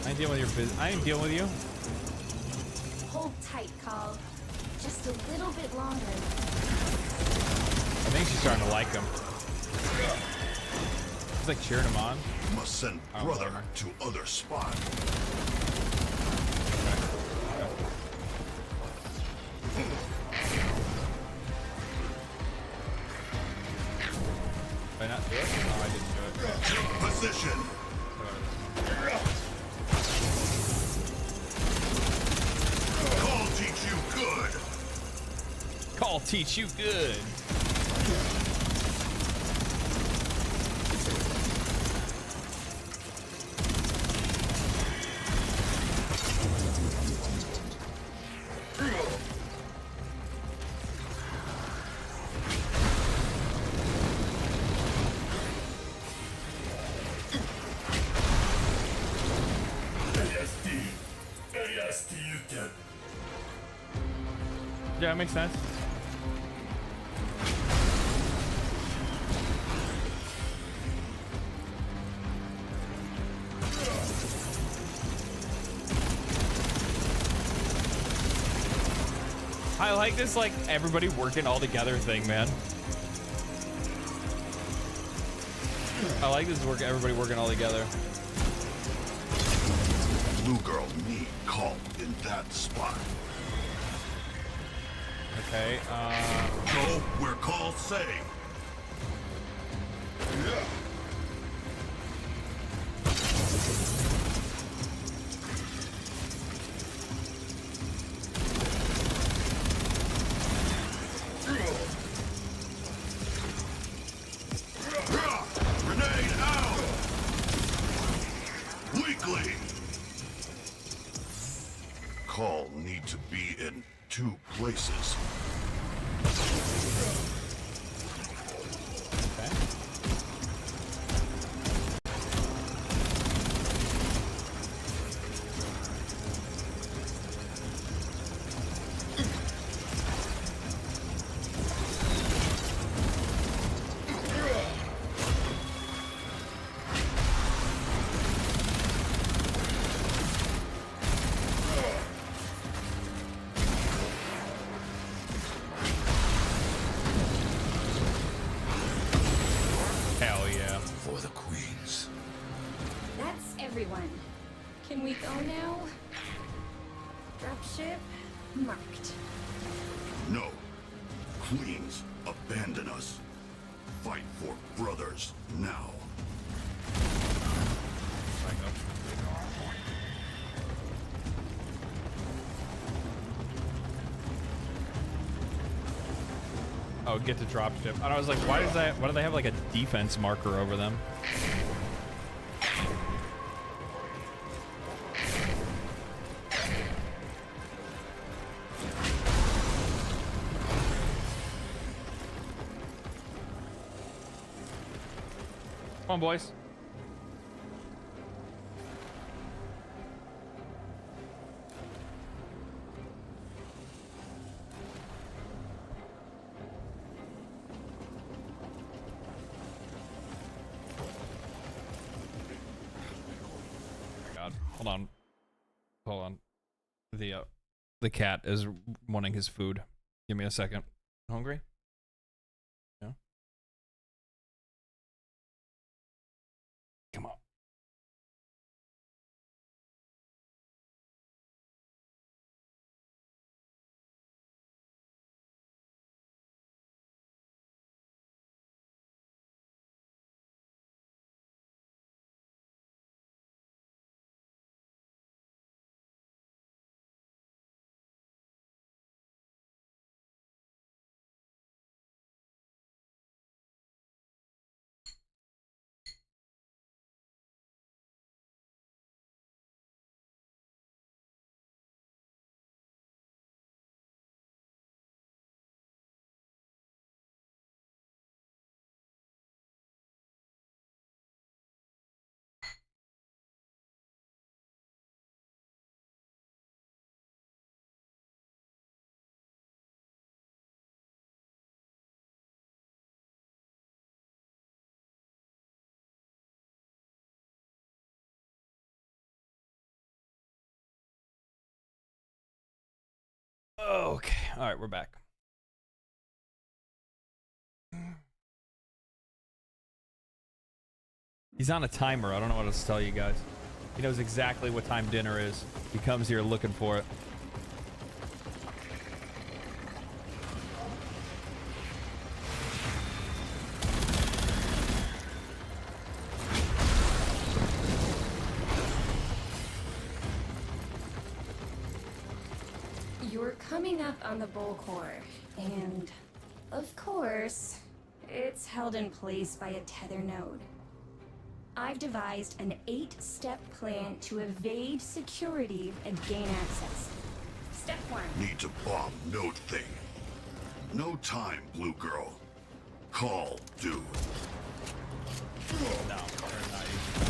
I ain't dealing with your business. I ain't dealing with you. Hold tight, Call. Just a little bit longer. I think she's starting to like him. She's like cheering him on. Must send brother to other spot. Did I not do it? No, I didn't do it. Position. Call teach you good. Call teach you good. Yeah, it makes sense. I like this, like, everybody working all together thing, man. I like this everybody working all together. Blue girl need call in that spot. Okay, go where call say. Grenade out. Weakly. Call need to be in 2 places. Okay. Everyone, can we go now? Dropship marked. No. Queens, abandon us. Fight for brothers now. Oh, get to dropship. And I was like, why do they have like a defense marker over them? Come on, boys. God, hold on. The cat is wanting his food. Give me a second. Hungry? Yeah. Come on. Okay. All right, we're back. He's on a timer. I don't know what else to tell you guys. He knows exactly what time dinner is. He comes here looking for it. You're coming up on the Bull Core, and of course, it's held in place by a tether node. I've devised an 8-step plan to evade security and gain access. Step 1. Need to bomb node thing. No time, Blue Girl. Call, do. No, they're not using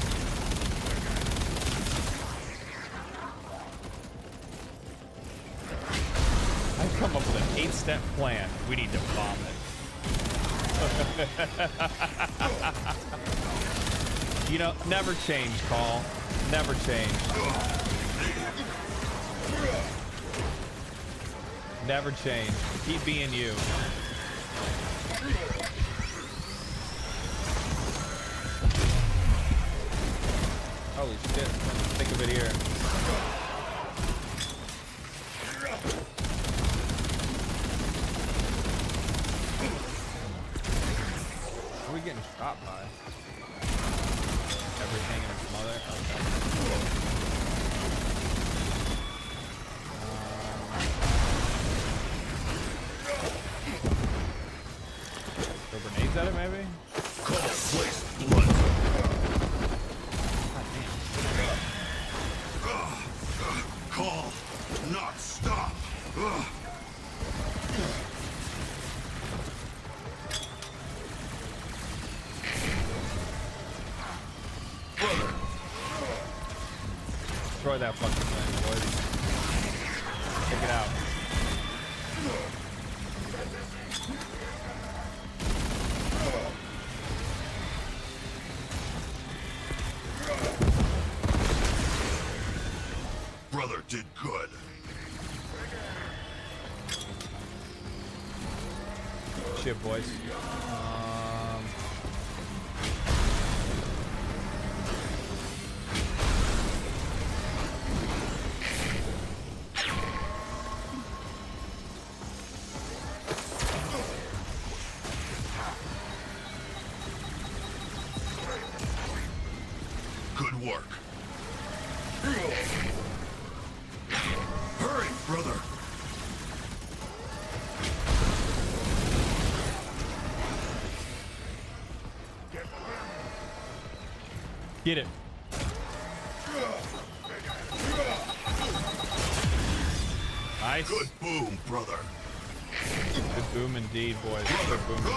I've come up with an 8-step plan. We need to bomb it. You know, never change, Call. Never change. Never change. Keep being you. Holy shit. Think of it here. What are we getting shot by? Everything in its mother? Throw grenades at it, maybe? Call place blood. Call, not stop. Destroy that fucking thing, boys. Take it out. Brother did good. Shit, boys. Good work. Hurry, brother. Get it. Nice. Good boom, brother. Good boom indeed, boys. Good boom indeed.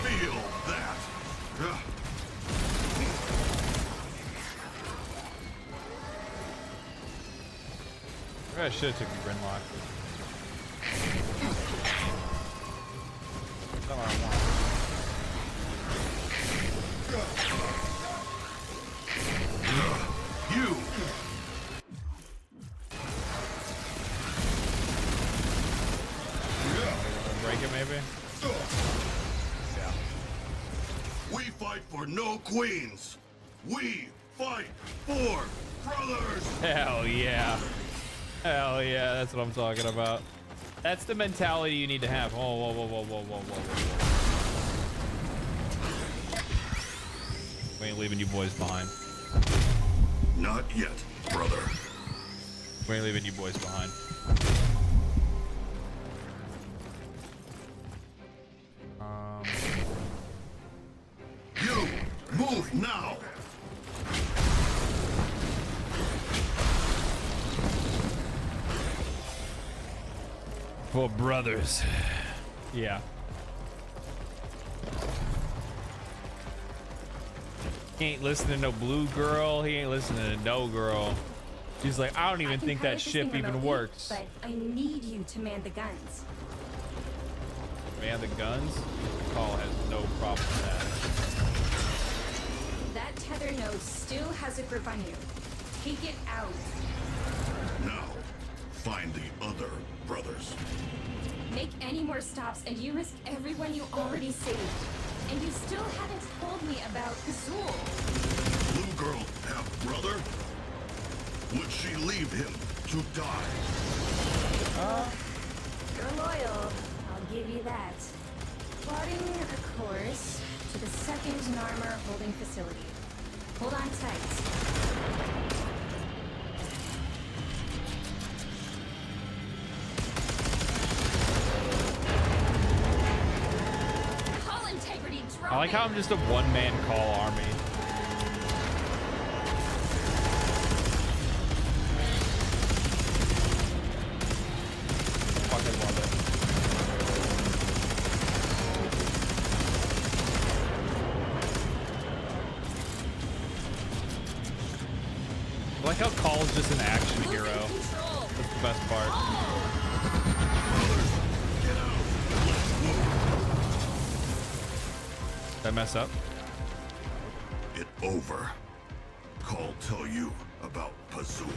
Feel that. I should have took the Grinlock. That's not what I want. You. fight for no queens. We fight for brothers. Hell yeah. Hell yeah, that's what I'm talking about. That's the mentality you need to have. Oh, whoa, whoa, whoa, whoa, whoa, whoa, whoa. We ain't leaving you boys behind. Not yet, brother. We ain't leaving you boys behind. You move now. For brothers. Yeah. He ain't listening to no blue girl. He ain't listening to no girl. She's like, I don't even think that ship even works. But I need you to man the guns. Man, the guns? Call has no problem with That tether node still has a grip on you. Take it out. Now, find the other brothers. Make any more stops and you risk everyone you already saved. And you still haven't told me about Azul. Blue girl have brother? Would she leave him to die? You're loyal. I'll give you that. Plotting a course to the second Namar holding facility. Hold on tight. I like how I'm just a one-man call army. Fucking love it. I like how Call is just an action hero. That's the best part. Did I mess up? It over. Call tell you about Pazul.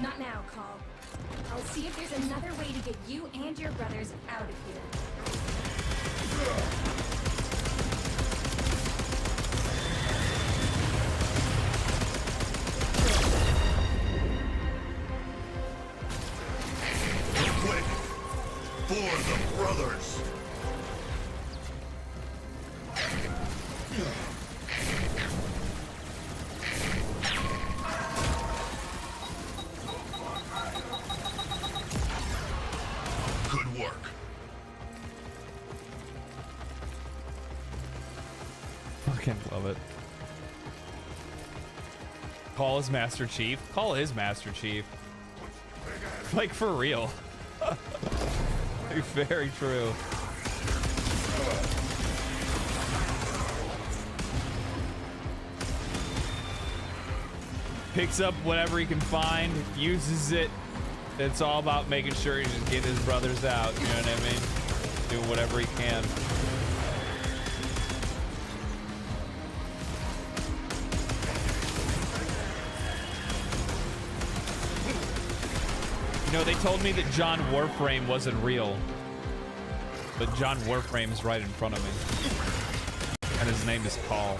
Not now, Call. I'll see if there's another way to get you and your brothers out of here. Quick! For the brothers! Good work. Fucking love it. Call is Master Chief. Call is Master Chief. Like, for real. Very true. Picks up whatever he can find, uses it. It's all about making sure he's just getting his brothers out. You know what I mean? Doing whatever he can. You know, they told me that John Warframe wasn't real. But John Warframe is right in front of me. And his name is Paul.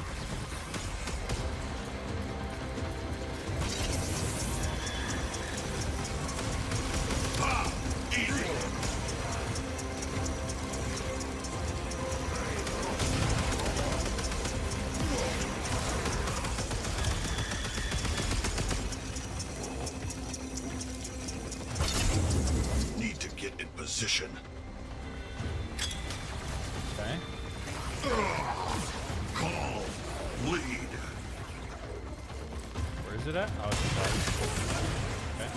Need to get in position. Okay. Call. Lead. Where is it at? Oh, it's above. Okay.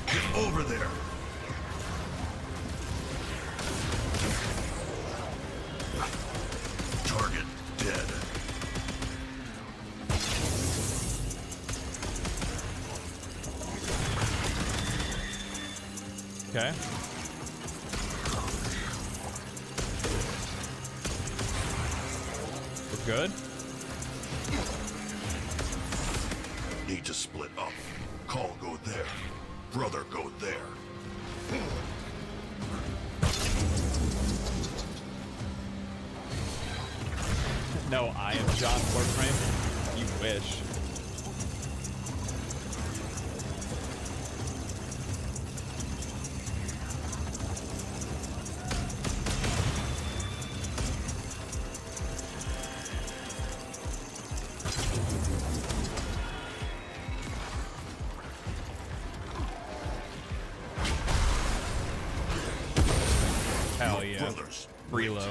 Get over there. Target dead. Okay. We're good. Need to split up. Call go there. Brother go there. No, I am Jade Warframe. You wish. Hell yeah. Reload.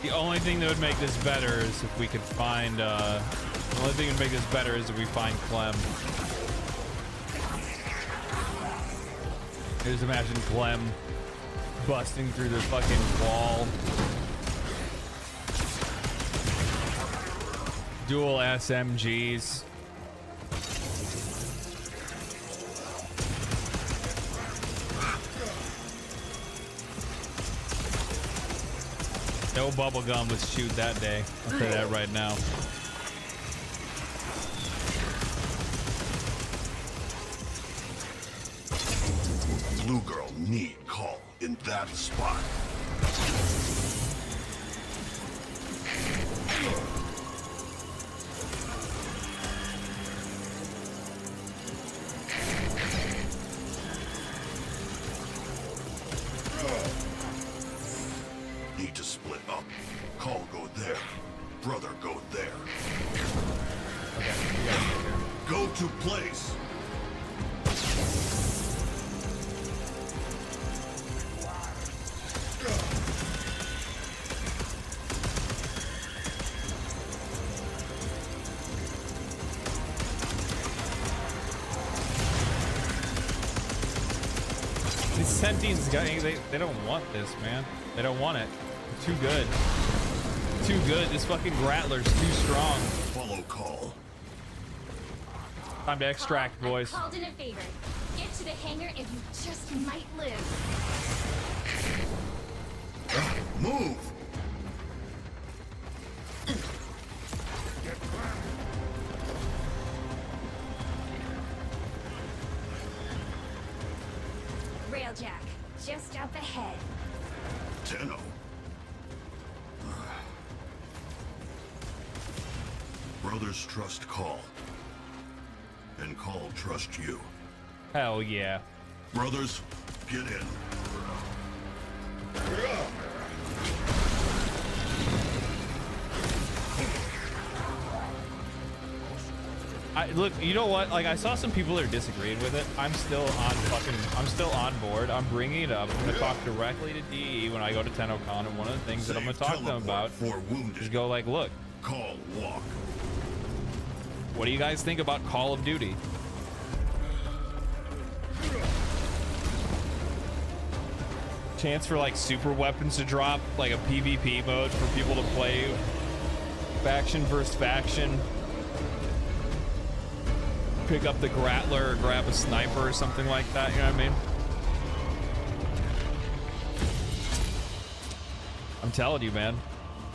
The only thing that would make this better is if we could find, the only thing that would make this better is if we find Clem. Just imagine Clem busting through the fucking wall. Dual SMGs. No bubblegum was chewed that day. I'll say that right now. Blue girl need call in that spot. Need to split up. Call go there. Brother go there. Go to place. These Sentients, they don't want this, man. They don't want it. Too good. Too good. This fucking Grattler's too strong. Follow call. Time to extract, boys. Called in a favor. Get to the hangar and you just might live. Move. Railjack, just up ahead. Tenno. Brothers trust Call. And Call trust you. Hell yeah. Brothers, get in. Look, you know what? Like, I saw some people that are disagreeing with it. I'm still on board. I'm bringing it up. I'm going to talk directly to DE when I go to TennoCon, and one of the things that I'm going to talk to them about is go like, look. Call walk. What do you guys think about Call of Duty? Chance for like super weapons to drop, like a PvP mode for people to play faction versus faction. Pick up the Grattler or grab a sniper or something like that, you know what I mean? I'm telling you, man.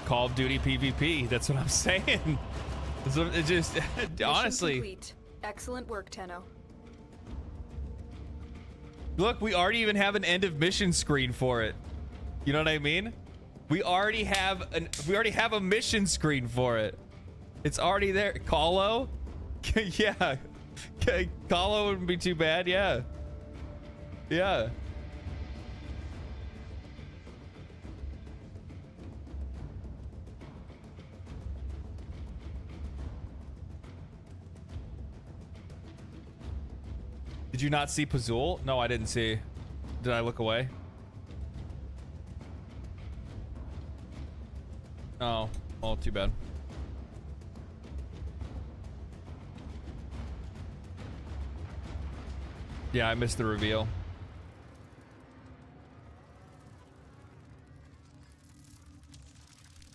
Call of Duty PvP, that's what I'm saying. It just, honestly. Complete. Excellent work, Tenno. Look, we already even have an end of mission screen for it. You know what I mean? We already have a mission screen for it. It's already there. Callo? Yeah. Callo wouldn't be too bad, yeah. Yeah. Did you not see Pazul? No, I didn't see. Did I look away? Oh, well, too bad. Yeah, I missed the reveal.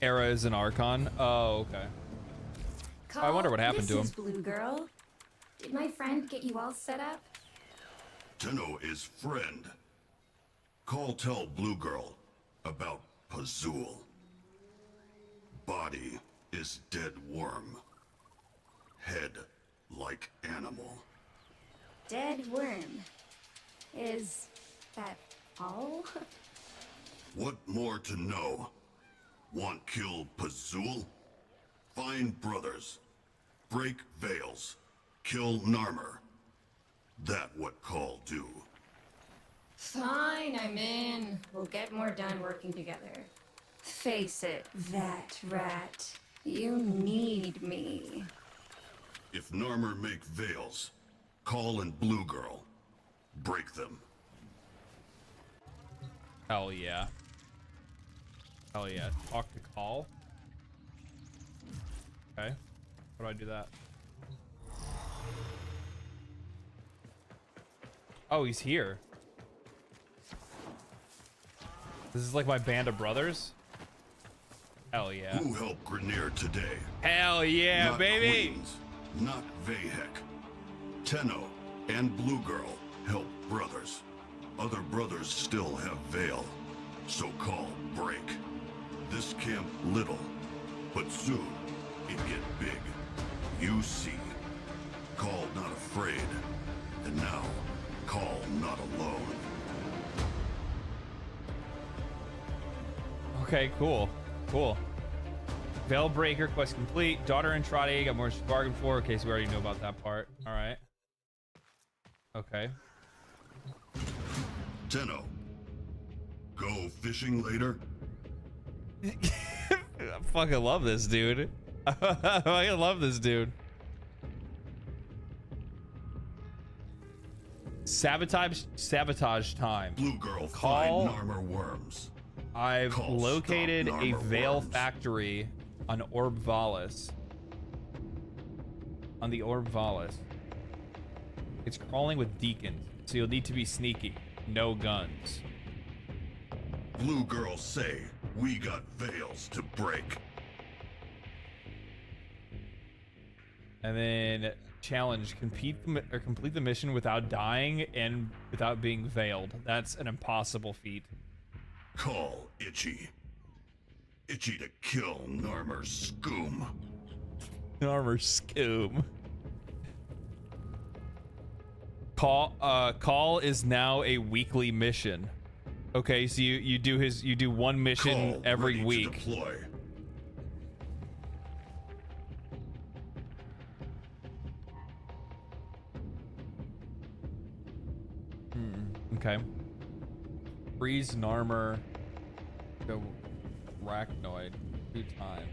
Era is an Archon. Oh, okay. I wonder what happened to him. This is Blue Girl. Did my friend get you all set up? Tenno is friend. Call tell Blue Girl about Pazul. Body is dead worm. Head like animal. Dead worm. Is that all? What more to know? Want kill Pazul? Find brothers. Break veils. Kill Narmer. That what call do. Fine, I'm in. We'll get more done working together. Face it, that rat. You need me. If Narmer make veils, Call and Blue Girl. Break them. Hell yeah. Hell yeah. Talk to Call. Okay. How do I do that? Oh, he's here. This is like my band of brothers. Hell yeah. Who helped Grineer today? Hell yeah, Not baby. Queens, not Vahek. Tenno and Blue Girl help brothers. Other brothers still have Veil. So call break. This camp little, but soon it get big. You see. Call not afraid. And now, Call not alone. Okay, cool. Cool. Veilbreaker quest complete. Daughter and Trotty got more to bargain for. Okay, so we already know about that part. All right. Okay. Tenno. Go fishing later? I fucking love this dude. I fucking love this dude. Sabotage time. Blue Girl, Call. find Narmer worms. I've Call, located stop a Narmer Veil worms. factory on Orb Vallis. On the Orb Vallis. It's crawling with deacons, so you'll need to be sneaky. No guns. Blue Girl say, we got veils to break. And then challenge, complete the mission without dying and without being veiled. That's an impossible feat. Call Itchy. Itchy to kill Narmer's scoom. Armor scoom. Call is now a weekly mission. Okay, so you do one mission Call every ready to week. deploy. Okay. Freeze Narmer. Go Arachnoid 2 times.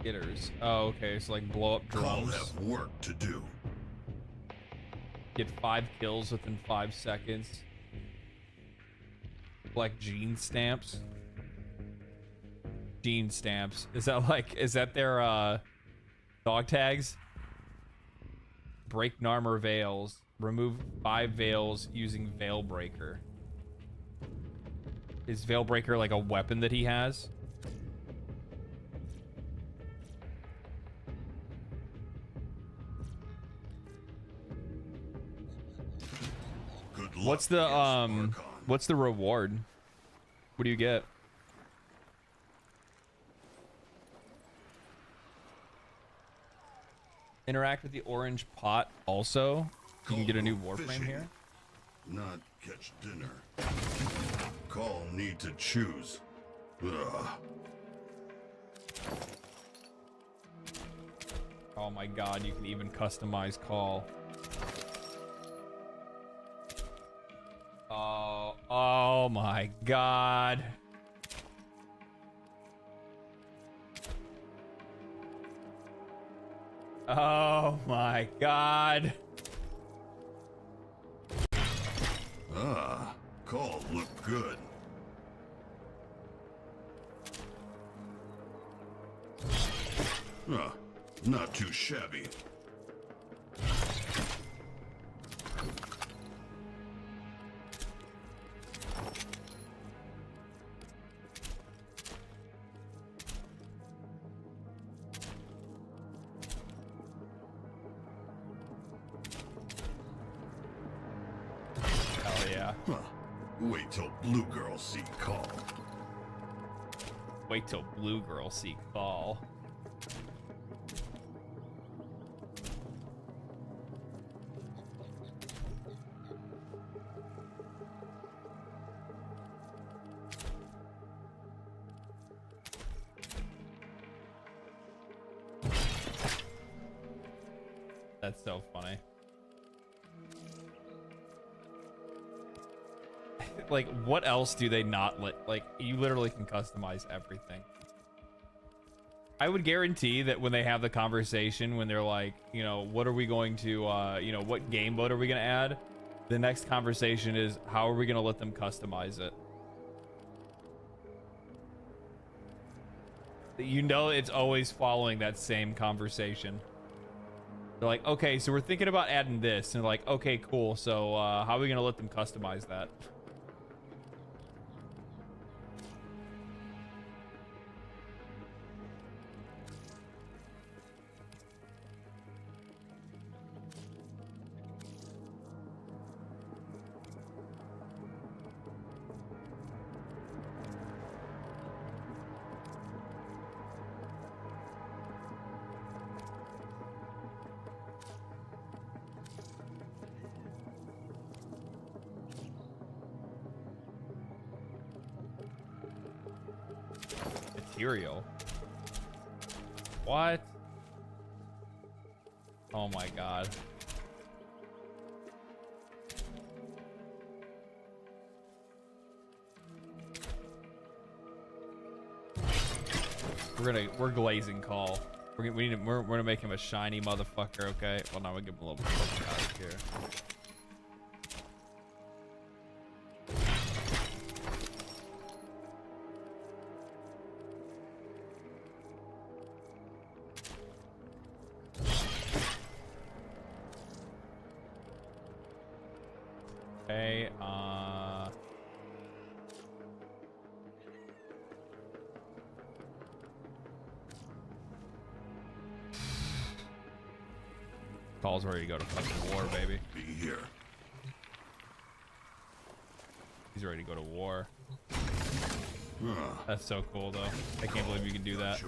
Hitters. Oh, okay. So like blow up Call drones. have work to do. Get 5 kills within 5 seconds. Collect gene stamps. Gene stamps. Is that their dog tags? Break Narmer veils. Remove 5 veils using Veilbreaker. Is Veilbreaker like a weapon that he has? Good luck What's the against Archon. what's the reward? What do you get? Interact with the orange pot also. You can get a new Warframe Fishing, here. Not catch dinner. Call need to choose. Ugh. Oh my god, you can even customize Call. Oh my god. Oh my god. Ah, Call looked good. Not too shabby. Hell yeah. Huh. Wait till Blue Girl see Call. Wait till Blue Girl see Call. That's so funny. Like, what else do they not let? Like, you literally can customize everything. I would guarantee that when they have the conversation, when they're like, you know, what are we going to, you know, what game mode are we going to add? The next conversation is, how are we going to let them customize it? You know, it's always following that same conversation. They're like, okay, so we're thinking about adding this. And they're like, okay, cool. So how are we going to let them customize that? Material. What? Oh my god. We're glazing call. We're gonna make him a shiny motherfucker, okay? Well, now we give him a little bit of out here. Okay, Call's ready to go to fucking war, baby. Be here. He's ready to go to war. That's so cool, though. I can't believe you can do that.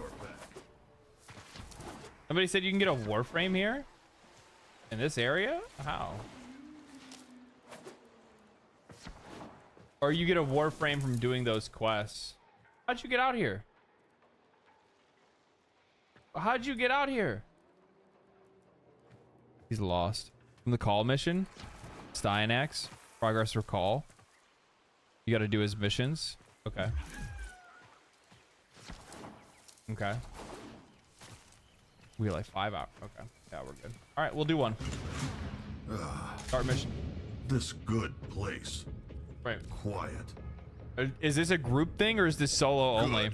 Somebody said you can get a Warframe here? In this area? How? Or you get a Warframe from doing those quests. How'd you get out here? How'd you get out here? He's lost. From the call mission, Styanax, progress recall. You got to do his missions. Okay. Okay. We got like 5 hours. Okay. Yeah, we're good. All right, we'll do one. Start mission. This good place. Right. Quiet. Is this a group thing or is this solo only?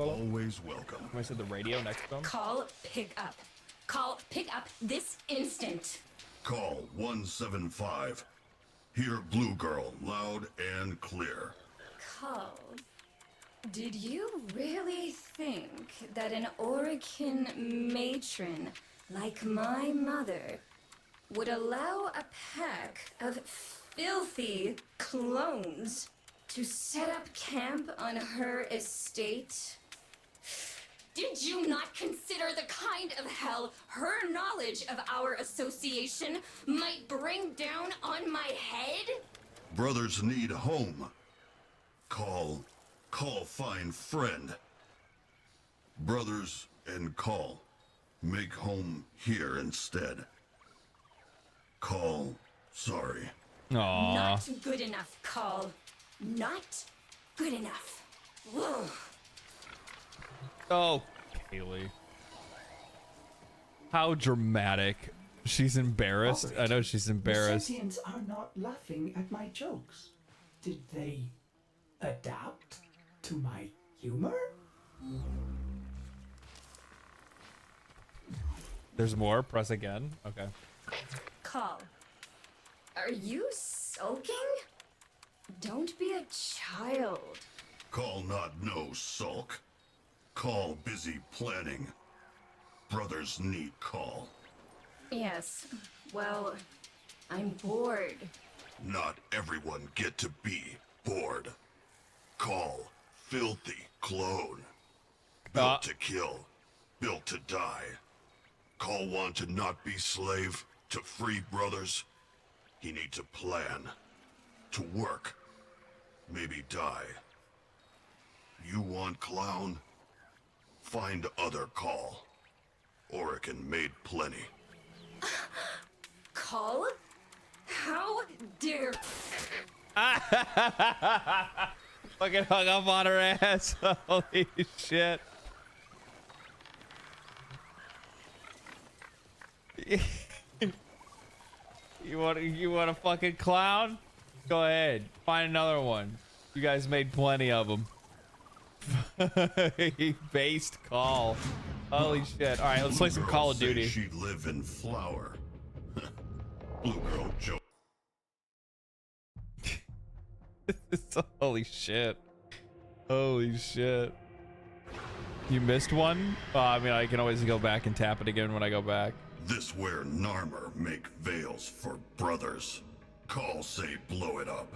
Always welcome. I said the radio next to him. Call pick up. Call pick up this instant. Call 175. Hear Blue Girl loud and clear. Call. Did you really think that an Orican matron like my mother would allow a pack of filthy clones to set up camp on her estate? Did you not consider the kind of hell her knowledge of our association might bring down on my head? Brothers need home. Call find friend. Brothers and call. Make home here instead. Call sorry. Aww. Not good enough, Call. Not good enough. Whoa. Oh, Kaylee. How dramatic. She's embarrassed. I know she's embarrassed. The Sentients are not laughing at my jokes. Did they adapt to my humor? There's more. Press again. Okay. Call. Are you sulking? Don't be a child. Call not no sulk. Call busy planning. Brothers need call. Yes. Well, I'm bored. Not everyone get to be bored. Call filthy clone. Built to kill. built to die. Call one to not be slave, to free brothers. He needs a plan. To work. Maybe die. You want clown? Find other call. Orican made plenty. Call? How dare... Fucking hung up on her ass. Holy shit. You want a fucking clown? Go ahead. Find another one. You guys made plenty of them. Based call. Holy shit. All right, let's play some Call of Duty. She'd live in flour. Blue girl joke. Holy shit. Holy shit. You missed one? I mean, I can always go back and tap it again when I go back. This where Namar make veils for brothers. Call say blow it up.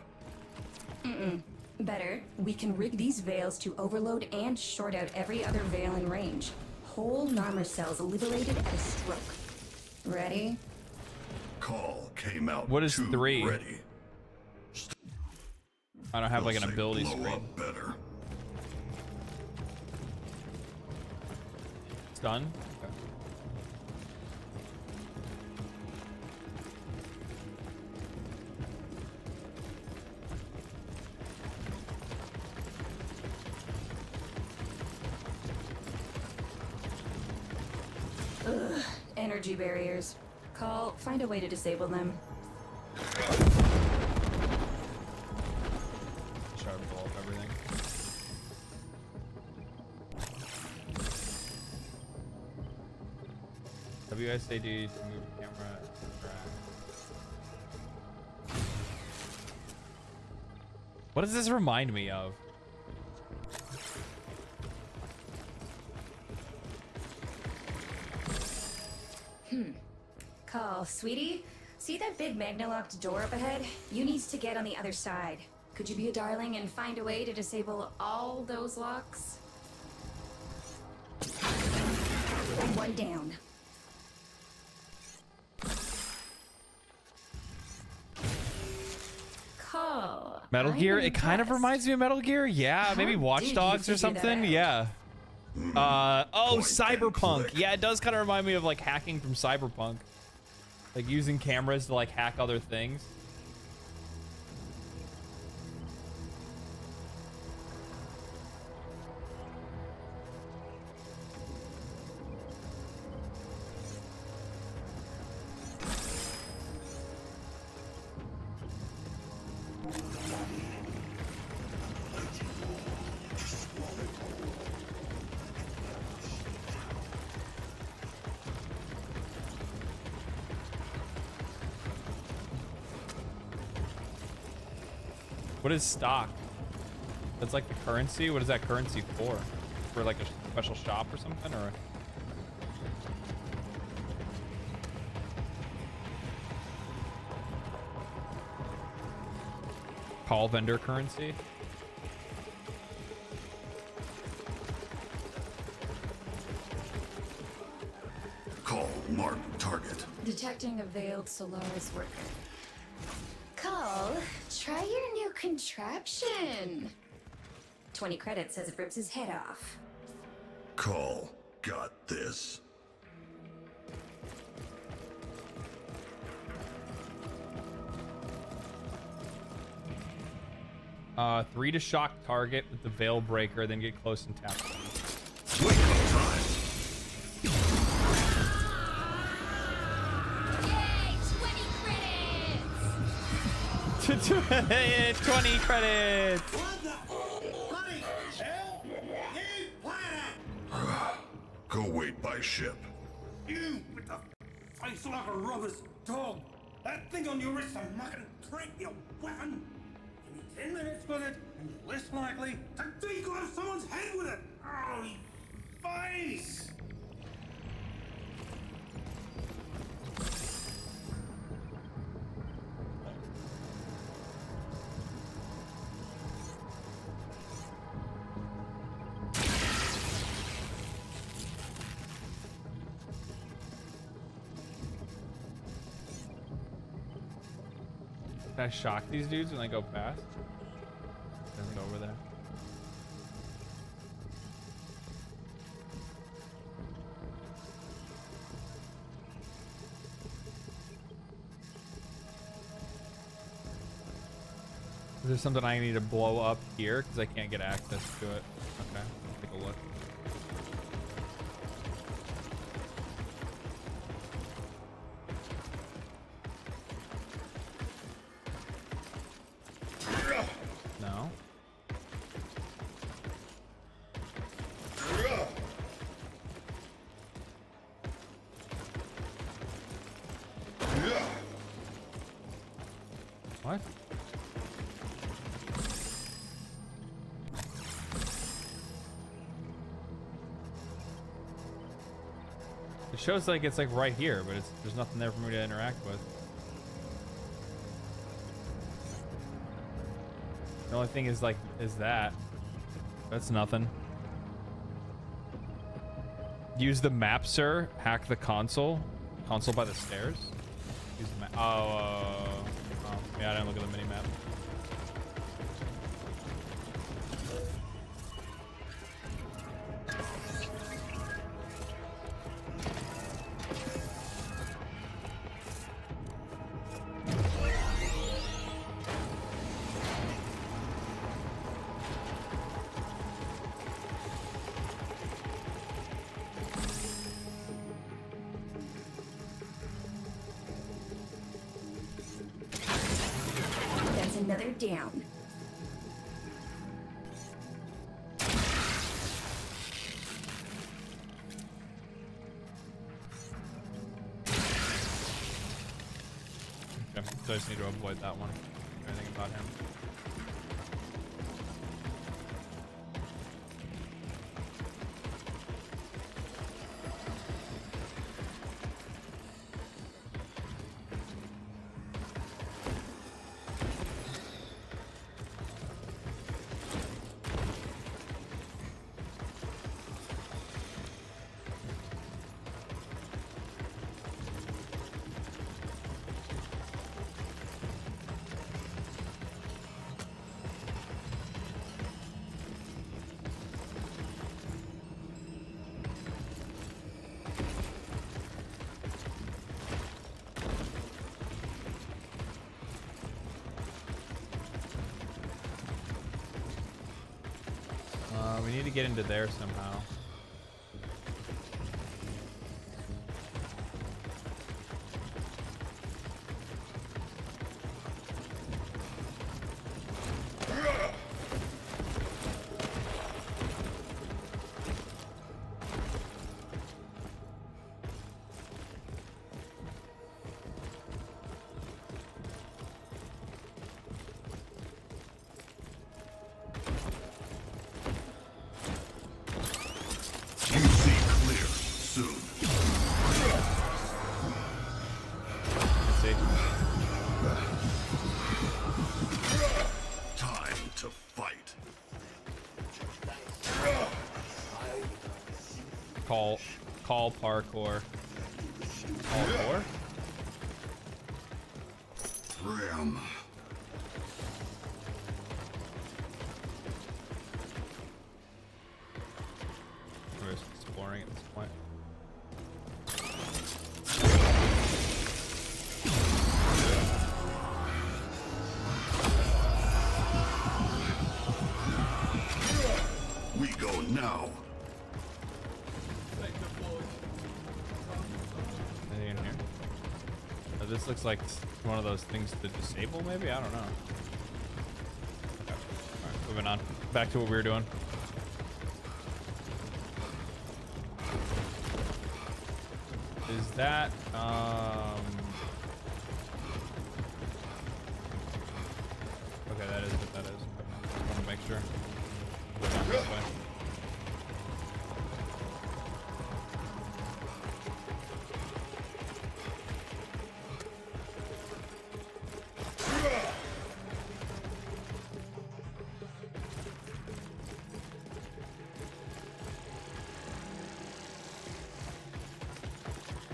Better, we can rig these veils to overload and short out every other veil in range. Whole Namar cells liberated at a stroke. Ready? Call came out. What is 3? Ready. I don't have like an They'll say ability blow screen. up better. It's done? Ugh, energy barriers. Call, find a way to disable them. Try to blow up everything. WSAD to move the camera. What does this remind me of? Call, sweetie. See that big magna-locked door up ahead? You needs to get on the other side. Could you be a darling and find a way to disable all those locks? One down. Call. Metal I'm Gear? It kind of impressed. reminds me of Metal Gear. Yeah, How maybe Watch did you Dogs or figure that something. out? Yeah. Oh, Point and Cyberpunk. click. Yeah, it does kind of remind me of like hacking from Cyberpunk. Like using cameras to like hack other things. What is stock? That's like the currency? What is that currency for? For like a special shop or something? Or call vendor currency? Call mark target. Detecting a veiled Solaris worker. Call, try your new contraption. 20 credits as it rips his head off. Call got this. Three to shock target with the Veilbreaker, then get close and tap. Wake up time. Yay, 20 credits! Go wait by ship. You with the face like a robber's dog. That thing on your wrist a mucking trick, your weapon. Give me 10 minutes with it, and you're less likely to deglove someone's head with it. Oh, you face! Can I shock these dudes when I go past? Then go over there. Is there something I need to blow up here? Because I can't get access to it. Okay, let's take a look. No. What? It shows like it's like right here, but there's nothing there for me to interact with. The only thing is that. That's nothing. Use the map, sir. Hack the console. Console by the stairs. Use the map. Oh, yeah, I didn't look at the mini map. Another down. Okay, so I just need to avoid that one. Anything about him? We need to get into there somehow. Call parkour. Parkour? Ram. We're just exploring at this point. We go now. Anything in here? Oh, this looks like one of those things to disable, maybe? I don't know. Okay. Alright, moving on. Back to what we were doing. Is that, okay, that is what that is. I want to make sure. Go down this way.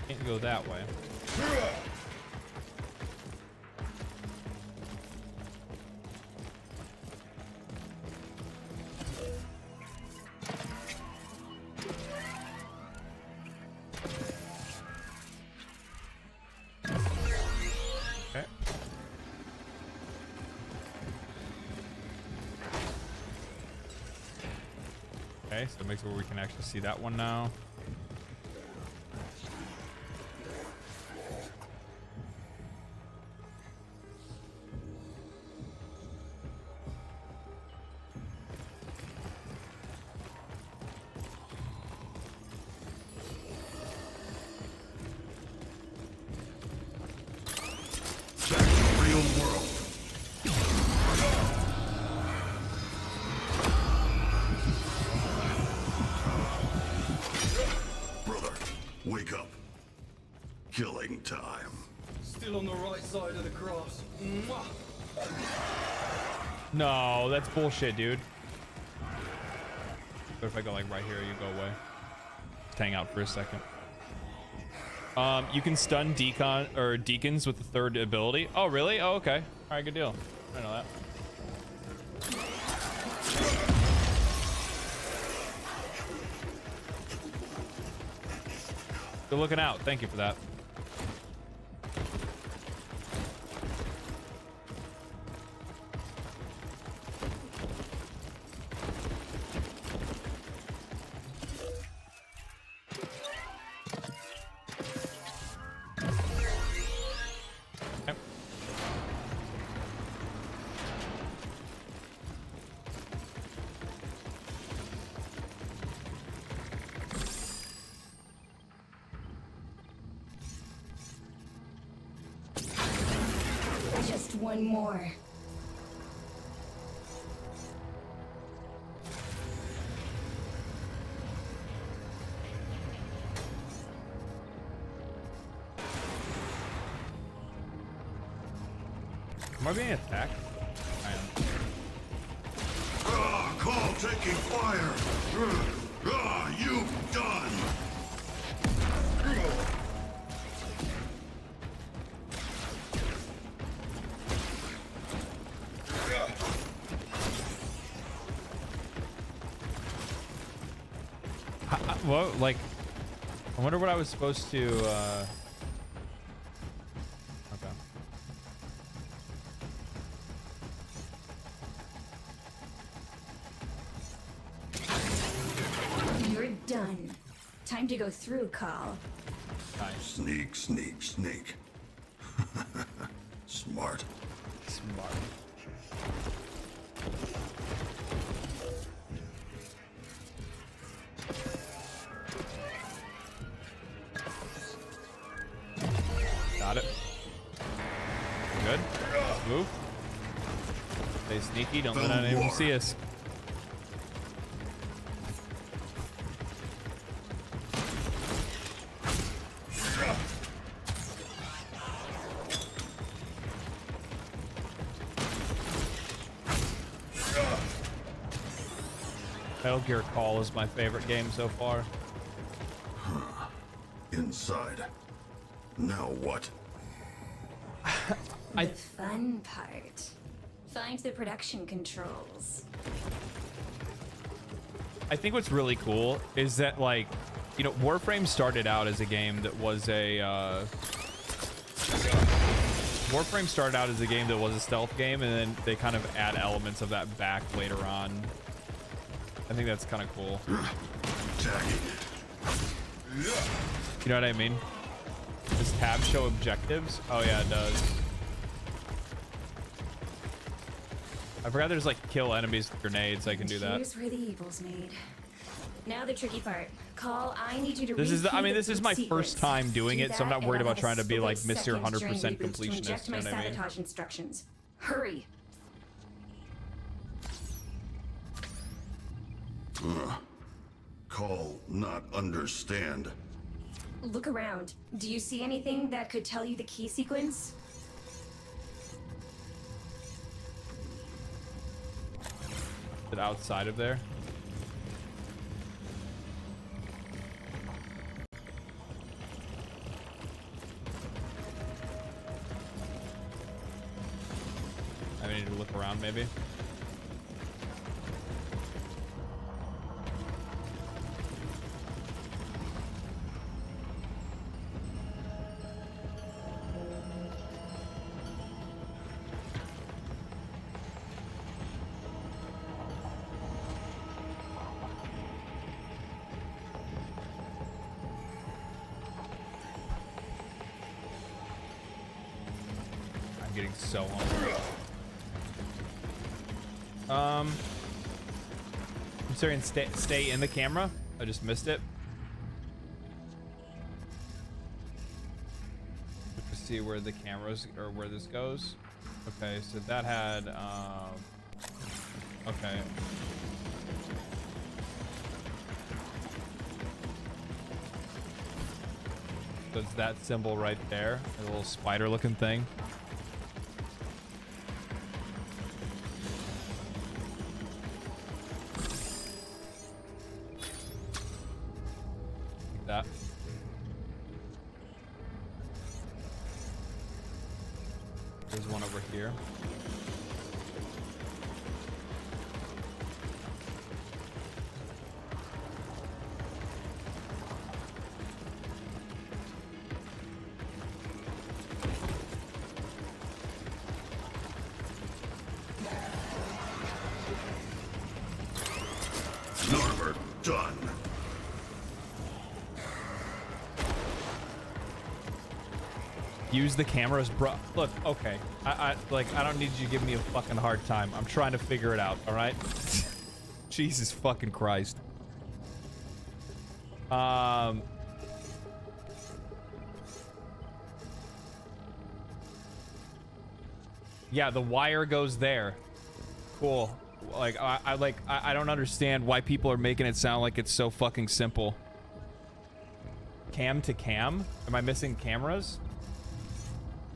Can't go that way. Okay, so it makes it where we can actually see that one now. Wake up. Killing time. Still on the right side of the cross. Mwah. No, that's bullshit, dude. But if I go like right here, you go away. Just hang out for a second. You can stun deacons with the third ability. Oh, really? Oh, okay. All right, good deal. I know that. Good looking out. Thank you for that. Okay. Just one more. Am I being attacked? I am. Call taking fire. You done. What? Like, I wonder what I was supposed to. Okay. You're done. Time to go through, Call. Sneak, sneak, sneak. Smart. Smart. Got it. Good. Move. Stay sneaky. Don't let anyone see us. Metal Gear Call is my favorite game so far. Inside. Now what? The fun part. Find the production controls. I think what's really cool is that, like, you know, Warframe started out as a game that was a Warframe started out as a game that was a stealth game, and then they kind of add elements of that back later on. I think that's kind of cool. You know what I mean? Does tab show objectives? Oh yeah, it does. I forgot there's like kill enemies with grenades. I can do that. Here's where the evil's made. Now the tricky part. Call, I need you to This is, I mean, repeat this the is my sequence. first time doing Do it, so I'm that, not and worried I'll about have trying to be like split Mr. seconds 100% during reboots to completionist. inject You my know what I mean? sabotage instructions. Hurry. Call not understand. Look around. Do you see anything that could tell you the key sequence? Is it outside of there? I need to look around maybe. I'm getting so hungry. I'm sorry, and stay in the camera. I just missed it. To see where the cameras or where this goes. Okay, so that had okay. So it's that symbol right there, a little spider looking thing. Like that. There's one over here. Narmer, done. Use the cameras, bro. Look, okay. I don't need you to give me a fucking hard time. I'm trying to figure it out, all right? Jesus fucking Christ. Yeah, the wire goes there. Cool. Like I don't understand why people are making it sound like it's so fucking simple. Cam to cam? Am I missing cameras?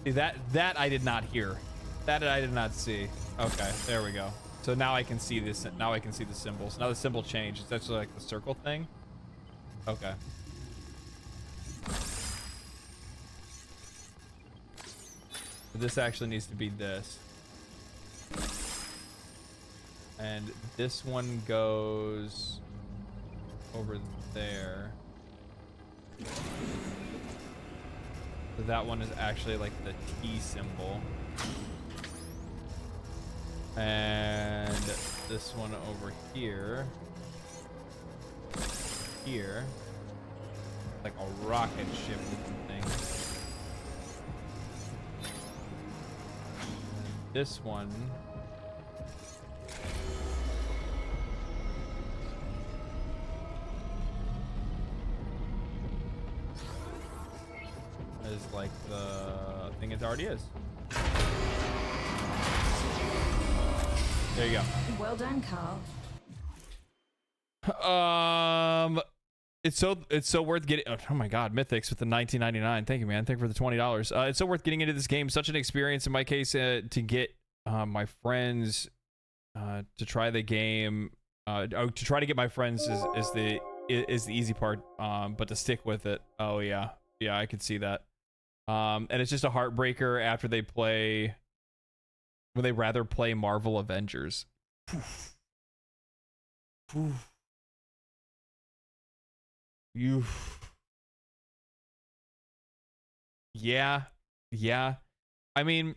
See, that I did not hear. That I did not see. Okay, there we go. So now I can see this. Now I can see the symbols. Now the symbol changed. It's actually like the circle thing. Okay. This actually needs to be this. And this one goes over there. So that one is actually like the T symbol. And this one over here. Here. Like a rocket ship looking thing. And this one. Is like the thing it already is. There you go. Well done, Carl. It's so worth getting. Oh my God, Mythics with the $19.99. Thank you, man. Thank you for the $20. It's so worth getting into this game. Such an experience in my case to get my friends to try the game. To try to get my friends is the easy part. But to stick with it, oh yeah, I could see that. And it's just a heartbreaker after they play. When they rather play Marvel Avengers. Yeah. I mean,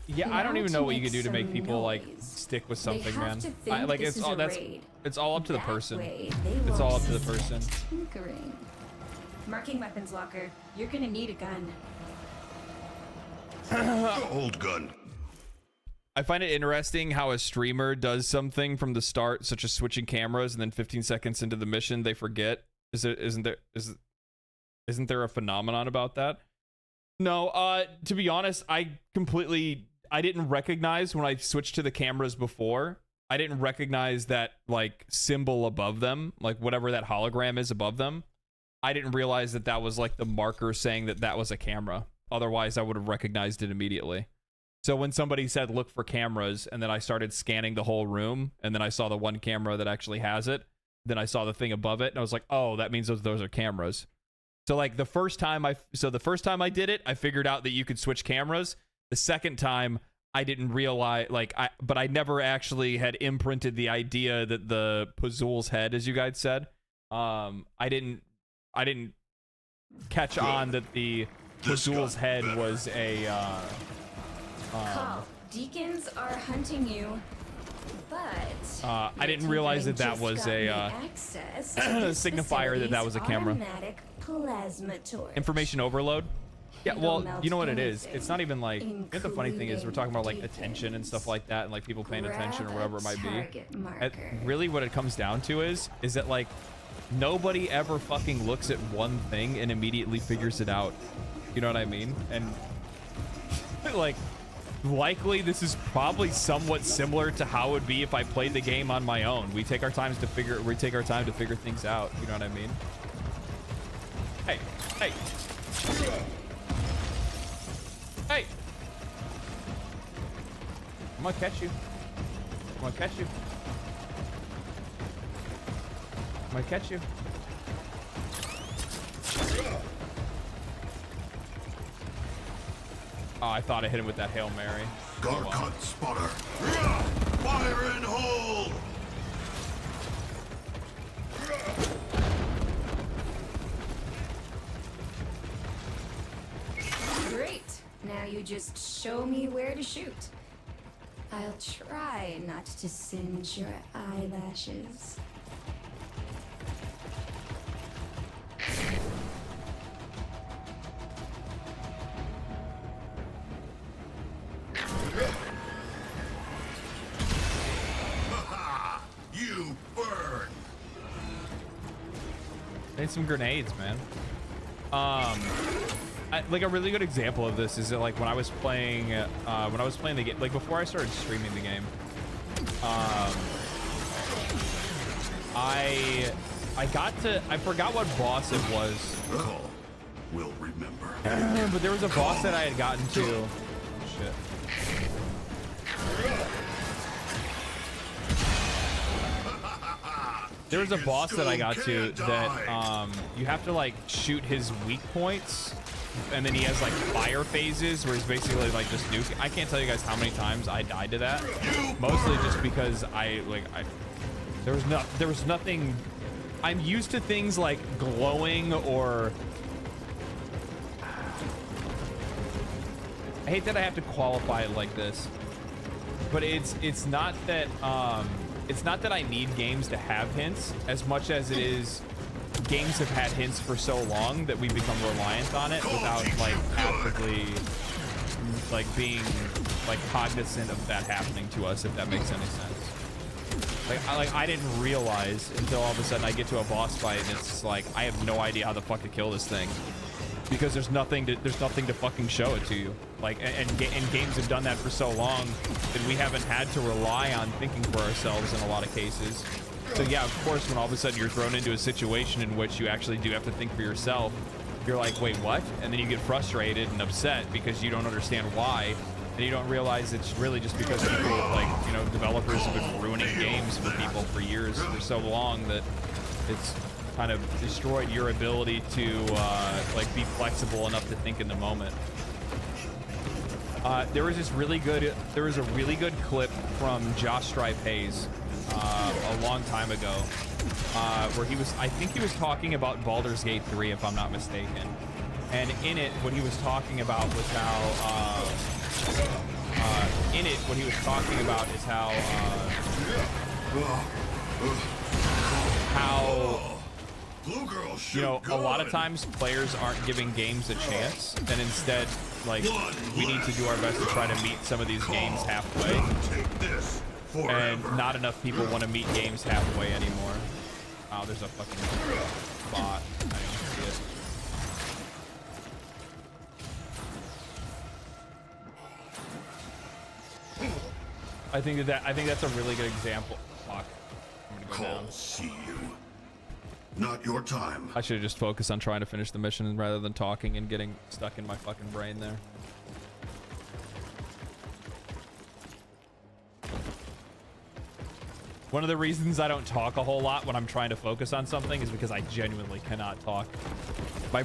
yeah, I don't even know what you can do to make people like stick with something, man. Like it's all up to the person. It's all up to the person. Tinkering. Marking weapons locker. You're gonna need a gun. Old gun. I find it interesting how a streamer does something from the start, such as switching cameras, and then 15 seconds into the mission they forget. Isn't there a phenomenon about that? No, to be honest, I didn't recognize when I switched to the cameras before. I didn't recognize that like symbol above them, like whatever that hologram is above them. I didn't realize that was like the marker saying that was a camera. Otherwise, I would have recognized it immediately. So when somebody said, look for cameras, and then I started scanning the whole room, and then I saw the one camera that actually has it, then I saw the thing above it, and I was like, oh, that means those are cameras. So like the first time I did it, I figured out that you could switch cameras. The second time, I didn't realize, but I never actually had imprinted the idea that the Pazul's head, as you guys said, I didn't catch on that the Pazul's head was a, Call. Deacons are hunting you, but I didn't realize that that was a signifier that was a camera. Plasma torch. Information overload. Yeah, well, you know what it is. It's not even like. The funny thing is, we're talking about like attention and stuff like that, and like people paying attention or whatever it might be. Really, what it comes down to is that like nobody ever fucking looks at one thing and immediately figures it out. You know what I mean? And like, likely this is probably somewhat similar to how it would be if I played the game on my own. We take our time to figure things out. You know what I mean? Hey, hey. Hey! I'm gonna catch you. I'm gonna catch you. I'm gonna catch you. Oh, I thought I hit him with that Hail Mary. Garcut spotter. Fire and hold! Great. Now you just show me where to shoot. I'll try not to singe your eyelashes. You burn! Need some grenades, man. Like a really good example of this is that like when I was playing the game, like before I started streaming the game, I forgot what boss it was. We'll remember. But there was a boss that I had gotten to. Oh, shit. There was a boss that I got to that you have to like shoot his weak points, and then he has like fire phases where he's basically like just nuke. I can't tell you guys how many times I died to that. Mostly just because there was nothing. I'm used to things like glowing or. I hate that I have to qualify it like this, but it's not that I need games to have hints as much as it is games have had hints for so long that we become reliant on it without like actively like being like cognizant of that happening to us, if that makes any sense. I didn't realize until all of a sudden I get to a boss fight and it's like I have no idea how the fuck to kill this thing. Because there's nothing to fucking show it to you. Like, and games have done that for so long that we haven't had to rely on thinking for ourselves in a lot of cases. So yeah, of course, when all of a sudden you're thrown into a situation in which you actually do have to think for yourself, you're like, wait, what? And then you get frustrated and upset because you don't understand why, and you don't realize it's really just because people, like, you know, developers have been ruining games for people for years, for so long that it's kind of destroyed your ability to like be flexible enough to think in the moment. There was a really good clip from Josh Stripe Hayes a long time ago where I think he was talking about Baldur's Gate 3, if I'm not mistaken. And in it, what he was talking about was how you know, a lot of times players aren't giving games a chance, and instead, like, we need to do our best to try to meet some of these games halfway. And not enough people want to meet games halfway anymore. Oh, there's a fucking bot. I didn't see it. I think that's a really good example. Fuck. I'm gonna go down. See you. Not your time. I should have just focused on trying to finish the mission rather than talking and getting stuck in my fucking brain there. One of the reasons I don't talk a whole lot when I'm trying to focus on something is because I genuinely cannot talk. My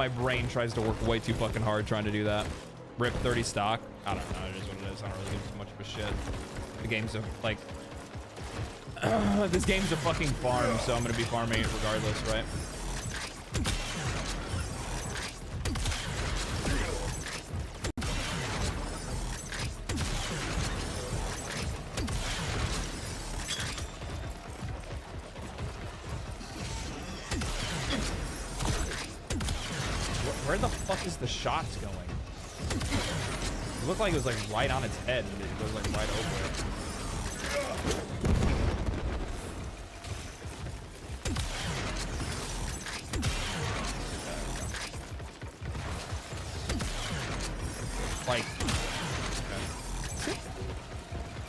brain tries to work way too fucking hard trying to do that. Rip 30 stock. I don't know. It is what it is. I don't really give too much of a shit. The game's a, like... this game's a fucking farm, so I'm gonna be farming it regardless, right? Where the fuck is the shots going? It looked like it was like right on its head and it goes like right over it. Like, okay.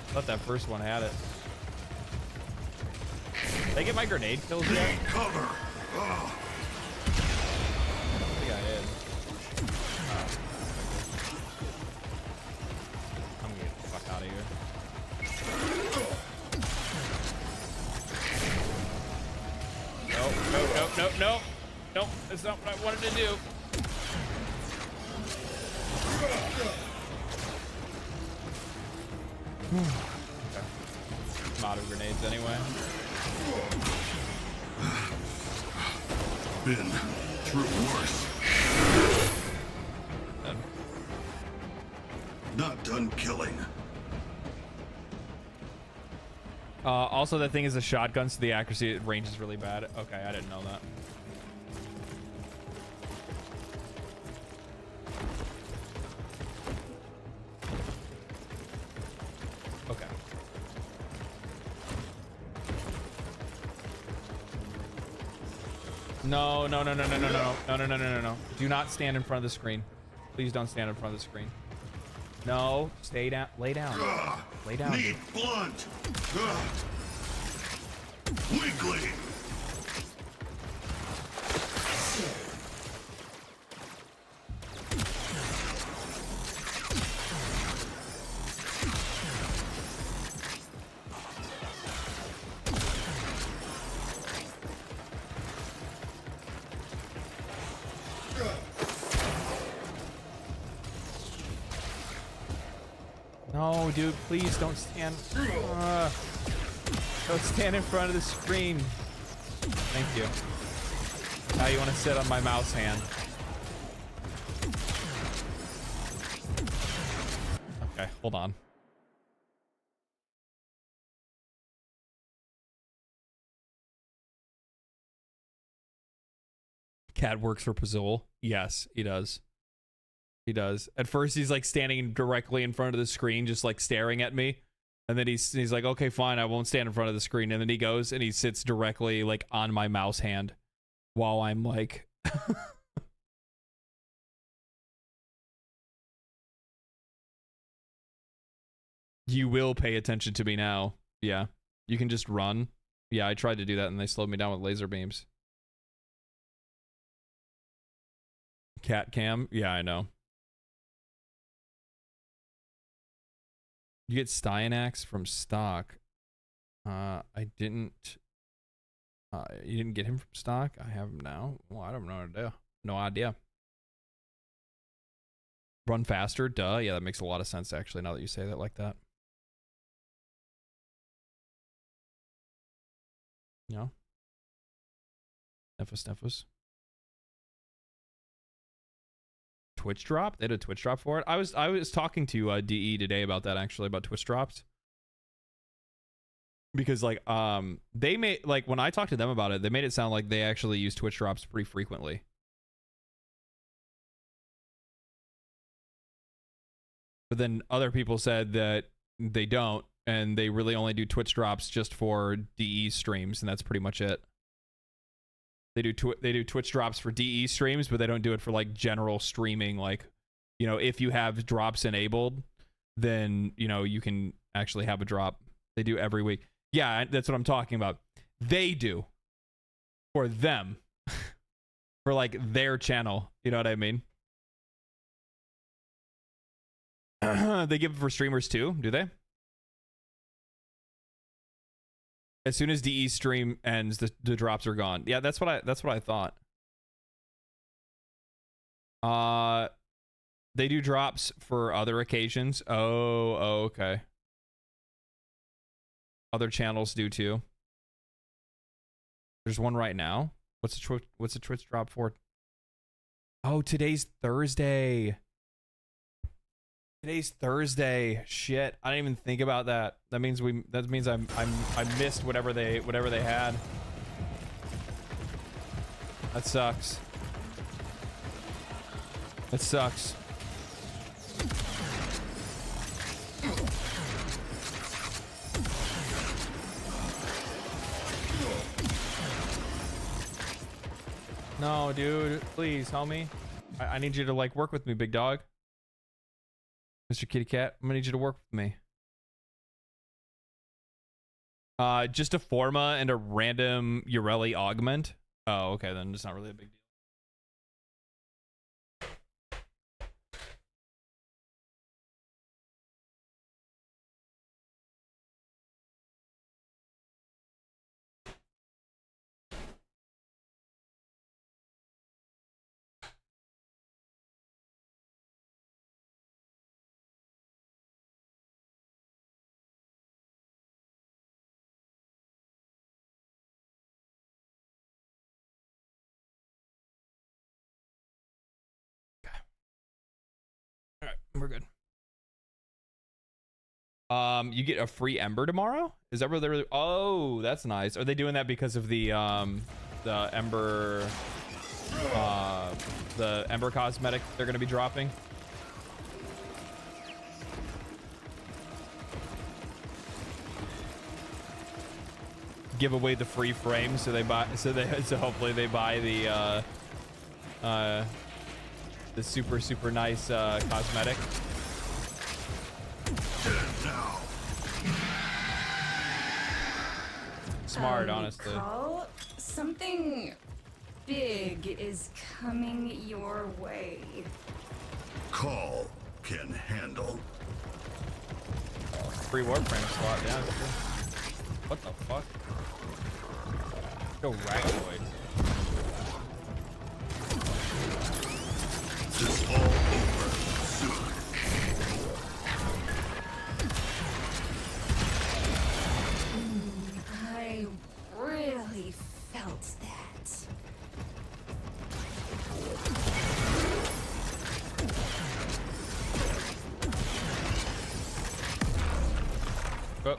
Thought that first one had it. Did I get my grenade kills yet? Cover. I think I did. I'm gonna get the fuck out of here. No. Nope, that's not what I wanted to do. Okay. I'm out of grenades anyway. Been through worse. Not done killing. Also, that thing is a shotgun, so the accuracy range is really bad. Okay, I didn't know that. Okay. No. Do not stand in front of the screen. Please don't stand in front of the screen. No, stay down. Lay down. Lay down. Need blunt. Wiggly. No, dude, please don't stand. Don't stand in front of the screen. Thank you. Now you want to sit on my mouse hand. Okay, hold on. Cat works for Pazul. Yes, he does. He does. At first, he's like standing directly in front of the screen, just like staring at me. And then he's like, okay, fine, I won't stand in front of the screen. And then he goes and he sits directly like on my mouse hand while I'm like... You will pay attention to me now. Yeah. You can just run. Yeah, I tried to do that and they slowed me down with laser beams. Cat cam? Yeah, I know. You get Styanax from stock. I didn't. You didn't get him from stock? I have him now. Well, I don't know. No idea. Run faster? Duh. Yeah, that makes a lot of sense, actually, now that you say that like that. Yeah. Nefus. Twitch drop? They did a Twitch drop for it. I was talking to DE today about that, actually, about Twitch drops. Because like they made, like, when I talked to them about it, they made it sound like they actually use Twitch drops pretty frequently. But then other people said that they don't, and they really only do Twitch drops just for DE streams, and that's pretty much it. They do Twitch drops for DE streams, but they don't do it for like general streaming. Like, you know, if you have drops enabled, then, you know, you can actually have a drop. They do every week. Yeah, that's what I'm talking about. They do for them, for like their channel. You know what I mean? They give it for streamers too, do they? As soon as DE stream ends, the drops are gone. Yeah, that's what I thought. They do drops for other occasions. Oh, okay. Other channels do too. There's one right now. What's the Twitch drop for? Oh, today's Thursday. Today's Thursday. Shit, I didn't even think about that. That means I missed whatever they had. That sucks. That sucks. No, dude, please help me. I need you to like work with me, big dog. Mr. Kitty Cat, I'm gonna need you to work with me. Just a Forma and a random Ureli augment. Oh, okay, then it's not really a big deal. We're good. You get a free Ember tomorrow? Is that where they're? Oh, that's nice. Are they doing that because of the Ember, cosmetic they're gonna be dropping? Give away the free frames so they buy. So hopefully they buy the super nice cosmetic. Smart, honestly. Carl, something big is coming your way. Call can handle. Free Warframe slot, yeah. That's true. What the fuck? Go Ragnoid. It's all over soon. I really felt that. Oh.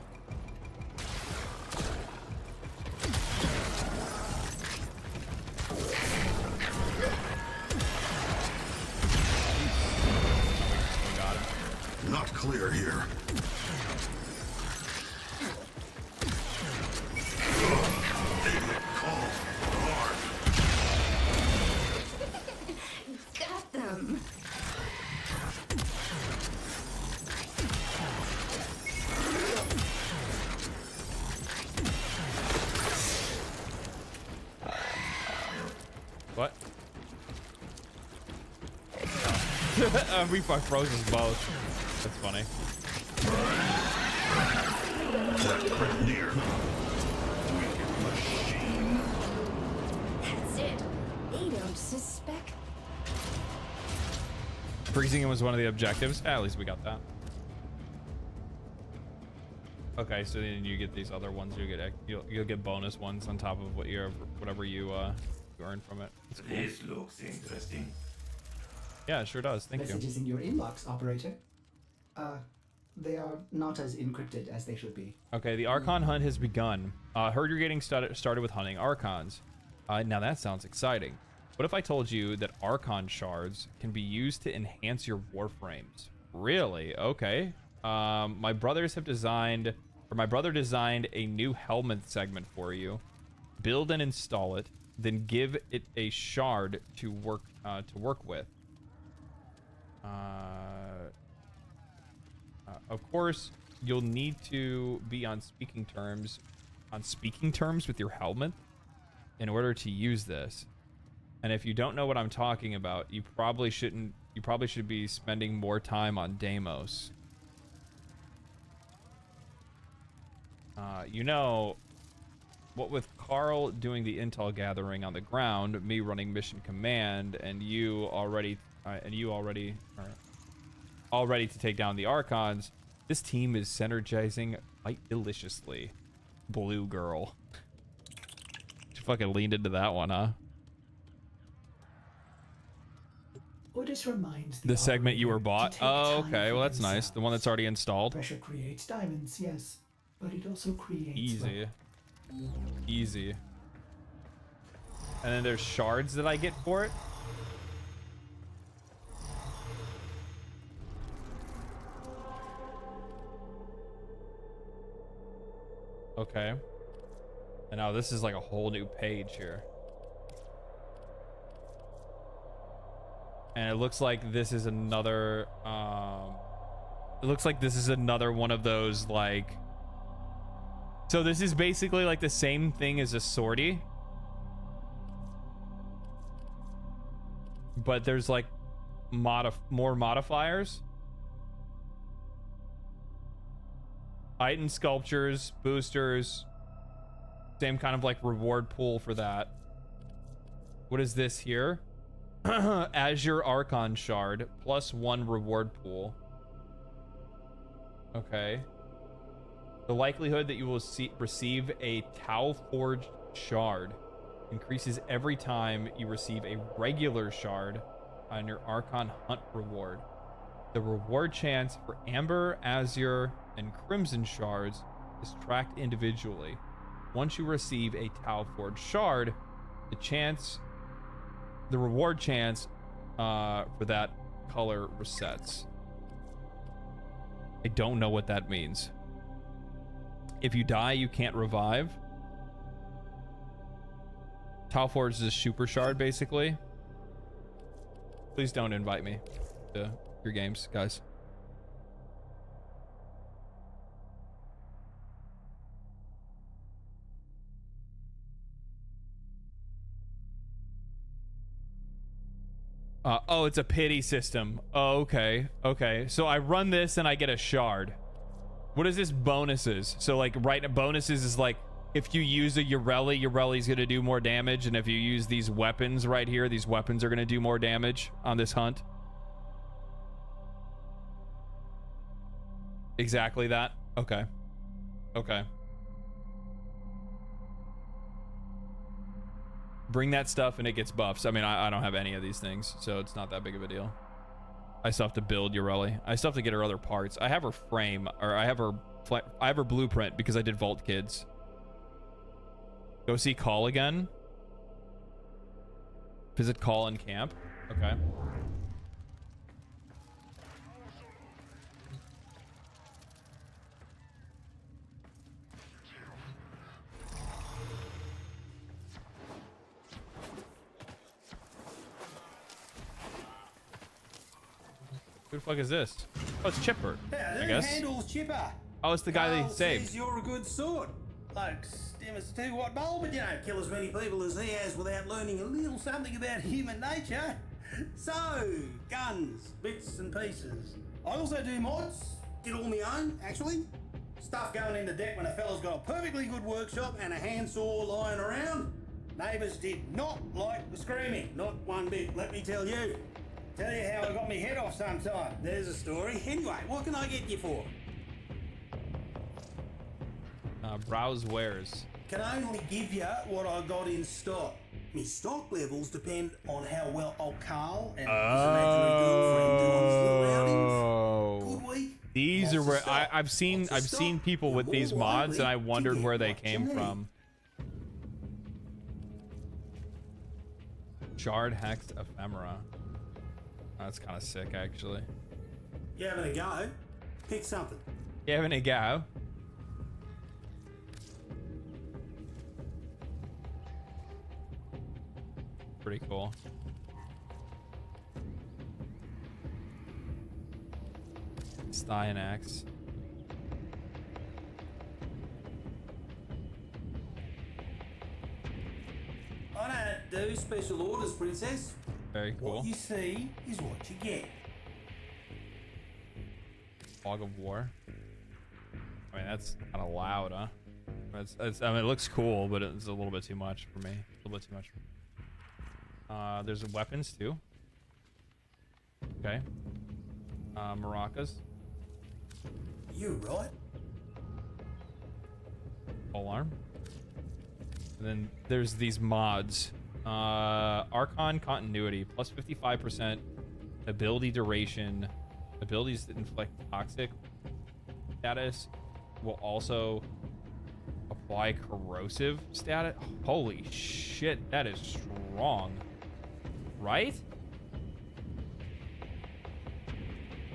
Got him. Not clear here. Got them. What? We fuck froze us both. That's funny. Near. That's it. They don't suspect. Freezing him was one of the objectives. At least we got that. Okay, so then you get these other ones. You'll get bonus ones on top of whatever you earn from it. That's cool. This looks interesting. Yeah, it sure does. Thank you. Messages in your inbox, operator. They are not as encrypted as they should be. Okay, the Archon hunt has begun. Heard you're getting started with hunting Archons. Now that sounds exciting. What if I told you that Archon shards can be used to enhance your Warframes? Really? Okay. My brother designed a new helmet segment for you. Build and install it, then give it a shard to work with. Of course, you'll need to be on speaking terms with your helmet in order to use this. And if you don't know what I'm talking about, you probably should be spending more time on Deimos. You know, what with Carl doing the intel gathering on the ground, me running mission command, and you already to take down the Archons, this team is synergizing quite deliciously. Blue girl. She fucking leaned into that one, huh? Orders reminds The segment you were operator bought? to take Oh, time okay. for Well, that's nice. The one that's already installed. Pressure creates diamonds, yes, but it also creates Easy. Easy. And then there's shards that I get for it. Okay. And now this is like a whole new page here. And it looks like this is another it looks like this is another one of those like, so this is basically like the same thing as a sortie, but there's like more modifiers. Heightened sculptures, boosters, same kind of like reward pool for that. What is this here? Azure Archon shard +1 reward pool. Okay. The likelihood that you will receive a Tau Forged shard increases every time you receive a regular shard on your Archon hunt reward. The reward chance for Amber, Azure, and Crimson shards is tracked individually. Once you receive a Tau Forged shard, the reward chance for that color resets. I don't know what that means. If you die, you can't revive. Tau Forged is a super shard, basically. Please don't invite me to your games, guys. Oh, it's a pity system. Oh, okay. Okay. So I run this and I get a shard. What is this bonuses? So like bonuses is like if you use a Urelli's going to do more damage. And if you use these weapons right here, these weapons are going to do more damage on this hunt. Exactly that. Okay. Okay. Bring that stuff and it gets buffs. I mean, I don't have any of these things, so it's not that big of a deal. I still have to build Urelli. I still have to get her other parts. I have her frame, or I have her blueprint because I did Vault Kids. Go see Call again. Visit Call in camp. Okay. Who the fuck is this? Oh, it's Chipper. I guess. Handles Chipper. Oh, it's the guy they saved. Says you're a good sort. Like, Stemmer's too what bowl, but you don't kill as many people as he has without learning a little something about human nature. So, guns, bits and pieces. I also do mods. Did all my own, actually. Stuff going in the deck when a fella's got a perfectly good workshop and a handsaw lying around. Neighbours did not like the screaming. Not one bit, let me tell you. Tell you how I got my head off sometime. There's a story. Anyway, what can I get you for? Browse wares. Can only give you what I got in stock. My stock levels depend on how well old Carl and his imaginary girlfriend do on his little outings. Good week. These are where I've seen people with these mods, and I wondered where they came from. Shard Hexed Ephemera. That's kind of sick, actually. You having a go? Pick something. You having a go? Pretty cool. Styanax. I don't do special orders, princess. Very cool. What you see is what you get. Fog of War. I mean, that's kind of loud, huh? I mean, it looks cool, but it's a little bit too much for me. A little bit too much for me. There's weapons too. Okay. Maracas. You right? Pole arm. And then there's these mods. Archon continuity plus 55% ability duration. Abilities that inflict toxic status will also apply corrosive status. Holy shit, that is strong. Right?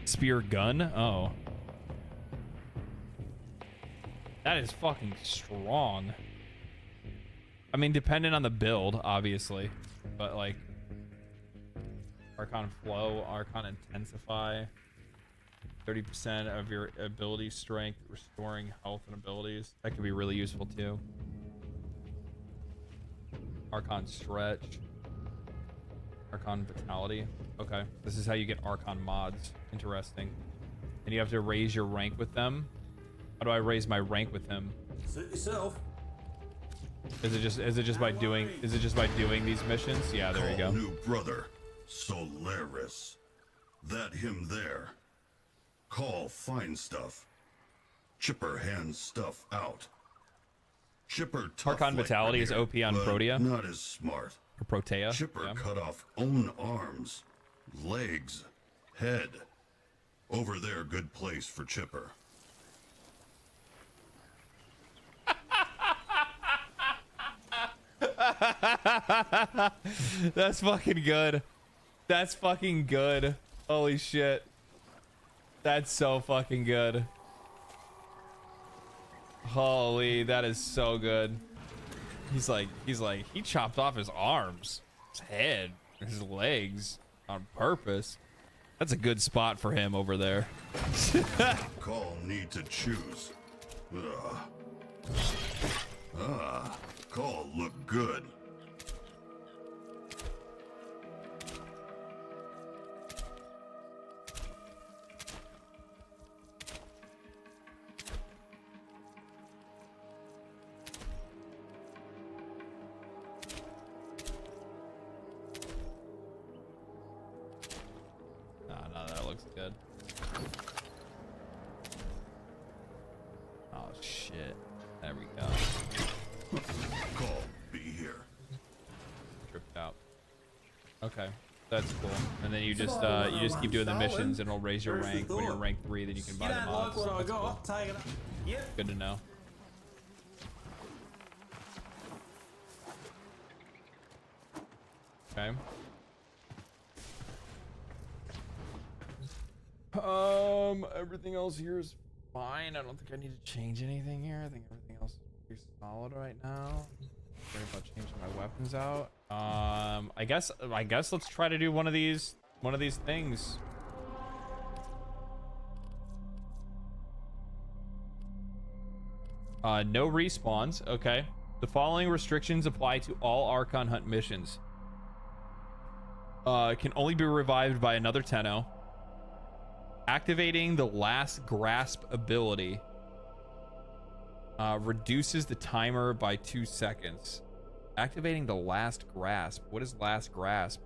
Spear gun. Oh. That is fucking strong. I mean, dependent on the build, obviously, but like Archon Flow, Archon Intensify, 30% of your ability strength, restoring health and abilities. That could be really useful too. Archon Stretch, Archon Vitality. Okay, this is how you get Archon mods. Interesting. And you have to raise your rank with them. How do I raise my rank with him? Suit yourself. Is it just by doing these missions? Yeah, there you go. New brother, Solaris. That him there. Call fine stuff. Chipper hands stuff out. Chipper tough Archon like Vitality is Rainier, OP on but Protea. Not as smart. Or Protea. Chipper yeah. cut off own arms, legs, head. Over there, good place for Chipper. That's fucking good. That's fucking good. Holy shit. That's so fucking good. Holy, that is so good. He's like, he chopped off his arms, his head, his legs on purpose. That's a good spot for him over there. Call need to choose. Call look good. No, that looks good. Oh shit. There we go. Call be here. Tripped out. Okay, that's cool. And then you just keep doing the missions, and it'll raise your rank. When you're rank 3, then you can buy the mods. That's cool. Good to know. Okay. Everything else here is fine. I don't think I need to change anything here. I think everything else is pretty solid right now. Worry about changing my weapons out. I guess let's try to do one of these things. No respawns. Okay. The following restrictions apply to all Archon Hunt missions. Can only be revived by another Tenno. Activating the last grasp ability reduces the timer by 2 seconds. Activating the last grasp. What is last grasp?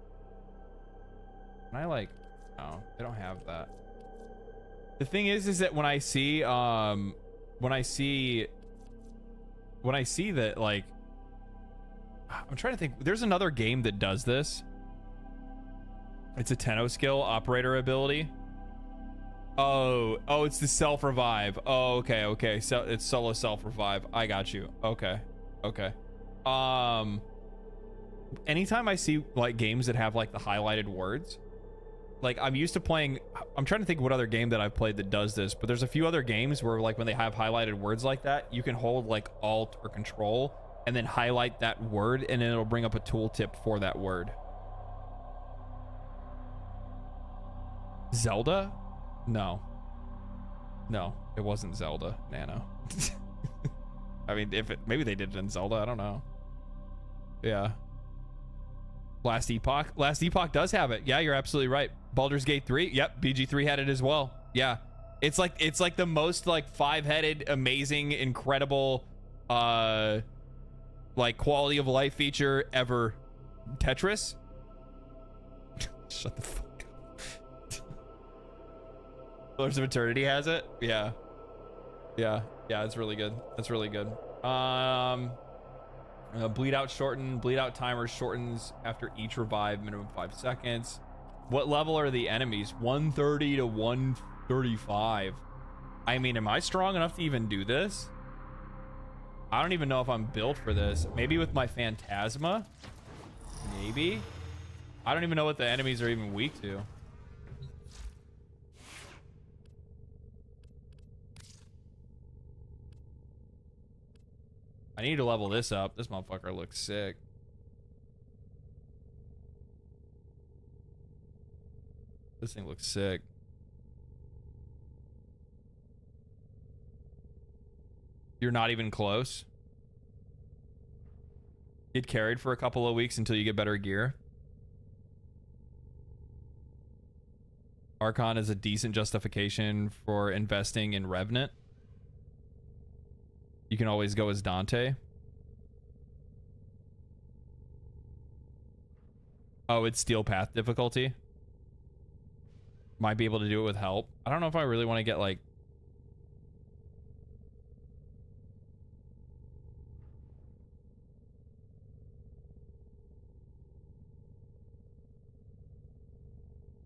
Can I like? No, they don't have that. The thing is that when I see that, like, I'm trying to think. There's another game that does this. It's a Tenno skill operator ability. Oh, it's the self revive. Oh, okay. So it's solo self revive. I got you. Okay. Anytime I see like games that have like the highlighted words, like I'm used to playing. I'm trying to think what other game that I've played that does this, but there's a few other games where like when they have highlighted words like that, you can hold like Alt or Control and then highlight that word, and then it'll bring up a tooltip for that word. Zelda? No, it wasn't Zelda, Nano. I mean, maybe they did it in Zelda, I don't know. Yeah. Last Epoch does have it. Yeah, you're absolutely right. Baldur's Gate 3. Yep, BG3 had it as well. Yeah. It's like the most like 5-headed, amazing, incredible like quality of life feature ever. Tetris? Shut the fuck up. Pillars of Eternity has it? Yeah, it's really good. That's really good. Bleed out timer shortens after each revive, minimum 5 seconds. What level are the enemies? 130 to 135. I mean, am I strong enough to even do this? I don't even know if I'm built for this. Maybe with my Phantasma? Maybe? I don't even know what the enemies are even weak to. I need to level this up. This motherfucker looks sick. This thing looks sick. You're not even close. Get carried for a couple of weeks until you get better gear. Archon is a decent justification for investing in Revenant. You can always go as Dante. Oh, it's Steel Path difficulty. Might be able to do it with help. I don't know if I really want to get like...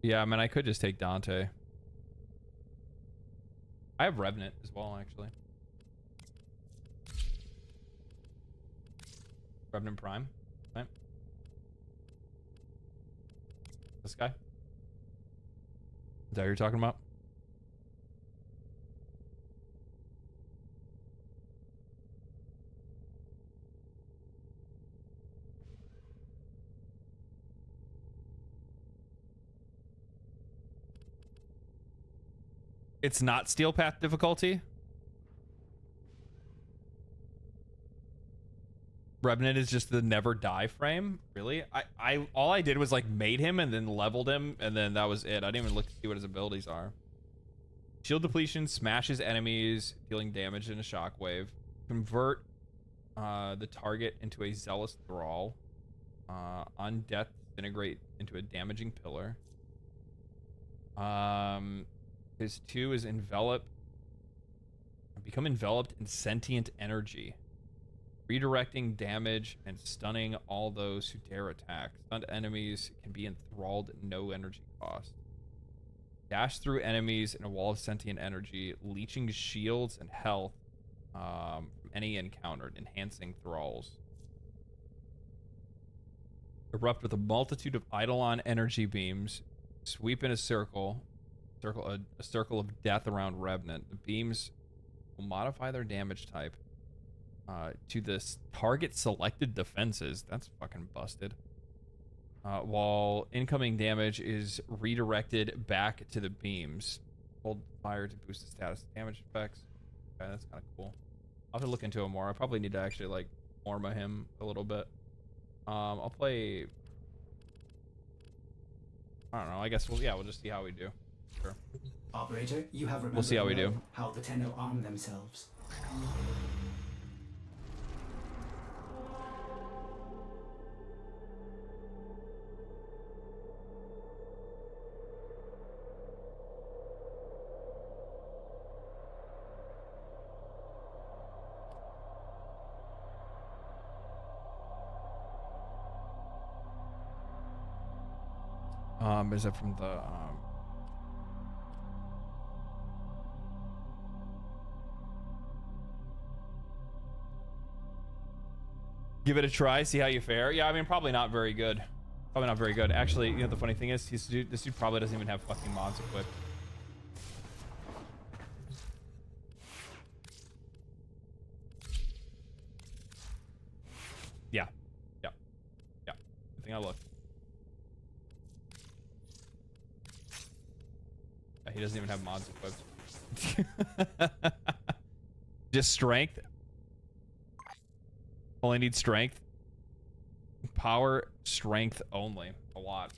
Yeah, I mean, I could just take Dante. I have Revenant as well, actually. Revenant Prime. Right. This guy? Is that what you're talking about? It's not Steel Path difficulty. Revenant is just the never die frame. Really? I all I did was like made him and then leveled him and then that was it. I didn't even look to see what his abilities are. Shield depletion smashes enemies, dealing damage in a shockwave. Convert the target into a zealous thrall. On death, integrate into a damaging pillar. His 2 is envelop. Become enveloped in sentient energy. Redirecting damage and stunning all those who dare attack. Stunned enemies can be enthralled at no energy cost. Dash through enemies in a wall of sentient energy, leeching shields and health from any encountered, enhancing thralls. Erupt with a multitude of Eidolon energy beams. Sweep in a circle of death around Revenant. The beams will modify their damage type to this target selected defenses. That's fucking busted. While incoming damage is redirected back to the beams. Hold fire to boost the status damage effects. Okay, that's kind of cool. I'll have to look into it more. I probably need to actually like Orma him a little bit. I'll play... I don't know. I guess we'll just see how we do. Sure. Operator, you have remembered We'll see how we do. How the Tenno arm themselves. Is it from the give it a try, see how you fare? Yeah, I mean, probably not very good. Probably not very good. Actually, you know, the funny thing is, this dude probably doesn't even have fucking mods equipped. Yeah. Yeah. Yeah. I think I looked. Yeah, he doesn't even have mods equipped. Just strength. Only need strength. Power, strength only. A lot.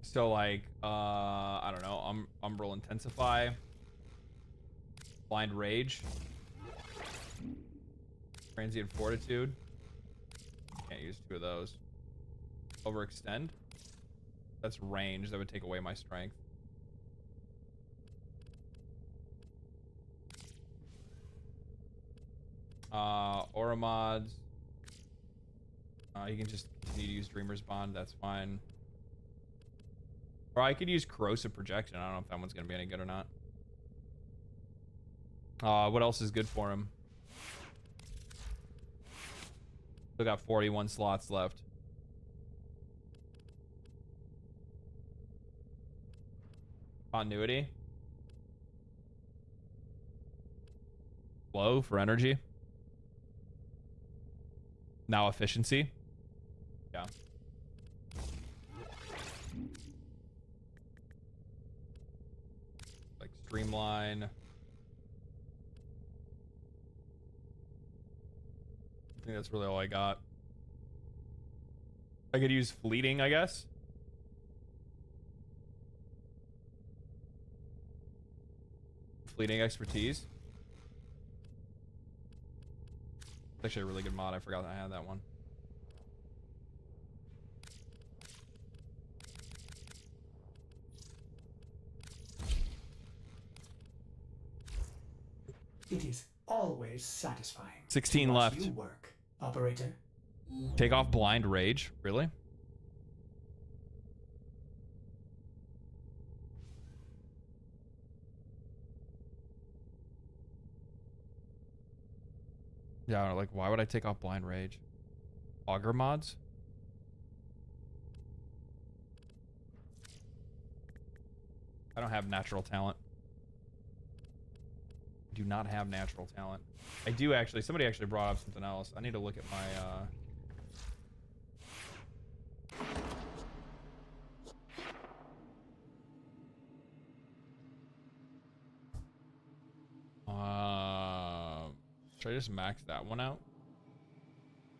So like, I don't know. Umbral Intensify. Blind Rage. Transient Fortitude. Can't use 2 of those. Overextend. That's range. That would take away my strength. Aura mods. You can just continue to use Dreamer's Bond. That's fine. Or I could use Corrosive Projection. I don't know if that one's gonna be any good or not. What else is good for him? Still got 41 slots left. Continuity. slow for energy. Now efficiency. Yeah. Like streamline. I think that's really all I got. I could use fleeting, I guess. Fleeting expertise. It's actually a really good mod. I forgot that I had that one. It is always satisfying. 16 to watch left. You work, operator. Take off blind rage. Really? Yeah, like, why would I take off blind rage? Augur mods? I don't have natural talent. Do not have natural talent. I do actually. Somebody actually brought up something else. I need to look at my should I just max that one out?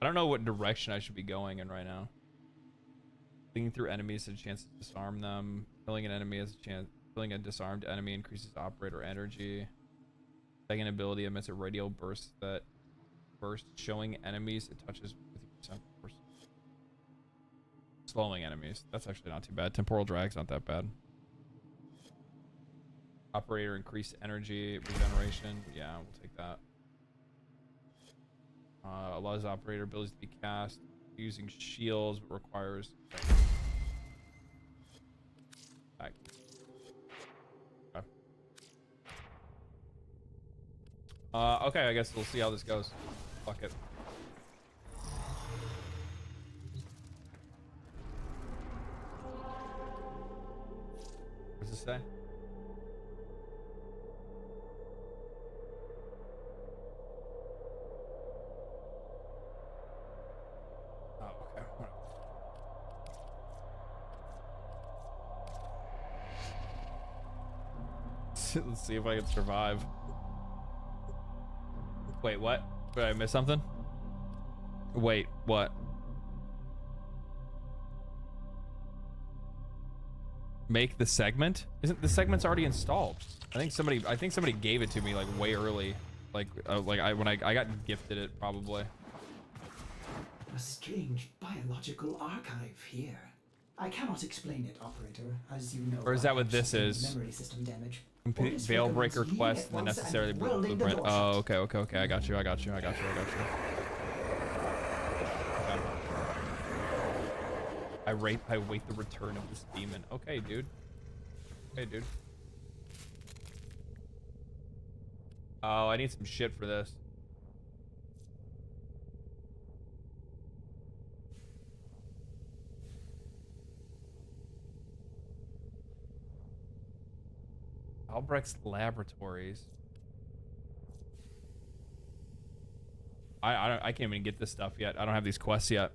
I don't know what direction I should be going in right now. Thinking through enemies has a chance to disarm them. Killing an enemy has a chance. Killing a disarmed enemy increases operator energy. Second ability emits a radial burst that showing enemies it touches with 50% force. Slowing enemies. That's actually not too bad. Temporal drag's not that bad. Operator increased energy regeneration. Yeah, we'll take that. Allows operator abilities to be cast using shields, but requires. Back. Okay, I guess we'll see how this goes. Fuck it. What's this say? Oh, okay. Let's see if I can survive. Wait, what? Did I miss something? Wait, what? Make the segment? Isn't the segment's already installed? I think somebody gave it to me like way early. Like when I got gifted it probably. A strange biological archive here. I cannot explain it, operator, as you know. Or is that what this is? Memory system damage. Complete Veilbreaker quest and the necessary blueprint. Oh, okay. I got you. Okay. I wait the return of this demon. Okay, dude. Oh, I need some shit for this. Albrecht's Laboratories. I can't even get this stuff yet. I don't have these quests yet.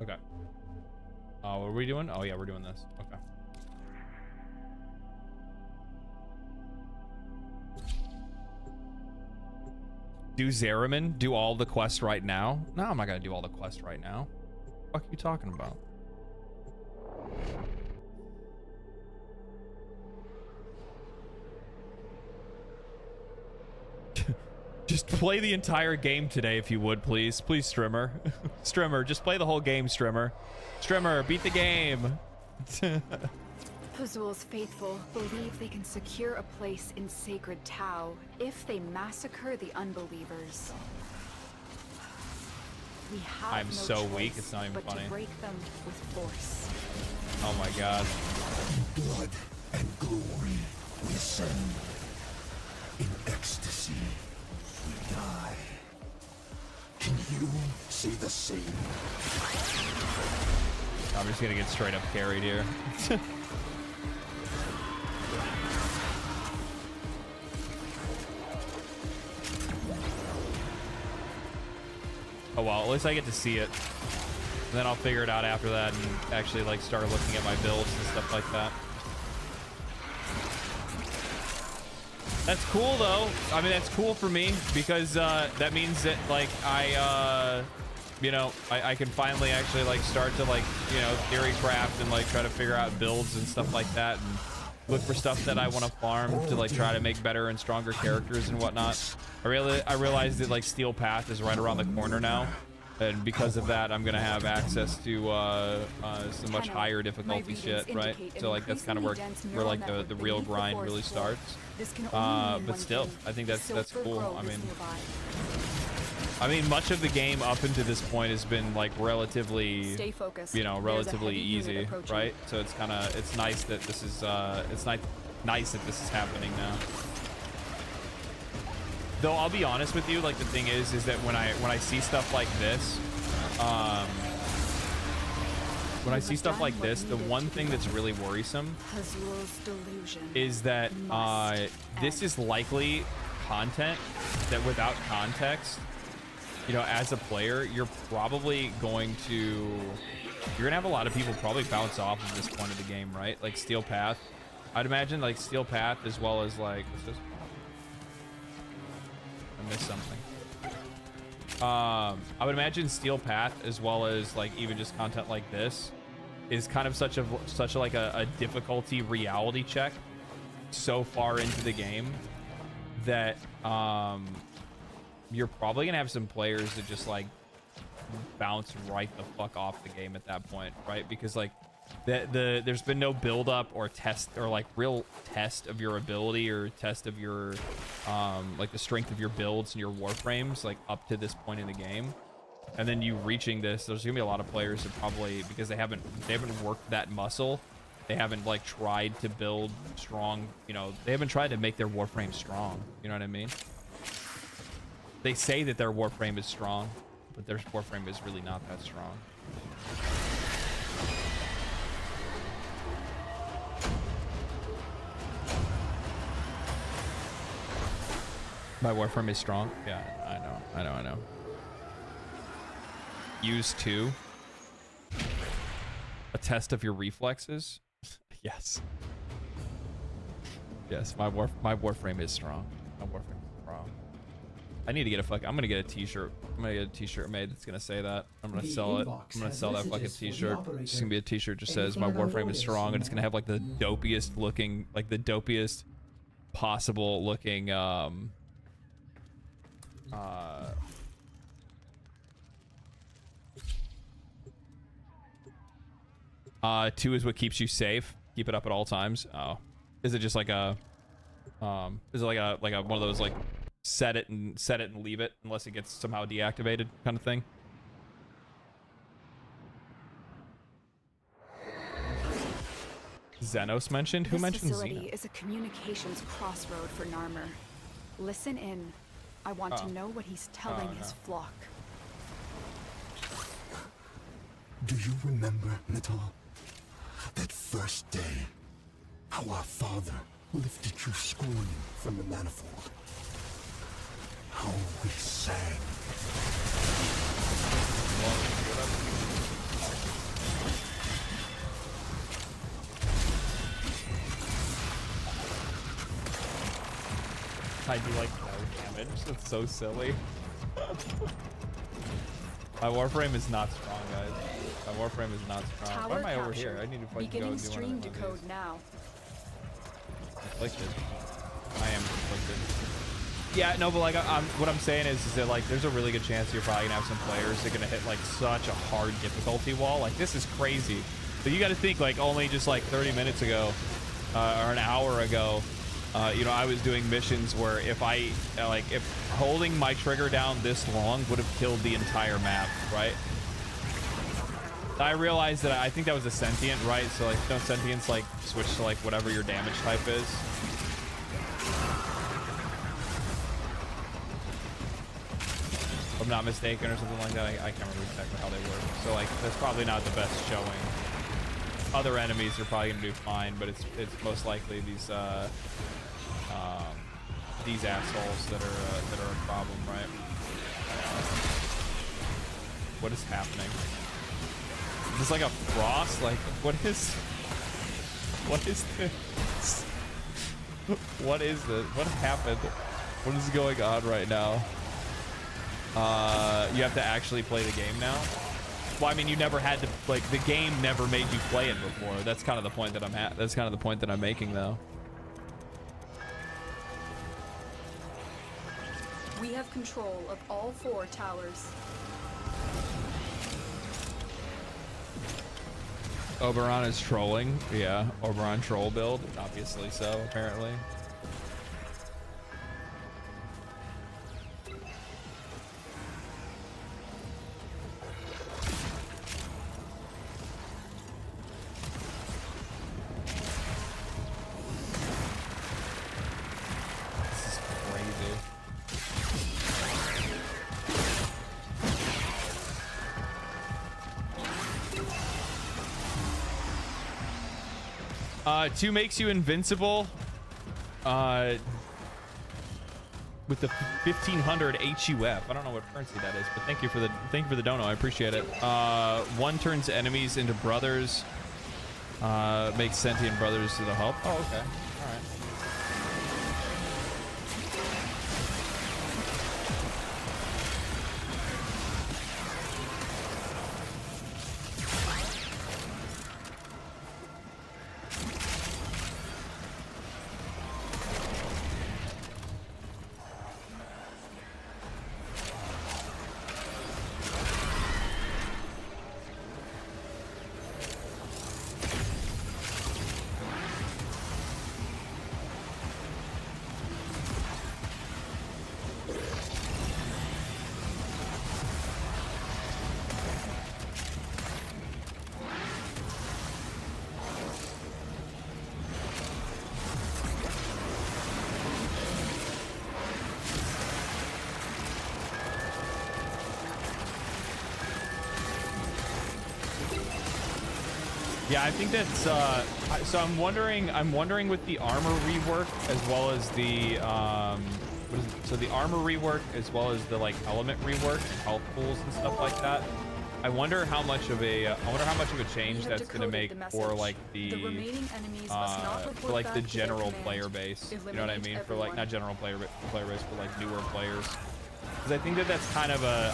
Okay. What are we doing? Oh yeah, we're doing this. Okay. Do Zariman do all the quests right now? No, I'm not gonna do all the quests right now. What the fuck are you talking about? Just play the entire game today if you would, please. Please, Strimmer. Strimmer, just play the whole game, Strimmer. Strimmer, beat the game. Hazul's faithful believe they can secure a place in Sacred Tau if they massacre the unbelievers. We have I'm no so choice weak, it's not even but funny. to break them with force. Oh my god. Blood and glory. the same. I'm just gonna get straight up carried here. Oh well, at least I get to see it. And then I'll figure it out after that and actually like start looking at my builds and stuff like that. That's cool though. I mean, that's cool for me because that means that like you know, I can finally actually like start to like, you know, theory craft and like try to figure out builds and stuff like that and look for stuff that I want to farm to like try to make better and stronger characters and whatnot. I realized that like Steel Path is right around the corner now, and because of that I'm gonna have access to some much higher difficulty shit, right? So like that's kind of where like the real grind really starts. But still, I think that's cool. I mean, much of the game up until this point has been like relatively, you know, relatively easy, right? So it's kind of, it's nice that this is, it's nice that this is happening now. Though I'll be honest with you, like the thing is that when I see stuff like this, the one thing that's really worrisome is that this is likely content that without context, you know, as a player, you're probably going to have a lot of people probably bounce off at this point of the game, right? Like Steel Path, I'd imagine like Steel Path as well as like, I missed something. I would imagine Steel Path as well as like even just content like this is kind of such a difficulty reality check so far into the game that you're probably gonna have some players that just like bounce right the fuck off the game at that point, right? Because like there's been no build up or test or like real test of your ability or test of your like the strength of your builds and your warframes like up to this point in the game. And then you reaching this, there's gonna be a lot of players that probably, because they haven't worked that muscle, they haven't like tried to build strong, you know, they haven't tried to make their warframe strong, you know what I mean? They say that their warframe is strong, but their warframe is really not that strong. My warframe is strong? Yeah, I know. Use 2. A test of your reflexes? Yes. Yes, my warframe is strong. My warframe is strong. I need to get I'm gonna get a t-shirt. I'm gonna get a t-shirt made that's gonna say that. I'm gonna sell it. I'm gonna sell that fucking t-shirt. It's just gonna be a t-shirt that just says my warframe is strong, and it's gonna have like the dopiest looking, like the dopiest possible looking 2 is what keeps you safe. Keep it up at all times. Oh, is it just like a is it like a one of those like set it and leave it unless it gets somehow deactivated kind of thing? Xenos mentioned? Who mentioned This facility Xenos? is a communications crossroad for Namar. Listen in. I want to know what he's telling his flock. Do you remember, Natal? That first day, how our father lifted you scorn from the manifold. How we sang. I do like no damage. That's so silly. My warframe is not strong, guys. My warframe is not strong. Tower Why am I over captured. here? I need to fucking Beginning go do stream one of these. decode now. Conflicted. I am conflicted. Yeah, no, but like what I'm saying is that like there's a really good chance you're probably gonna have some players that are gonna hit like such a hard difficulty wall. Like this is crazy. But you got to think like only just like 30 minutes ago or an hour ago, you know, I was doing missions where if holding my trigger down this long would have killed the entire map, right? I realized that I think that was a Sentient, right? So like, don't Sentients like switch to like whatever your damage type is? Or I'm not mistaken, or something like that. I can't remember exactly how they work. So like, that's probably not the best showing. Other enemies are probably gonna do fine, but it's most likely these assholes that are a problem, right? What is happening? Is this like a frost? Like, what is this? What is this? What happened? What is going on right now? You have to actually play the game now? Well, I mean, you never had to, like, the game never made you play it before. That's kind of the point that that's kind of the point that I'm making, though. We have control of all 4 towers. Oberon is trolling. Yeah, Oberon troll build. Obviously so, apparently. This is crazy. Two makes you invincible. With the 1500 HUF. I don't know what currency that is, but thank you for the dono. I appreciate it. 1 turns enemies into brothers. Makes sentient brothers to the help. Oh, okay. All right. Yeah, I think that's so I'm wondering with the armor rework as well as the what is it? So the armor rework as well as the like element rework and health pools and stuff like that. I wonder how much of a change that's going to make for like the for like the general player base. You know what I mean? For like not general player base, but like newer players. Because I think that's kind of a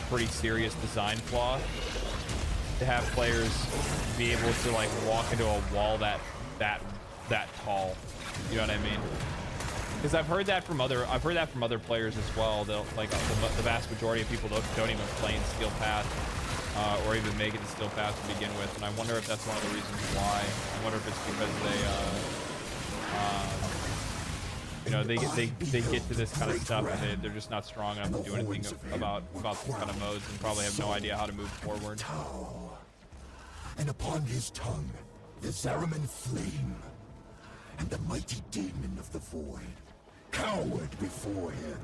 pretty serious design flaw to have players be able to like walk into a wall that tall. You know what I mean? Because I've heard that from other players as well. They'll like the vast majority of people don't even play in Steel Path or even make it to Steel Path to begin with. And I wonder if that's one of the reasons why. I wonder if it's because they get to this kind of stuff and they're just not strong enough to do anything about these kind of modes and probably have no idea how to move forward. And upon his tongue, the Zariman flame, and the mighty demon of the void cowered before him,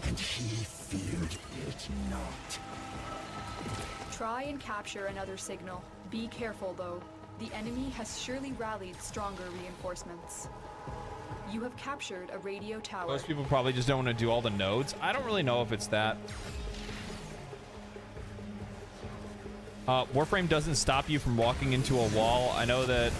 and he feared it not. Try and capture another signal. Be careful, though. The enemy has surely rallied stronger reinforcements. You have captured a radio tower. Most people probably just don't want to do all the nodes. I don't really know if it's that. Warframe doesn't stop you from walking into a wall. I know that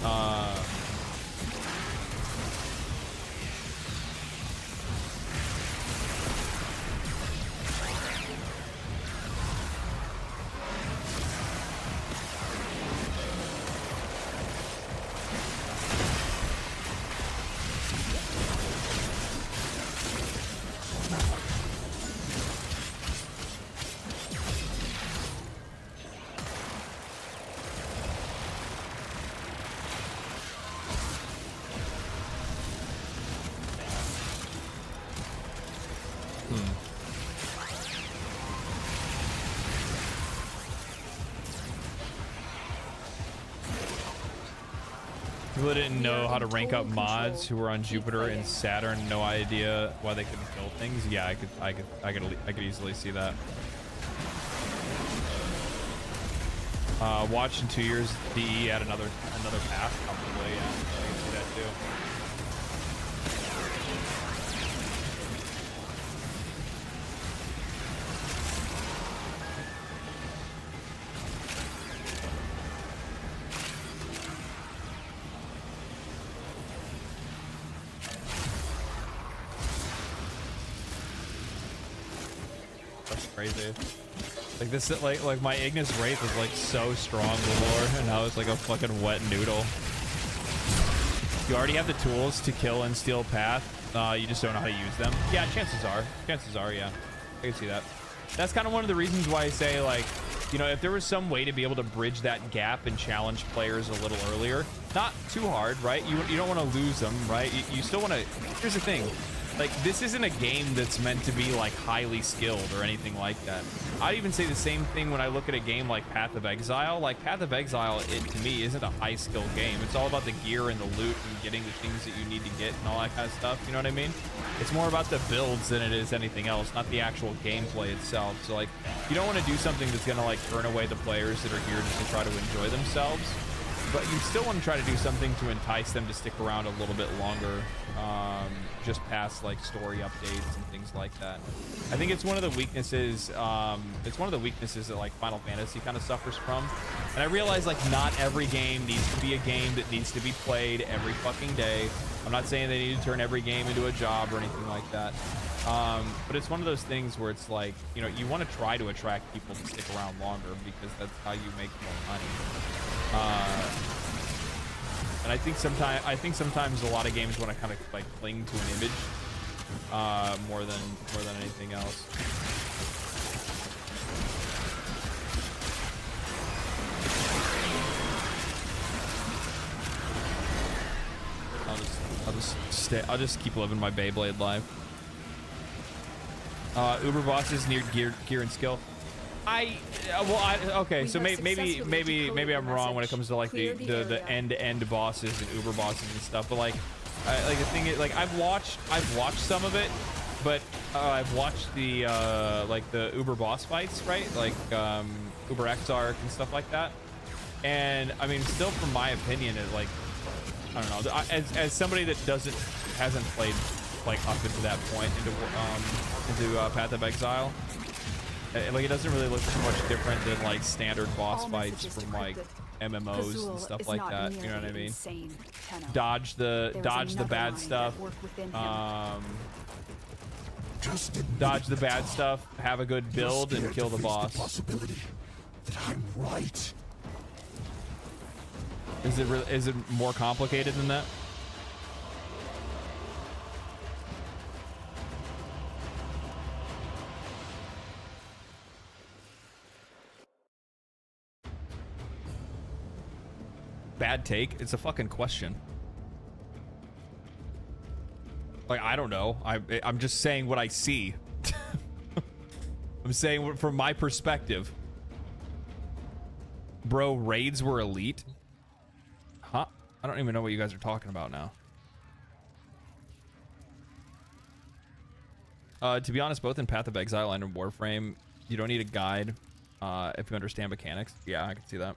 People that didn't know how to rank up mods who were on Jupiter and Saturn, no idea why they couldn't kill things. Yeah, I could easily see that. Watch in 2 years, DE add another path, probably. Yeah, I can see that too. That's crazy. Like this, like my Ignis Wraith was like so strong before, and now it's like a fucking wet noodle. You already have the tools to kill and steal path. You just don't know how to use them. Yeah, chances are, yeah, I can see that. That's kind of one of the reasons why I say, like, you know, if there was some way to be able to bridge that gap and challenge players a little earlier, not too hard, right? You don't want to lose them, right? You still want to. Here's the thing. Like, this isn't a game that's meant to be, like, highly skilled or anything like that. I'd even say the same thing when I look at a game like Path of Exile. Like, Path of Exile, to me, isn't a high-skill game. It's all about the gear and the loot and getting the things that you need to get and all that kind of stuff. You know what I mean? It's more about the builds than it is anything else, not the actual gameplay itself. So, like, you don't want to do something that's going to, like, turn away the players that are here just to try to enjoy themselves. But you still want to try to do something to entice them to stick around a little bit longer, just past like story updates and things like that. I think it's one of the weaknesses. It's one of the weaknesses that like Final Fantasy kind of suffers from. And I realize like not every game needs to be a game that needs to be played every fucking day. I'm not saying they need to turn every game into a job or anything like that. But it's one of those things where it's like, you know, you want to try to attract people to stick around longer because that's how you make more money. And I think sometimes a lot of games want to kind of like cling to an image more than anything else. I'll just keep living my Beyblade life. Uber bosses near gear and skill. Okay, so maybe I'm wrong when it comes to like the end-to-end bosses and Uber bosses and stuff. But like the thing is, like I've watched some of it, but I've watched the like the Uber boss fights, right? Like Uber Exarch and stuff like that. And I mean, still, from my opinion, it like I don't know. As somebody that hasn't played like up into that point into Path of Exile. Like it doesn't really look too much different than like standard boss fights from like MMOs and stuff like that. You know what I mean? Dodge the bad stuff. Dodge the bad stuff. Have a good build and kill the boss. Possibility that I'm right. Is it more complicated than that? Bad take. It's a fucking question. Like, I don't know. I'm just saying what I see. I'm saying from my perspective. Bro, raids were elite. Huh? I don't even know what you guys are talking about now. To be honest, both in Path of Exile and in Warframe, you don't need a guide if you understand mechanics. Yeah, I can see that.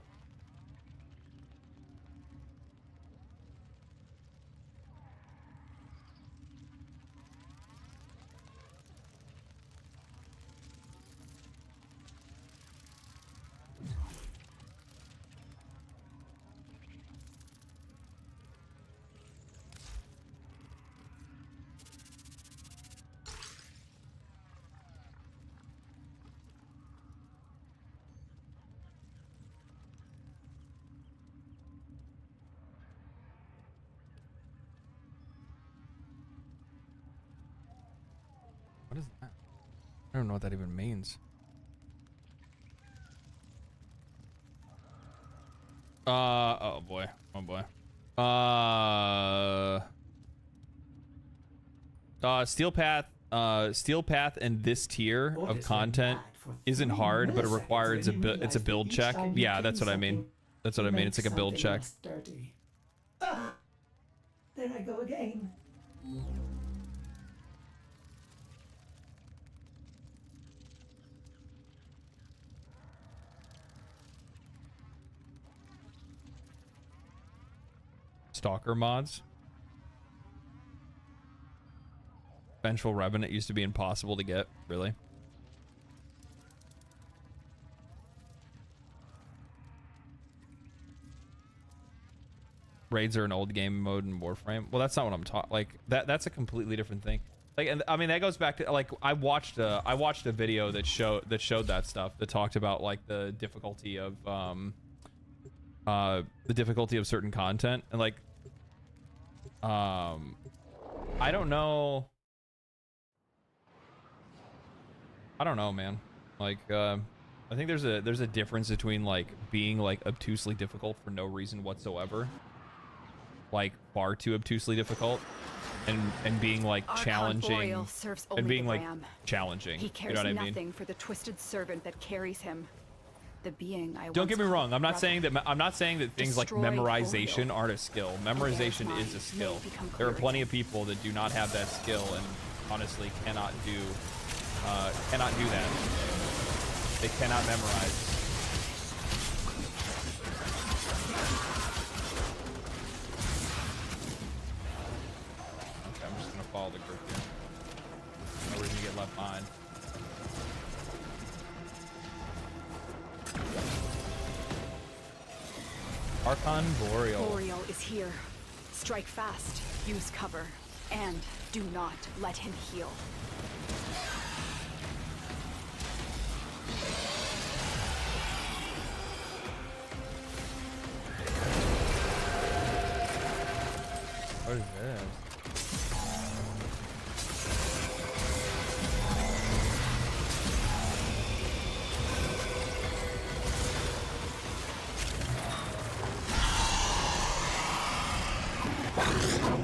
What is that? I don't know what that even means. Oh boy. Oh boy. Steel Path and this tier of content isn't hard, but it requires it's a build check. Yeah, that's what I mean. That's what I mean. It's like a build check. there I go again. Stalker mods. Vengeful Revenant used to be impossible to get, really. Raids are an old game mode in Warframe. Well, that's not what I'm talking. Like that's a completely different thing. Like, and I mean that goes back to like I watched a video that showed that stuff, that talked about like the difficulty of certain content, and like I don't know, man. Like I think there's a difference between like being like obtusely difficult for no reason whatsoever, like far too obtusely difficult, and being like challenging, and being like challenging. He cares you know what I mean? nothing for the twisted servant that carries him. The being I Don't get me wrong. I'm not brother. saying that things like Destroy memorization Oriel. aren't a skill. Memorization is a skill. There are plenty of people that do not have that skill and honestly cannot do that. They cannot memorize. Okay, I'm just gonna follow the group here. No reason to get left behind. Archon Boreal. Boreal is here. Strike fast, use cover, and do not let him heal. What is this?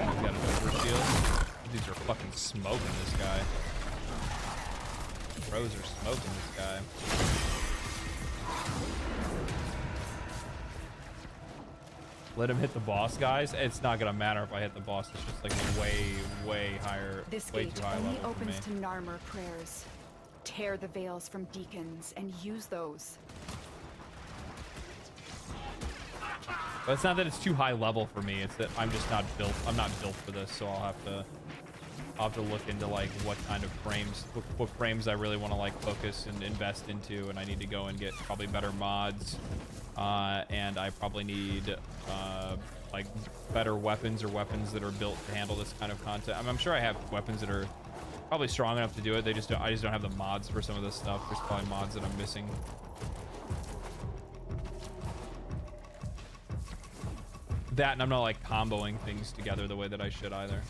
Got an overshield. These are fucking smoking this guy. Pros are smoking this guy. Let him hit the boss, guys. It's not gonna matter if I hit the boss. It's just like way higher, This way gate too high only level for me. opens to Narmer prayers. Tear the veils from deacons and use those. But it's not that it's too high level for me. It's that I'm just not built. I'm not built for this, so I'll have to look into like what kind of frames, what frames I really want to like focus and invest into, and I need to go and get probably better mods, and I probably need like better weapons, or weapons that are built to handle this kind of content. I'm sure I have weapons that are probably strong enough to do it. I just don't have the mods for some of this stuff. There's probably mods that I'm missing. That, and I'm not like comboing things together the way that I should either.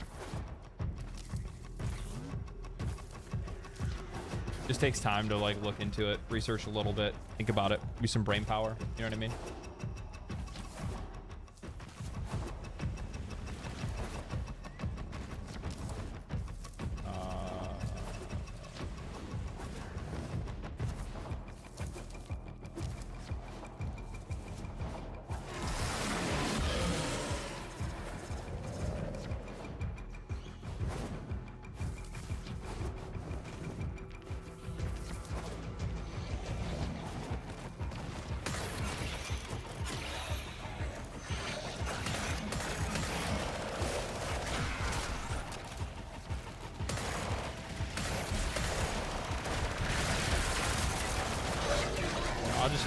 Just takes time to like look into it, research a little bit, think about it, use some brain power. You know what I mean?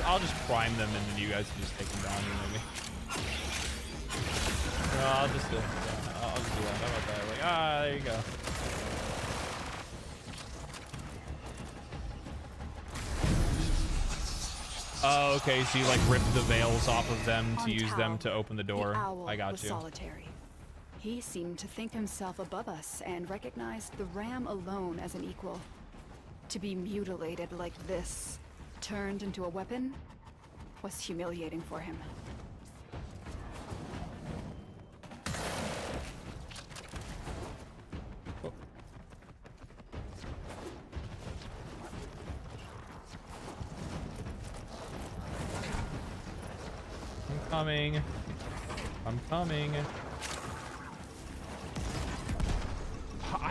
I'll just prime them, and then you guys can just take them down, maybe. No, I'll just do it. Yeah, I'll just do that. How about that? Like, there you go. Oh, okay. So you like rip the veils off of them to use them to open the door. I got you. Solitary. He seemed to think himself above us and recognized the ram alone as an equal. To be mutilated like this, turned into a weapon, was humiliating for him. I'm coming. I'm coming.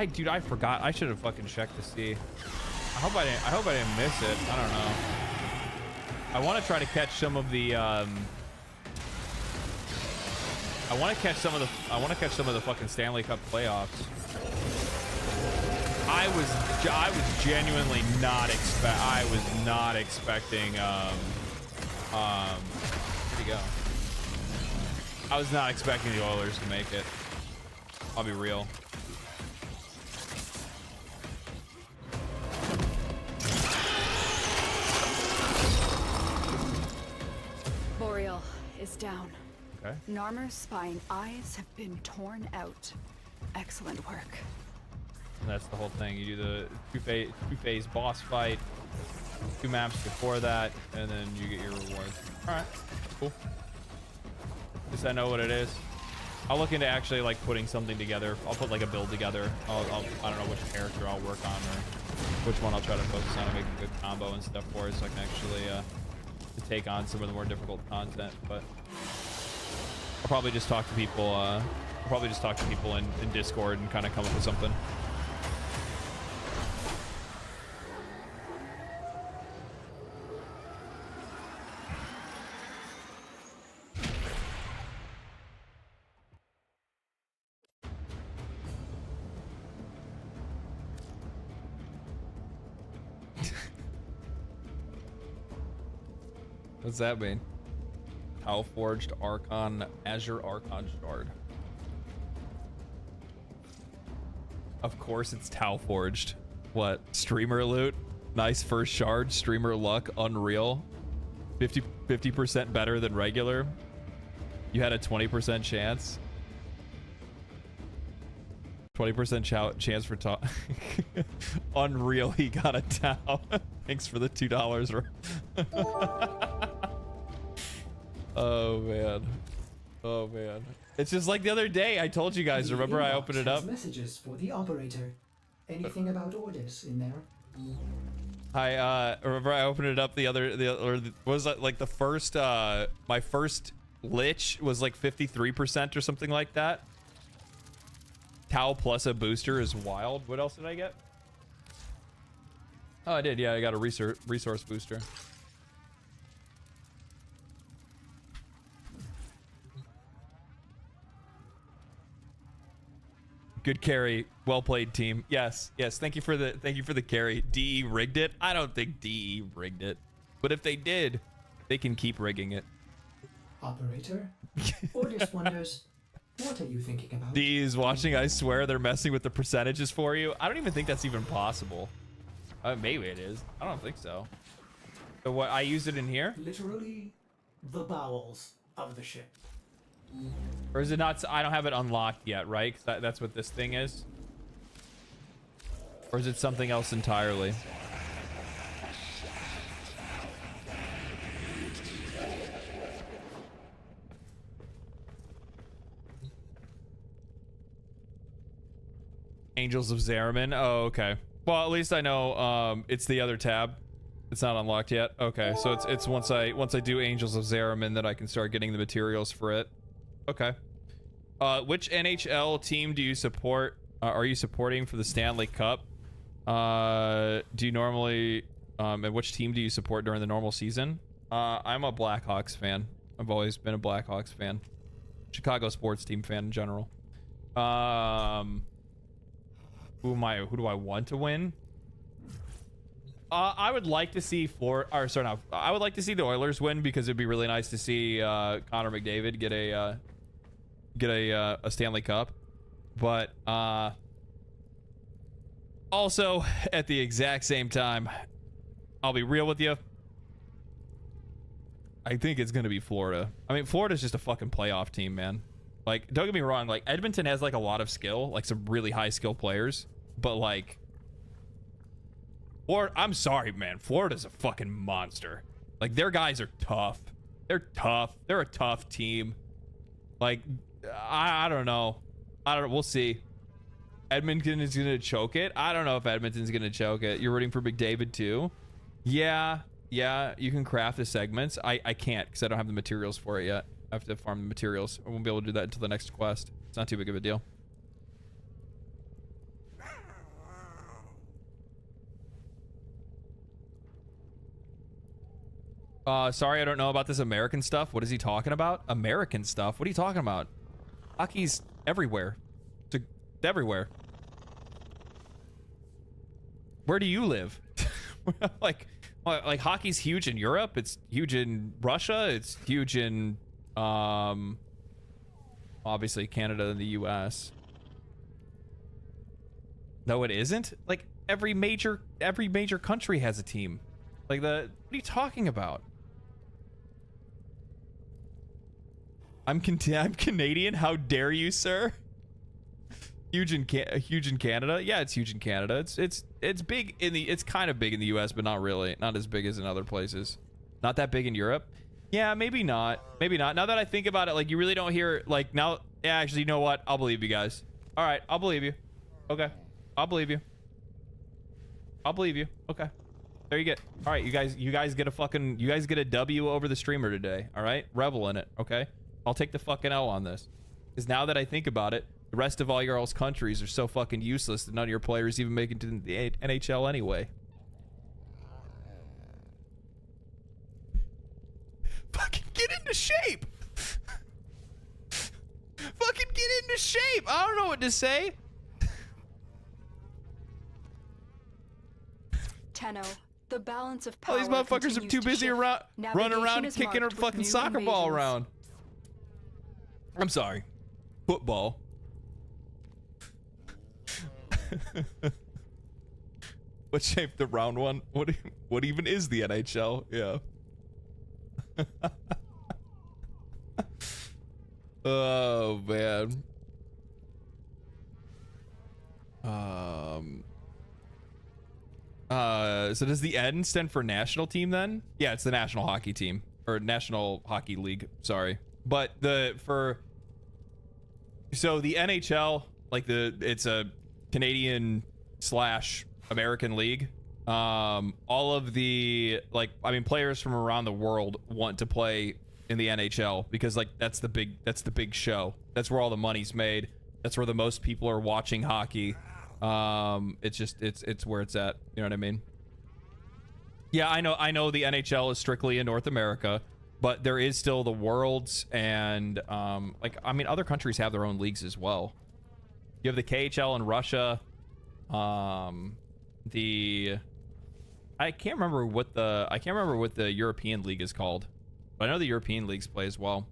dude, I forgot. I should have fucking checked to see. I hope I didn't miss it. I don't know. I want to try to catch some of the I want to catch some of the fucking Stanley Cup playoffs. I was genuinely not expecting where'd he go? I was not expecting the Oilers to make it. I'll be real. Boreal is down. Okay. Narmer's spine eyes have been torn out. Excellent work. And that's the whole thing. You do the two-phase boss fight, 2 maps before that, and then you get your rewards. All right, cool. At least I know what it is. I'll look into actually like putting something together. I'll put like a build together. I don't know which character I'll work on or which one I'll try to focus on and make a good combo and stuff for it, so I can actually take on some of the more difficult content. But I'll probably just talk to people. In Discord and kind of come up with something. What's that mean? Tau forged Archon, Azure Archon Shard. Of course it's Tau forged. What? Streamer loot? Nice first shard. Streamer luck. Unreal. 50% better than regular. You had a 20% chance. 20% chance for Tau. Unreal. He got a Tau. Thanks for the $2. Oh man. Oh man. It's just like the other day. I told you guys. Remember, I opened it up. Messages for the operator. Anything about orders in there? I remember I opened it up was that like the first my first lich was like 53% or something like that. Tau plus a booster is wild. What else did I get? Oh, I did. Yeah, I got a resource booster. Good carry. Well played, team. Yes. Thank you for the carry. DE rigged it. I don't think DE rigged it. But if they did, they can keep rigging it. Operator? Audience wonders, what are you thinking about? DE is watching. I swear they're messing with the percentages for you. I don't even think that's even possible. Maybe it is. I don't think so. So what? I used it in here? Literally, the bowels of the ship. Or is it not? I don't have it unlocked yet, right? 'Cause that's what this thing is. Or is it something else entirely? Angels of Zariman. Oh, okay. Well, at least I know it's the other tab. It's not unlocked yet. Okay, so it's once I do Angels of Zariman that I can start getting the materials for it. Okay. Which NHL team do you support? Are you supporting for the Stanley Cup? Do you normally and which team do you support during the normal season? I'm a Blackhawks fan. I've always been a Blackhawks fan. Chicago sports team fan in general. Who do I want to win? I would like to see I would like to see the Oilers win because it'd be really nice to see Connor McDavid get a Stanley Cup. But also at the exact same time, I'll be real with you. I think it's gonna be Florida. I mean, Florida's just a fucking playoff team, man. Like, don't get me wrong, like Edmonton has like a lot of skill, like some really high skill players, but like I'm sorry, man. Florida's a fucking monster. Like, their guys are tough. They're tough. They're a tough team. Like, I don't know. We'll see. Edmonton is gonna choke it. I don't know if Edmonton's gonna choke it. You're rooting for McDavid too? Yeah. You can craft the segments. I can't because I don't have the materials for it yet. I have to farm the materials. I won't be able to do that until the next quest. It's not too big of a deal. Sorry, I don't know about this American stuff. What is he talking about? American stuff? What are you talking about? Hockey's everywhere. It's everywhere. Where do you live? like hockey's huge in Europe. It's huge in Russia. It's huge in obviously Canada and the US. No, it isn't. Like every major country has a team. Like what are you talking about? I'm Canadian. How dare you, sir? Huge in Canada. Yeah, it's huge in Canada. It's big in the. It's kind of big in the U.S., but not really. Not as big as in other places. Not that big in Europe. Yeah, maybe not. Maybe not. Now that I think about it, like you really don't hear like now. Yeah, actually, you know what? I'll believe you guys. All right, I'll believe you. Okay, I'll believe you. I'll believe you. Okay. There you get. All right, you guys get a W over the streamer today. All right, revel in it. Okay, I'll take the fucking L on this. Because now that I think about it, the rest of all your all's countries are so fucking useless that none of your players even make it to the NHL anyway. Fucking get into shape. Fucking get into shape. I don't know what to say. Tenno, the balance of power. All these motherfuckers are too busy running around kicking her fucking soccer ball around. I'm sorry. Football. What shape the round one? What even is the NHL? Yeah. Oh man. So does the N stand for national team then? Yeah, it's the national hockey team or national hockey league. Sorry, but so the NHL, like it's a Canadian / American league. All of the players from around the world want to play in the NHL because like that's the big show. That's where all the money's made. That's where the most people are watching hockey. It's where it's at. You know what I mean? Yeah, I know the NHL is strictly in North America, but there is still the Worlds and other countries have their own leagues as well. You have the KHL in Russia. I can't remember what the European League is called, but I know the European leagues play as well.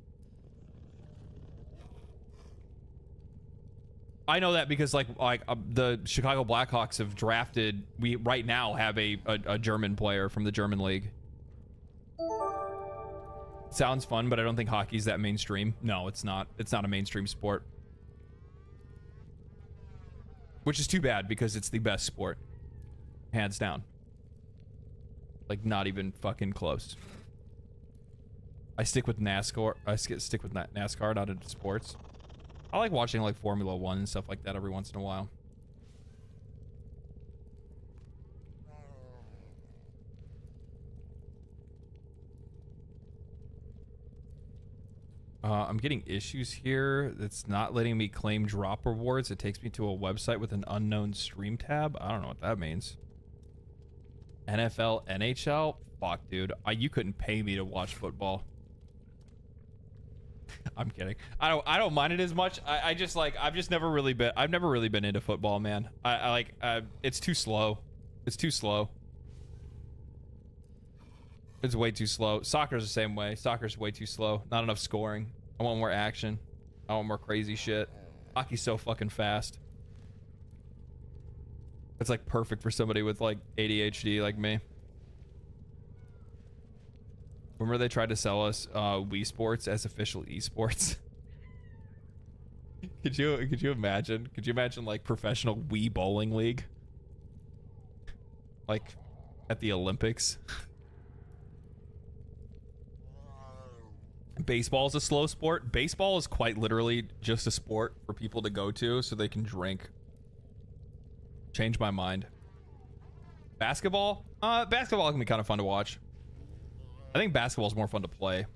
I know that because the Chicago Blackhawks have drafted. We right now have a German player from the German league. Sounds fun, but I don't think hockey's that mainstream. No, it's not. It's not a mainstream sport. Which is too bad because it's the best sport. Hands down. Like not even fucking close. I stick with NASCAR. Stick with NASCAR, not into sports. I like watching like Formula 1 and stuff like that every once in a while. I'm getting issues here. It's not letting me claim drop rewards. It takes me to a website with an unknown stream tab. I don't know what that means. NFL, NHL? Fuck, dude. You couldn't pay me to watch football. I'm kidding. I don't mind it as much. I've never really been into football, man. It's too slow. It's too slow. It's way too slow. Soccer's the same way. Soccer's way too slow. Not enough scoring. I want more action. I want more crazy shit. Hockey's so fucking fast. It's like perfect for somebody with like ADHD like me. Remember they tried to sell us Wii Sports as official esports? Could you imagine? Could you imagine like professional Wii bowling league? Like at the Olympics? Baseball is a slow sport. Baseball is quite literally just a sport for people to go to so they can drink. Change my mind. Basketball? Basketball can be kind of fun to watch. I think basketball is more fun to play.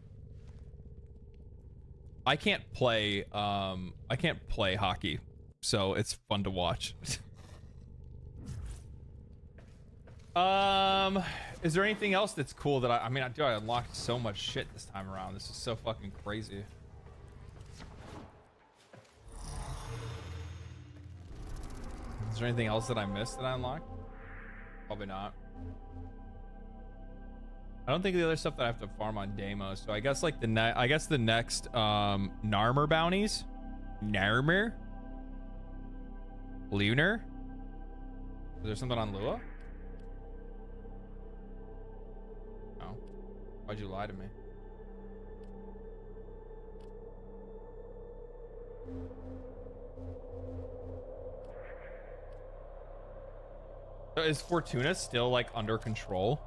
I can't play hockey, so it's fun to watch. Is there anything else that's cool that I mean, I unlocked so much shit this time around. This is so fucking crazy. Is there anything else that I missed that I unlocked? Probably not. I don't think the other stuff that I have to farm on demo. So I guess like the next Narmer bounties. Narmer? Lunar? Is there something on Lua? No. Why'd you lie to me? So is Fortuna still like under control?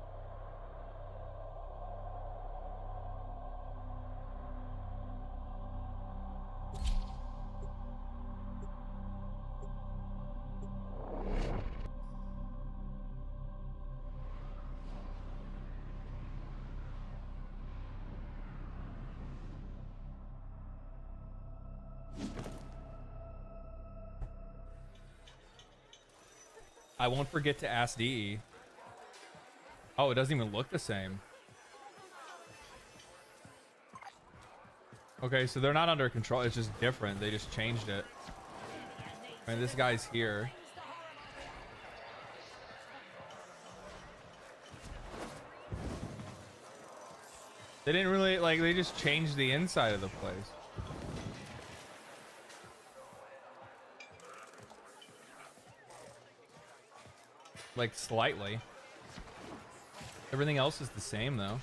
I won't forget to ask DE. Oh, it doesn't even look the same. Okay, so they're not under control. It's just different. They just changed it. I mean, this guy's here. They didn't really, like, they just changed the inside of the place. Like, slightly. Everything else is the same, though.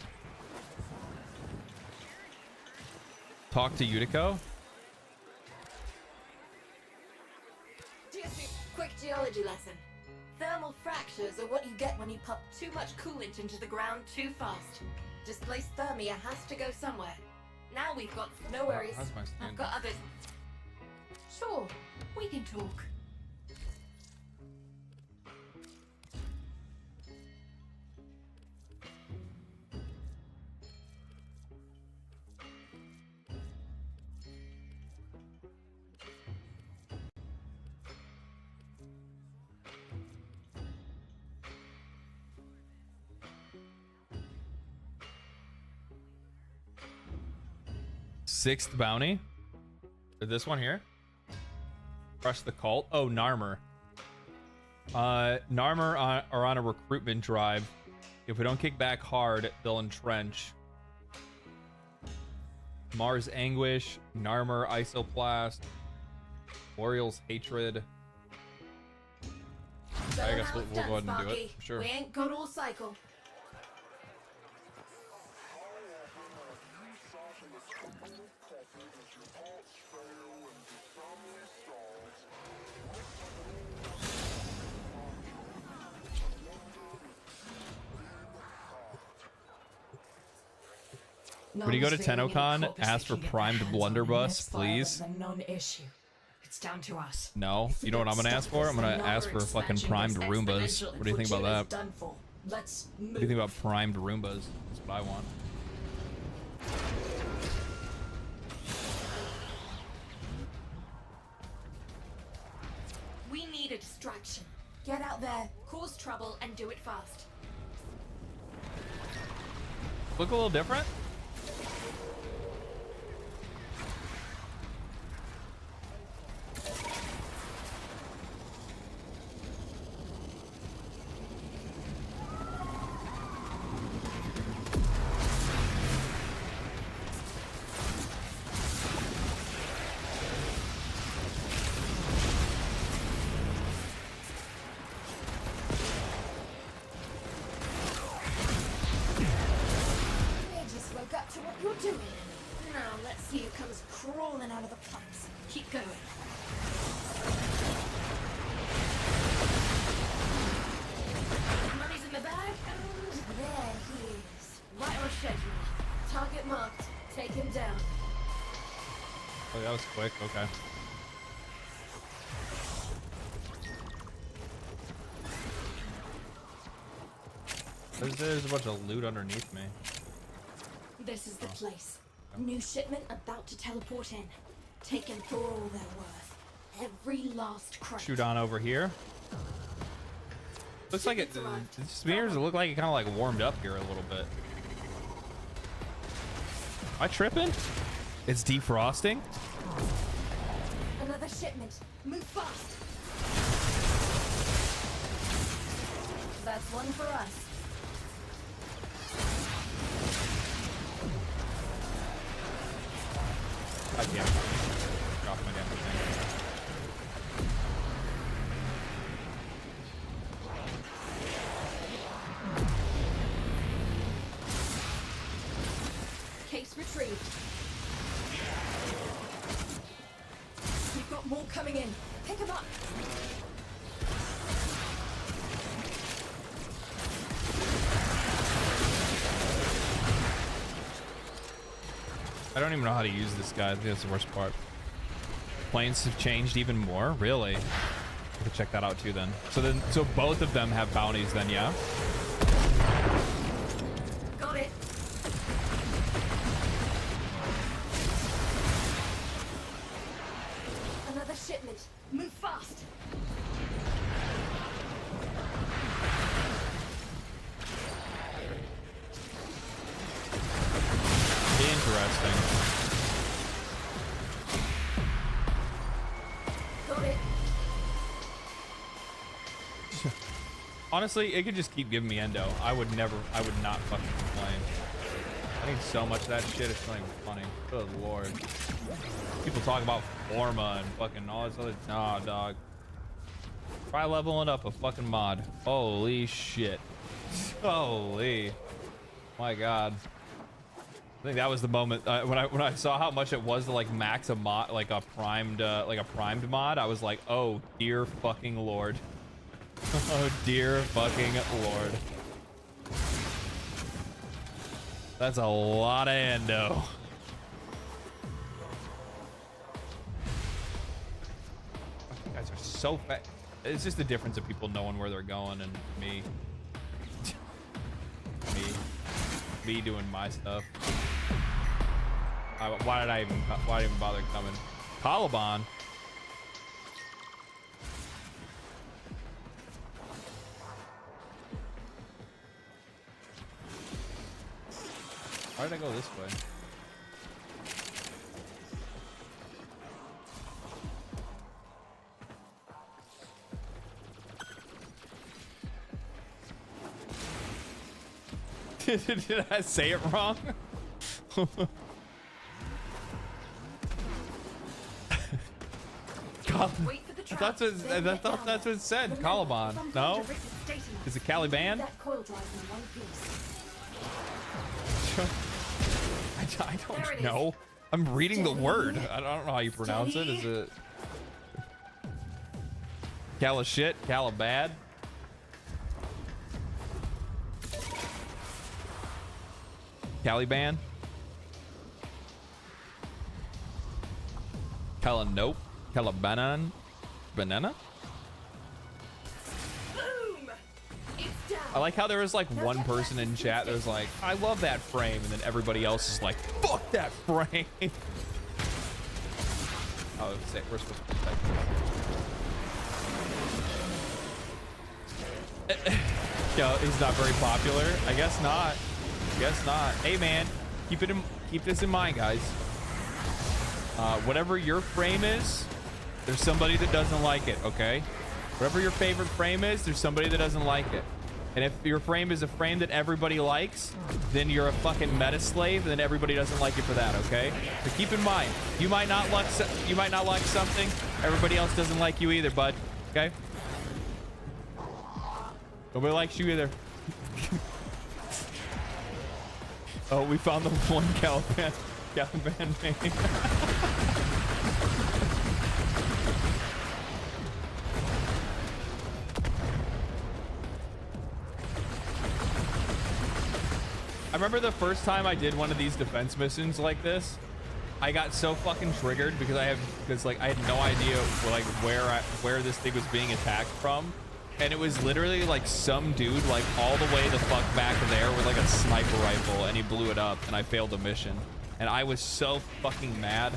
Talk to Utico. Quick geology lesson. Thermal fractures are what you get when you pump too much coolant into the ground too fast. Displaced thermia has to go somewhere. Now we've got no worries. I've got others. Sure, we can talk. Sixth bounty. This one here. Crush the cult. Oh, Narmer. Narmer are on a recruitment drive. If we don't kick back hard, they'll entrench. Mars Anguish, Narmer Isoplast, Boreal's Hatred. I guess we'll go ahead and do it. Sure. We ain't got all cycle. Would you go to TennoCon? Ask for primed blunderbuss, please. Non-issue. It's down to us. No. You know what I'm gonna ask for? I'm gonna ask for fucking primed Roombas. What do you think about that? What do you think about primed Roombas? That's what I want. We need a distraction. Get out there, cause trouble, and do it fast. Look a little different? Quick, okay. There's a bunch of loot underneath me. This is the place. New shipment about to teleport in. Taken for all they're worth. Every last crate. Shoot on over here. Looks like it. The smears look like it kind of like warmed up here a little bit. Am I tripping? It's defrosting. Another shipment. Move fast. That's one for us. God damn. Drop my damn thing. Case retrieved. We've got more coming in. Pick them up. I don't even know how to use this guy. I think that's the worst part. Planes have changed even more. Really? I could check that out too then. So both of them have bounties then, yeah? Got it. Another shipment. Move fast. Interesting. Got it. Honestly, it could just keep giving me endo. I would not fucking complain. I think so much of that shit is not even funny. Good lord. People talk about Forma and fucking all this other. Nah, dog. Try leveling up a fucking mod. Holy shit. Holy. My god. I think that was the moment when I saw how much it was to like max a mod, like a primed mod. I was like, oh dear fucking lord. Oh dear fucking lord. That's a lot of endo. You guys are so fat. It's just the difference of people knowing where they're going and me. me doing my stuff. Why did I even bother coming? Caliban. Why did I go this way? Did I say it wrong? I thought that's what it said. Caliban. No? Is it Caliban? I don't know. I'm reading the word. I don't know how you pronounce it. Is it Cala shit? Cala bad? Caliban? Cala nope? Cala banan? Banana? I like how there was like one person in chat that was like, I love that frame, and then everybody else is like, fuck that frame. Oh, we're supposed to protect this. Yo, he's not very popular. I guess not. Guess not. Hey man, keep this in mind, guys. Whatever your frame is, there's somebody that doesn't like it, okay? Whatever your favorite frame is, there's somebody that doesn't like it. And if your frame is a frame that everybody likes, then you're a fucking meta slave, and then everybody doesn't like you for that, okay? So keep in mind, you might not like something, everybody else doesn't like you either, bud. Okay? Nobody likes you either. Oh, we found the one Caliban name. I remember the first time I did one of these defense missions like this, I got so fucking triggered because I had no idea like where this thing was being attacked from, and it was literally like some dude like all the way the fuck back there with like a sniper rifle, and he blew it up, and I failed the mission, and I was so fucking mad.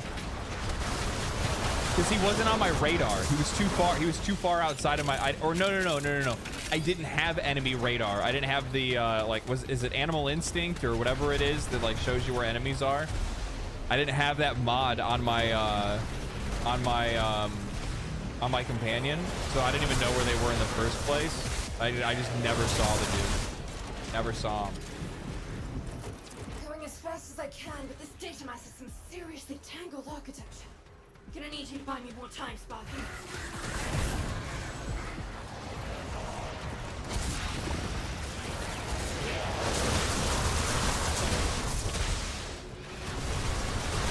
Because he wasn't on my radar. He was too far. He was too far outside of my. No. I didn't have enemy radar. I didn't have the is it Animal Instinct or whatever it is that like shows you where enemies are. I didn't have that mod on my companion, so I didn't even know where they were in the first place. I just never saw the dude. Never saw him. Going as fast as I can, but this data mass has some seriously tangled architecture. Gonna need you to buy me more time, Sparky.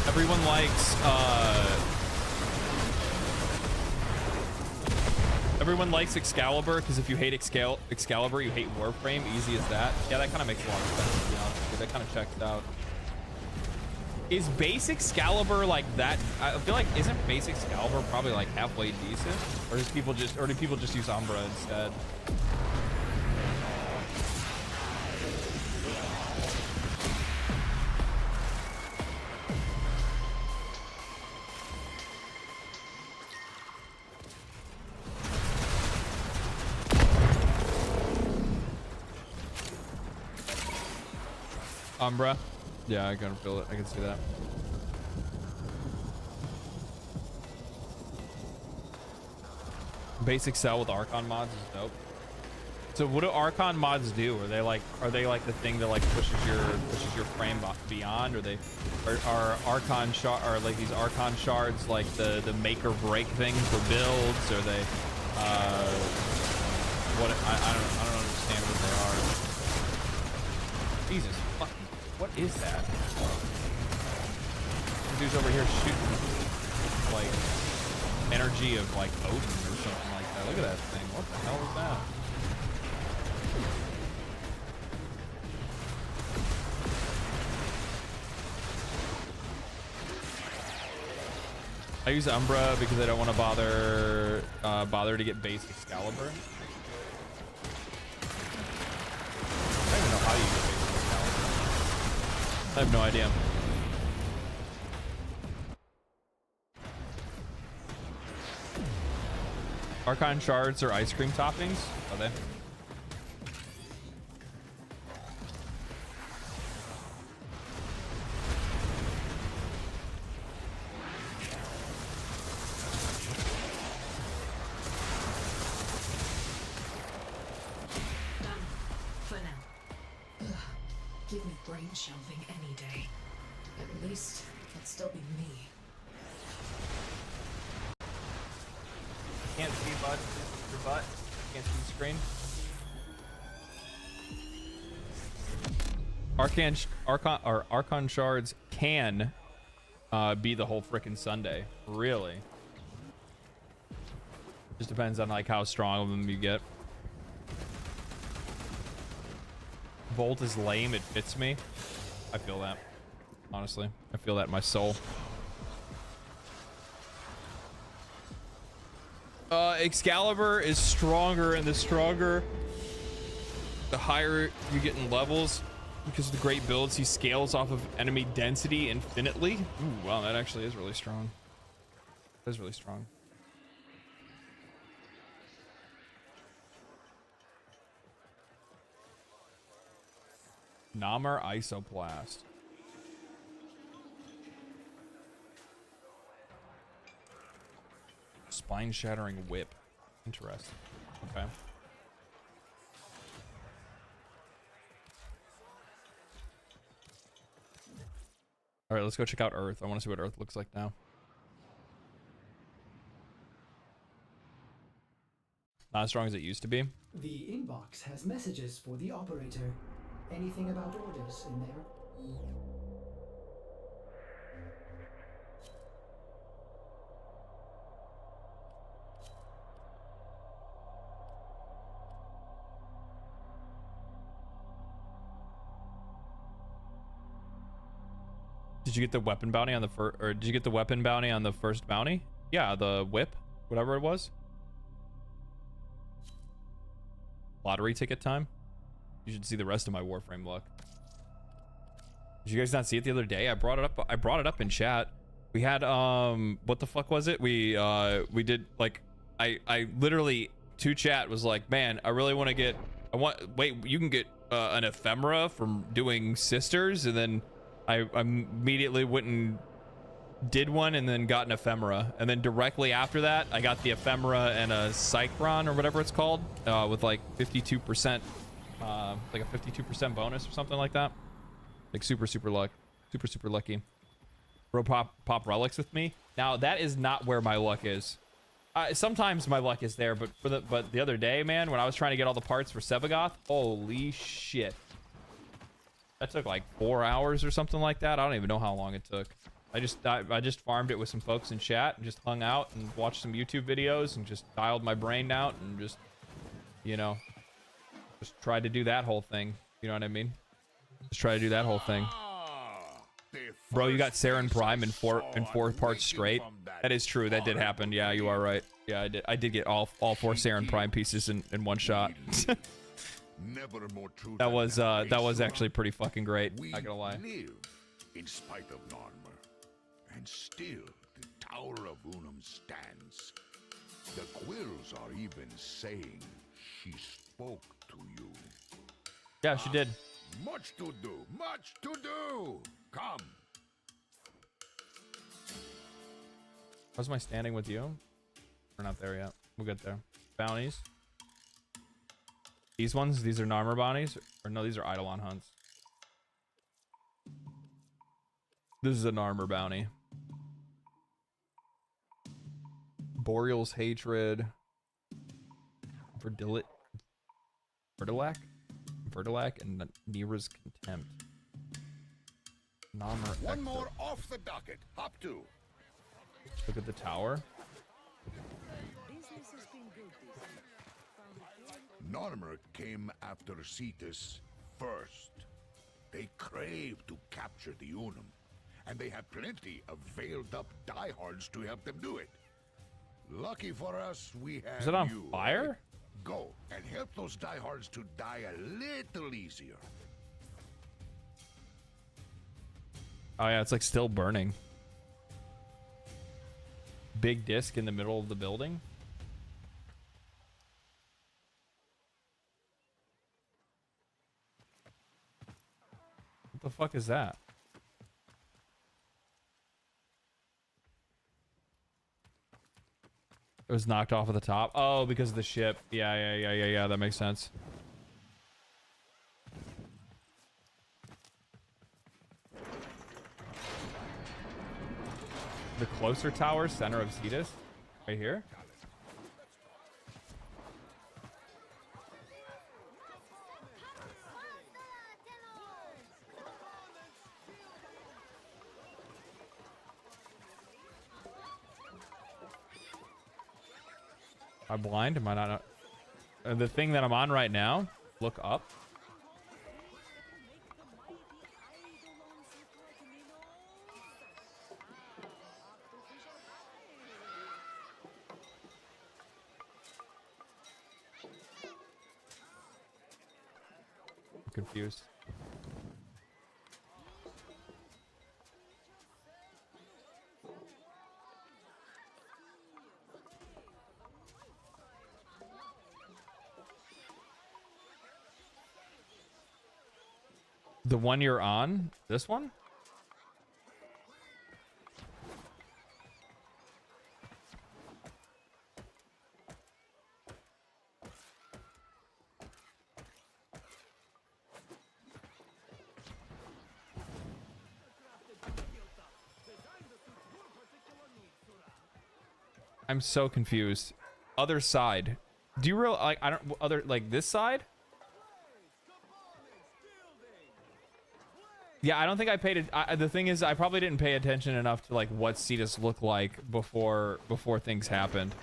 Everyone likes Excalibur, because if you hate Excalibur, you hate Warframe. Easy as that. Yeah, that kind of makes a lot of sense, to be honest. That kind of checks out. Is base Excalibur like that? I feel like isn't base Excalibur probably like halfway decent, or do people just use Umbra instead? Umbra. Yeah, I can feel it. I can see that. Basic cell with Archon mods is dope. So what do Archon mods do? Are they like the thing that like pushes your frame beyond? Or are Archon are like these Archon shards like the make or break thing for builds? Or they what I don't understand what they are. Jesus fucking. What is that? The dude's over here shooting like energy of like Odin or something like that. Look at that thing. What the hell is that? I use Umbra because I don't want to bother to get base Excalibur. I don't even know how you get base Excalibur. I have no idea. Archon shards are ice cream toppings? Are they? Done. For now. Ugh. Give me brain shelving any day. At least it'll still be me. Can't see bud. Your butt. Can't see the screen. Archon shards can be the whole frickin' Sunday. Really. Just depends on like how strong of them you get. Volt is lame. It fits me. I feel that. Honestly, I feel that in my soul. Excalibur is stronger, and the higher you get in levels, because of the great builds, he scales off of enemy density infinitely. Ooh, wow, that actually is really strong. That's really strong. Namar Isoplast. Spine-shattering whip. Interesting. Okay. All right, let's go check out Earth. I want to see what Earth looks like now. Not as strong as it used to be. The inbox has messages for the operator. Anything about orders in there? Did you get the weapon bounty on the first, or did you get the weapon bounty on the first bounty? Yeah, the whip, whatever it was. Lottery ticket time. You should see the rest of my Warframe luck. Did you guys not see it the other day? I brought it up in chat. We had what the fuck was it? We did like I literally to chat was like, man, I really want to get wait, you can get an ephemera from doing sisters, and then I immediately went and did one and then got an ephemera, and then directly after that I got the ephemera and a cycron or whatever it's called, with like 52% like a 52% bonus or something like that. Like super lucky. Bro, pop relics with me. Now that is not where my luck is. Sometimes my luck is there, but the other day, man, when I was trying to get all the parts for Sebagoth, holy shit, that took like 4 hours or something like that. I don't even know how long it took. I just farmed it with some folks in chat and just hung out and watched some YouTube videos and just dialed my brain out and just, you know, just tried to do that whole thing. You know what I mean? Just try to do that whole thing. Bro, you got Saren Prime in four parts straight. That is true. That did happen. Yeah, you are right. Yeah, I did get all 4 Saren Prime pieces in one shot. That was actually pretty fucking great. Not gonna lie. Live in spite of Narmer, and still the Tower of Unum stands. The Quills are even saying she spoke to you. Yeah, she did. Much to do. Much to do. Come. How's my standing with you? We're not there yet. We'll get there. Bounties. These ones, these are Narmer bounties? Or no, these are Eidolon hunts. This is a Narmer bounty. Boreal's Hatred. Verdilac, and Nira's Contempt. Namar. One more off the docket. Hop to. Look at the tower. Narmer came after Cetus first. They crave to capture the Unum, and they have plenty of veiled-up diehards to help them do it. Lucky for us, we have Is it on you. fire? Go and help those diehards to die a little easier. Oh yeah, it's like still burning. Big disc in the middle of the building. What the fuck is that? It was knocked off at the top. Oh, because of the ship. Yeah. That makes sense. The closer tower, center of Cetus, right here. Am I blind? Am I not? The thing that I'm on right now. Look up. I'm confused. The one you're on? This one? I'm so confused. Other side. Do you real like I don't other like this side? Yeah, I don't think I paid it. The thing is, I probably didn't pay attention enough to like what Cetus looked like before things happened.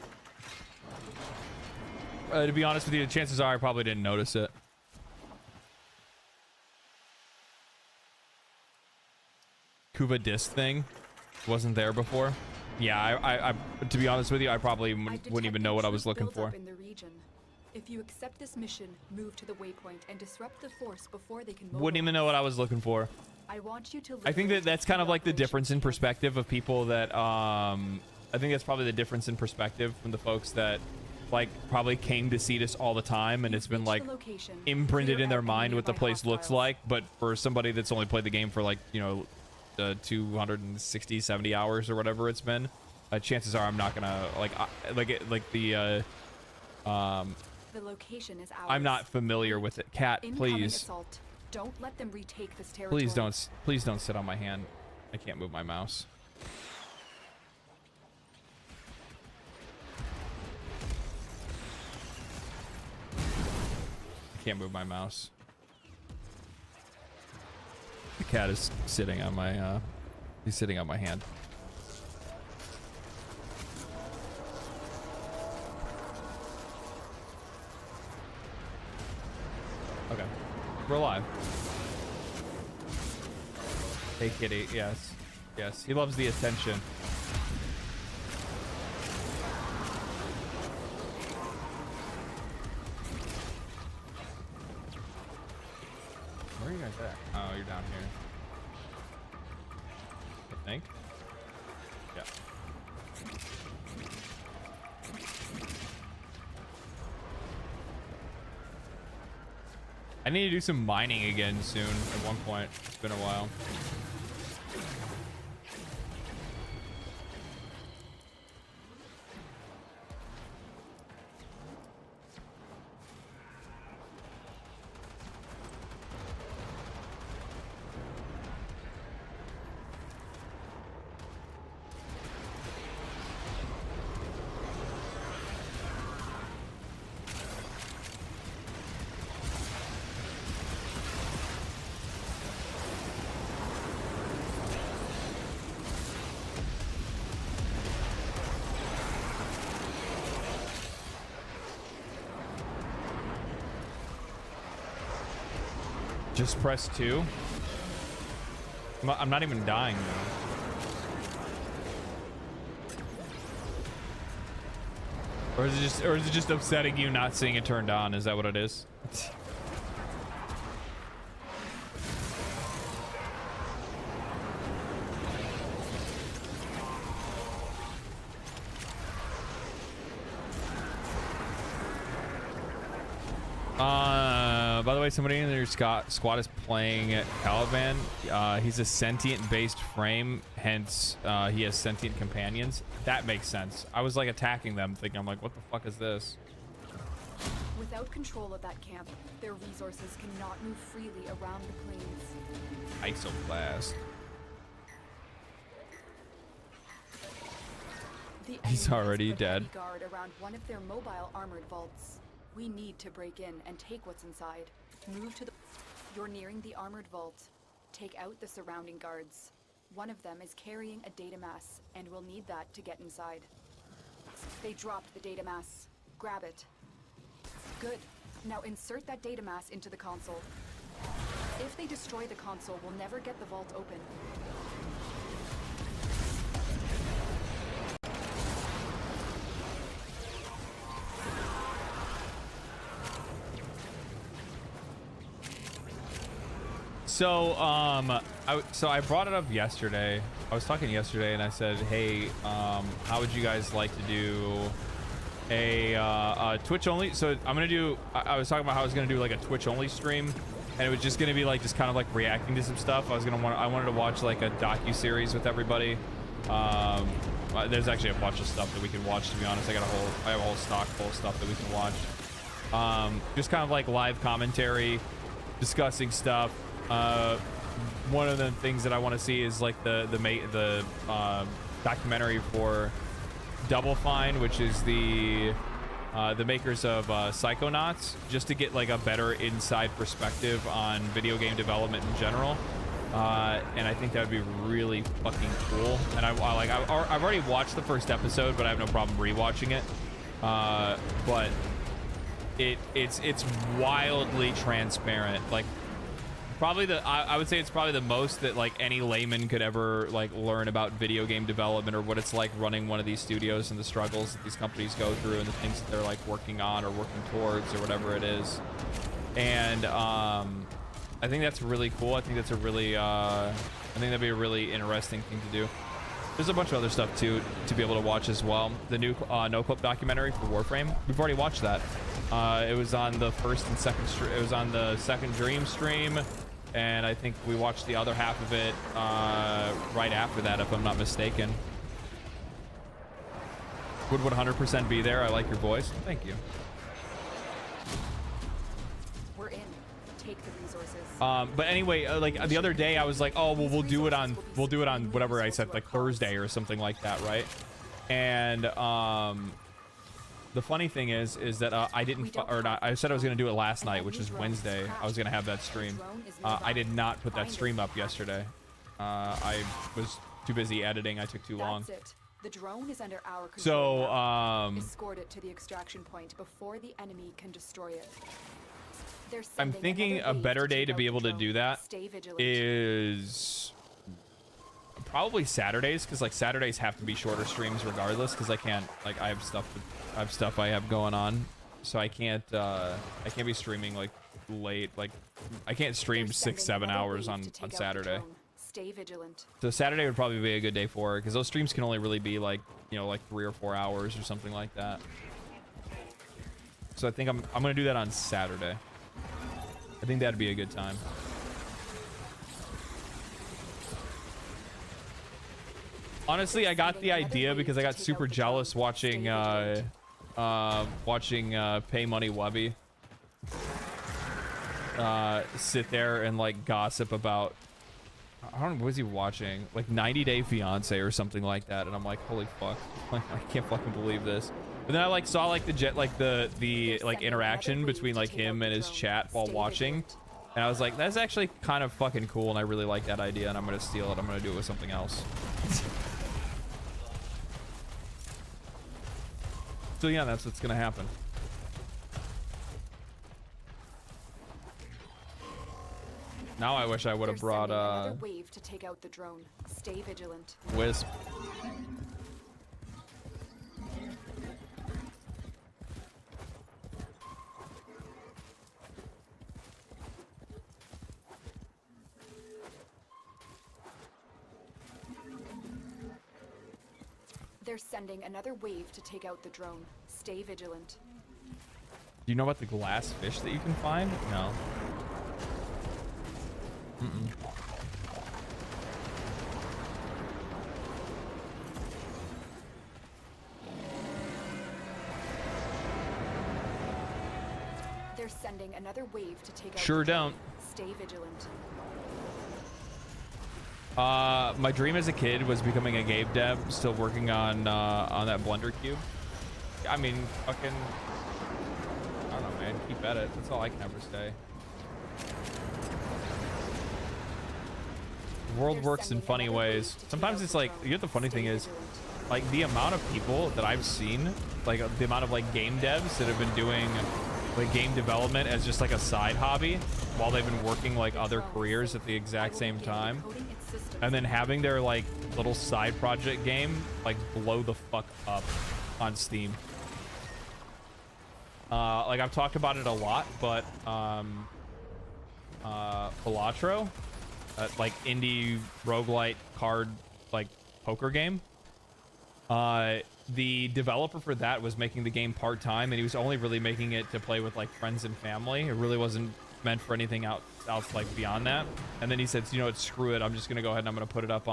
To be honest with you, the chances are I probably didn't notice it. Kuva disc thing wasn't there before. Yeah, I to be honest with you, I probably wouldn't even know what I was looking for. In the region. If you accept this mission, move to the waypoint and disrupt the force before they can mobilize. Wouldn't even know what I was looking for. I want you to. I think that that's kind of like the difference in perspective of people that I think that's probably the difference in perspective from the folks that like probably came to see this all the time, and it's been like imprinted in their mind what the place looks like. But for somebody that's only played the game for like, you know, 260 70 hours or whatever it's been, chances are I'm not gonna the location is ours. I'm not familiar with it. Cat, Incoming please. assault. Don't let them retake this territory. Please don't sit on my hand. I can't move my mouse. I can't move my mouse. The cat is sitting on my he's sitting on my hand. Okay. We're alive. Hey kitty, yes. Yes. He loves the attention. Where are you guys at? Oh, you're down here. I think. Yeah. I need to do some mining again soon at one point. It's been a while. Just press 2. I'm not even dying though. Or is it just upsetting you not seeing it turned on? Is that what it is? By the way, somebody in your squad is playing Caliban. He's a sentient-based frame, hence he has sentient companions. That makes sense. I was like attacking them, thinking, I'm like, what the fuck is this? Without control of that camp, their resources cannot move freely around the plains. Isoblast. The He's enemy already has put dead. heavy guard around one of their mobile armored vaults. We need to break in and take what's inside. Move to the... You're nearing the armored vault. Take out the surrounding guards. One of them is carrying a data mass, and we'll need that to get inside. They dropped the data mass. Grab it. Good. Now insert that data mass into the console. If they destroy the console, we'll never get the vault open. So, I brought it up yesterday. I was talking yesterday, and I said, "Hey, how would you guys like to do a Twitch only?" So I'm gonna do. I was talking about how I was gonna do like a Twitch only stream, and it was just gonna be like just kind of like reacting to some stuff. I wanted to watch like a docu-series with everybody. There's actually a bunch of stuff that we can watch. To be honest, I have a whole stock full of stuff that we can watch. Just kind of like live commentary, discussing stuff. One of the things that I want to see is like the documentary for Double Fine, which is the makers of Psychonauts, just to get like a better inside perspective on video game development in general. And I think that would be really fucking cool. And I've already watched the first episode, but I have no problem rewatching it. But it's wildly transparent. Like, probably I would say it's probably the most that like any layman could ever like learn about video game development, or what it's like running one of these studios and the struggles that these companies go through and the things that they're like working on or working towards or whatever it is. And I think that's really cool. I think that's a really I think that'd be a really interesting thing to do. There's a bunch of other stuff too to be able to watch as well. The new No Clip documentary for Warframe. We've already watched that. It was on the first and second stream. It was on the second Dream stream, and I think we watched the other half of it right after that, if I'm not mistaken. Would 100% be there. I like your voice. Thank you. We're in. Take the resources. But anyway, like the other day, I was like, oh well, we'll do it on whatever I said, like Thursday or something like that, right? And the funny thing is that I didn't, or not. I said I was gonna do it last night, which is Wednesday. I was gonna have that stream. I did not put that stream up yesterday. I was too busy editing. I took too long. The drone is under our control. So escort it to the extraction point before the enemy can destroy it. I'm thinking a better day to be able to do that is probably Saturdays, because like Saturdays have to be shorter streams regardless, because I can't, like, I have stuff I have going on, so I can't be streaming like late. Like I can't stream 6-7 hours on Saturday. Stay vigilant. So Saturday would probably be a good day for it, because those streams can only really be like, you know, like 3 or 4 hours or something like that. So I think I'm gonna do that on Saturday. I think that'd be a good time. Honestly, I got the idea because I got super jealous watching Pay Money Webby sit there and like gossip about, I don't know, what was he watching? Like 90 Day Fiance or something like that, and I'm like, holy fuck, like, I can't fucking believe this. But then I like saw like the like interaction between like him and his chat while watching, and I was like, that's actually kind of fucking cool, and I really like that idea, and I'm gonna steal it. I'm gonna do it with something else. So yeah, that's what's gonna happen. Now I wish I would have brought another wave to take out the drone. Stay vigilant. Wisp. They're sending another wave to take out the drone. Stay vigilant. Do you know about the glass fish that you can find? No. They're sending another wave to take out Sure the drone. don't. Stay vigilant. My dream as a kid was becoming a game dev, still working on that Blender cube. I mean, fucking, I don't know, man. Keep at it. That's all I can ever say. The world works in funny ways. Sometimes it's like, you know, the funny thing is, like, the amount of people that I've seen, like the amount of like game devs that have been doing like game development as just like a side hobby while they've been working like other careers at the exact same time, and then having their like little side project game like blow the fuck up on Steam. Like I've talked about it a lot, but Balatro, like indie roguelite card like poker game, the developer for that was making the game part-time, and he was only really making it to play with like friends and family. It really wasn't meant for anything else like beyond that. And then he said, you know what, screw it, I'm just gonna go ahead and I'm gonna put it up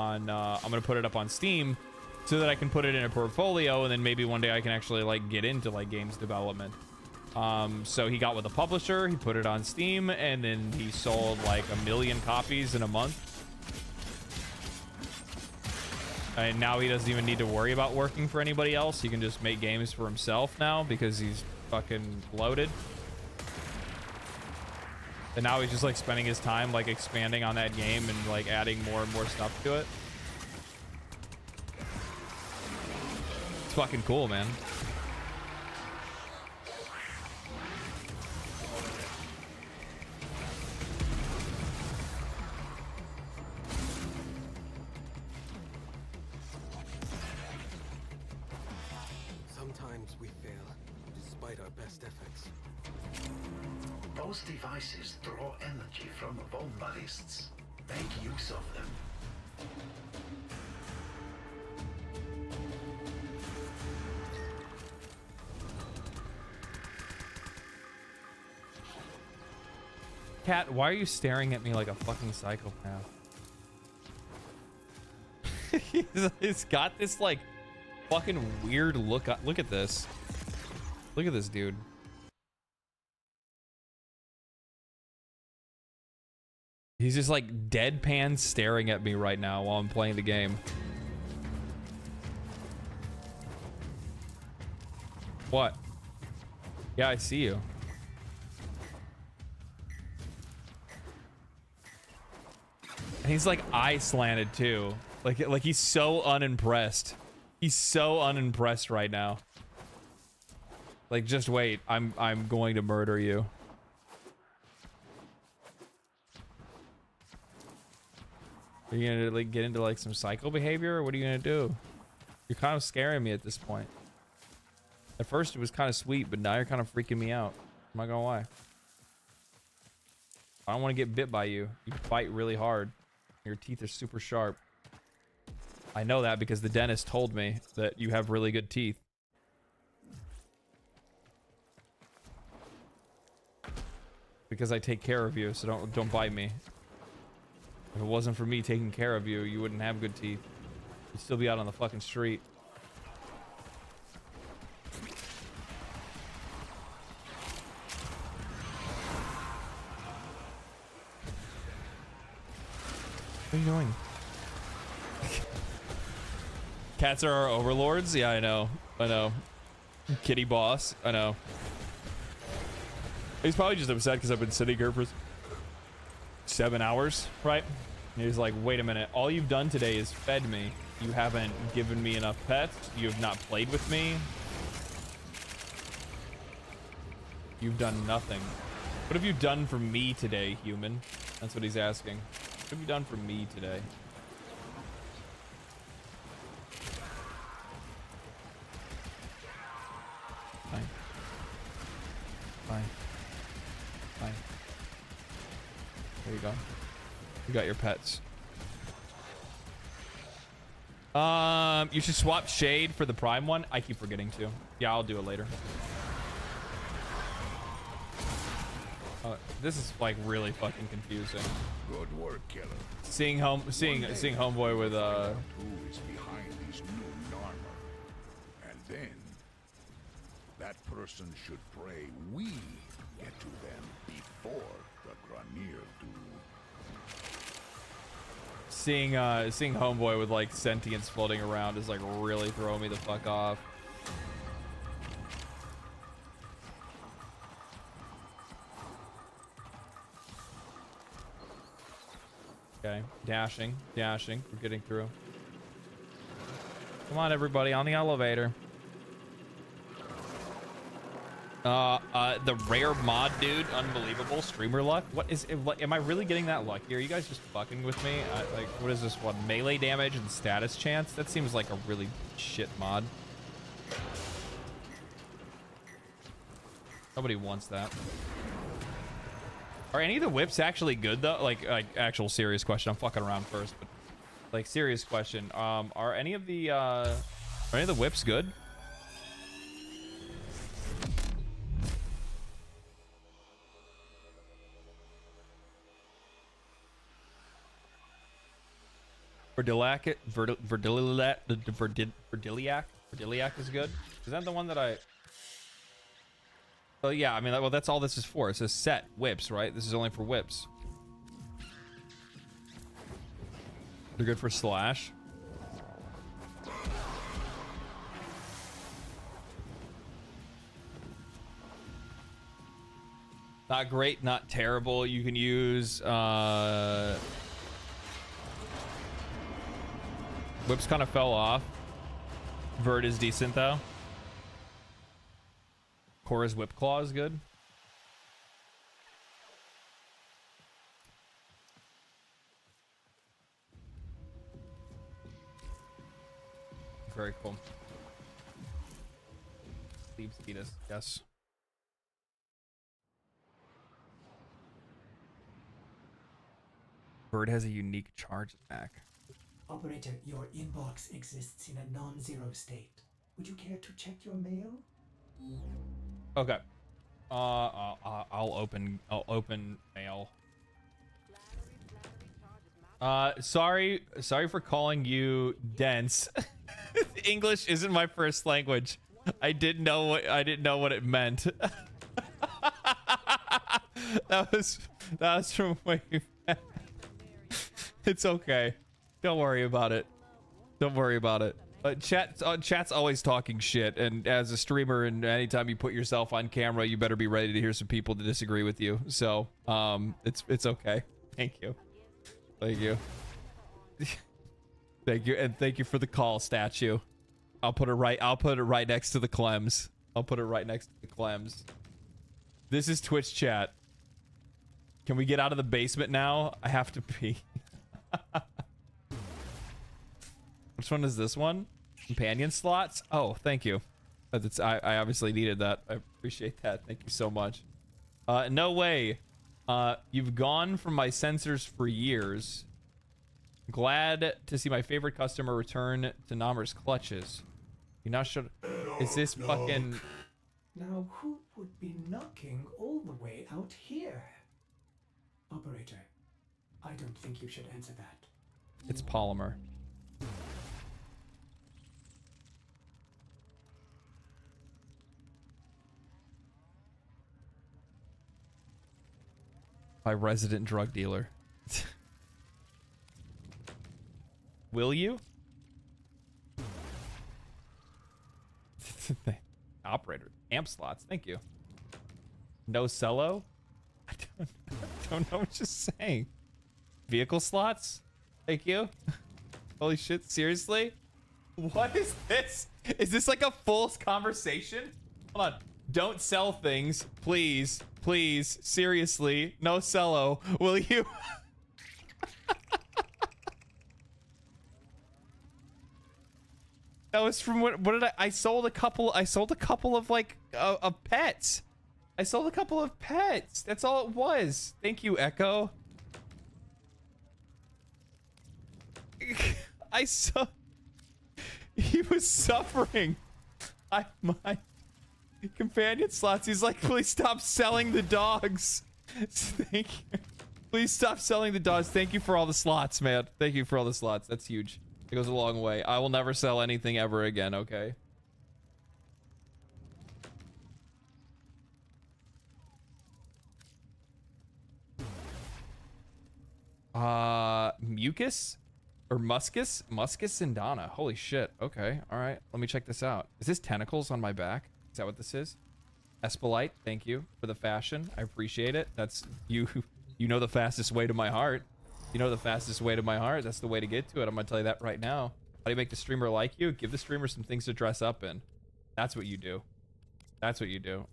on Steam so that I can put it in a portfolio, and then maybe one day I can actually like get into like games development. So he got with a publisher, he put it on Steam, and then he sold like 1 million copies in a month. And now he doesn't even need to worry about working for anybody else. He can just make games for himself now because he's fucking loaded. And now he's just like spending his time like expanding on that game and like adding more and more stuff to it. It's fucking cool, man. Those devices draw energy from bone ballists. Make use of them. Cat, why are you staring at me like a fucking psychopath? He's got this like fucking weird look. Look at this. Look at this dude. He's just like deadpan staring at me right now while I'm playing the game. What? Yeah, I see you. And he's like eye slanted too. Like he's so unimpressed. He's so unimpressed right now. Like, just wait. I'm going to murder you. Are you gonna like get into like some psycho behavior, or what are you gonna do? You're kind of scaring me at this point. At first it was kind of sweet, but now you're kind of freaking me out. I'm not gonna lie. I don't want to get bit by you. You bite really hard. Your teeth are super sharp. I know that because the dentist told me that you have really good teeth. Because I take care of you, so don't bite me. If it wasn't for me taking care of you, you wouldn't have good teeth. You'd still be out on the fucking street. What are you doing? Cats are our overlords? Yeah, I know. I know. Kitty boss. I know. He's probably just upset because I've been sitting here for 7 hours, right? And he's like, wait a minute. All you've done today is fed me. You haven't given me enough pets. You have not played with me. You've done nothing. What have you done for me today, human? That's what he's asking. What have you done for me today? Fine. Fine. Fine. There you go. You got your pets. You should swap Shade for the Prime one. I keep forgetting to. Yeah, I'll do it later. This is like really fucking confusing. Good work, killer. Seeing homeboy with Who is behind these new armor? And then that person should pray we get to them before the Granir do. seeing homeboy with like sentience floating around is like really throwing me the fuck off. Okay, dashing. We're getting through. Come on, everybody, on the elevator. The rare mod dude, unbelievable. Streamer luck. What is it? Am I really getting that lucky? Are you guys just fucking with me? Like, what is this one? Melee damage and status chance? That seems like a really shit mod. Nobody wants that. Are any of the whips actually good though? Like actual serious question. I'm fucking around first, but like serious question. Are any of the whips good? Verdiliac is good. Is that the one that I? Oh yeah, I mean, well, that's all this is for. It says set whips, right? This is only for whips. They're good for slash. Not great, not terrible. You can use whips kind of fell off. Vert is decent though. Cora's whip claw is good. Very cool. Leaves Fetus, yes. Bird has a unique charge attack. Operator, your inbox exists in a non-zero state. Would you care to check your mail? Okay. I'll open mail. Sorry for calling you dense. English isn't my first language. I didn't know what it meant. that was from way back. It's okay. Don't worry about it. Don't worry about it. Chat's always talking shit, and as a streamer, and anytime you put yourself on camera, you better be ready to hear some people to disagree with you. So, it's okay. Thank you. Thank you. Thank you, and thank you for the call, statue. I'll put it right next to the Clems. I'll put it right next to the Clems. This is Twitch chat. Can we get out of the basement now? I have to pee. Which one is this one? Companion slots? Oh, thank you. I obviously needed that. I appreciate that. Thank you so much. No way. You've gone from my sensors for years. Glad to see my favorite customer return to Namar's clutches. You now should. Is this fucking? Now, who would be knocking all the way out here? Operator, I don't think you should answer that. It's Polymer. My resident drug dealer. Will you? Operator. Amp slots. Thank you. No cello? I don't know what you're saying. Vehicle slots? Thank you. Holy shit. Seriously? What is this? Is this like a full conversation? Hold on. Don't sell things. Please. Please. Seriously. No cello. Will you? That was from what did I sold a couple of like of pets. I sold a couple of pets. That's all it was. Thank you, Echo. I saw he was suffering. My companion slots. He's like, please stop selling the dogs. Thank you. Please stop selling the dogs. Thank you for all the slots, man. Thank you for all the slots. That's huge. It goes a long way. I will never sell anything ever again, okay? Mucus? Or Muscus? Muscus Sindana. Holy shit. Okay. Alright. Let me check this out. Is this tentacles on my back? Is that what this is? Espelite, thank you for the fashion. I appreciate it. That's you know the fastest way to my heart. You know the fastest way to my heart. That's the way to get to it. I'm gonna tell you that right now. How do you make the streamer like you? Give the streamer some things to dress up in. That's what you do. That's what you do.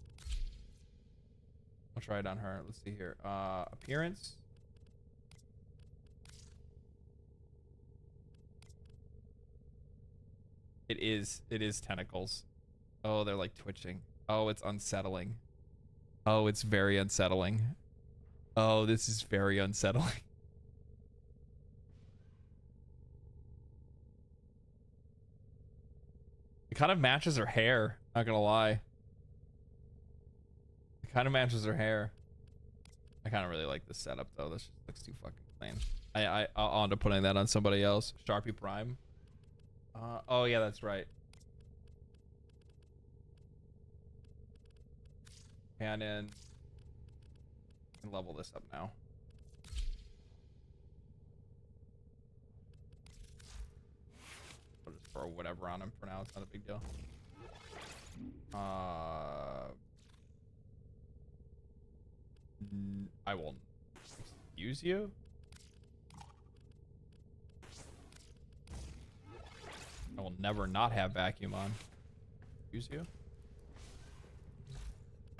I'll try it on her. Let's see here. Appearance. It is tentacles. Oh, they're like twitching. Oh, it's unsettling. Oh, it's very unsettling. Oh, this is very unsettling. It kind of matches her hair, not gonna lie. It kind of matches her hair. I kind of really like this setup though. This just looks too fucking plain. I'll end up putting that on somebody else. Sharpie Prime. Oh yeah, that's right. Cannon. I can level this up now. I'll just throw whatever on him for now. It's not a big deal. I will use you. I will never not have vacuum on. Use you.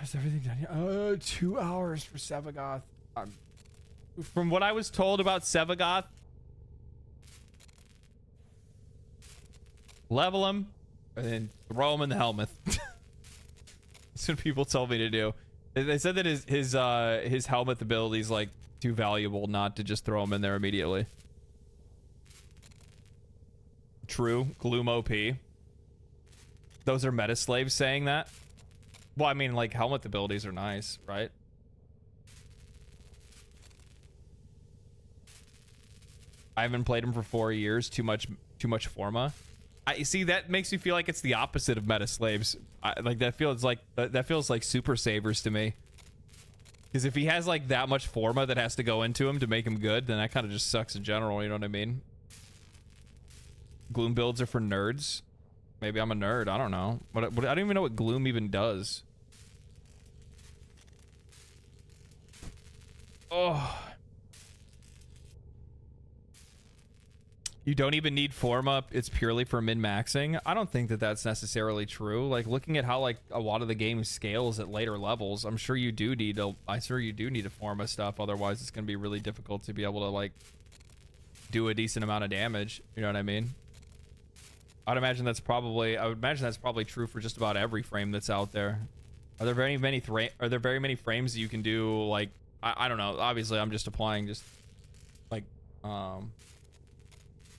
Is everything done here? 2 hours for Sevagoth. From what I was told about Sevagoth, level him and then throw him in the helmet. That's what people told me to do. They said that his helmet ability is like too valuable not to just throw him in there immediately. True. Gloom OP. Those are meta slaves saying that. Well, I mean, like, helmet abilities are nice, right? I haven't played him for 4 years. Too much Forma. I see, that makes me feel like it's the opposite of meta slaves. Like that feels like super savers to me. Because if he has like that much Forma that has to go into him to make him good, then that kind of just sucks in general. You know what I mean? Gloom builds are for nerds. Maybe I'm a nerd. I don't know. But I don't even know what Gloom even does. Oh. You don't even need Forma. It's purely for min-maxing. I don't think that that's necessarily true. Like, looking at how like a lot of the game scales at later levels, I'm sure you do need to Forma stuff. Otherwise, it's going to be really difficult to be able to like do a decent amount of damage. You know what I mean? I would imagine that's probably true for just about every frame that's out there. Are there very many frames that you can do? Like, I don't know. Obviously, I'm just applying just like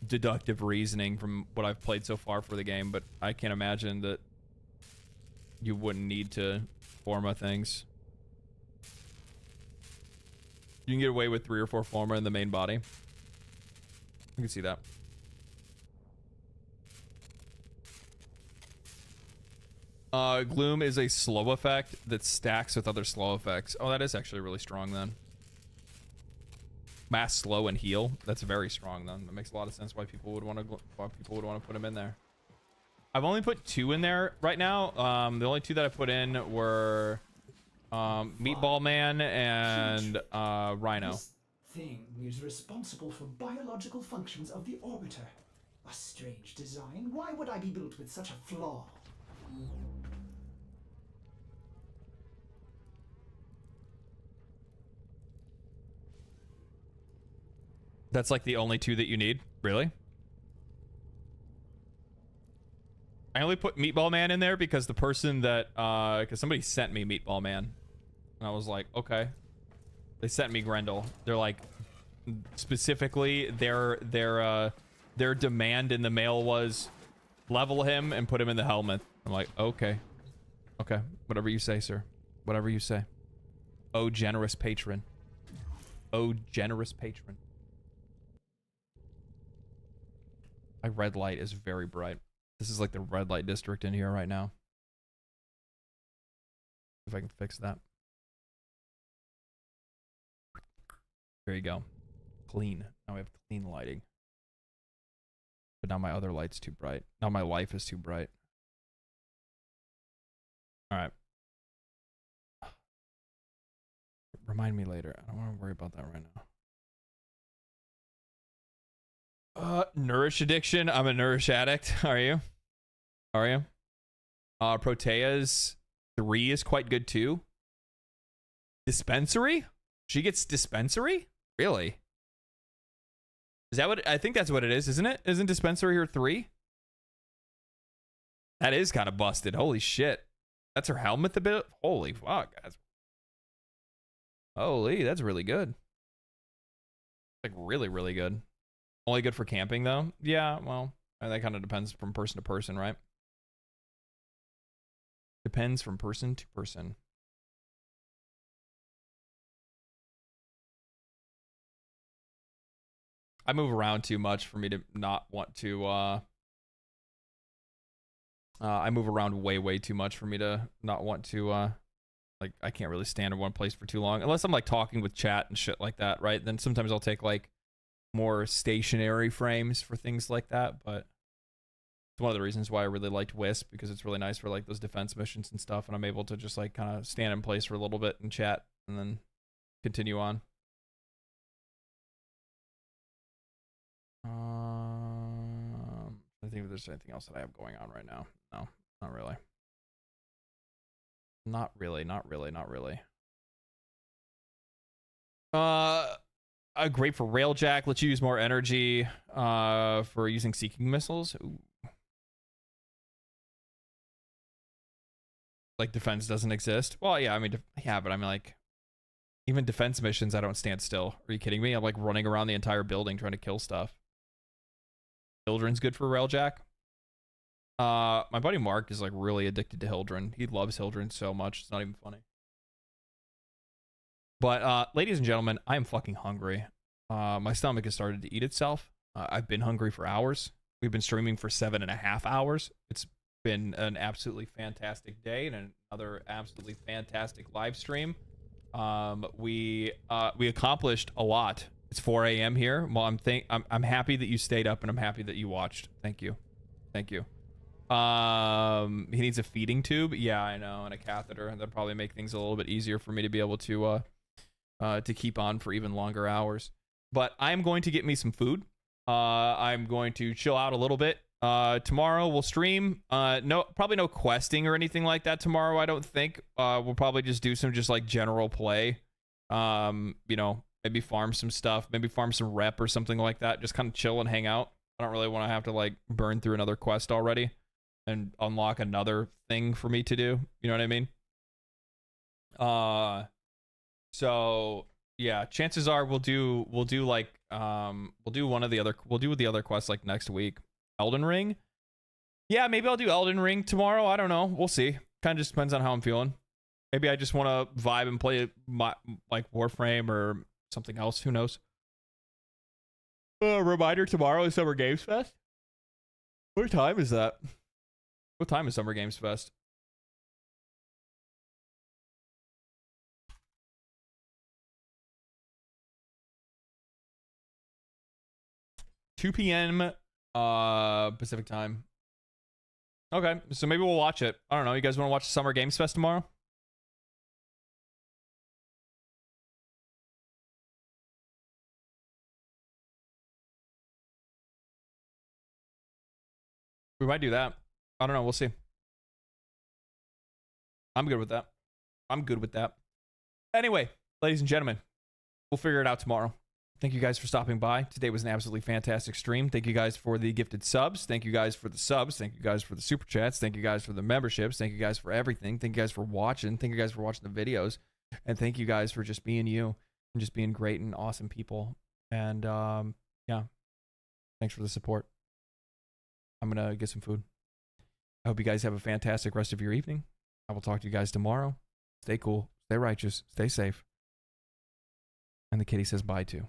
deductive reasoning from what I've played so far for the game, but I can't imagine that you wouldn't need to Forma things. You can get away with 3 or 4 Forma in the main body. I can see that. Gloom is a slow effect that stacks with other slow effects. Oh, that is actually really strong then. Mass, slow, and heal. That's very strong then. That makes a lot of sense why people would want to put him in there. I've only put 2 in there right now. The only 2 that I put in were Meatball Man and Rhino. This thing is responsible for biological functions of the orbiter. A strange design. Why would I be built with such a flaw? That's like the only 2 that you need? Really? I only put Meatball Man in there because the person that because somebody sent me Meatball Man and I was like, okay. They sent me Grendel. They're like, specifically their demand in the mail was level him and put him in the helmet. I'm like, okay. Okay, whatever you say, sir. Whatever you say. Oh, generous patron. Oh, generous patron. My red light is very bright. This is like the red light district in here right now. If I can fix that. There you go. Clean. Now we have clean lighting. But now my other light's too bright. Now my life is too bright. Alright. Remind me later. I don't want to worry about that right now. Nourish addiction. I'm a Nourish addict. Are you? Are you? Protea's 3 is quite good too. Dispensary? She gets dispensary? Really? Is that what I think that's what it is, isn't it? Isn't dispensary her 3? That is kind of busted. Holy shit. That's her helmet a bit. Holy fuck, guys. Holy, that's really good. Like really, really good. Only good for camping though? Yeah, well, that kind of depends from person to person, right? Depends from person to person. I move around too much for me to not want to I move around way too much for me to not want to like I can't really stand in one place for too long unless I'm like talking with chat and shit like that, right? Then sometimes I'll take like more stationary frames for things like that, but it's one of the reasons why I really liked Wisp, because it's really nice for like those defense missions and stuff, and I'm able to just like kind of stand in place for a little bit and chat and then continue on. I think if there's anything else that I have going on right now. No, not really. Not really, not really, not really. Great for Railjack. Let's use more energy for using seeking missiles. Ooh. like defense doesn't exist. Well, yeah, I mean, yeah, but I mean, like, even defense missions, I don't stand still. Are you kidding me? I'm like running around the entire building trying to kill stuff. Hildren's good for Railjack. My buddy Mark is like really addicted to Hildren. He loves Hildren so much. It's not even funny. But ladies and gentlemen, I am fucking hungry. My stomach has started to eat itself. I've been hungry for hours. We've been streaming for 7.5 hours. It's been an absolutely fantastic day and another absolutely fantastic live stream. We accomplished a lot. It's 4 a.m. here. Well, I'm happy that you stayed up and I'm happy that you watched. Thank you. Thank you. He needs a feeding tube. Yeah, I know, and a catheter. That'd probably make things a little bit easier for me to be able to keep on for even longer hours. But I'm going to get me some food. I'm going to chill out a little bit. Tomorrow we'll stream. Probably no questing or anything like that tomorrow, I don't think. We'll probably just do some just like general play. You know, maybe farm some stuff, maybe farm some rep or something like that. Just kind of chill and hang out. I don't really want to have to like burn through another quest already and unlock another thing for me to do. You know what I mean? So yeah, chances are we'll do the other quests like next week. Elden Ring? Yeah, maybe I'll do Elden Ring tomorrow. I don't know. We'll see. Kind of just depends on how I'm feeling. Maybe I just want to vibe and play like Warframe or something else. Who knows? Reminder, tomorrow is Summer Games Fest. What time is that? What time is Summer Games Fest? $2 p.m. Pacific time. Okay, so maybe we'll watch it. I don't know. You guys want to watch the Summer Games Fest tomorrow? We might do that. I don't know. We'll see. I'm good with that. I'm good with that. Anyway, ladies and gentlemen, we'll figure it out tomorrow. Thank you guys for stopping by. Today was an absolutely fantastic stream. Thank you guys for the gifted subs. Thank you guys for the subs. Thank you guys for the super chats. Thank you guys for the memberships. Thank you guys for everything. Thank you guys for watching. Thank you guys for watching the videos. And thank you guys for just being you and just being great and awesome people. And yeah, thanks for the support. I'm going to get some food. I hope you guys have a fantastic rest of your evening. I will talk to you guys tomorrow. Stay cool. Stay righteous. Stay safe. And the kitty says bye too.